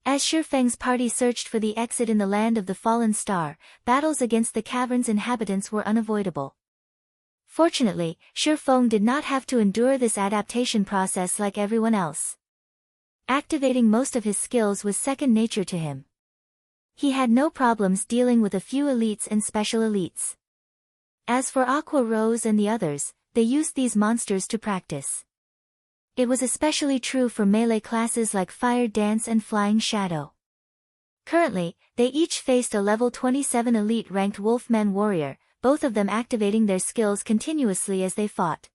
As Shifeng's party searched for the exit in the land of the fallen star, battles against the cavern's inhabitants were unavoidable. Fortunately, Shifeng did not have to endure this adaptation process like everyone else. Activating most of his skills was second nature to him. He had no problems dealing with a few elites and special elites. As for Aqua Rose and the others, they used these monsters to practice. It was especially true for melee classes like Fire Dance and Flying Shadow. Currently, they each faced a level 27 elite-ranked Wolfman warrior, both of them activating their skills continuously as they fought.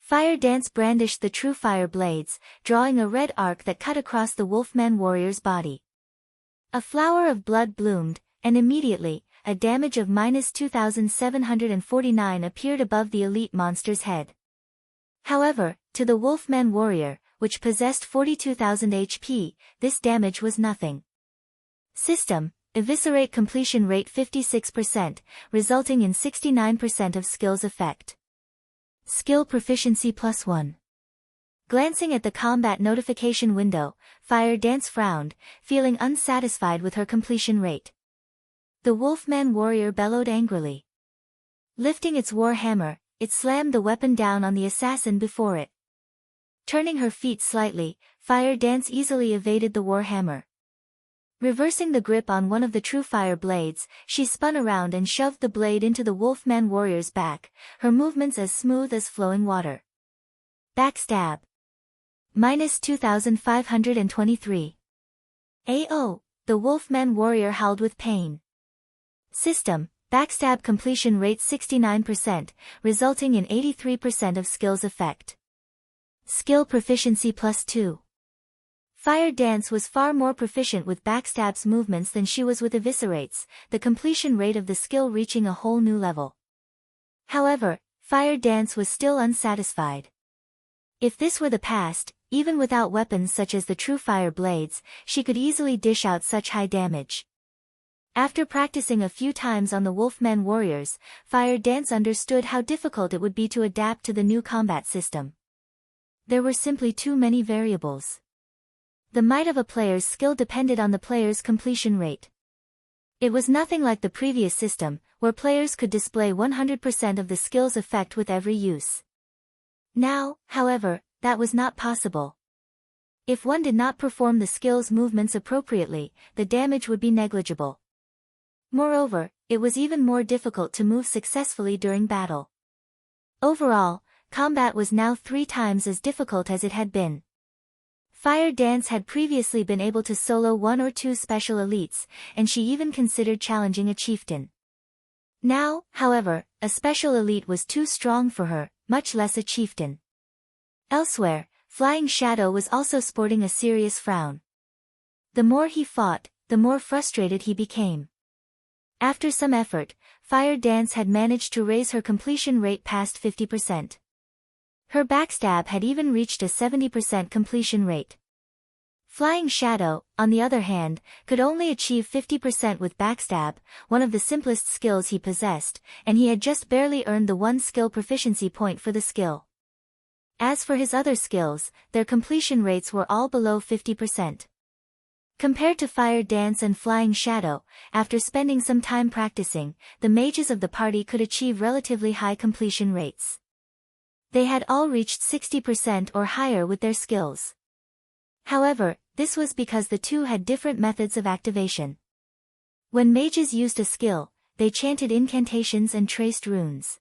Fire Dance brandished the Truefire blades, drawing a red arc that cut across the Wolfman warrior's body. A flower of blood bloomed, and immediately, a damage of -2,749 appeared above the elite monster's head. However, to the Wolfman warrior, which possessed 42,000 HP, this damage was nothing. System: Eviscerate completion rate 56%, resulting in 69% of skill's effect. Skill proficiency +1. Glancing at the combat notification window, Fire Dance frowned, feeling unsatisfied with her completion rate. The Wolfman warrior bellowed angrily. Lifting its war hammer, it slammed the weapon down on the assassin before it. Turning her feet slightly, Fire Dance easily evaded the war hammer. Reversing the grip on one of the Truefire blades, she spun around and shoved the blade into the Wolfman warrior's back, her movements as smooth as flowing water. Backstab. -2,523. AO, the Wolfman warrior howled with pain. System: Backstab completion rate 69%, resulting in 83% of skill's effect. Skill proficiency +2. Fire Dance was far more proficient with Backstab's movements than she was with Eviscerate's, the completion rate of the skill reaching a whole new level. However, Fire Dance was still unsatisfied. If this were the past, even without weapons such as the Truefire blades, she could easily dish out such high damage. After practicing a few times on the Wolfman warriors, Fire Dance understood how difficult it would be to adapt to the new combat system. There were simply too many variables. The might of a player's skill depended on the player's completion rate. It was nothing like the previous system, where players could display 100% of the skill's effect with every use. Now, however, that was not possible. If one did not perform the skill's movements appropriately, the damage would be negligible. Moreover, it was even more difficult to move successfully during battle. Overall, combat was now 3 times as difficult as it had been. Fire Dance had previously been able to solo 1 or 2 special elites, and she even considered challenging a chieftain. Now, however, a special elite was too strong for her, much less a chieftain. Elsewhere, Flying Shadow was also sporting a serious frown. The more he fought, the more frustrated he became. After some effort, Fire Dance had managed to raise her completion rate past 50%. Her backstab had even reached a 70% completion rate. Flying Shadow, on the other hand, could only achieve 50% with backstab, one of the simplest skills he possessed, and he had just barely earned the 1 skill proficiency point for the skill. As for his other skills, their completion rates were all below 50%. Compared to Fire Dance and Flying Shadow, after spending some time practicing, the mages of the party could achieve relatively high completion rates. They had all reached 60% or higher with their skills. However, this was because the two had different methods of activation. When mages used a skill, they chanted incantations and traced runes.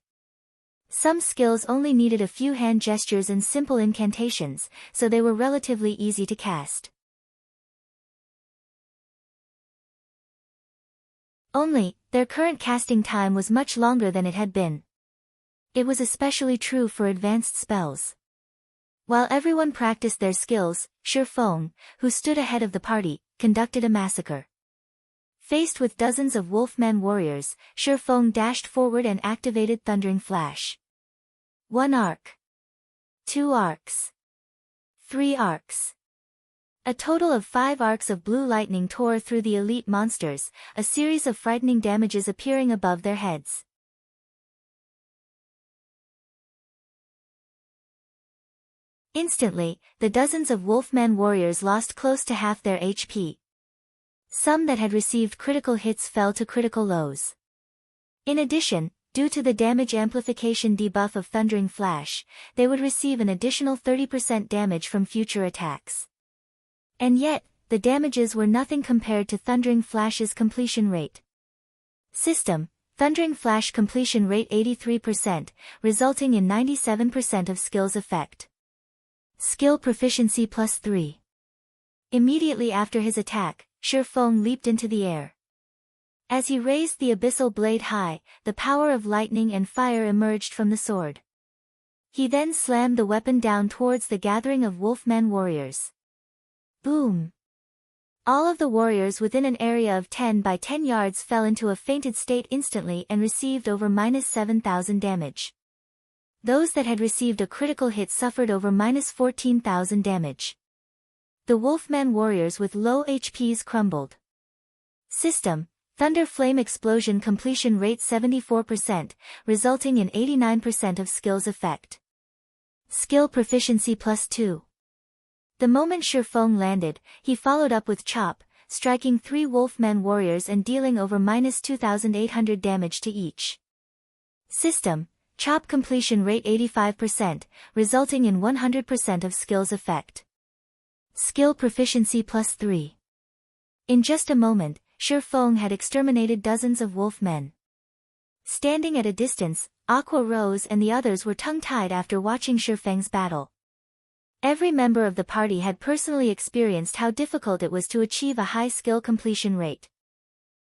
Some skills only needed a few hand gestures and simple incantations, so they were relatively easy to cast. Only, their current casting time was much longer than it had been. It was especially true for advanced spells. While everyone practiced their skills, Feng, who stood ahead of the party, conducted a massacre. Faced with dozens of Wolfman warriors, Feng dashed forward and activated Thundering Flash. 1 arc. 2 arcs. 3 arcs. A total of 5 arcs of blue lightning tore through the elite monsters, a series of frightening damages appearing above their heads. Instantly, the dozens of Wolfman warriors lost close to half their HP. Some that had received critical hits fell to critical lows. In addition, due to the damage amplification debuff of Thundering Flash, they would receive an additional 30% damage from future attacks. And yet, the damages were nothing compared to Thundering Flash's completion rate. System: Thundering Flash completion rate 83%, resulting in 97% of skill's effect. Skill proficiency +3. Immediately after his attack, Feng leaped into the air. As he raised the abyssal blade high, the power of lightning and fire emerged from the sword. He then slammed the weapon down towards the gathering of Wolfman warriors. Boom! All of the warriors within an area of 10 by 10 yards fell into a fainted state instantly and received over -7,000 damage. Those that had received a critical hit suffered over -14,000 damage. The Wolfman warriors with low HPs crumbled. System: Thunder Flame Explosion completion rate 74%, resulting in 89% of skills effect. Skill proficiency +2. The moment Shifeng landed, he followed up with Chop, striking 3 Wolfman warriors and dealing over -2,800 damage to each. System: Chop completion rate 85%, resulting in 100% of skills effect. Skill proficiency +3. In just a moment, Shifeng had exterminated dozens of wolfmen. Standing at a distance, Aqua Rose and the others were tongue-tied after watching Shifeng's battle. Every member of the party had personally experienced how difficult it was to achieve a high skill completion rate.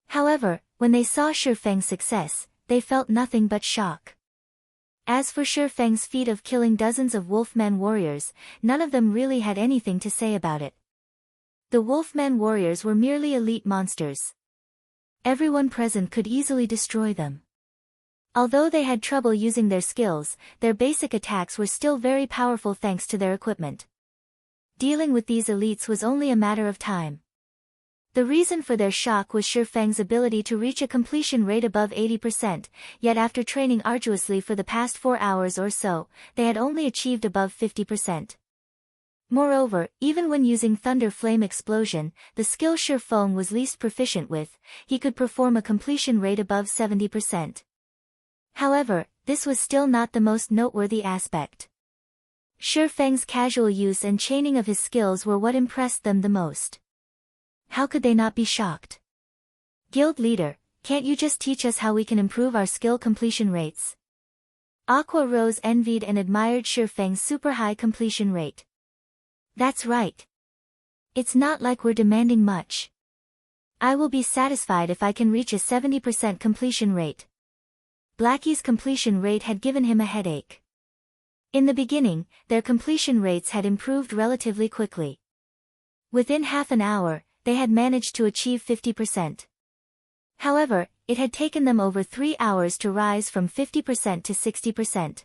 However, when they saw Shifeng's success, they felt nothing but shock. As for Shifeng's feat of killing dozens of Wolfman warriors, none of them really had anything to say about it. The Wolfman warriors were merely elite monsters. Everyone present could easily destroy them. Although they had trouble using their skills, their basic attacks were still very powerful thanks to their equipment. Dealing with these elites was only a matter of time. The reason for their shock was Shifeng's ability to reach a completion rate above 80%, yet after training arduously for the past 4 hours or so, they had only achieved above 50%. Moreover, even when using Thunder Flame Explosion, the skill Shifeng was least proficient with, he could perform a completion rate above 70%. However, this was still not the most noteworthy aspect. Shifeng's casual use and chaining of his skills were what impressed them the most. How could they not be shocked? Guild leader, can't you just teach us how we can improve our skill completion rates? Aqua Rose envied and admired Shifeng's super high completion rate. That's right. It's not like we're demanding much. I will be satisfied if I can reach a 70% completion rate. Blackie's completion rate had given him a headache. In the beginning, their completion rates had improved relatively quickly. Within half an hour, they had managed to achieve 50%. However, it had taken them over 3 hours to rise from 50% to 60%.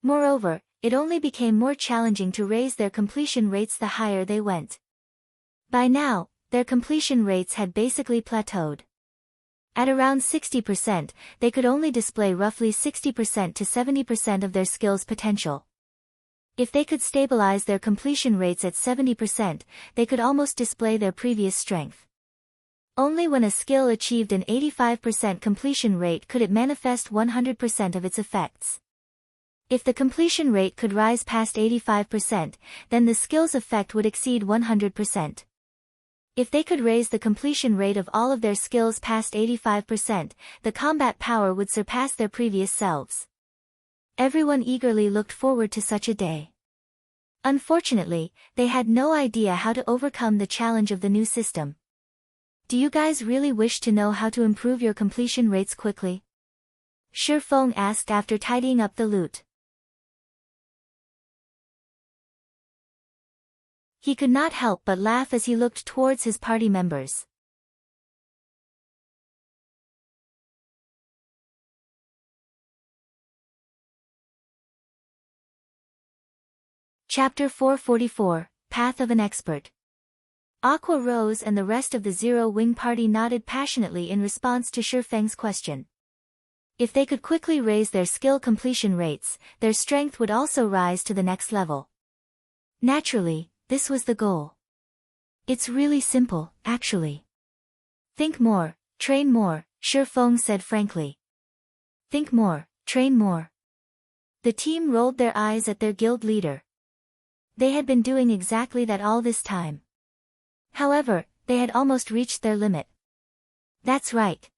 Moreover, it only became more challenging to raise their completion rates the higher they went. By now, their completion rates had basically plateaued. At around 60%, they could only display roughly 60% to 70% of their skill's potential. If they could stabilize their completion rates at 70%, they could almost display their previous strength. Only when a skill achieved an 85% completion rate could it manifest 100% of its effects. If the completion rate could rise past 85%, then the skill's effect would exceed 100%. If they could raise the completion rate of all of their skills past 85%, the combat power would surpass their previous selves. Everyone eagerly looked forward to such a day. Unfortunately, they had no idea how to overcome the challenge of the new system. Do you guys really wish to know how to improve your completion rates quickly? Shifeng asked after tidying up the loot. He could not help but laugh as he looked towards his party members. Chapter 444, Path of an Expert. Aqua Rose and the rest of the Zero Wing party nodded passionately in response to Shifeng's question. If they could quickly raise their skill completion rates, their strength would also rise to the next level. Naturally, this was the goal. It's really simple, actually. Think more, train more, Shifeng said frankly. Think more, train more. The team rolled their eyes at their guild leader. They had been doing exactly that all this time. However, they had almost reached their limit. That's right.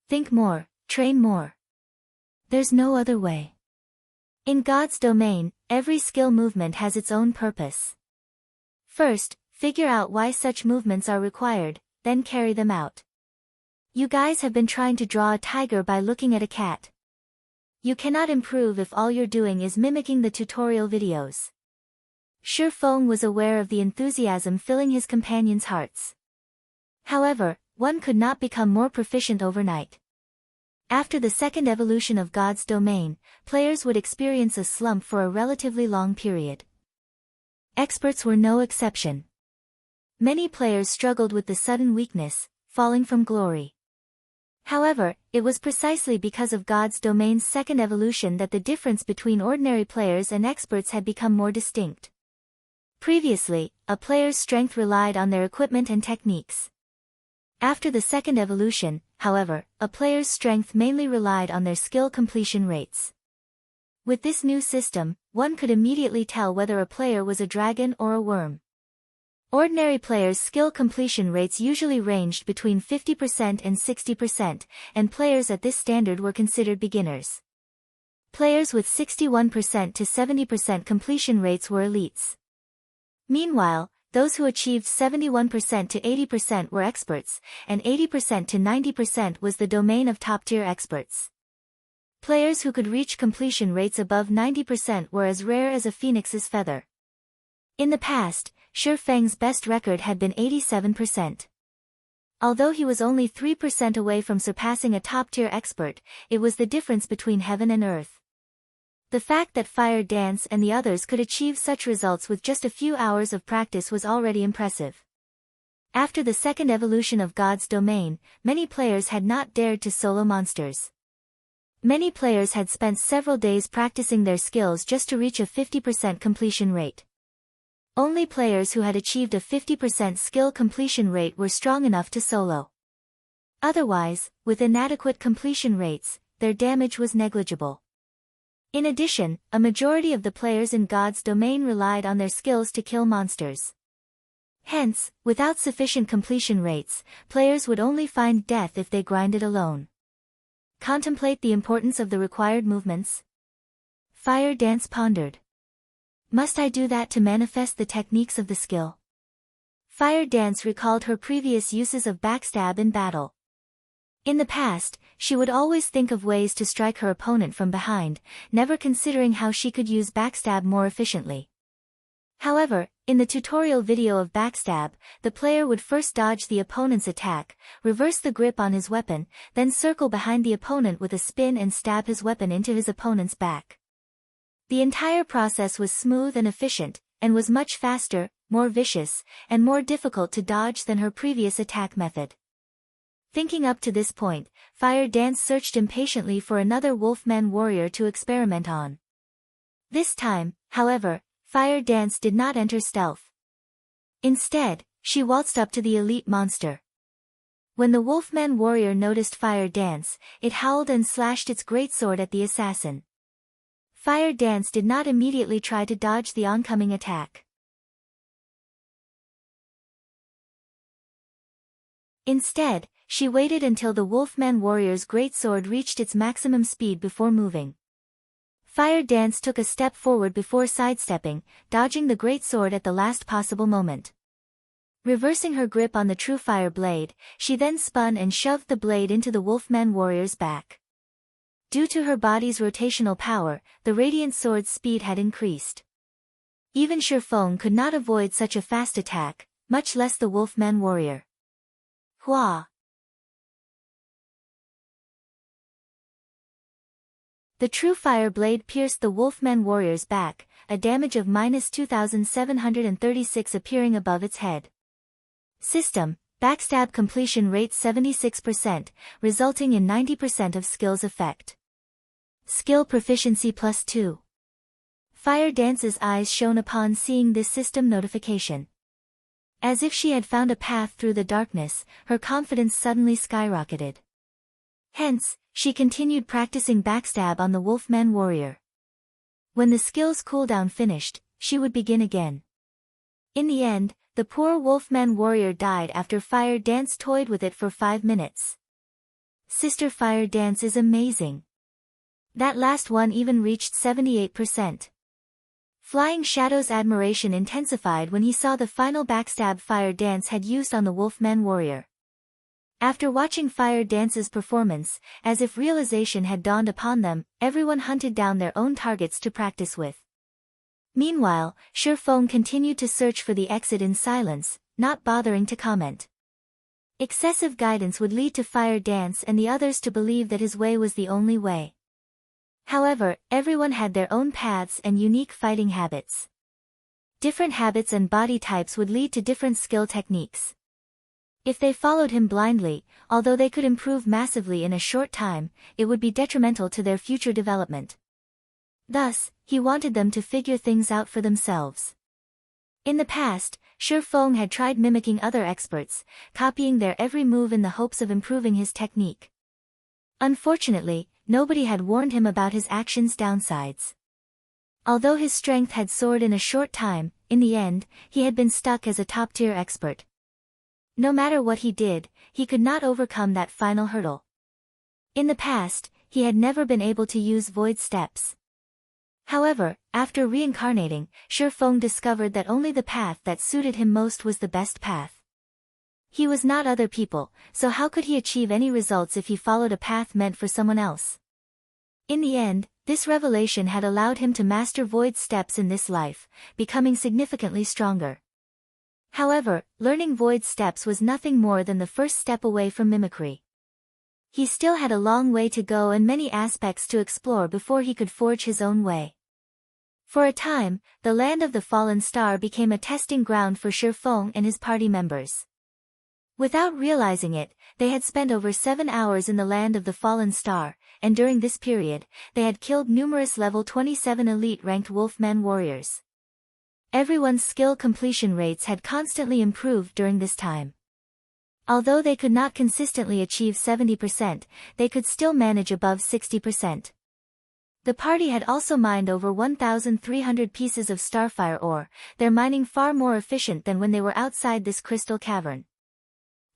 Think more, train more. There's no other way. In God's domain, every skill movement has its own purpose. First, figure out why such movements are required, then carry them out. You guys have been trying to draw a tiger by looking at a cat. You cannot improve if all you're doing is mimicking the tutorial videos. Feng was aware of the enthusiasm filling his companions' hearts. However, one could not become more proficient overnight. After the second evolution of God's domain, players would experience a slump for a relatively long period. Experts were no exception. Many players struggled with the sudden weakness, falling from glory. However, it was precisely because of God's domain's second evolution that the difference between ordinary players and experts had become more distinct. Previously, a player's strength relied on their equipment and techniques. After the second evolution, however, a player's strength mainly relied on their skill completion rates. With this new system, one could immediately tell whether a player was a dragon or a worm. Ordinary players' skill completion rates usually ranged between 50% and 60%, and players at this standard were considered beginners. Players with 61% to 70% completion rates were elites. Meanwhile, those who achieved 71% to 80% were experts, and 80% to 90% was the domain of top-tier experts. Players who could reach completion rates above 90% were as rare as a phoenix's feather. In the past, Feng's best record had been 87%. Although he was only 3% away from surpassing a top-tier expert, it was the difference between heaven and earth. The fact that Fire Dance and the others could achieve such results with just a few hours of practice was already impressive. After the second evolution of God's domain, many players had not dared to solo monsters. Many players had spent several days practicing their skills just to reach a 50% completion rate. Only players who had achieved a 50% skill completion rate were strong enough to solo. Otherwise, with inadequate completion rates, their damage was negligible. In addition, a majority of the players in God's domain relied on their skills to kill monsters. Hence, without sufficient completion rates, players would only find death if they grinded alone. Contemplate the importance of the required movements. Fire Dance pondered. Must I do that to manifest the techniques of the skill? Fire Dance recalled her previous uses of backstab in battle. In the past, she would always think of ways to strike her opponent from behind, never considering how she could use backstab more efficiently. However, in the tutorial video of backstab, the player would first dodge the opponent's attack, reverse the grip on his weapon, then circle behind the opponent with a spin and stab his weapon into his opponent's back. The entire process was smooth and efficient, and was much faster, more vicious, and more difficult to dodge than her previous attack method. Thinking up to this point, Fire Dance searched impatiently for another Wolfman warrior to experiment on. This time, however, Fire Dance did not enter stealth. Instead, she waltzed up to the elite monster. When the Wolfman warrior noticed Fire Dance, it howled and slashed its greatsword at the assassin. Fire Dance did not immediately try to dodge the oncoming attack. Instead, she waited until the Wolfman warrior's greatsword reached its maximum speed before moving. Fire Dance took a step forward before sidestepping, dodging the greatsword at the last possible moment. Reversing her grip on the Truefire blade, she then spun and shoved the blade into the Wolfman warrior's back. Due to her body's rotational power, the radiant sword's speed had increased. Even Feng could not avoid such a fast attack, much less the Wolfman warrior. Hua! The Truefire blade pierced the Wolfman warrior's back, a damage of -2,736 appearing above its head. System: backstab completion rate 76%, resulting in 90% of skill's effect. Skill proficiency +2. Fire Dance's eyes shone upon seeing this system notification. As if she had found a path through the darkness, her confidence suddenly skyrocketed. Hence, she continued practicing backstab on the Wolfman warrior. When the skill's cooldown finished, she would begin again. In the end, the poor Wolfman warrior died after Fire Dance toyed with it for 5 minutes. Sister Fire Dance is amazing. That last one even reached 78%. Flying Shadow's admiration intensified when he saw the final backstab Fire Dance had used on the Wolfman warrior. After watching Fire Dance's performance, as if realization had dawned upon them, everyone hunted down their own targets to practice with. Meanwhile, Shifeng continued to search for the exit in silence, not bothering to comment. Excessive guidance would lead to Fire Dance and the others to believe that his way was the only way. However, everyone had their own paths and unique fighting habits. Different habits and body types would lead to different skill techniques. If they followed him blindly, although they could improve massively in a short time, it would be detrimental to their future development. Thus, he wanted them to figure things out for themselves. In the past, Shifeng had tried mimicking other experts, copying their every move in the hopes of improving his technique. Unfortunately, nobody had warned him about his actions' downsides. Although his strength had soared in a short time, in the end, he had been stuck as a top-tier expert. No matter what he did, he could not overcome that final hurdle. In the past, he had never been able to use void steps. However, after reincarnating, Shifeng discovered that only the path that suited him most was the best path. He was not other people, so how could he achieve any results if he followed a path meant for someone else? In the end, this revelation had allowed him to master void steps in this life, becoming significantly stronger. However, learning void steps was nothing more than the first step away from mimicry. He still had a long way to go and many aspects to explore before he could forge his own way. For a time, the land of the fallen star became a testing ground for Shifeng and his party members. Without realizing it, they had spent over 7 hours in the land of the fallen star, and during this period, they had killed numerous level 27 elite-ranked Wolfman warriors. Everyone's skill completion rates had constantly improved during this time. Although they could not consistently achieve 70%, they could still manage above 60%. The party had also mined over 1,300 pieces of starfire ore, their mining far more efficient than when they were outside this crystal cavern.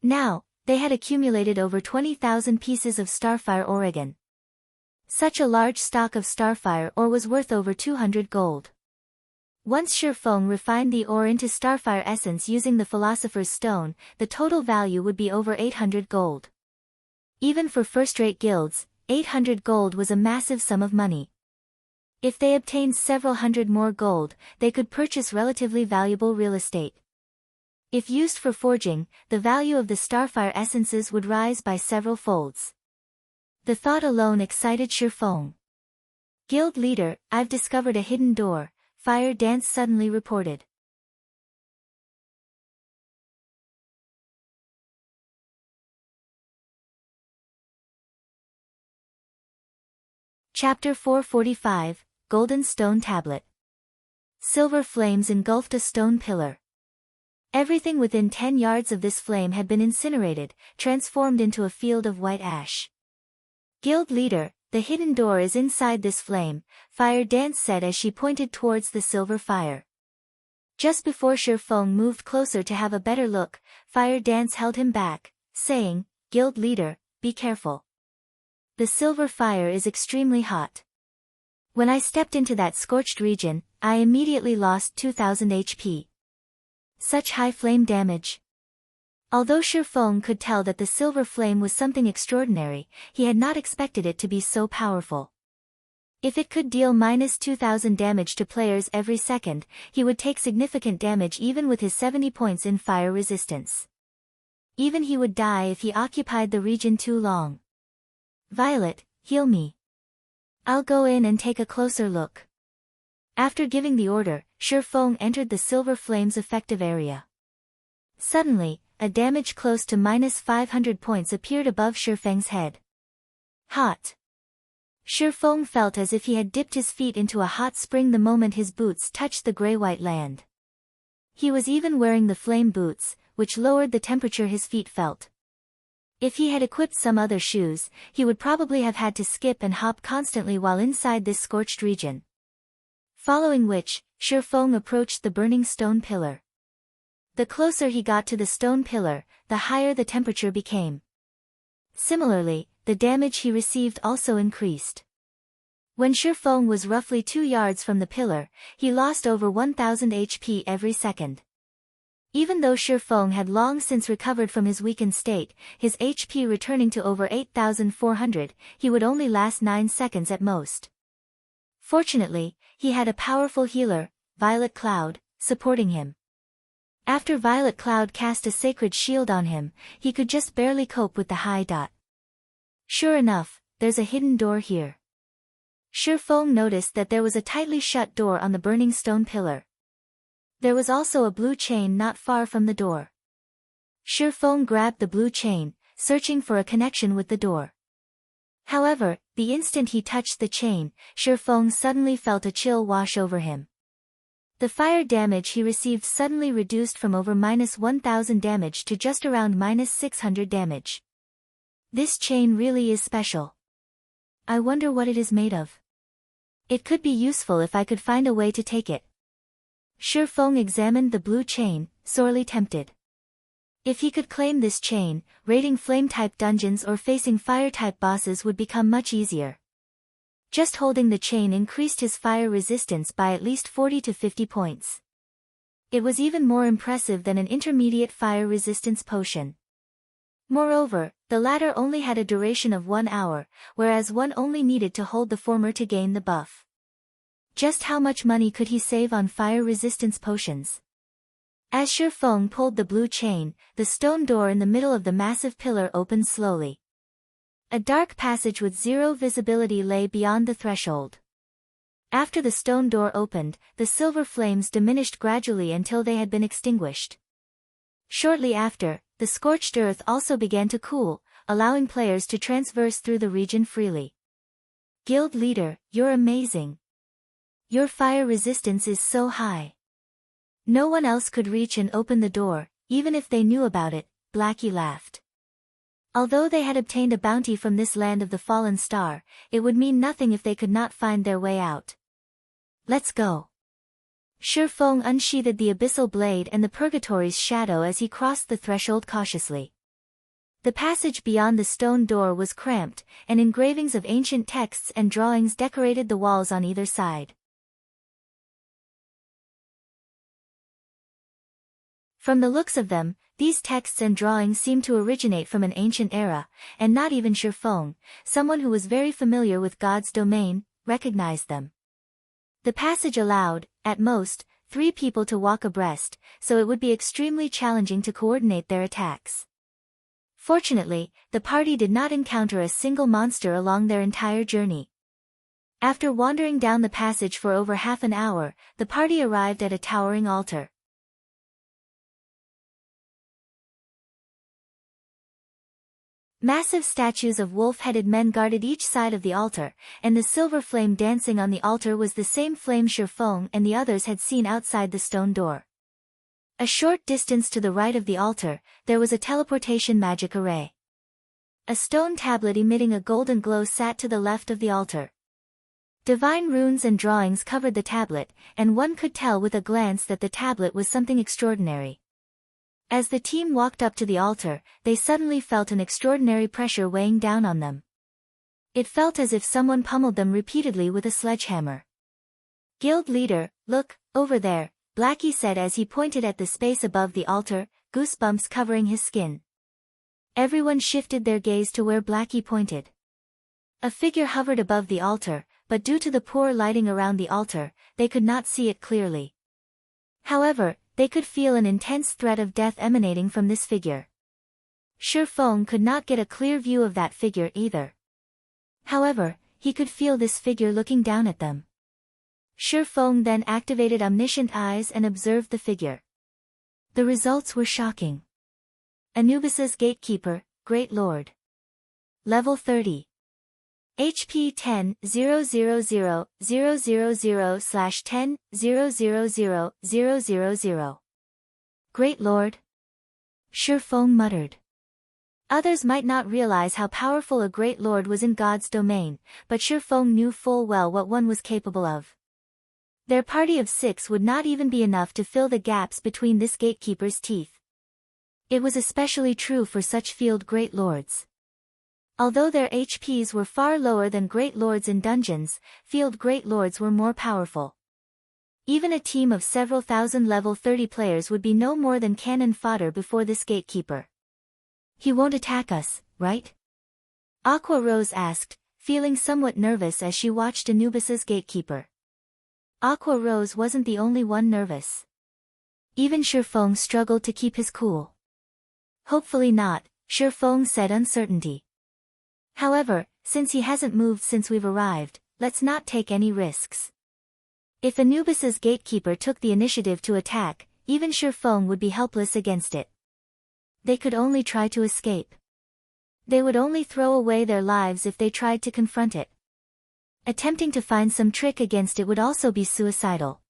Now, they had accumulated over 20,000 pieces of starfire ore again. Such a large stock of starfire ore was worth over 200 gold. Once Shifeng refined the ore into starfire essence using the Philosopher's Stone, the total value would be over 800 gold. Even for first-rate guilds, 800 gold was a massive sum of money. If they obtained several hundred more gold, they could purchase relatively valuable real estate. If used for forging, the value of the starfire essences would rise by several folds. The thought alone excited Shifeng. Guild leader, I've discovered a hidden door, Fire Dance suddenly reported. Chapter 445, Golden Stone Tablet. Silver flames engulfed a stone pillar. Everything within 10 yards of this flame had been incinerated, transformed into a field of white ash. Guild leader, the hidden door is inside this flame, Fire Dance said as she pointed towards the silver fire. Just before Shifeng moved closer to have a better look, Fire Dance held him back, saying, Guild leader, be careful. The silver fire is extremely hot. When I stepped into that scorched region, I immediately lost 2,000 HP. Such high flame damage. Although Shifeng could tell that the silver flame was something extraordinary, he had not expected it to be so powerful. If it could deal -2,000 damage to players every second, he would take significant damage even with his 70 points in fire resistance. Even he would die if he occupied the region too long. Violet, heal me. I'll go in and take a closer look. After giving the order, Shifeng entered the silver flame's effective area. Suddenly, a damage close to -500 points appeared above Shifeng's head. Hot. Shifeng felt as if he had dipped his feet into a hot spring the moment his boots touched the gray-white land. He was even wearing the flame boots, which lowered the temperature his feet felt. If he had equipped some other shoes, he would probably have had to skip and hop constantly while inside this scorched region. Following which, Shifeng approached the burning stone pillar. The closer he got to the stone pillar, the higher the temperature became. Similarly, the damage he received also increased. When Shifeng was roughly 2 yards from the pillar, he lost over 1,000 HP every second. Even though Shifeng had long since recovered from his weakened state, his HP returning to over 8,400, he would only last 9 seconds at most. Fortunately, he had a powerful healer, Violet Cloud, supporting him. After Violet Cloud cast a sacred shield on him, he could just barely cope with the high dot. Sure enough, there's a hidden door here. Shifeng noticed that there was a tightly shut door on the burning stone pillar. There was also a blue chain not far from the door. Shifeng grabbed the blue chain, searching for a connection with the door. However, the instant he touched the chain, Shifeng suddenly felt a chill wash over him. The fire damage he received suddenly reduced from over -1000 damage to just around -600 damage. This chain really is special. I wonder what it is made of. It could be useful if I could find a way to take it. Shifeng examined the blue chain, sorely tempted. If he could claim this chain, raiding flame-type dungeons or facing fire-type bosses would become much easier. Just holding the chain increased his fire resistance by at least 40 to 50 points. It was even more impressive than an intermediate fire resistance potion. Moreover, the latter only had a duration of 1 hour, whereas one only needed to hold the former to gain the buff. Just how much money could he save on fire resistance potions? As Shifeng pulled the blue chain, the stone door in the middle of the massive pillar opened slowly. A dark passage with zero visibility lay beyond the threshold. After the stone door opened, the silver flames diminished gradually until they had been extinguished. Shortly after, the scorched earth also began to cool, allowing players to traverse through the region freely. Guild leader, you're amazing. Your fire resistance is so high. No one else could reach and open the door, even if they knew about it, Blackie laughed. Although they had obtained a bounty from this land of the fallen star, it would mean nothing if they could not find their way out. Let's go. Shifeng unsheathed the abyssal blade and the purgatory's shadow as he crossed the threshold cautiously. The passage beyond the stone door was cramped, and engravings of ancient texts and drawings decorated the walls on either side. From the looks of them, these texts and drawings seemed to originate from an ancient era, and not even Shifeng, someone who was very familiar with God's domain, recognized them. The passage allowed, at most, 3 people to walk abreast, so it would be extremely challenging to coordinate their attacks. Fortunately, the party did not encounter a single monster along their entire journey. After wandering down the passage for over half an hour, the party arrived at a towering altar. Massive statues of wolf-headed men guarded each side of the altar, and the silver flame dancing on the altar was the same flame Shifeng and the others had seen outside the stone door. A short distance to the right of the altar, there was a teleportation magic array. A stone tablet emitting a golden glow sat to the left of the altar. Divine runes and drawings covered the tablet, and one could tell with a glance that the tablet was something extraordinary. As the team walked up to the altar, they suddenly felt an extraordinary pressure weighing down on them. It felt as if someone pummeled them repeatedly with a sledgehammer. Guild leader, look, over there, Blackie said as he pointed at the space above the altar, goosebumps covering his skin. Everyone shifted their gaze to where Blackie pointed. A figure hovered above the altar, but due to the poor lighting around the altar, they could not see it clearly. However, they could feel an intense threat of death emanating from this figure. Shifeng could not get a clear view of that figure either. However, he could feel this figure looking down at them. Shifeng then activated omniscient eyes and observed the figure. The results were shocking. Anubis's Gatekeeper, Great Lord. Level 30. HP 10,000,000/10,000,000. Great Lord? Shifeng muttered. Others might not realize how powerful a Great Lord was in God's domain, but Shifeng knew full well what one was capable of. Their party of 6 would not even be enough to fill the gaps between this gatekeeper's teeth. It was especially true for such field Great Lords. Although their HPs were far lower than Great Lords in dungeons, field Great Lords were more powerful. Even a team of several thousand level 30 players would be no more than cannon fodder before this gatekeeper. He won't attack us, right? Aqua Rose asked, feeling somewhat nervous as she watched Anubis's gatekeeper. Aqua Rose wasn't the only one nervous. Even Shifeng struggled to keep his cool. Hopefully not, Shifeng said uncertainty. However, since he hasn't moved since we've arrived, let's not take any risks. If Anubis's gatekeeper took the initiative to attack, even Shifeng would be helpless against it. They could only try to escape. They would only throw away their lives if they tried to confront it. Attempting to find some trick against it would also be suicidal.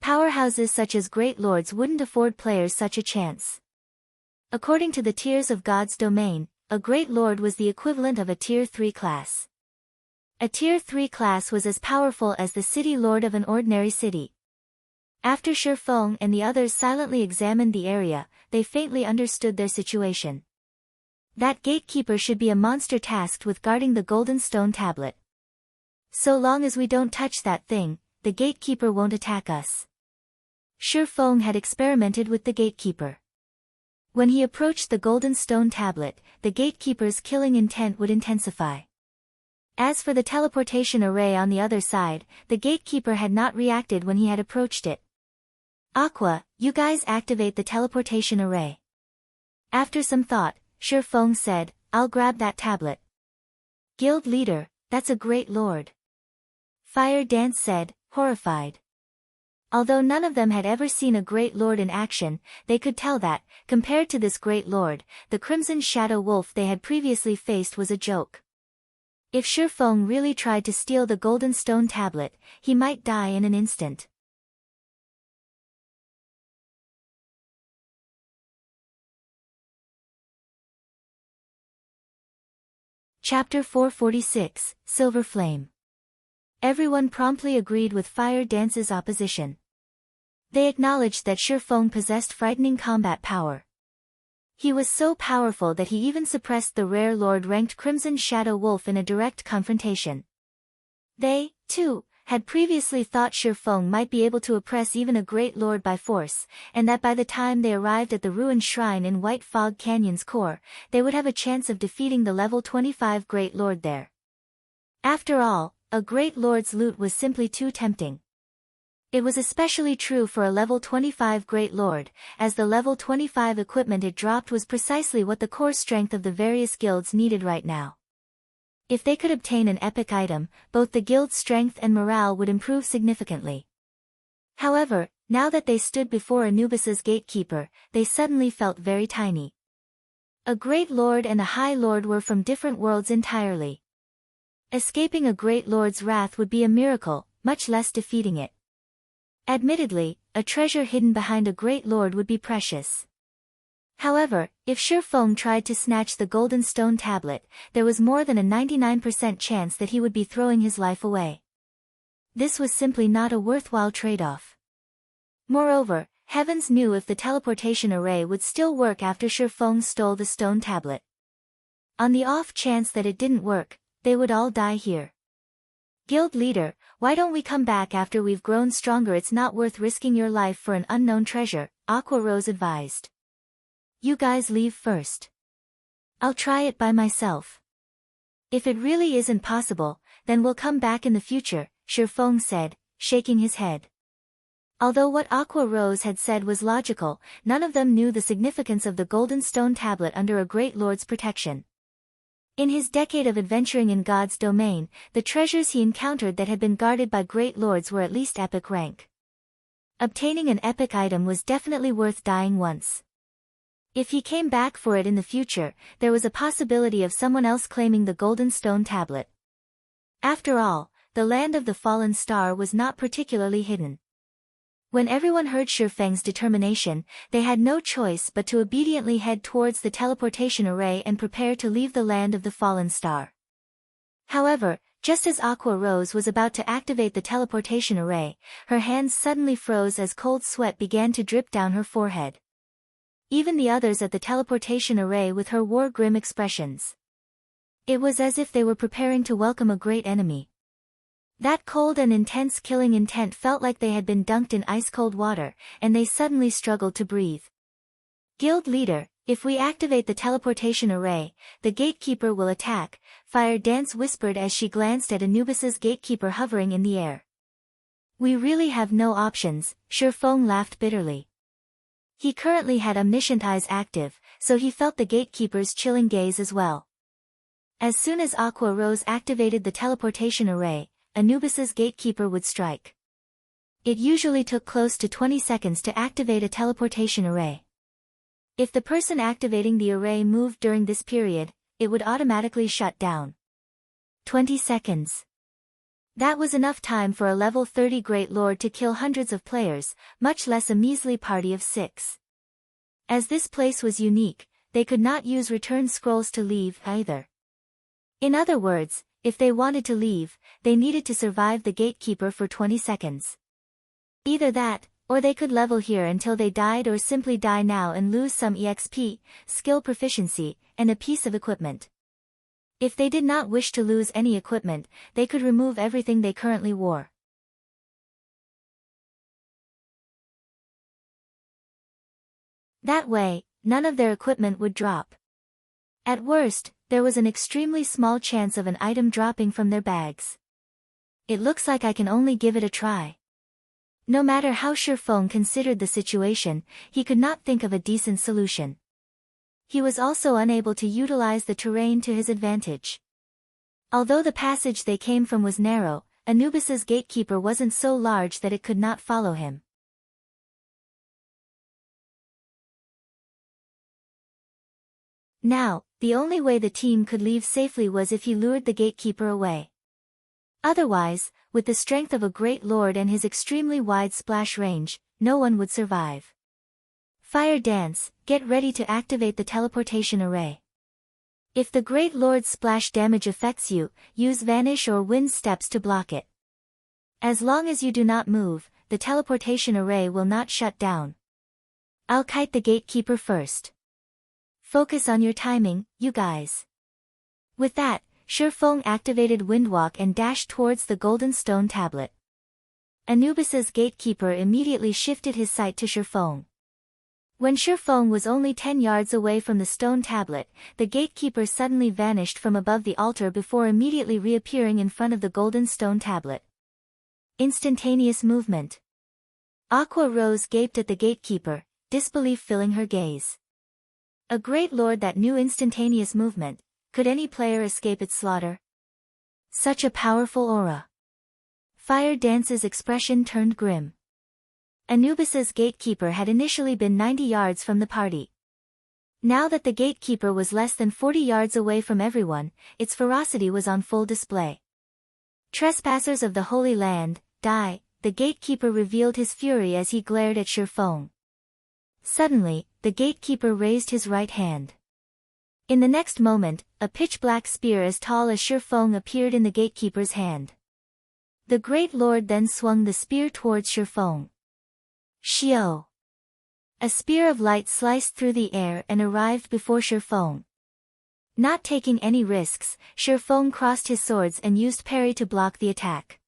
Powerhouses such as Great Lords wouldn't afford players such a chance. According to the tiers of God's domain, a Great Lord was the equivalent of a Tier 3 class. A Tier 3 class was as powerful as the city lord of an ordinary city. After Shifeng and the others silently examined the area, they faintly understood their situation. That gatekeeper should be a monster tasked with guarding the golden stone tablet. So long as we don't touch that thing, the gatekeeper won't attack us. Shifeng had experimented with the gatekeeper. When he approached the golden stone tablet, the gatekeeper's killing intent would intensify. As for the teleportation array on the other side, the gatekeeper had not reacted when he had approached it. Aqua, you guys activate the teleportation array. After some thought, Shifeng said, I'll grab that tablet. Guild leader, that's a great lord. Fire Dance said, horrified. Although none of them had ever seen a great lord in action, they could tell that, compared to this great lord, the Crimson Shadow Wolf they had previously faced was a joke. If Shifeng really tried to steal the golden stone tablet, he might die in an instant. Chapter 446, Silver Flame. Everyone promptly agreed with Fire Dance's opposition. They acknowledged that Shifeng possessed frightening combat power. He was so powerful that he even suppressed the rare lord-ranked Crimson Shadow Wolf in a direct confrontation. They, too, had previously thought Shifeng might be able to oppress even a great lord by force, and that by the time they arrived at the ruined shrine in White Fog Canyon's core, they would have a chance of defeating the level 25 great lord there. After all, a great lord's loot was simply too tempting. It was especially true for a level 25 great lord, as the level 25 equipment it dropped was precisely what the core strength of the various guilds needed right now. If they could obtain an epic item, both the guild's strength and morale would improve significantly. However, now that they stood before Anubis's gatekeeper, they suddenly felt very tiny. A great lord and a high lord were from different worlds entirely. Escaping a great lord's wrath would be a miracle, much less defeating it. Admittedly, a treasure hidden behind a great lord would be precious. However, if Shifeng tried to snatch the golden stone tablet, there was more than a 99% chance that he would be throwing his life away. This was simply not a worthwhile trade-off. Moreover, Heavens knew if the teleportation array would still work after Shifeng stole the stone tablet. On the off chance that it didn't work, they would all die here. Guild leader, why don't we come back after we've grown stronger? It's not worth risking your life for an unknown treasure, Aqua Rose advised. You guys leave first. I'll try it by myself. If it really isn't possible, then we'll come back in the future, Shifeng said, shaking his head. Although what Aqua Rose had said was logical, none of them knew the significance of the golden stone tablet under a great lord's protection. In his decade of adventuring in God's domain, the treasures he encountered that had been guarded by great lords were at least epic rank. Obtaining an epic item was definitely worth dying once. If he came back for it in the future, there was a possibility of someone else claiming the golden stone tablet. After all, the land of the fallen star was not particularly hidden. When everyone heard Shifeng's determination, they had no choice but to obediently head towards the teleportation array and prepare to leave the land of the fallen star. However, just as Aqua Rose was about to activate the teleportation array, her hands suddenly froze as cold sweat began to drip down her forehead. Even the others at the teleportation array with her wore grim expressions. It was as if they were preparing to welcome a great enemy. That cold and intense killing intent felt like they had been dunked in ice-cold water, and they suddenly struggled to breathe. Guild leader, if we activate the teleportation array, the gatekeeper will attack, Fire Dance whispered as she glanced at Anubis's gatekeeper hovering in the air. We really have no options, Shifeng laughed bitterly. He currently had omniscient eyes active, so he felt the gatekeeper's chilling gaze as well. As soon as Aqua Rose activated the teleportation array, Anubis's gatekeeper would strike. It usually took close to 20 seconds to activate a teleportation array. If the person activating the array moved during this period, it would automatically shut down. 20 seconds. That was enough time for a level 30 Great Lord to kill hundreds of players, much less a measly party of 6. As this place was unique, they could not use return scrolls to leave either. In other words, if they wanted to leave, they needed to survive the gatekeeper for 20 seconds. Either that, or they could level here until they died or simply die now and lose some EXP, skill proficiency, and a piece of equipment. If they did not wish to lose any equipment, they could remove everything they currently wore. That way, none of their equipment would drop. At worst, there was an extremely small chance of an item dropping from their bags. It looks like I can only give it a try. No matter how Shifeng considered the situation, he could not think of a decent solution. He was also unable to utilize the terrain to his advantage. Although the passage they came from was narrow, Anubis's gatekeeper wasn't so large that it could not follow him. Now, the only way the team could leave safely was if he lured the gatekeeper away. Otherwise, with the strength of a Great Lord and his extremely wide splash range, no one would survive. Fire Dance, get ready to activate the teleportation array. If the Great Lord's splash damage affects you, use Vanish or Wind Steps to block it. As long as you do not move, the teleportation array will not shut down. I'll kite the gatekeeper first. Focus on your timing, you guys. With that, Shifeng activated Windwalk and dashed towards the golden stone tablet. Anubis's gatekeeper immediately shifted his sight to Shifeng. When Shifeng was only 10 yards away from the stone tablet, the gatekeeper suddenly vanished from above the altar before immediately reappearing in front of the golden stone tablet. Instantaneous movement. Aqua Rose gaped at the gatekeeper, disbelief filling her gaze. A Great Lord that knew instantaneous movement. Could any player escape its slaughter? Such a powerful aura. Fire Dance's expression turned grim. Anubis's gatekeeper had initially been 90 yards from the party. Now that the gatekeeper was less than 40 yards away from everyone, its ferocity was on full display. Trespassers of the Holy Land, die, the gatekeeper revealed his fury as he glared at Shifeng. Suddenly, the gatekeeper raised his right hand. In the next moment, a pitch-black spear as tall as Shifeng appeared in the gatekeeper's hand. The Great Lord then swung the spear towards Shifeng. Shio! A spear of light sliced through the air and arrived before Shifeng. Not taking any risks, Shifeng crossed his swords and used parry to block the attack.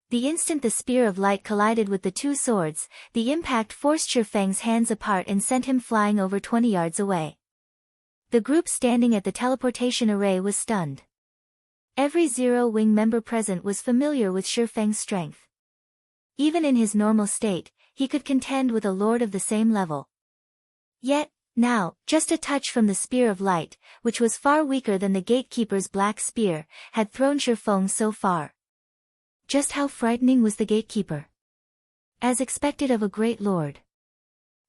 The instant the spear of light collided with the two swords, the impact forced Shifeng's hands apart and sent him flying over 20 yards away. The group standing at the teleportation array was stunned. Every Zero Wing member present was familiar with Shifeng's strength. Even in his normal state, he could contend with a lord of the same level. Yet, now, just a touch from the spear of light, which was far weaker than the gatekeeper's black spear, had thrown Shifeng so far. Just how frightening was the gatekeeper? As expected of a great lord.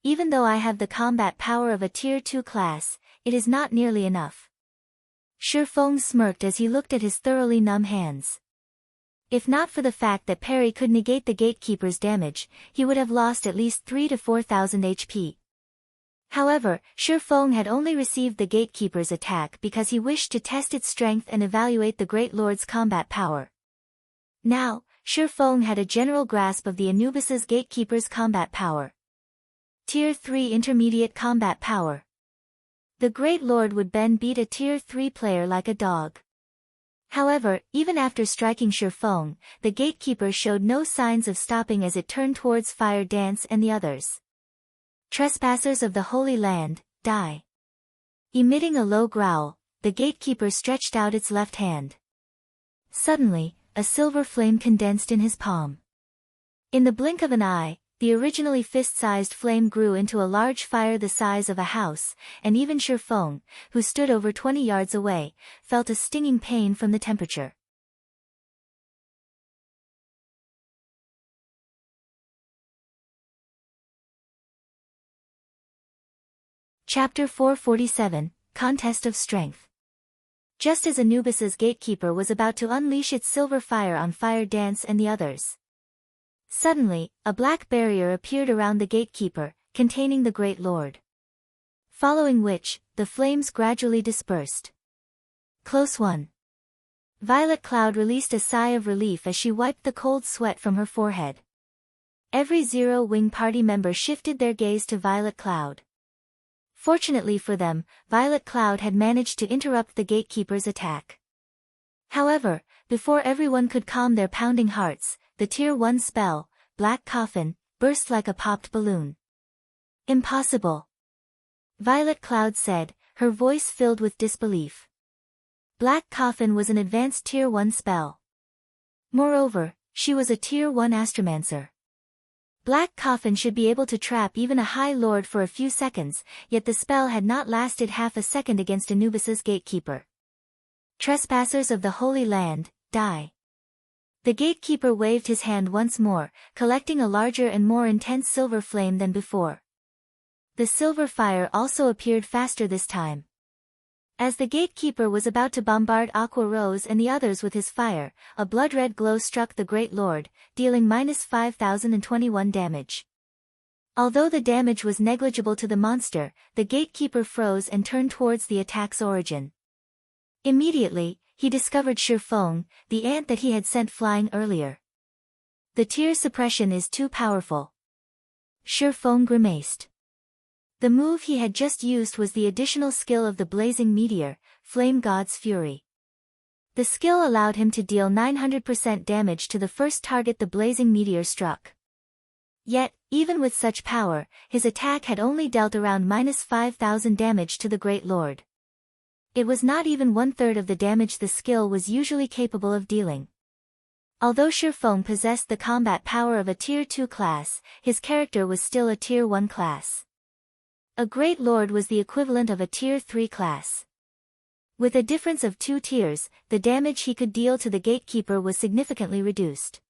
Even though I have the combat power of a tier 2 class, it is not nearly enough. Shifeng smirked as he looked at his thoroughly numb hands. If not for the fact that parry could negate the gatekeeper's damage, he would have lost at least 3,000 to 4,000 HP. However, Shifeng had only received the gatekeeper's attack because he wished to test its strength and evaluate the Great Lord's combat power. Now, Shifeng had a general grasp of the Anubis's gatekeeper's combat power. Tier 3 Intermediate Combat Power. The Great Lord would then beat a Tier 3 player like a dog. However, even after striking Shifeng, the gatekeeper showed no signs of stopping as it turned towards Fire Dance and the others. Trespassers of the Holy Land, die. Emitting a low growl, the gatekeeper stretched out its left hand. Suddenly, a silver flame condensed in his palm. In the blink of an eye, the originally fist-sized flame grew into a large fire the size of a house, and even Shifeng, who stood over 20 yards away, felt a stinging pain from the temperature. Chapter 447, Contest of Strength. Just as Anubis's gatekeeper was about to unleash its silver fire on Fire Dance and the others, suddenly, a black barrier appeared around the gatekeeper, containing the Great Lord. Following which, the flames gradually dispersed. Close one. Violet Cloud released a sigh of relief as she wiped the cold sweat from her forehead. Every Zero-Wing party member shifted their gaze to Violet Cloud. Fortunately for them, Violet Cloud had managed to interrupt the gatekeeper's attack. However, before everyone could calm their pounding hearts, the Tier 1 spell, Black Coffin, burst like a popped balloon. Impossible. Violet Cloud said, her voice filled with disbelief. Black Coffin was an advanced Tier 1 spell. Moreover, she was a Tier 1 Astromancer. Black Coffin should be able to trap even a High Lord for a few seconds, yet the spell had not lasted half a second against Anubis's gatekeeper. Trespassers of the Holy Land, die. The gatekeeper waved his hand once more, collecting a larger and more intense silver flame than before. The silver fire also appeared faster this time. As the gatekeeper was about to bombard Aqua Rose and the others with his fire, a blood-red glow struck the Great Lord, dealing -5021 damage. Although the damage was negligible to the monster, the gatekeeper froze and turned towards the attack's origin. Immediately, he discovered Shifeng, the ant that he had sent flying earlier. The tear suppression is too powerful. Shifeng grimaced. The move he had just used was the additional skill of the blazing meteor, Flame God's Fury. The skill allowed him to deal 900% damage to the first target the blazing meteor struck. Yet, even with such power, his attack had only dealt around -5000 damage to the Great Lord. It was not even 1/3 of the damage the skill was usually capable of dealing. Although Shifeng possessed the combat power of a Tier 2 class, his character was still a Tier 1 class. A Great Lord was the equivalent of a Tier 3 class. With a difference of 2 tiers, the damage he could deal to the gatekeeper was significantly reduced.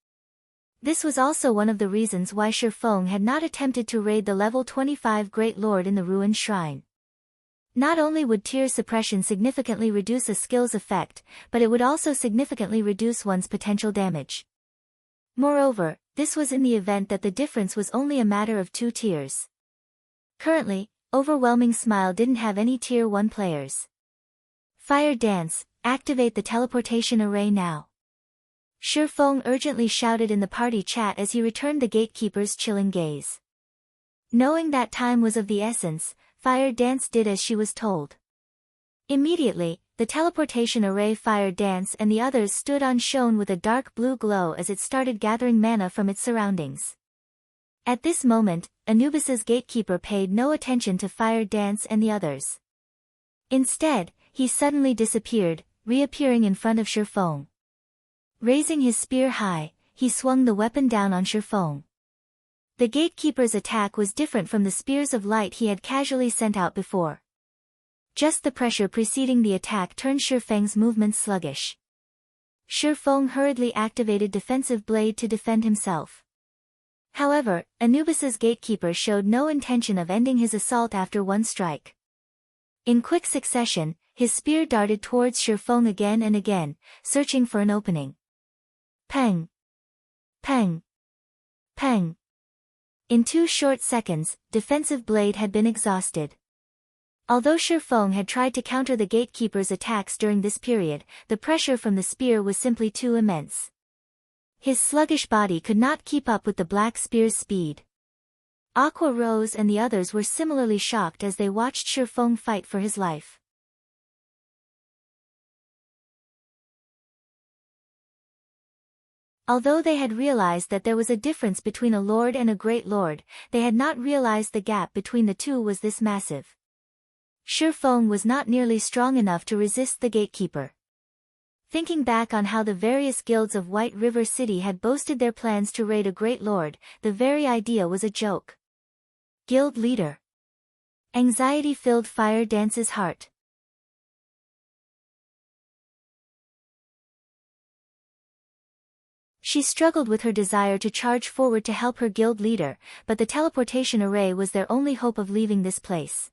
This was also one of the reasons why Shifeng had not attempted to raid the level 25 Great Lord in the ruined shrine. Not only would tier suppression significantly reduce a skill's effect, but it would also significantly reduce one's potential damage. Moreover, this was in the event that the difference was only a matter of 2 tiers. Currently, Overwhelming Smile didn't have any Tier 1 players. Fire Dance, activate the teleportation array now. Shifeng urgently shouted in the party chat as he returned the gatekeeper's chilling gaze. Knowing that time was of the essence, Fire Dance did as she was told. Immediately, the teleportation array Fire Dance and the others stood on shone with a dark blue glow as it started gathering mana from its surroundings. At this moment, Anubis's gatekeeper paid no attention to Fire Dance and the others. Instead, he suddenly disappeared, reappearing in front of Shifeng. Raising his spear high, he swung the weapon down on Shifeng. The gatekeeper's attack was different from the spears of light he had casually sent out before. Just the pressure preceding the attack turned Shifeng's movements sluggish. Shifeng hurriedly activated Defensive Blade to defend himself. However, Anubis's gatekeeper showed no intention of ending his assault after one strike. In quick succession, his spear darted towards Shifeng again and again, searching for an opening. Peng! Peng! Peng! In 2 short seconds, Defensive Blade had been exhausted. Although Shifeng had tried to counter the gatekeeper's attacks during this period, the pressure from the spear was simply too immense. His sluggish body could not keep up with the black spear's speed. Aqua Rose and the others were similarly shocked as they watched Shifeng fight for his life. Although they had realized that there was a difference between a lord and a great lord, they had not realized the gap between the two was this massive. Shifeng was not nearly strong enough to resist the gatekeeper. Thinking back on how the various guilds of White River City had boasted their plans to raid a great lord, the very idea was a joke. Guild leader. Anxiety filled Fire Dance's heart. She struggled with her desire to charge forward to help her guild leader, but the teleportation array was their only hope of leaving this place.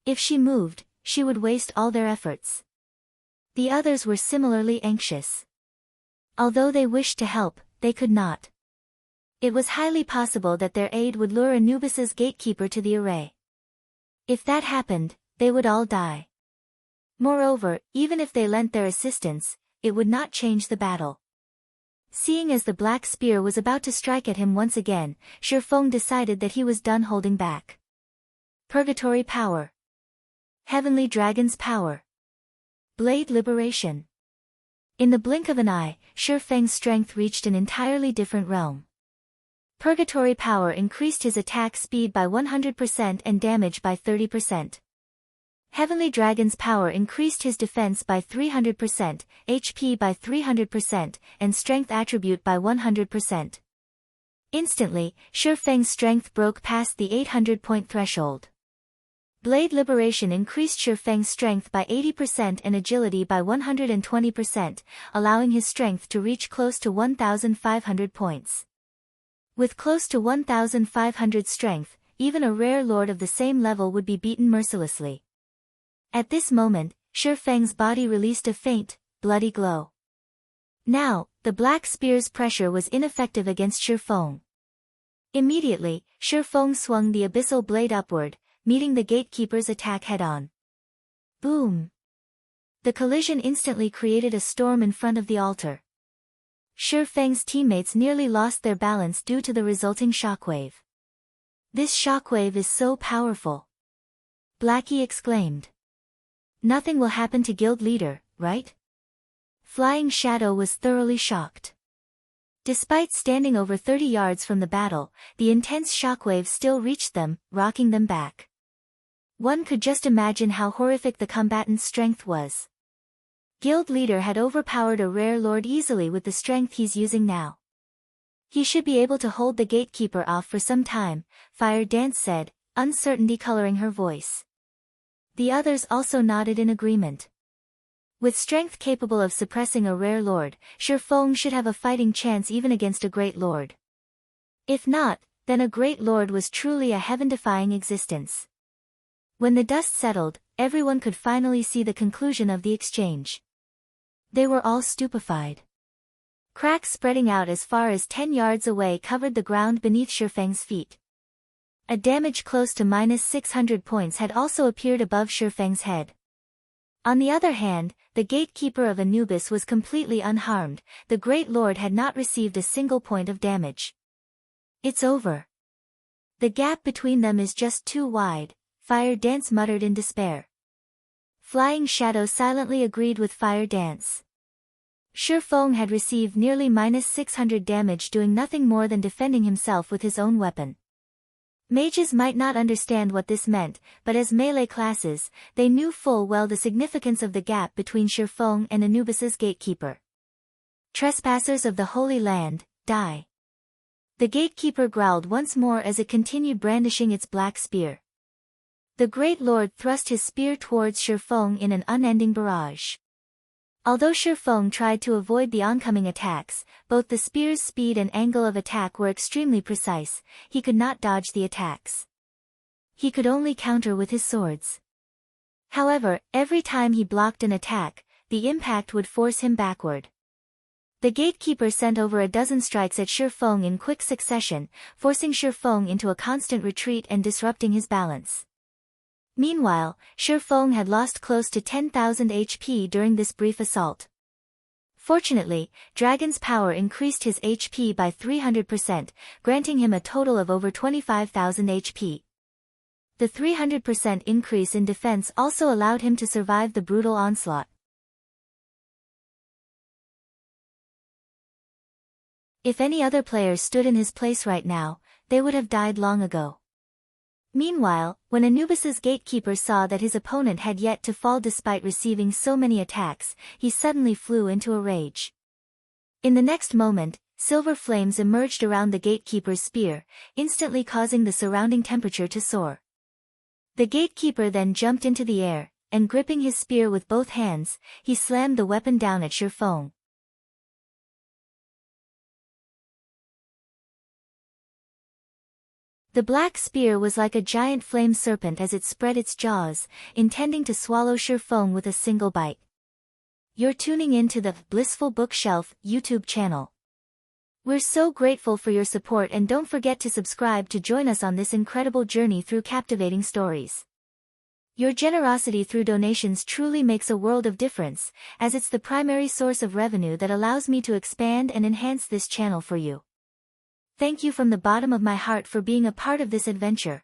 If she moved, she would waste all their efforts. The others were similarly anxious. Although they wished to help, they could not. It was highly possible that their aid would lure Anubis's gatekeeper to the array. If that happened, they would all die. Moreover, even if they lent their assistance, it would not change the battle. Seeing as the black spear was about to strike at him once again, Shifeng decided that he was done holding back. Purgatory power. Heavenly Dragon's power. Blade liberation. In the blink of an eye, Shifeng's strength reached an entirely different realm. Purgatory power increased his attack speed by 100% and damage by 30%. Heavenly Dragon's power increased his defense by 300%, HP by 300%, and strength attribute by 100%. Instantly, Shifeng's strength broke past the 800-point threshold. Blade liberation increased Shifeng's strength by 80% and agility by 120%, allowing his strength to reach close to 1,500 points. With close to 1,500 strength, even a rare lord of the same level would be beaten mercilessly. At this moment, Shifeng's body released a faint, bloody glow. Now, the black spear's pressure was ineffective against Shifeng. Immediately, Shifeng swung the abyssal blade upward, meeting the gatekeeper's attack head-on. Boom! The collision instantly created a storm in front of the altar. Shifeng's teammates nearly lost their balance due to the resulting shockwave. This shockwave is so powerful. Blackie exclaimed. Nothing will happen to guild leader, right? Flying Shadow was thoroughly shocked. Despite standing over 30 yards from the battle, the intense shockwave still reached them, rocking them back. One could just imagine how horrific the combatant's strength was. Guild leader had overpowered a rare lord easily with the strength he's using now. He should be able to hold the gatekeeper off for some time, Fire Dance said, uncertainty coloring her voice. The others also nodded in agreement. With strength capable of suppressing a rare lord, Shifeng should have a fighting chance even against a great lord. If not, then a great lord was truly a heaven-defying existence. When the dust settled, everyone could finally see the conclusion of the exchange. They were all stupefied. Cracks spreading out as far as 10 yards away covered the ground beneath Shifeng's feet. A damage close to -600 points had also appeared above Shifeng's head. On the other hand, the gatekeeper of Anubis was completely unharmed, the Great Lord had not received a single point of damage. It's over. The gap between them is just too wide, Fire Dance muttered in despair. Flying Shadow silently agreed with Fire Dance. Shifeng had received nearly -600 damage doing nothing more than defending himself with his own weapon. Mages might not understand what this meant, but as melee classes, they knew full well the significance of the gap between Shifeng and Anubis's gatekeeper. Trespassers of the Holy Land, die. The gatekeeper growled once more as it continued brandishing its black spear. The Great Lord thrust his spear towards Shifeng in an unending barrage. Although Shifeng tried to avoid the oncoming attacks, both the spear's speed and angle of attack were extremely precise, he could not dodge the attacks. He could only counter with his swords. However, every time he blocked an attack, the impact would force him backward. The gatekeeper sent over a dozen strikes at Shifeng in quick succession, forcing Shifeng into a constant retreat and disrupting his balance. Meanwhile, Shifeng had lost close to 10,000 HP during this brief assault. Fortunately, Dragon's power increased his HP by 300%, granting him a total of over 25,000 HP. The 300% increase in defense also allowed him to survive the brutal onslaught. If any other players stood in his place right now, they would have died long ago. Meanwhile, when Anubis's gatekeeper saw that his opponent had yet to fall despite receiving so many attacks, he suddenly flew into a rage. In the next moment, silver flames emerged around the gatekeeper's spear, instantly causing the surrounding temperature to soar. The gatekeeper then jumped into the air, and gripping his spear with both hands, he slammed the weapon down at Feng. The black spear was like a giant flame serpent as it spread its jaws, intending to swallow Feng with a single bite. You're tuning in to the Blissful Bookshelf YouTube channel. We're so grateful for your support, and don't forget to subscribe to join us on this incredible journey through captivating stories. Your generosity through donations truly makes a world of difference, as it's the primary source of revenue that allows me to expand and enhance this channel for you. Thank you from the bottom of my heart for being a part of this adventure.